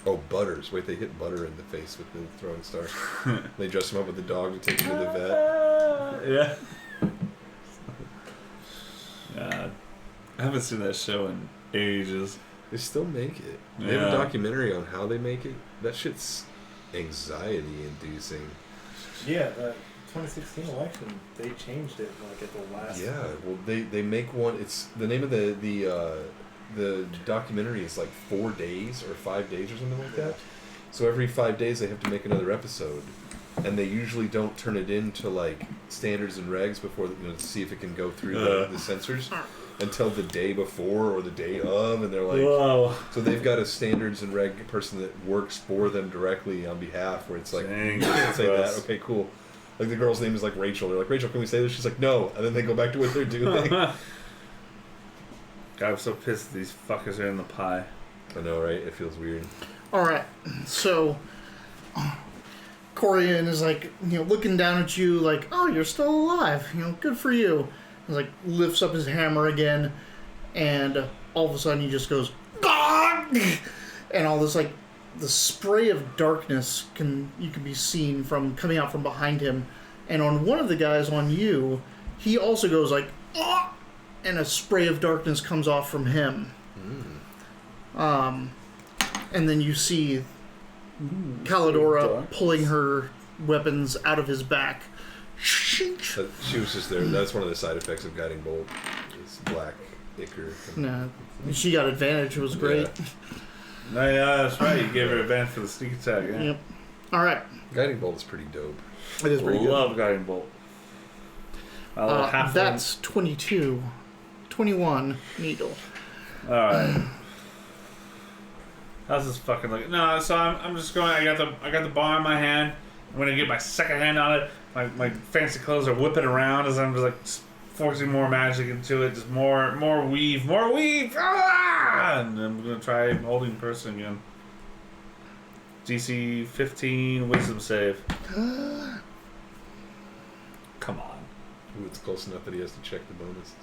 Oh, Butters. Wait, they hit Butter in the face with the throwing star. They dress him up with the dog and take him to the vet. Yeah. God, I haven't seen that show in ages. They still make it. They have Yeah. a documentary on how they make it. That shit's anxiety-inducing. Yeah, the 2016 election they changed it like at the last. Yeah, well, they make one. It's the name of the documentary is like 4 days or 5 days or something like that. So every 5 days they have to make another episode, and they usually don't turn it into like standards and regs before to see if it can go through the censors until the day before or the day of, and they're like, Whoa. so they've got a standards and reg person that works for them directly on behalf, where it's like, Dang, you can't say that. gross. Okay, cool. Like the girl's name is like Rachel. They're like, Rachel, can we say this? She's like, no, and then they go back to what they're doing. God, I'm so pissed these fuckers are in the pie. I know, right? It feels weird. Alright, so Corian is like, looking down at you like, oh, you're still alive. Good for you. He's like, lifts up his hammer again, and all of a sudden he just goes, "Gah!" And all this, like, the spray of darkness you can be seen from coming out from behind him. And on one of the guys on you, he also goes like, "Ah!" And a spray of darkness comes off from him. And then you see Calidora dark. pulling her weapons out of his back. But she was just there. That's one of the side effects of Guiding Bolt. It's black ichor. No, she got advantage. It was great. No, yeah, that's right. You gave her advantage for the sneak attack. Yeah. Yep. All right. Guiding Bolt is pretty dope. It is pretty good. Love Guiding Bolt. Half That's 22. 21 needle. All right. How's this fucking looking? No, so I'm just going. I got the bar in my hand. I'm gonna get my second hand on it. My fancy clothes are whipping around as I'm just like forcing more magic into it. Just more weave. Ah! And I'm gonna try holding person again. DC 15 wisdom save. Come on. Ooh, it's close enough that he has to check the bonuses.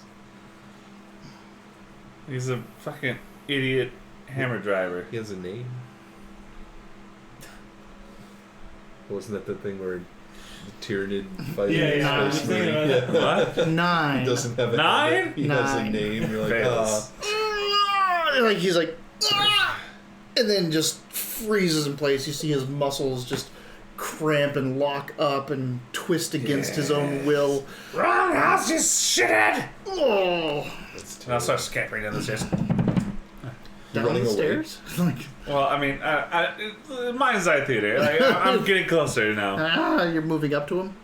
He's a fucking idiot hammer driver. He has a name. Wasn't that the thing where the Tyranid fighting? Yeah, Space yeah. Marine? Yeah. What? 9. He doesn't have a Nine? name. He has a 9. name. You're like, Fails. Like he's like, "Ah!" And then just freezes in place. You see his muscles just cramp and lock up and twist against his own will. Wrong house, you shithead! Oh, That's And I'll terrible. start scampering down the stairs. You're down running the away. stairs. Like, Well, I mean, mind's eye theater. Like, I'm getting closer now. you're moving up to him.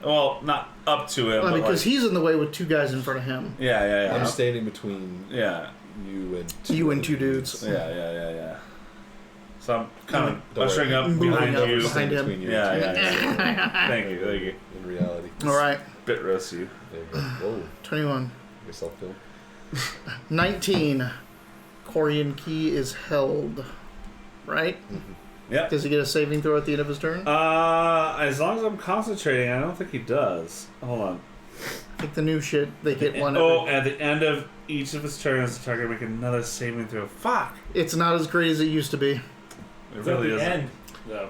Well, not up to him, but Because like, he's in the way with two guys in front of him. yeah. I'm standing between Yeah. you and You and other two dudes. Yeah. So I'm kind of Don't ushering worry. up Moving behind up you. behind him. Between you Yeah, and yeah. Thank you. In reality. All right, Bit roast you. There you go. Whoa. 21. Guess I'll film. 19. Corian Key is held. Right? Yep. Does he get a saving throw at the end of his turn? As long as I'm concentrating, I don't think he does. Hold on. Like the new shit, they get one. Oh, at the end of each of his turns, the target make another saving throw. Fuck! It's not as great as it used to be. It It's really at the isn't. end, though.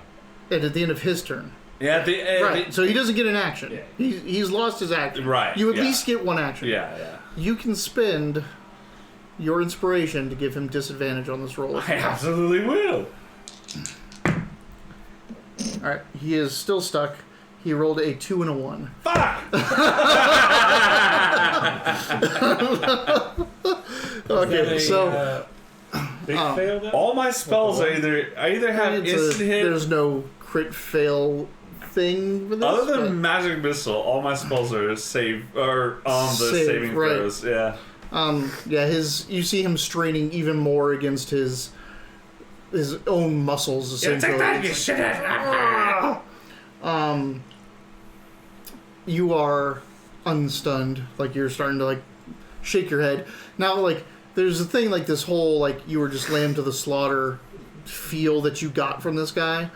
And at the end of his turn. Yeah, at the end. Right, so he doesn't get an action. Yeah. He's lost his action. Right, You at yeah. least get one action. Yeah. You can spend your inspiration to give him disadvantage on this roll. I absolutely will. Alright, he is still stuck. He rolled a 2 and a 1. Fuck! Okay, so Big fail, though? All my spells are I either have instant hit. there's no crit fail thing with this. Other but- than magic missile, all my spells are save or on the Save, saving right. throws. Yeah. Yeah, you see him straining even more against his own muscles, Yeah, essentially. take that, you shithead! You are unstunned, like you're starting to like shake your head. Now, like there's a thing like this whole like you were just lamb to the slaughter feel that you got from this guy,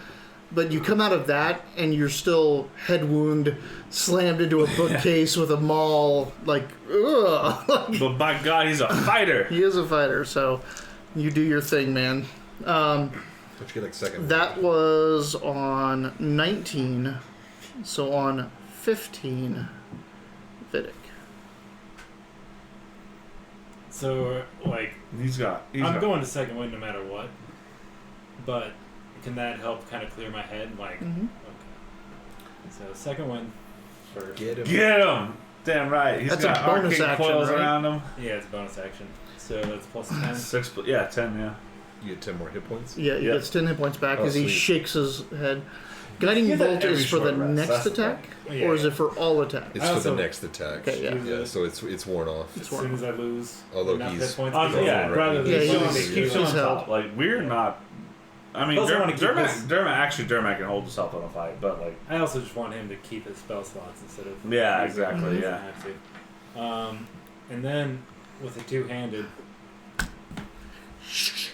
but you come out of that and you're still head wound, slammed into a bookcase with a maul, like ugh. But by God, he's a fighter. He is a fighter, so you do your thing, man. Don't you get like second? That was on 19, so on 15, Vidic. So, like, He's got. I'm going to second wind no matter what. But can that help kind of clear my head? Like, Mhm. okay. So, second wind first. Get him. Get him! Damn right. He's That's a got bonus arcane action, coils right? around him. Yeah, it's a bonus action. So, that's plus 10. 10. Yeah. You get 10 more hit points. Yeah, he Yep. gets 10 hit points back Oh, as he sweet. shakes his head. Guiding get that Bolt every is for the short rest. next That's the attack, Yeah, or is yeah. it for all attacks? It's I for also- the next attack. Okay, yeah. Yeah, so it's worn off. As soon as I lose Although enough he's- hit points. Yeah, right. rather than Yeah, keep he's on held. top. Like we're not. I mean, Also wanna keep this- Dermot can hold himself in a fight, but like, I also just want him to keep his spell slots instead of. Yeah, using them exactly, when he yeah. doesn't have to. And then with the two-handed,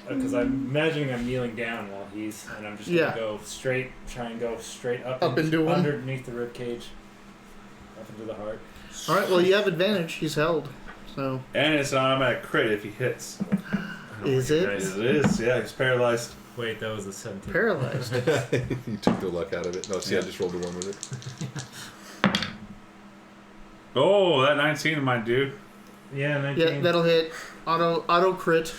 because I'm imagining I'm kneeling down while and I'm just Yeah. gonna go straight, try and go straight up into him? underneath the rib cage, up into the heart. All right, well, you have advantage. He's held. So, and it's an automatic crit if he hits. is it It is. Yeah, he's paralyzed. Wait, that was a 17. paralyzed? You took the luck out of it. No, see, I Yeah. just rolled the one with it. Oh, that 19 might do. Yeah, 19. Yeah, that'll hit. Auto crit.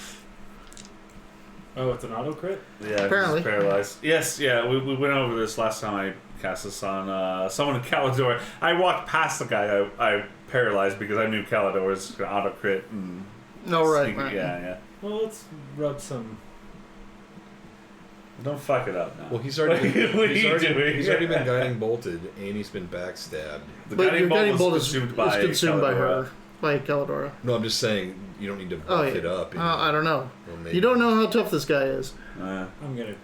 Oh, it's an auto crit? Yeah, Apparently. he's paralyzed. Yes, yeah, we went over this last time I cast this on someone in Calador. I walked past the guy I paralyzed because I knew Calador was going to auto crit and No, right, sneak- right. Yeah. Well, let's rub some. Don't fuck it up now. Well, he's already What are he's you already, doing? he's already been guiding bolted, and he's been backstabbed. The But your guiding bolt was is consumed by Caladora. her, by Caladora. No, I'm just saying you don't need to buff Oh, yeah. it up. and- I don't know. well, maybe You don't know how tough this guy is. I'm gonna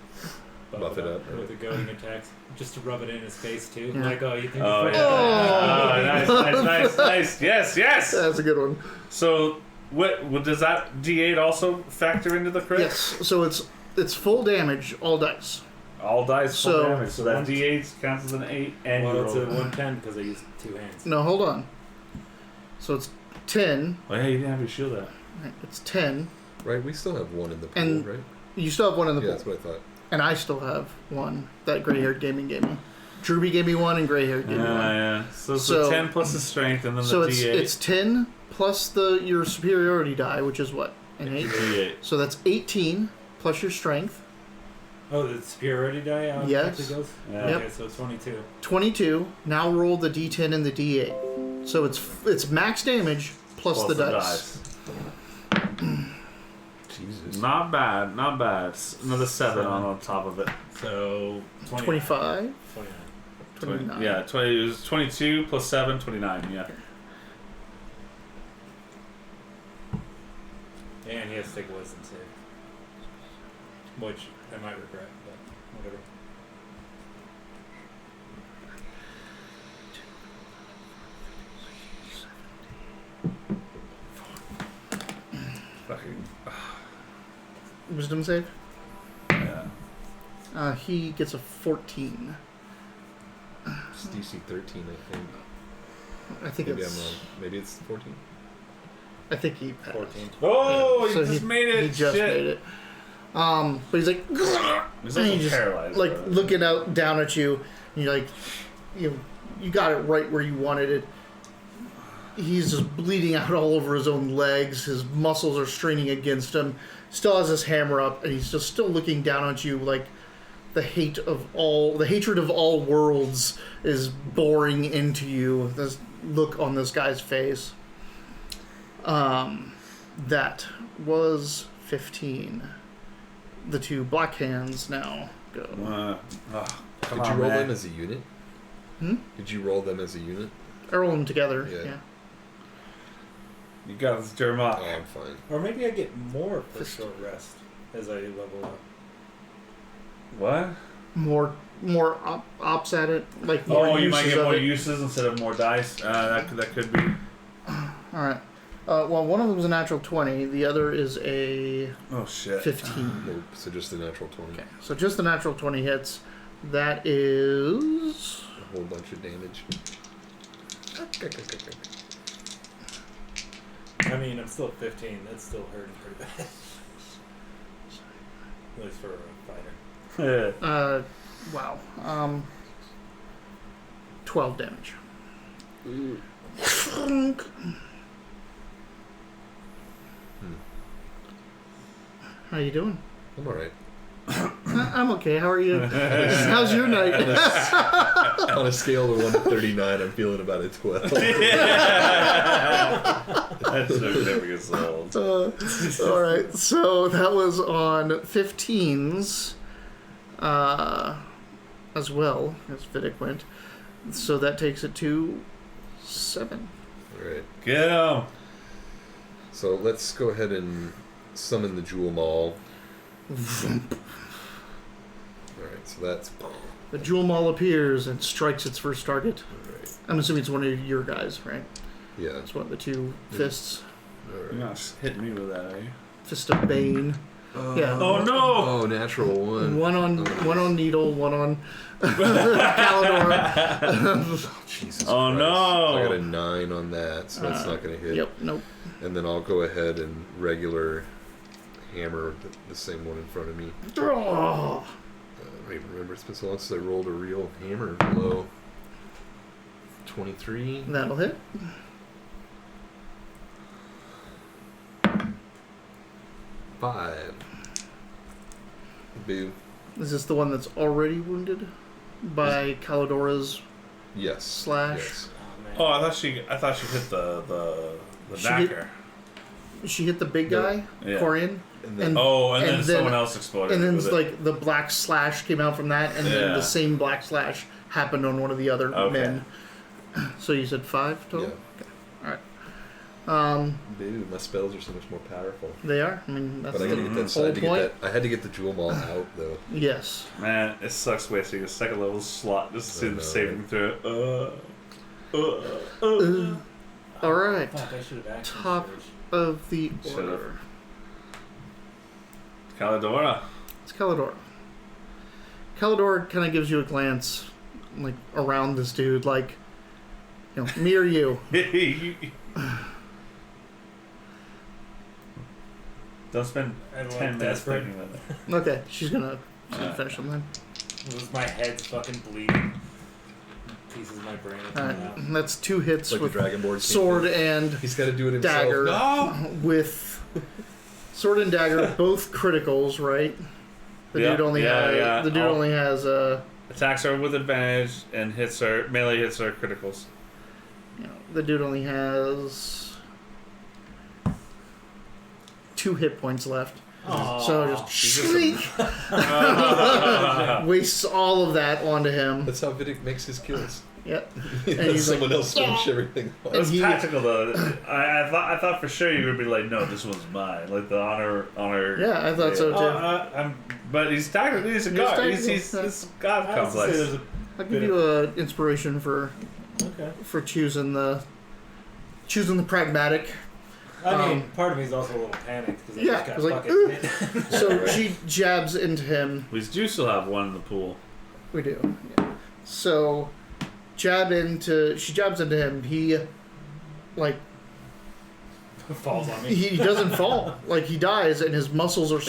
Buff it up, with the goading attacks, just to rub it in his face too. Yeah. Like, oh, you think? Oh, you're yeah. afraid of Oh, that? nice. Yes. That's a good one. So, what does that D8 also factor into the crit? Yes. So it's full damage, all dice. All dice full So- damage. So that D8 counts as an 8, and Well, you it's roll a it. 110 because I used two hands. No, hold on. So it's 10. Well, hey, you didn't have your shield out. It's 10. Right, we still have one in the pool, And- right? You still have one in the Yeah, pool. that's what I thought. And I still have one. That gray-haired gaming gave me. Druby gave me one, and gray-haired gave me one. Yeah. So, So- 10 plus the strength, and then So the it's D8. it's 10 plus your superiority die, which is what? An 8? D8. So that's 18 plus your strength. Oh, the superiority die Yes. actually goes? Yeah. Yep. Okay, so 22. 22. Now roll the d10 and the d8. So it's max damage plus the dice. Jesus. Not bad. Another 7 on top of it. So 25. 29. 29. Yeah, it was 22 plus 7, 29. Yeah. And he has to take a wisdom save. Which I might regret, but whatever. Fucking. Wisdom save. Yeah. He gets a 14. It's DC 13, I think. I think Maybe it's. I'm wrong. Maybe it's 14. I think he passed. 14. Oh, So he just made it. He just Shit. made it. But he's like, He's and also he just, paralyzed. like bro. looking out down at you, and you're like, you got it right where you wanted it. He's just bleeding out all over his own legs. His muscles are straining against him. Still has his hammer up, and he's just still looking down at you like the hatred of all worlds is boring into you. This look on this guy's face. That was 15. The two black hands now go. Come Did on, you roll man. them as a unit? Did you roll them as a unit? I roll them together. Yeah. Yeah. You got this, Jeremiah. Oh, I'm fine. Or maybe I get more for short rest as I level up. What? More ops at it. Like more Oh, you might uses get of more it. uses instead of more dice. That could be. All right. Well, one of them is a natural 20. The other is a Oh shit. 15. Nope. So just the natural 20. Okay. So just the natural 20 hits. That is A whole bunch of damage. I mean, I'm still 15. That's still hurting pretty bad. At least for a fighter. wow. 12 damage. How you doing? I'm alright. I'm okay. How are you? How's your night? On a scale of 1 to 39, I'm feeling about a 12. That's never gets old. All right. So that was on 15s as well as Vidic went. So that takes it to 7. Alright. Get him. So let's go ahead and summon the Jewel Maul. Alright, so that's... The Jewel Maul appears and strikes its first target. Alright. I'm assuming it's one of your guys, right? Yeah. It's one of the two fists. You're Alright. not hitting me with that, are you? Fist of Bane. Yeah. Oh no! Oh, natural 1. One on Needle, one on Calidor. Jesus Oh, Christ. no. I got a 9 on that, so that's not going to hit. Yep, nope. And then I'll go ahead and regular hammer the same one in front of me. Oh. I don't even remember. It's been so long since I rolled a real hammer blow. 23. That'll hit. Five. Boo. Is this the one that's already wounded by Calidora's Yes. slash? Yes. Oh, man. Oh, I thought she hit the She hit- backer. She hit the big guy, Yeah. Corian, And then and And then then- someone else exploded. and then with it. like the black slash came out from that, and then Yeah. the same black slash happened on one of the other Okay. men. So you said 5 total? yeah. Alright. Boo. My spells are so much more powerful. They are. I mean, that's But I the gotta get that. whole I had to point. get that. I had to get the Jewel Maul out though. Yes. Man, it sucks wasting a second level slot just to see I them know, saving through it. Alright. Fuck, I should have action Top surge. of the Should've. order. Calidora. It's Calidor. Calidor kind of gives you a glance, like, around this dude, like, you know, me or you. Don't spend I'm 10 like minutes desperate. thinking about it. Okay, she's gonna finish him then. Was my head's fucking bleeding. Pieces of my brain are coming out. Alright, that's 2 hits Like the with Dragon Board. sword and He's got to do it himself. dagger. No. With sword and dagger, both criticals, right? The Yeah, dude only yeah, has. The dude I'll- only has. Attacks are with advantage and hits are melee hits are criticals. The dude only has 2 hit points left. So just shriek, wastes all of that onto him. That's how Vidic makes his kills. Yep. And he's someone like, else finish everything. It And was he- tactical though. I thought for sure you would be like, no, this one's mine. Like the honor. Yeah, I thought so too. But he's tactical. He's a He's god. tactical, He's yeah. god I was gonna say complex. there's a I'll give you a inspiration for okay. choosing the pragmatic. I mean, Um, part of me is also a little panicked because I yeah, just got it's like, fucking ooh. hit. So she jabs into him. We do still have one in the pool. We do. Yeah. So jabs into him. He, like, Falls on me. he doesn't fall. Like, he dies, and his muscles are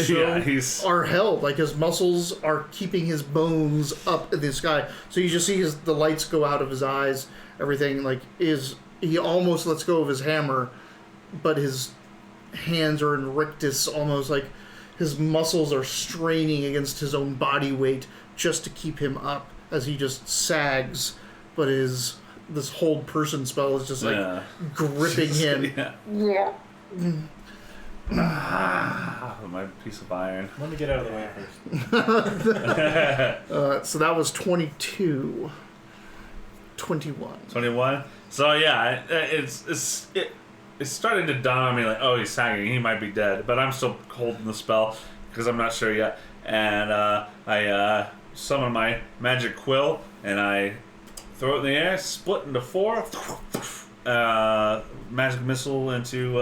are held. Like, his muscles are keeping his bones up in the sky. So you just see the lights go out of his eyes. Everything, like, he almost lets go of his hammer, but his hands are in rictus, almost like his muscles are straining against his own body weight just to keep him up as he just sags. But this hold person spell is just like gripping him. My piece of iron. Let me get out of the way first. So that was 22. 21. 21. So yeah, it's starting to dawn on me like, oh, he's sagging. He might be dead, but I'm still holding the spell because I'm not sure yet. And I summon my magic quill and I throw it in the air, split into 4. Magic missile into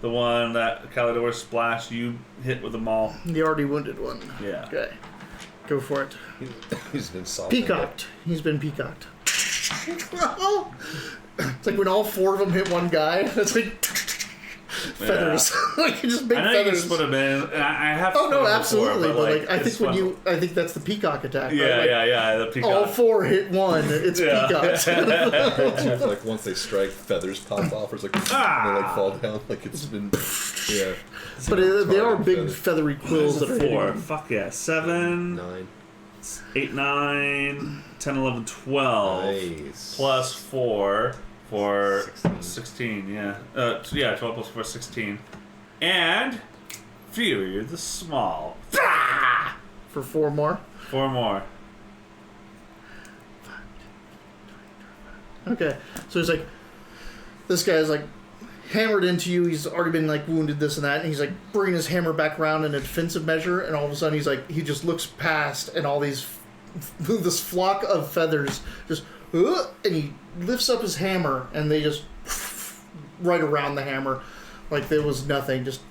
the one that Calidor Splash you hit with them all. The already wounded one. Yeah. Okay. Go for it. He's been soft. Peacocked. He's been peacocked. It's like when all 4 of them hit one guy. It's like feathers. Like just big I know feathers. you can split them in. And I have. Oh no, split 'em absolutely. before, but like I think fun. I think that's the peacock attack. Yeah, right? Like, yeah. The peacock. all 4 hit one. It's peacocked. Like once they strike, feathers pop off, or it's like and they like fall down. Like it's been But they are big feathers. feathery quills that are hitting 4. them. Fuck yeah. 7, 9. 8, 9, 10, 11, 12. Nice. Plus 4 for 16. Yeah. 12 plus 4, 16. And Fury the Small. For 4 more. 4 more. Okay, so it's like this guy's like hammered into you. He's already been like wounded, this and that, and he's like bringing his hammer back around in a defensive measure. And all of a sudden, he just looks past, and all these this flock of feathers just and he lifts up his hammer, and they just right around the hammer, like there was nothing, just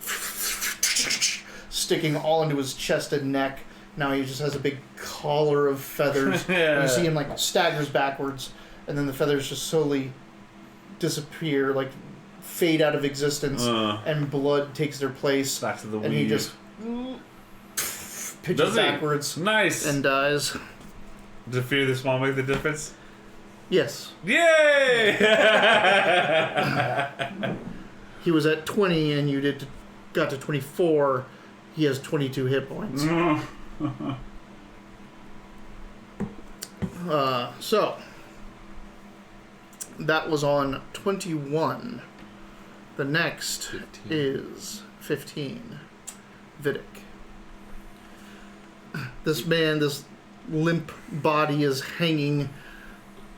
sticking all into his chest and neck. Now he just has a big collar of feathers. And you see him like staggers backwards, and then the feathers just slowly disappear, like fade out of existence, and blood takes their place. Back to the and he just pitches backwards. Nice. And dies. Did Fury the Small make the difference? Yes. Yay! He was at 20 and you got to 24. He has 22 hit points. So that was on 21. The next 15. is 15. Vidic. This man, this limp body is hanging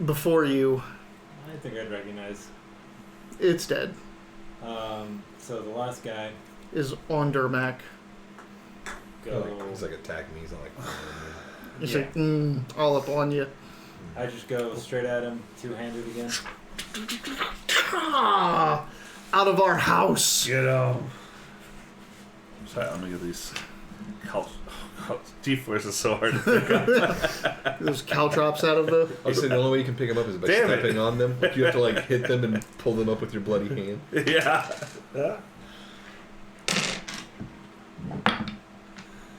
before you. I think I'd recognize. It's dead. So the last guy Is on Dermac. He's like attacking me. He's not like. He's like, all up on you. I just go straight at him, two-handed again. Ah, out of our house. Get him. Sorry, let me get these. D-Force is so hard to pick up. Those caltrops out of the. I was saying the only way you can pick them up is by Damn it. stepping on them. You have to like hit them and pull them up with your bloody hand. Yeah.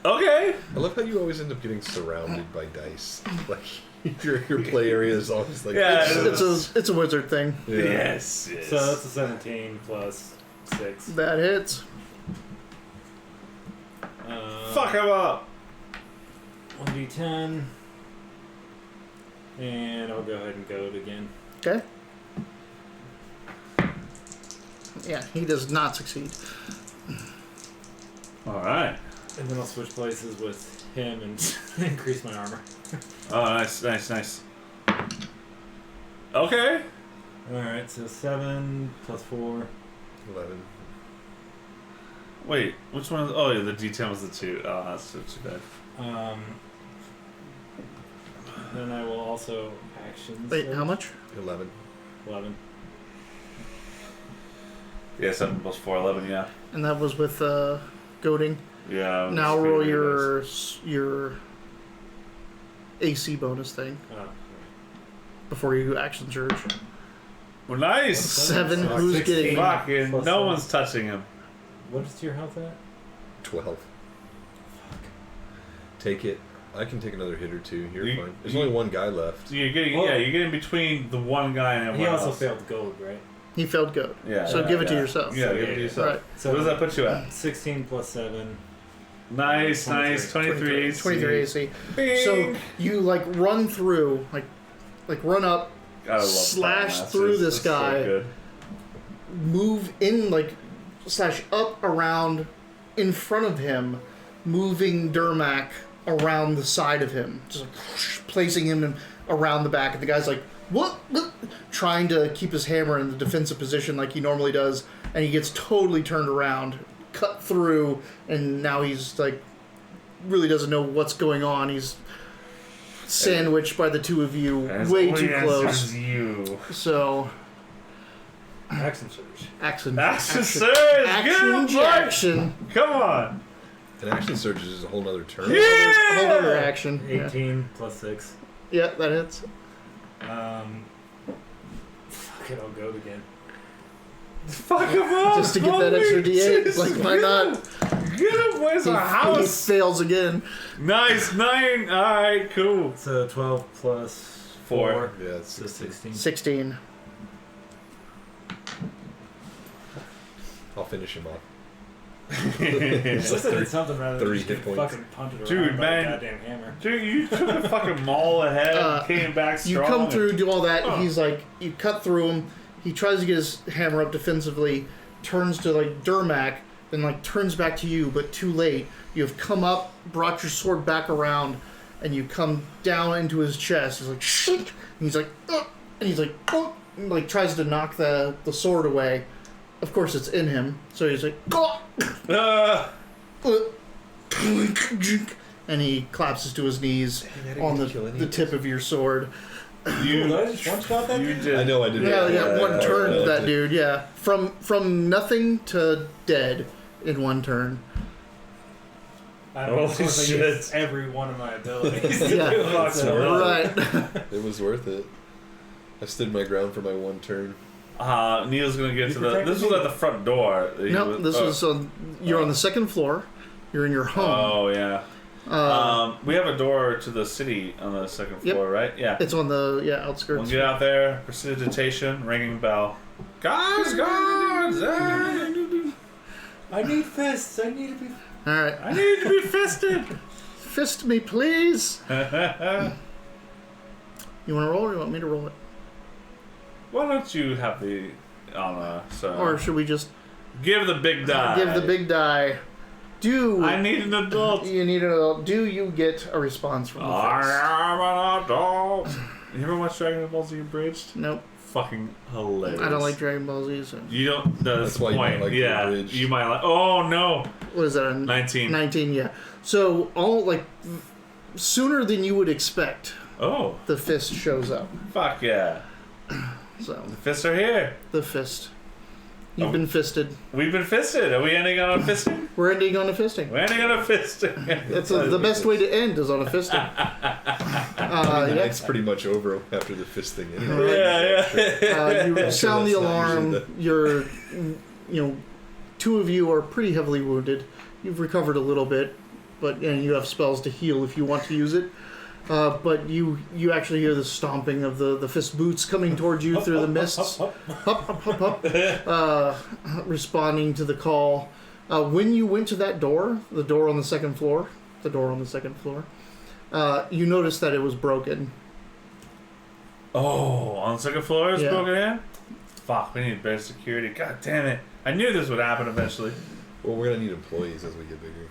Okay. I love how you always end up getting surrounded by dice. Like your play area is always like. Yeah, It's a wizard thing. Yeah. Yes. So that's a 17 plus 6. That hits. Fuck him up. 1d10. And I'll go ahead and goad again. Okay. Yeah, he does not succeed. All right. And then I'll switch places with him and increase my armor. Oh, nice. Okay. Alright, so 7 plus 4. 11. Wait, which one? Oh, yeah, the D10 was the 2. Oh, that's too bad. Then I will also action. Wait, surge. how much? 11. 11. Yeah, 7 plus 4, 11. Yeah. And that was with goading. Yeah. Now roll your AC bonus thing. Oh. before you action surge. Well, nice. 7. So Who's 16. getting? Fucking Plus no seven. one's touching him. What's your health at? 12. Take it. I can take another hit or two. You're You- fine. There's you- only one guy left. So you're getting Well- you're getting between the one guy and everyone He also else. failed gold, right? He failed goat. Yeah. So give it to yeah. yourself. Yeah, give it to yourself. Right. So What does that put you at? 16 plus 7. Nice, 23. nice. 23 AC. 23 AC. Bing. So you like run through, like run up, Gotta love slash Batmasters. through this That's so guy. good. move in, like slash up around in front of him, moving Dermac around the side of him, just like placing him around the back. And the guy's like, what? Trying to keep his hammer in the defensive position like he normally does, and he gets totally turned around, cut through, and now he's like really doesn't know what's going on. He's sandwiched by the two of you As way too oriented close. as you. So Action surge. action Action surge. Get him, boy. action. Come on. An action surge is a whole nother turn. Yeah. Whole other action. Yeah. 18 plus 6. Yeah, that hits. Fuck it, I'll go again. Fuck him up. Just to get that extra D8. Just Like, why not? Get him. Where's He, a he house? fails again. Nice. 9. All right. Cool. So 12 plus 4. Yeah, it's So 16. 16. I'll finish him off. It's like like three- something rather than 3 just hit get points. fucking punted around Dude, by man. a goddamn hammer. Dude, you took a fucking maul ahead, came back strong. You come and- through, do all that. Oh. He's like, you cut through him. He tries to get his hammer up defensively, turns to like Dermac, then like turns back to you, but too late. You have come up, brought your sword back around, and you come down into his chest. He's like, shit. And he's like, ugh. And he's like, oh, and like tries to knock the sword away. Of course, it's in him. So he's like, oh. And he collapses to his knees on the tip of your sword. Did I just one shot that You dude? did. I know I did. Yeah, one turn to that did. dude. Yeah, from nothing to dead in one turn. I Holy of course I shit. used every one of my abilities. to Yeah. do it, Fuck, so- man. Right. It was worth it. I stood my ground for my one turn. Neil's gonna get You to the. protected This was me? at the front door. He No, this was on. You're on the second floor. You're in your home. Oh yeah. Uh, We have a door to the city on the second Yep. floor, right? Yeah. it's on the We'll outskirts. get out there. Precipitation, ringing bell. Guys, guys! I need fists. I need to be. All right, I need to be fisted. fist me, please. Why You want to roll, or you want me to roll it, don't you have the honor, sir? or should we just give the big die. give the big die? Do I need an adult. you need a? Do you get a response from the I fist? am an adult. You ever watch Dragon Ball Z Abridged? Nope. Fucking hilarious. I don't like Dragon Ball Z. So. You don't. That's the why you point. might like the yeah, Abridged. you might like. Oh no, What is that? 19. 19. Yeah. So all like sooner than you would expect, Oh, the fist shows up. fuck yeah. So The fists are here. the fist. You've Oh. been fisted. We've been fisted. Are we ending on a fisting? We're ending on a fisting. We're ending on a fisting. That's the best way to end is on a fisting. The Yeah. night's pretty much over after the fist thing. Anyway. Yeah, You sound the that's not alarm. usually You're, two of you are pretty heavily wounded. You've recovered a little bit, and you have spells to heal if you want to use it. But you actually hear the stomping of the fist boots coming towards you through the mists. Hup, hup, hup, hup. Responding to the call. When you went to that door, the door on the second floor, you noticed that it was broken. Oh, on the second floor is Yeah. broken in? Fuck, we need better security. God damn it. I knew this would happen eventually. Well, we're gonna need employees as we get bigger.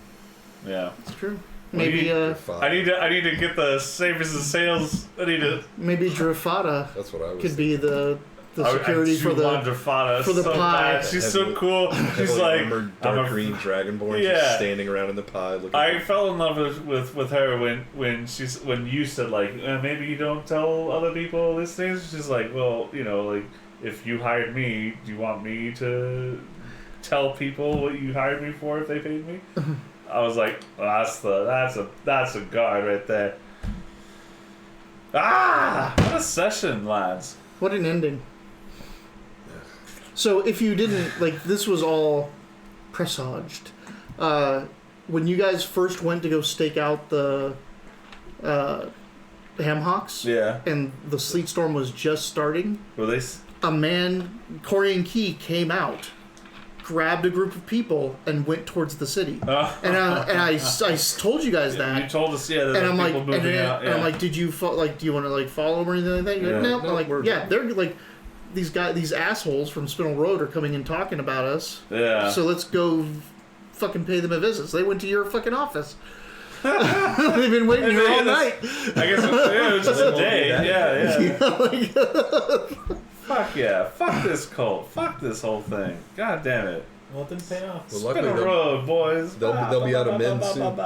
Yeah. It's true. Well, Maybe You're fine. I need to get the savers and sales. I need to maybe Drafada That's what I was. could be the security I for want the. Drafada for the so pie. bad. She's so cool. She's Heavily like armored, I'm dark a- green dragonborn Yeah. just standing around in the pie looking. I fell in love with her when you said like maybe you don't tell other people these things. She's like, well, like if you hired me, do you want me to tell people what you hired me for if they paid me? I was like, well, that's a guard right there. What a session, lads. What an ending. So if you didn't, like, this was all presaged. When you guys first went to go stake out the ham hocks, Yeah. and the sleet storm was just starting, Were they? a man, Corey and Key, came out, grabbed a group of people, and went towards the city. And I told you guys that. You told us, yeah. That And I'm like, people moving out. and I'm like, did you like? Do you want to like follow them or anything like that? You're like, Yeah. no. No, I'm like, we're- yeah, they're like, these assholes from Spinel Road are coming and talking about us. Yeah. So let's go, fucking pay them a visit. So they went to your fucking office. They've been waiting here all night. I guess it was just a day. Yeah. Like, Fuck yeah. Fuck this cult. Fuck this whole thing. God damn it. Well, it didn't pay off. Well, Spin luckily a road, boys. they'll be out of men soon.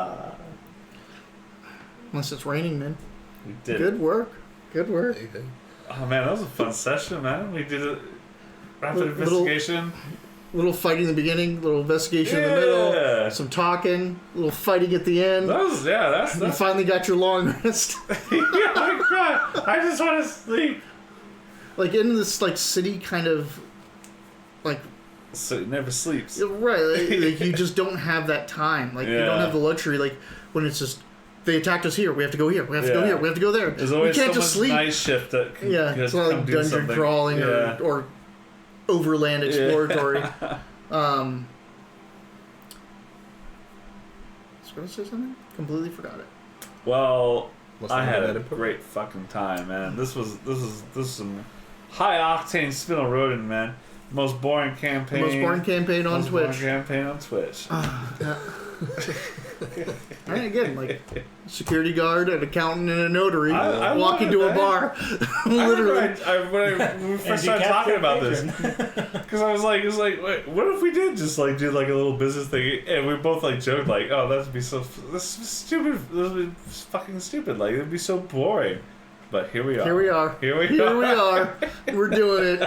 Unless it's raining, man. We did it. Good work. Good work. Hey, hey. Oh man, that was a fun session, man. We did a rapid Little- investigation. Little fighting in the beginning, little investigation in the Yeah. middle, some talking, little fighting at the end. That was You that's finally got your long rest. yeah, my God. I just want to sleep. Like in this like city kind of like So it never sleeps. right, like you just don't have that time. Like you Yeah. don't have the luxury like when it's just they attacked us here, we have to go here, we have to go Yeah. here, we have to go there. There's We always can't someone's just sleep. night shift that can, Yeah, can it's not come like do dungeon something. crawling Yeah. or overland exploratory. I was gonna say something? Completely forgot it. Well, Must I have had had a input. great fucking time, man. This was some high octane Spinel Rodin, man. Most boring campaign. Most boring campaign on most boring Twitch. campaign on Twitch. And again, like security guard, an accountant, and a notary I walk into a wanted bar. I Literally. when we first started talking about this, because it was like, wait, what if we did just like do like a little business thing, and we both like joked like, oh, that'd be so this is stupid, this would be fucking stupid, like it'd be so boring. But here we are. Here we are. Here we Here are. we are. We're doing it.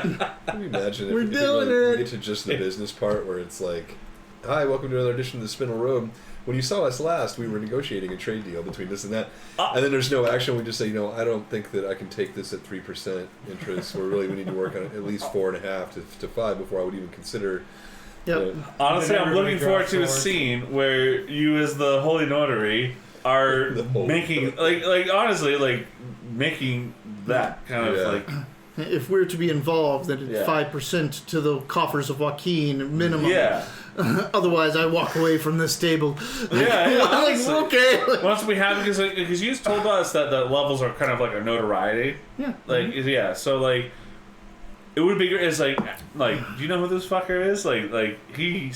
Can you imagine if We're if doing we it. get to just the business part where it's like, hi, welcome to another edition of the Spinel Road. When you saw us last, we were negotiating a trade deal between this and that. And then there's no action. We just say, I don't think that I can take this at 3% interest. Or really, we need to work on at least 4.5 to 5 before I would even consider. Yep. Honestly, I'm looking Draw forward to a forward. scene where you, as the holy notary, are The holy making like honestly like making that kind of Yeah. like If we're to be involved, then it's Yeah. 5% to the coffers of Joaquin minimum. yeah. Otherwise, I walk away from this table. Yeah, like, honestly. okay. Once we have, because you told us that the levels are kind of like a notoriety, Yeah. like yeah. So like, it would be great. It's like do you know who this fucker is? Like he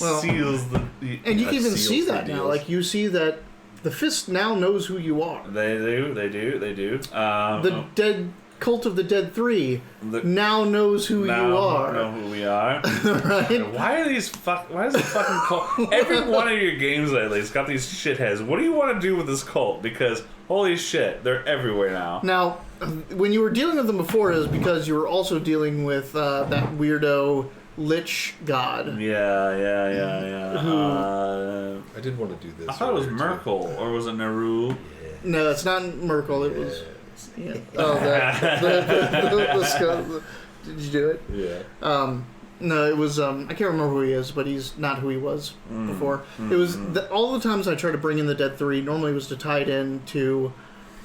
Well, seals the. And you can even seals see the that now. deals. Like, you see that the Fist now knows who you are. They do. The dead Cult of the Dead 3 the- now knows who now you are. know who we are. Right? Why are these Why is the fucking cult? Every one of your games lately has got these shitheads. What do you want to do with this cult? Because holy shit, they're everywhere now. Now, when you were dealing with them before, it was because you were also dealing with that weirdo Lich God. Yeah. I did want to do this. I thought it was earlier, too. Merkel, or was it Naru? No, it's not Merkel. It was. Yeah. Oh, the skull. Did you do it? Yeah. No, it was. I can't remember who he is, but he's not who he was before. It was all the times I tried to bring in the Dead 3. Normally, it was to tie it in to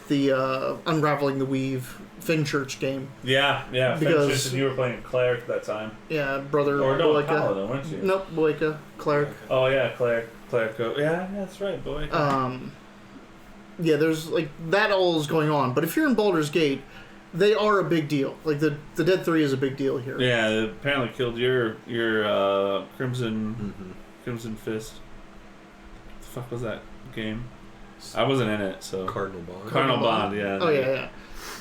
the Unraveling the Weave Finchurch game. Yeah. Because- Finchurch, and you were playing Cleric that time. Yeah, brother Or no, Boyka. Paladin, weren't you? Nope, Boyka, Cleric. Oh yeah, Cleric. Yeah, that's right, boy. Yeah, there's like that all is going on. But if you're in Baldur's Gate, they are a big deal. Like the Dead 3 is a big deal here. Yeah, they apparently killed your Crimson Fist. The fuck was that game? I wasn't in it, so Cardinal Bond. Cardinal Bond. Yeah. Oh yeah.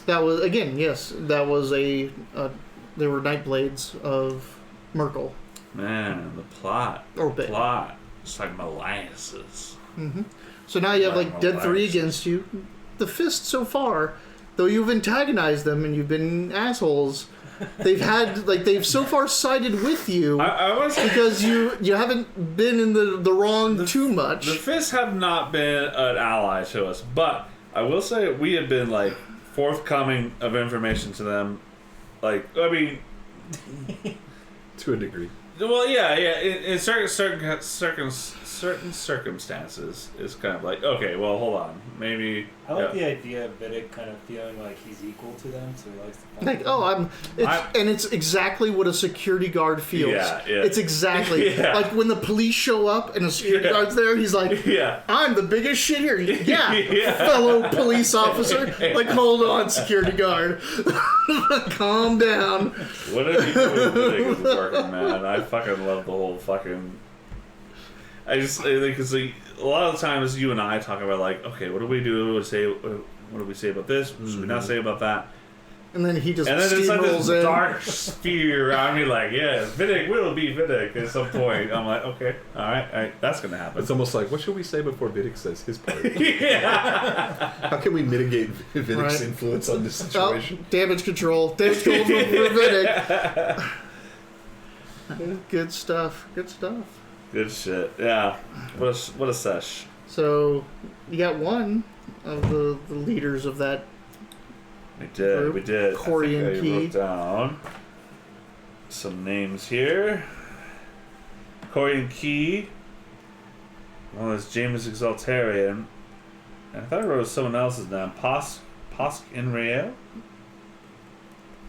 That was again. Yes, that was a. They were Nightblades of Merkel. Man, the plot. Or bit. Plot. It's like molasses. So now you have like Right, Dead well, 3 that's- against you. The Fist so far, though you've antagonized them and you've been assholes, they've so far sided with you I was. because you haven't been in the wrong too much. The Fists have not been an ally to us, but I will say we have been like forthcoming of information to them. Like, I mean, To a degree. well, yeah. In certain circumstances, it's kind of like, okay, well, hold on, maybe. I like the idea of Vidic kind of feeling like he's equal to them, so he likes to fight Like, them. and it's exactly what a security guard feels. Yeah. It's exactly like when the police show up and a security guard's there. He's like, Yeah. I'm the biggest shit here. Yeah, Yeah. fellow police officer. Like, hold on, security guard. Calm down. Whatever you do with Vidic is working, man. I fucking love the whole fucking. I think it's like a lot of times you and I talk about like, okay, what do we do? What do we say about this? What should we not say about that? And then he just And then it's like this steamrolls in. dark sphere around me, like, yeah, Vidic will be Vidic at some point. I'm like, okay, all right, that's gonna happen. It's almost like, what should we say before Vidic says his part? Yeah. How can we mitigate Vidic's Right. influence on this Oh, situation? damage control. Damage control for Vidic. Good stuff. Good stuff. Good shit. Yeah. What a sesh. So, you got one of the leaders of that. We did. Corey I and think I Key. wrote down some names here. Corey and Key. One is James Exaltarian. And I thought I wrote someone else's name. Posk Inrael?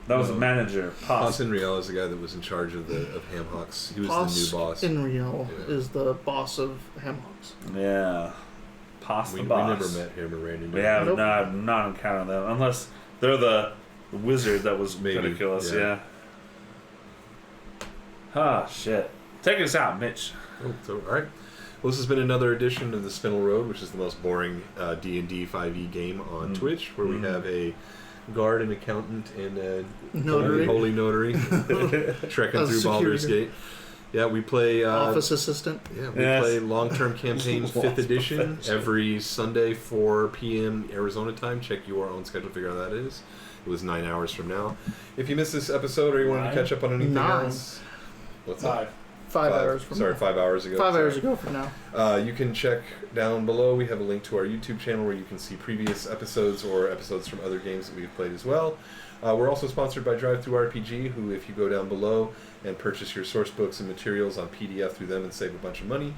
That was a manager. Pos Inreal is the guy that was in charge of Hamhawks. He was the new boss. Inreal Yeah. is the boss of Hamhawks. Yeah. Posk We the boss. never met him or ran into We him. have Nope. not encountered them. Unless they're the wizard that was Maybe, gonna kill us, yeah. yeah. Ah, shit. Take us out, Mitch. Oh, so, all right. Well, this has been another edition of the Spinel Road, which is the most boring D&D 5e game on Twitch, where we have a guard, an accountant, and a Notary. holy notary trekking A through Baldur's security. Gate. Yeah, we play Office assistant. Yeah, we Yes. play long-term campaign 5th edition every Sunday 4 p.m. Arizona time. Check your own schedule, figure out how that is. It was 9 hours from now. If you missed this episode or you wanted to 9? catch up on anything 9. else, what's 5. that? 5 hours from Sorry, now. 5 hours ago. 5 hours Sorry. ago from now. You can check down below. We have a link to our YouTube channel where you can see previous episodes or episodes from other games that we've played as well. We're also sponsored by Drive-Thru-RPG, who, if you go down below and purchase your source books and materials on PDF through them and save a bunch of money,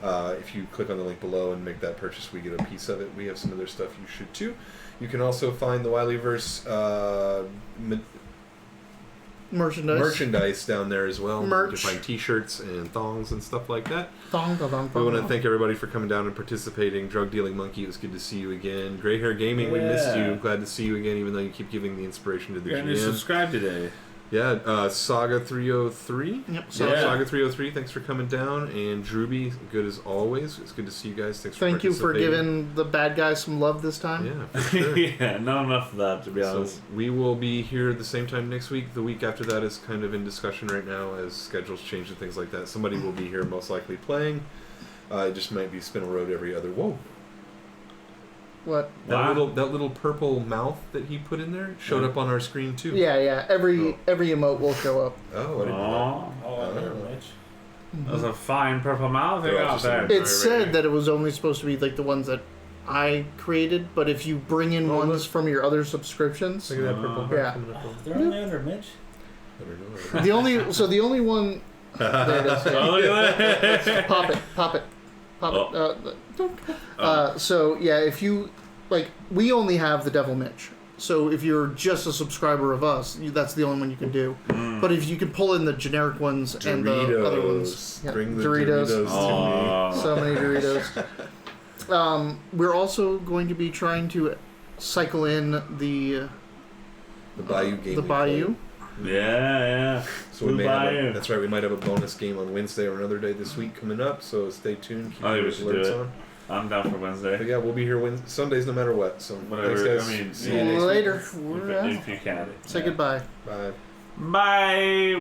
if you click on the link below and make that purchase, we get a piece of it. We have some other stuff you should too. You can also find the Wileyverse merchandise down there as well. Merch. You can find t-shirts and thongs and stuff like that. Thong, thong, thong, We want to thong. thank everybody for coming down and participating. Drug Dealing Monkey, it was good to see you again. Gray Hair Gaming, we missed Yeah. you. Glad to see you again, even though you keep giving the inspiration to the And you GM. subscribed today. Yeah, Saga 303. Yep. So Yeah. Saga 303, thanks for coming down. And Drewby, good as always. It's good to see you guys. Thanks for Thank you for participating. giving the bad guys some love this time. Yeah, for sure. Yeah, not enough of that, to be So honest. we will be here at the same time next week. The week after that is kind of in discussion right now as schedules change and things like that. Somebody will be here most likely playing. It just might be Spinel Road every other. Whoa! What? Wow. That little purple mouth that he put in there showed up on our screen too. Yeah. Every emote will show up. Oh, I didn't know Aw, Oh, I remember Mitch. that was a fine purple mouth. They're all out just there. in- It said that it was only supposed to be like the ones that I created, but if you bring in Oh, ones look. from your other subscriptions, that. Look at that purple heart Yeah. coming up. They're only under Mitch. I don't know. the only one. There it is. Oh, look at that. Pop it. Oh. Don't. So yeah, if you like, we only have the Devil Mitch. So if you're just a subscriber of us, that's the only one you can do. But if you can pull in the generic ones and the other ones, Doritos. Bring the Doritos to me. Aw. so many Doritos. We're also going to be trying to cycle in the The Bayou game. the we Bayou. played. Yeah. So we Blue may have Bayou. that's right. We might have a bonus game on Wednesday or another day this week coming up. So stay tuned. Keep I think your we should alerts do it. on. I'm down for But Wednesday. yeah, we'll be here Sundays no matter what. So Whatever. thanks, guys. I mean, See you next week. Later. If you can. Say Yeah. goodbye. Bye. Bye.